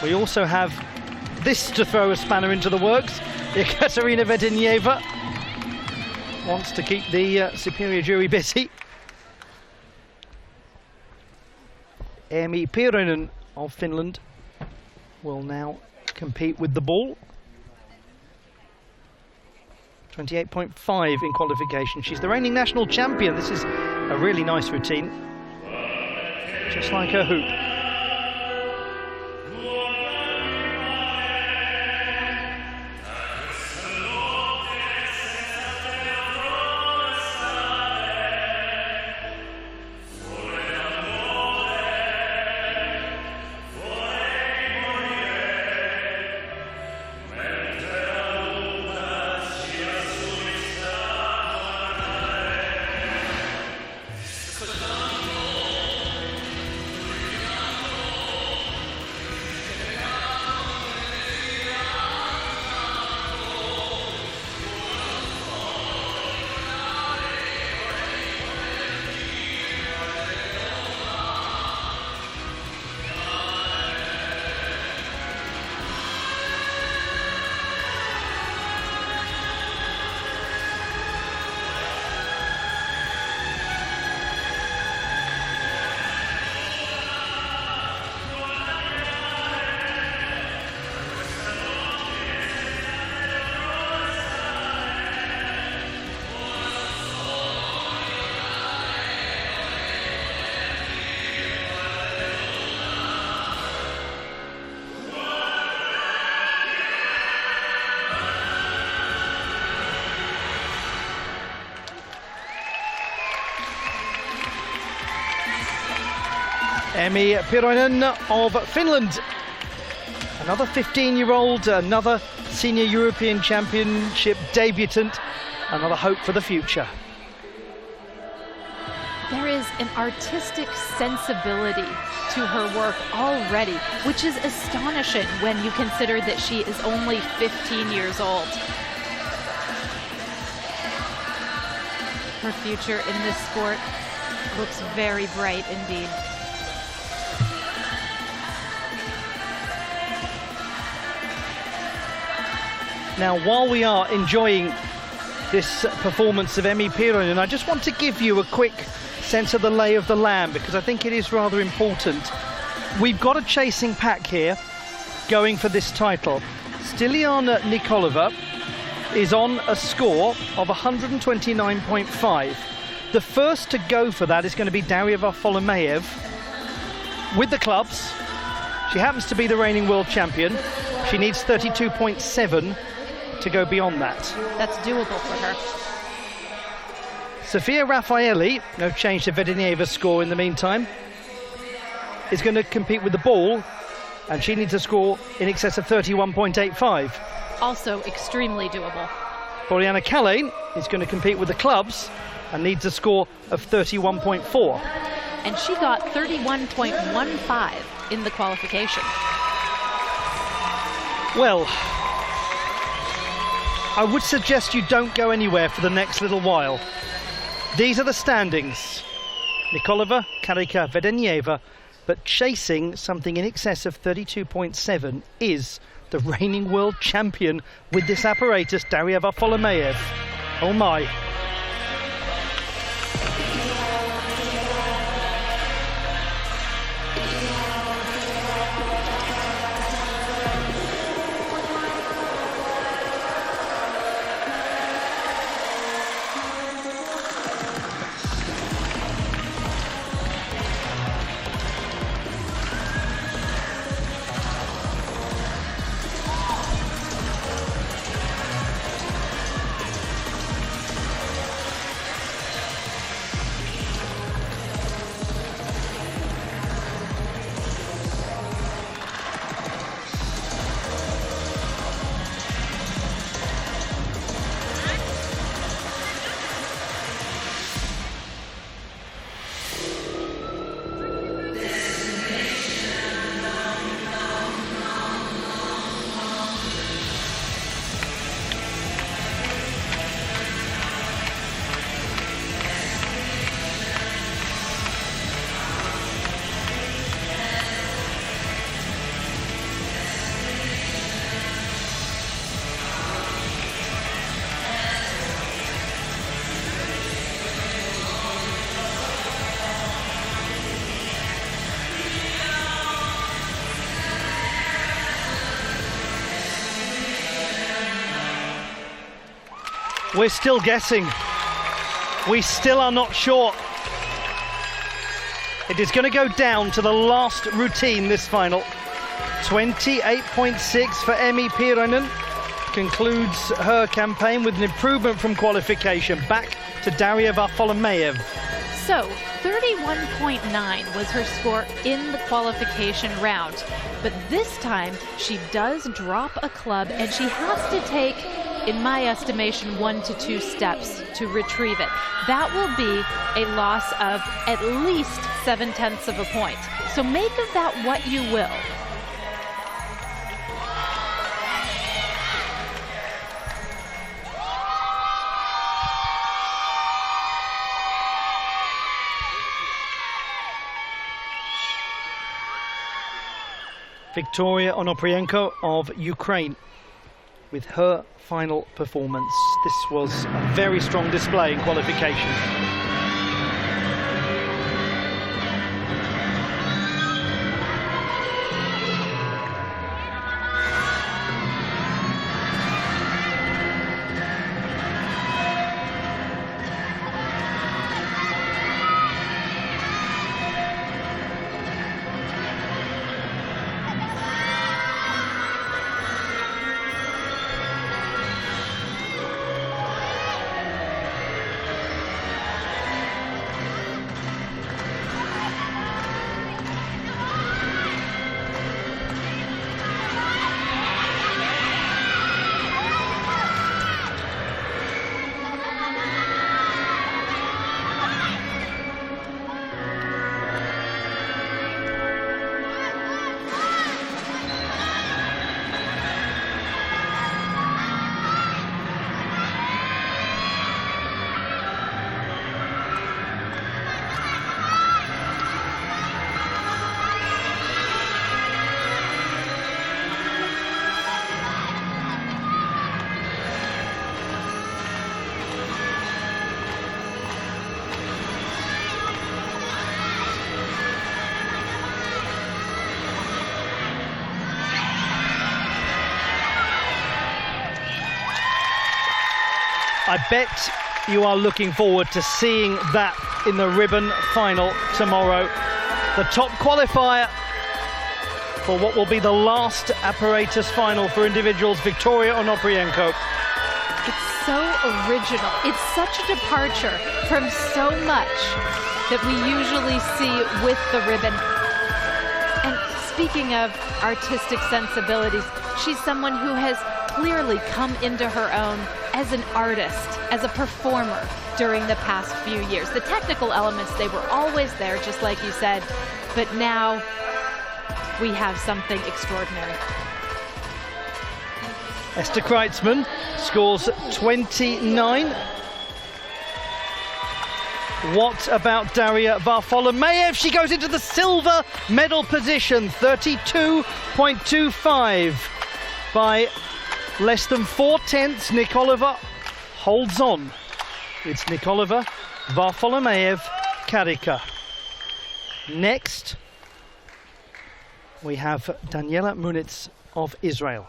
We also have this to throw a spanner into the works. Yekaterina Vedenieva wants to keep the superior jury busy. Emi Piironen of Finland will now compete with the ball. 28.5 in qualification. She's the reigning national champion. This is a really nice routine, just like her hoop. Emmy Pyronen of Finland. Another 15-year-old, another Senior European Championship debutant, another hope for the future. There is an artistic sensibility to her work already, which is astonishing when you consider that she is only 15 years old. Her future in this sport looks very bright indeed. Now, while we are enjoying this performance of Emmy Pyronen, I just want to give you a quick sense of the lay of the land, because I think it is rather important. We've got a chasing pack here going for this title. Styliana Nikolova is on a score of 129.5. The first to go for that is going to be Daria Varfolomeev with the clubs. She happens to be the reigning world champion. She needs 32.7 to go beyond that. That's doable for her. Sofia Raffaelli, no change to Vedenieva's score in the meantime, is going to compete with the ball, and she needs a score in excess of 31.85. Also extremely doable. Boriana Kalin is going to compete with the clubs and needs a score of 31.4. And she got 31.15 in the qualification. Well, I would suggest you don't go anywhere for the next little while. These are the standings. Nikolova, Karika, Vedenieva, but chasing something in excess of 32.7 is the reigning world champion with this apparatus, Daria Varfolomeev. Oh my. We're still guessing. We still are not sure. It is going to go down to the last routine this final. 28.6 for Emmy Pyronen. Concludes her campaign with an improvement from qualification. Back to Daria Varfolomeev. So, 31.9 was her score in the qualification round. But this time, she does drop a club, and she has to take, in my estimation, 1 to 2 steps to retrieve it. That will be a loss of at least 0.7 of a point. So make of that what you will. Victoria Onoprienko of Ukraine with her final performance. This was a very strong display in qualification. I bet you are looking forward to seeing that in the ribbon final tomorrow. The top qualifier for what will be the last apparatus final for individuals, Victoria Onoprienko. It's so original. It's such a departure from so much that we usually see with the ribbon. And speaking of artistic sensibilities, she's someone who has clearly come into her own as an artist, as a performer during the past few years. The technical elements, they were always there, just like you said, but now we have something extraordinary. Esther Kreitzmann scores 29. What about Daria Varfolomeev? She goes into the silver medal position, 32.25 by less than 4/10. Nikolova holds on. It's Nikolova, Varfolomeev, Karika. Next, we have Daniela Munitz of Israel.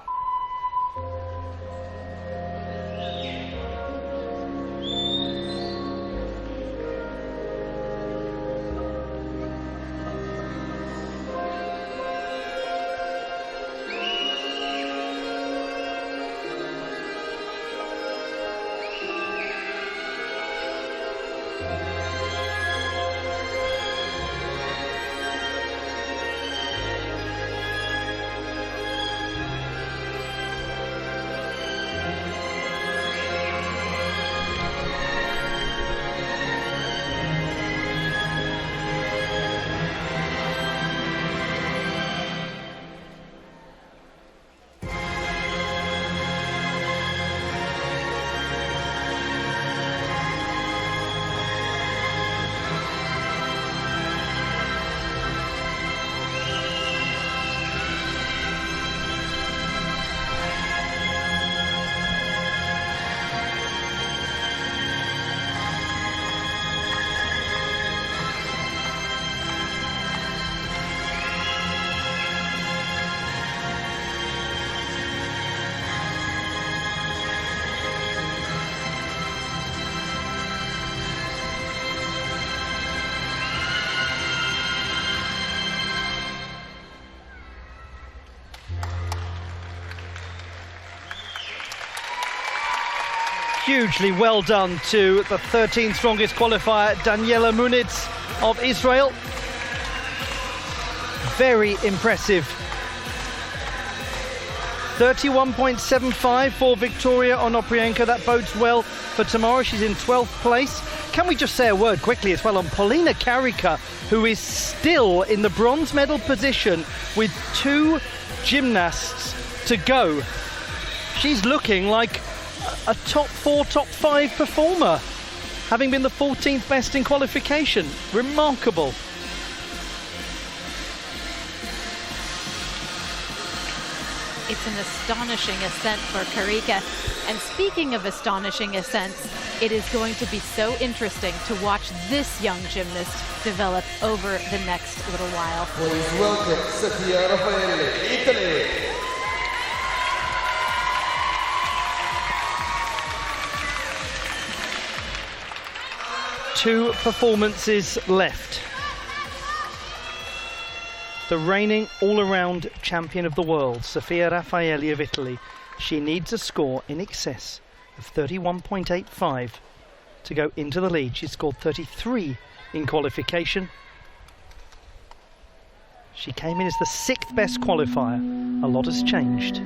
Hugely well done to the 13th strongest qualifier, Daniela Munitz of Israel. Very impressive. 31.75 for Victoria Onoprienko. That bodes well for tomorrow. She's in 12th place. Can we just say a word quickly as well on Polina Karika, who is still in the bronze medal position with 2 gymnasts to go. She's looking like a top 4, top 5 performer, having been the 14th best in qualification. Remarkable. It's an astonishing ascent for Karika. And speaking of astonishing ascents, it is going to be so interesting to watch this young gymnast develop over the next little while. Please welcome Sofia Raffaelli, Italy. Two performances left. The reigning all-around champion of the world, Sofia Raffaelli of Italy. She needs a score in excess of 31.85 to go into the lead. She scored 33 in qualification. She came in as the 6th best qualifier. A lot has changed.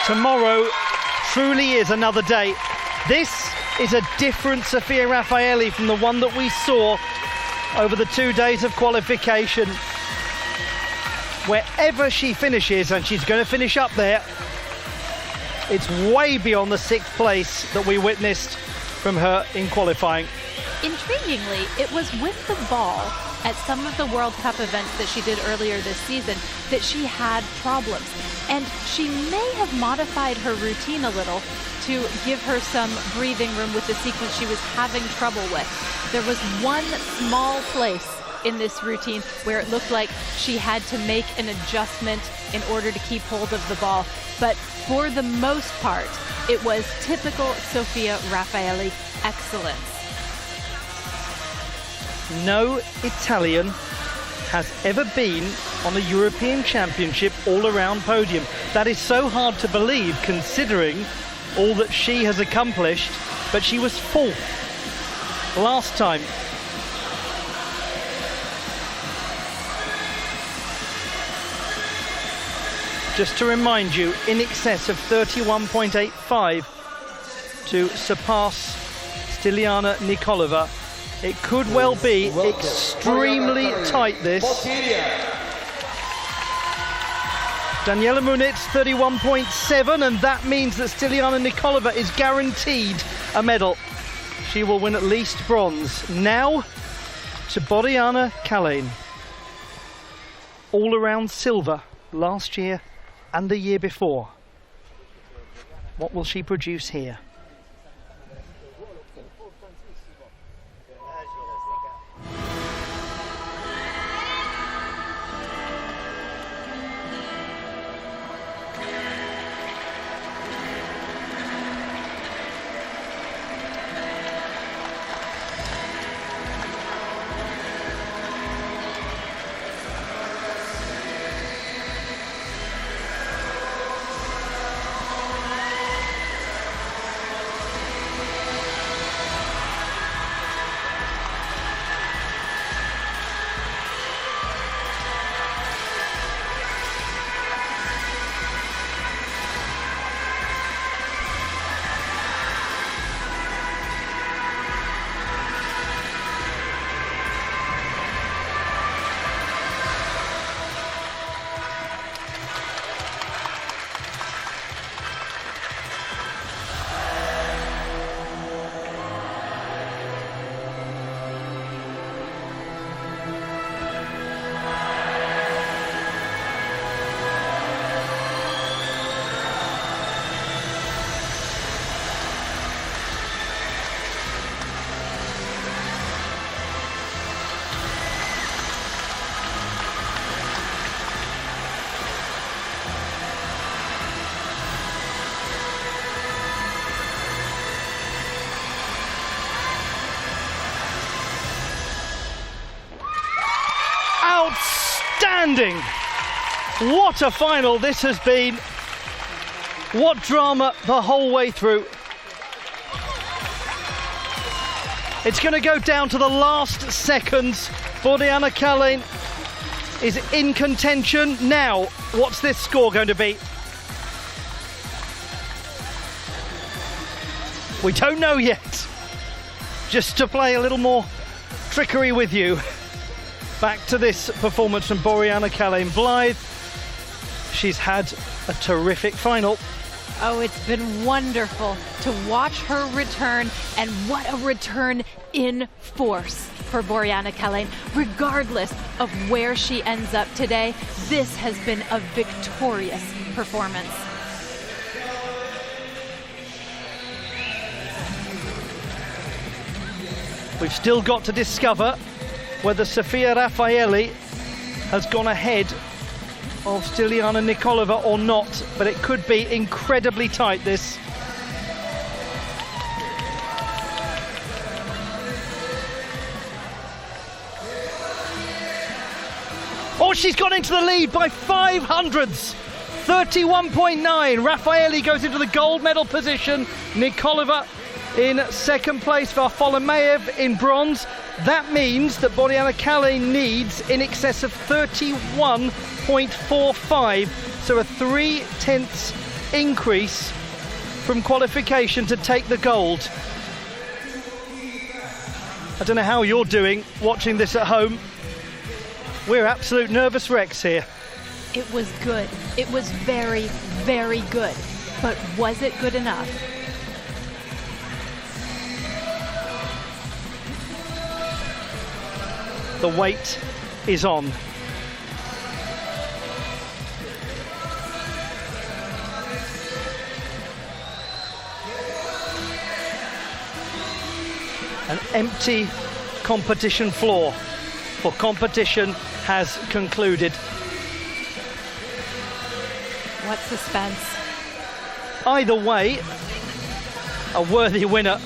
Tomorrow truly is another day. This is a different Sofia Raffaelli from the one that we saw over the 2 days of qualification. Wherever she finishes, and she's going to finish up there, it's way beyond the 6th place that we witnessed from her in qualifying. Intriguingly, it was with the ball at some of the World Cup events that she did earlier this season that she had problems. And she may have modified her routine a little to give her some breathing room with the sequence she was having trouble with. There was one small place in this routine where it looked like she had to make an adjustment in order to keep hold of the ball. But for the most part, it was typical Sofia Raffaelli excellence. No Italian has ever been on a European Championship all-around podium. That is so hard to believe considering all that she has accomplished, but she was 4th last time. Just to remind you, in excess of 31.85 to surpass Stiliana Nikolova. It could well be extremely tight, this. Daniela Muniz 31.7, and that means that Stiliana Nikolova is guaranteed a medal. She will win at least bronze. Now to Boriana Kalin. All around silver last year and the year before. What will she produce here? Outstanding! What a final this has been. What drama the whole way through. It's going to go down to the last seconds. Boriana Kalin is in contention. Now, what's this score going to be? We don't know yet. Just to play a little more trickery with you. Back to this performance from Boriana Kalin Blythe. She's had a terrific final. Oh, it's been wonderful to watch her return, and what a return in force for Boriana Kalin. Regardless of where she ends up today, this has been a victorious performance. We've still got to discover whether Sofia Raffaelli has gone ahead of Stiliana Nikolova or not, but it could be incredibly tight, this. Oh, she's gone into the lead by 500ths. 31.9. Raffaelli goes into the gold medal position. Nikolova in second place, Varfolomeev in bronze. That means that Boriana Kalin needs in excess of 31.45, so a 0.3 increase from qualification to take the gold. I don't know how you're doing watching this at home. We're absolute nervous wrecks here. It was good. It was very, very good. But was it good enough? The weight is on. An empty competition floor, for competition has concluded. What suspense. Either way, a worthy winner.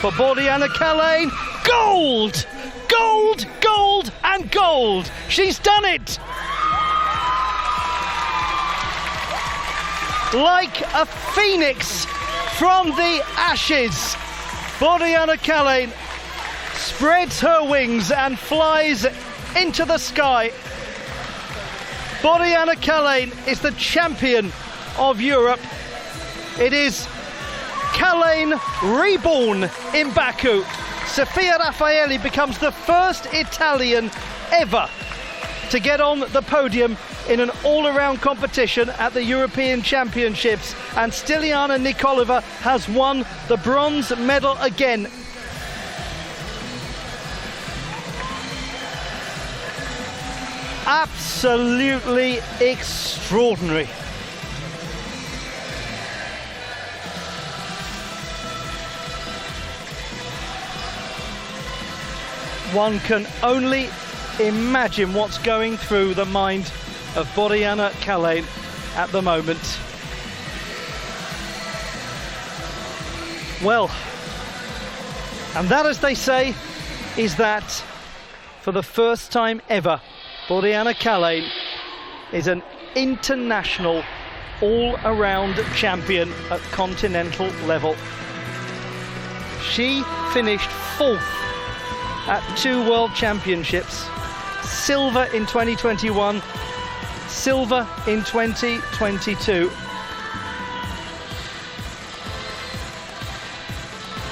For Bordiana Kalane, gold! Gold, gold and gold! She's done it! Like a phoenix from the ashes, Bordiana Kalane spreads her wings and flies into the sky. Bordiana Kalane is the champion of Europe. It is Kalane reborn in Baku. Sofia Raffaelli becomes the first Italian ever to get on the podium in an all-around competition at the European Championships, and Stiliana Nikolova has won the bronze medal again. Absolutely extraordinary. One can only imagine what's going through the mind of Bordiana Kalane at the moment. Well, and that, as they say, is that for the first time ever, Bordiana Kalane is an international all-around champion at continental level. She finished 4th at 2 World Championships, silver in 2021, silver in 2022.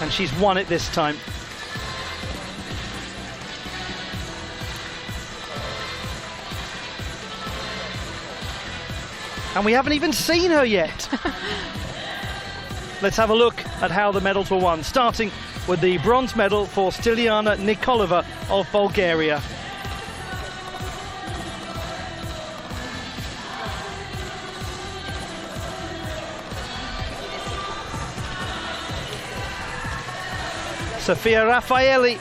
And she's won it this time. And we haven't even seen her yet. Let's have a look at how the medals were won, starting with the bronze medal for Stiliana Nikolova of Bulgaria. Sofia Raffaelli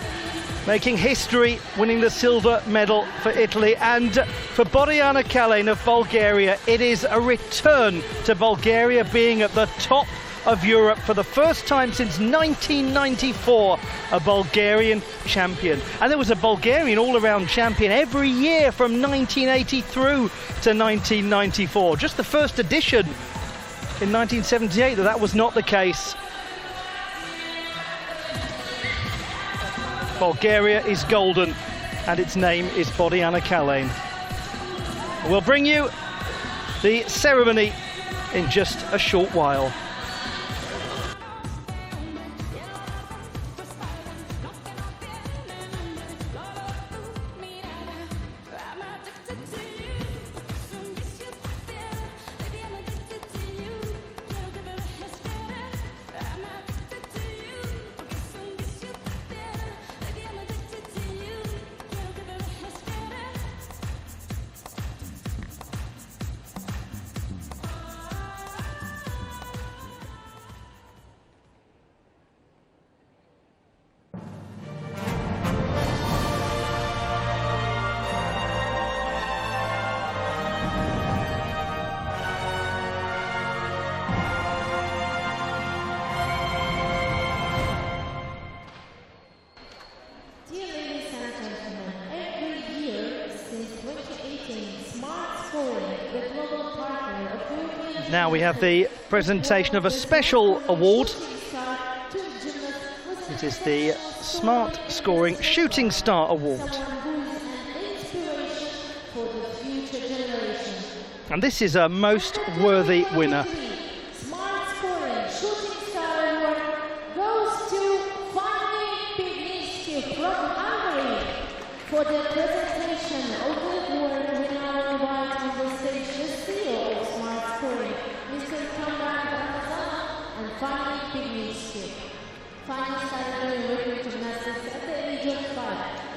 making history, winning the silver medal for Italy. And for Bordiana Kalane of Bulgaria, it is a return to Bulgaria being at the top of Europe for the first time since 1994, a Bulgarian champion. And there was a Bulgarian all-around champion every year from 1980 through to 1994. Just the first edition in 1978 that was not the case. Bulgaria is golden, and its name is Bordiana Kalane. We'll bring you the ceremony in just a short while. Now we have the presentation of a special award. It is the Smart Scoring Shooting Star Award. for the future generation. And this is a most worthy winner. Smart scoring shooting star award goes to Fanny Pigniski from Hungary. For the presentation of the award, we now invite on the stage the CEO of Smart Scoring, Mr. Kamran Ramazan and Fanny Pigniski. Fanny started doing rhythmic gymnastics at the age of 5.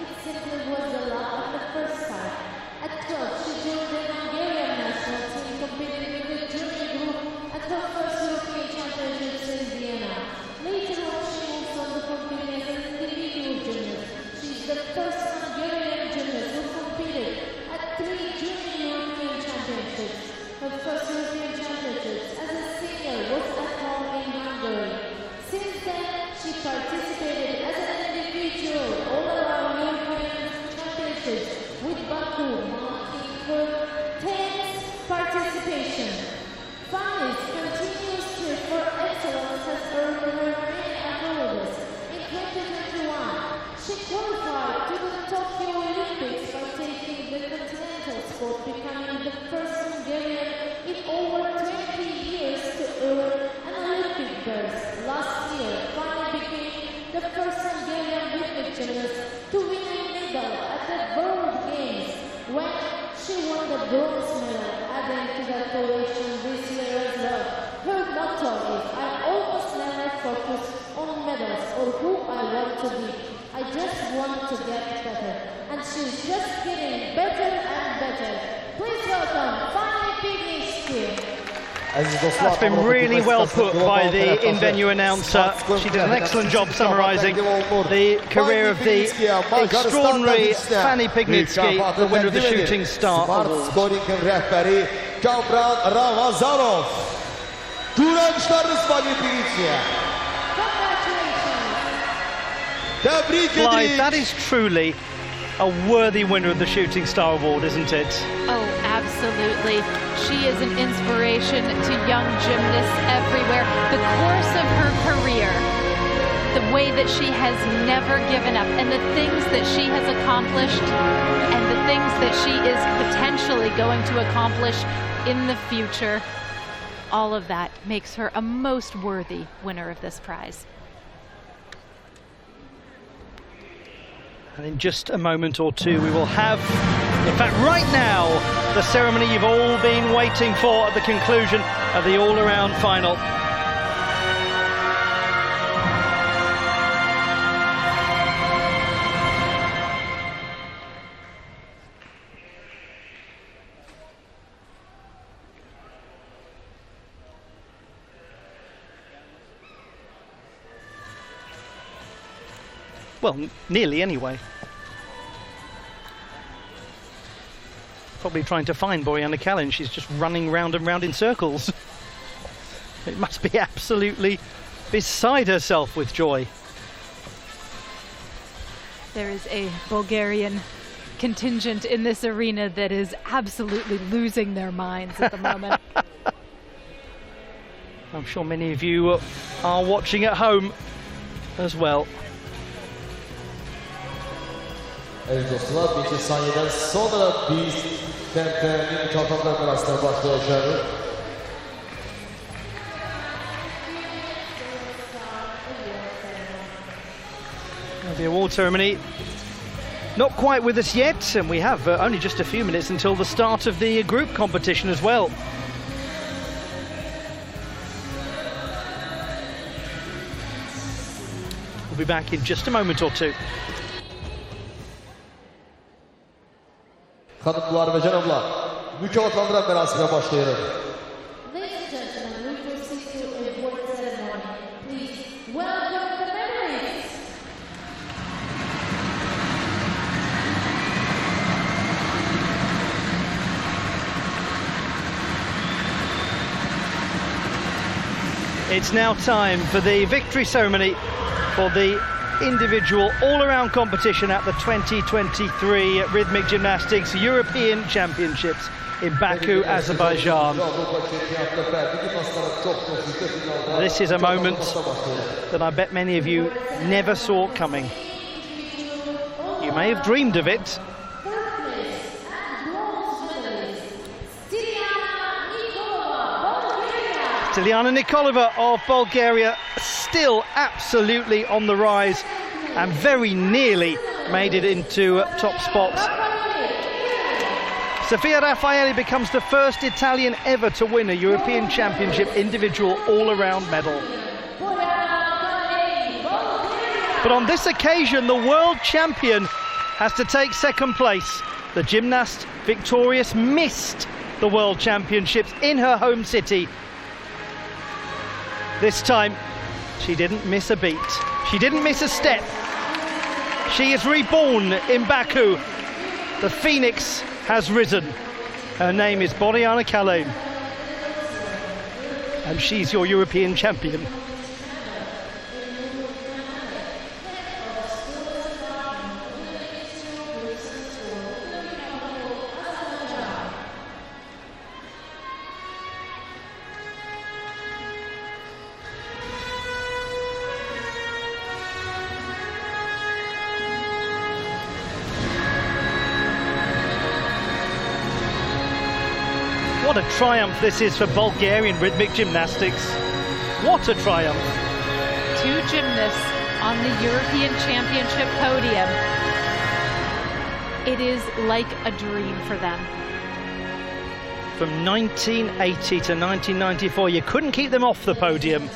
It simply was the love of the first time. At 12, she joined the Hungarian national team, competing with the German group at her first European Championships in Vienna. Later on, she moved on to competing as an individual gymnast. She's the first Hungarian gymnast who competed at 3 German European Championships. Her first European Championships as a senior was at home in Hungary. Since then, she participated as an individual all-around European Championships with Baku, marking her 10th participation. Fanny's continuous trip for excellence has earned her many accolades. In 2021, she qualified to the Tokyo Olympics by taking the continental sport, becoming the first Hungarian in over 20 years to earn an Olympic berth. Last year, Fanny became the first Hungarian rhythmic gymnast to win a medal at the World Games when she won the bronze medal, adding to that collection this year as well. Her motto is, I almost never focus on medals or who I want to be. I just want to get better. And she's just getting better and better. Please welcome Fanny Pigniski. That's been really well put by the in-venue announcer. She did an excellent job summarising the career of the extraordinary Fanny Pigniski, the winner of the Shooting Star Award. Scoring rehberi Kamran Ramazanov. Turançlarınız Fanny Pigniski'ye. Tebrik Clive, ederiz. that is truly a worthy winner of the Shooting Star Award, isn't it? Oh, absolutely. She is an inspiration to young gymnasts everywhere. The course of her career, the way that she has never given up, and the things that she has accomplished, and the things that she is potentially going to accomplish in the future, all of that makes her a most worthy winner of this prize. And in just a moment or two, we will have, in fact, right now, the ceremony you've all been waiting for at the conclusion of the all-around final. Well, nearly anyway. Probably trying to find Boriana Kalin. She's just running round and round in circles. It must be absolutely beside herself with joy. There is a Bulgarian contingent in this arena that is absolutely losing their minds at the moment. I'm sure many of you are watching at home as well. Evet dostlar, bir iki saniyeden sonra biz tempenin çalkanlar arasında başlayacağız. The award ceremony not quite with us yet, and we have only just a few minutes until the start of the group competition as well. We'll be back in just a moment or two. Hanımlar ve canımlar, mükafatlandıran merasime başlayalım. Ladies and gentlemen, we proceed to a award ceremony. Please welcome the medalists. It's now time for the victory ceremony for the individual all-around competition at the 2023 Rhythmic Gymnastics European Championships in Baku, Azerbaijan. This is a moment that I bet many of you never saw coming. You may have dreamed of it, Stiliana Nikolova of Bulgaria still absolutely on the rise and very nearly made it into top spots. Sofia Raffaelli becomes the first Italian ever to win a European Championship individual all-around medal. But on this occasion, the world champion has to take second place. The gymnast victorious missed the World Championships in her home city. This time, she didn't miss a beat. She didn't miss a step. She is reborn in Baku. The phoenix has risen. Her name is Boriana Kalem. And she's your European champion. What a triumph this is for Bulgarian rhythmic gymnastics. What a triumph. Two gymnasts on the European Championship podium. It is like a dream for them. From 1980 to 1994, you couldn't keep them off the podium.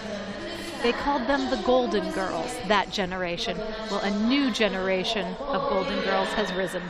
They called them the Golden Girls, that generation. Well, a new generation of Golden Girls has risen.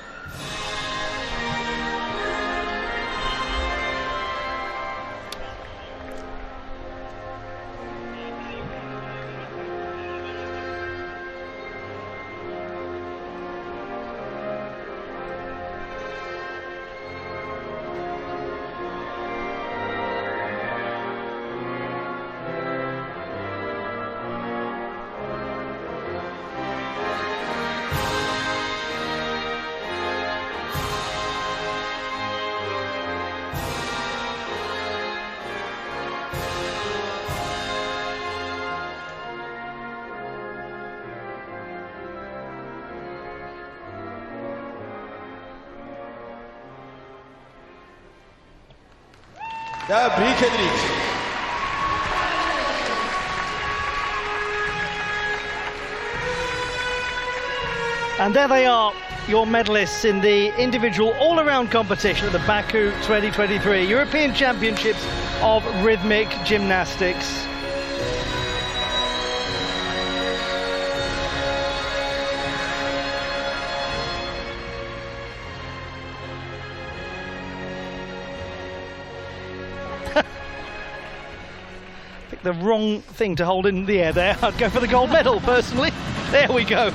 Tebrik edirik. And there they are, your medalists in the individual all-around competition at the Baku 2023 European Championships of Rhythmic Gymnastics. The wrong thing to hold in the air there. I'd go for the gold medal personally. There we go.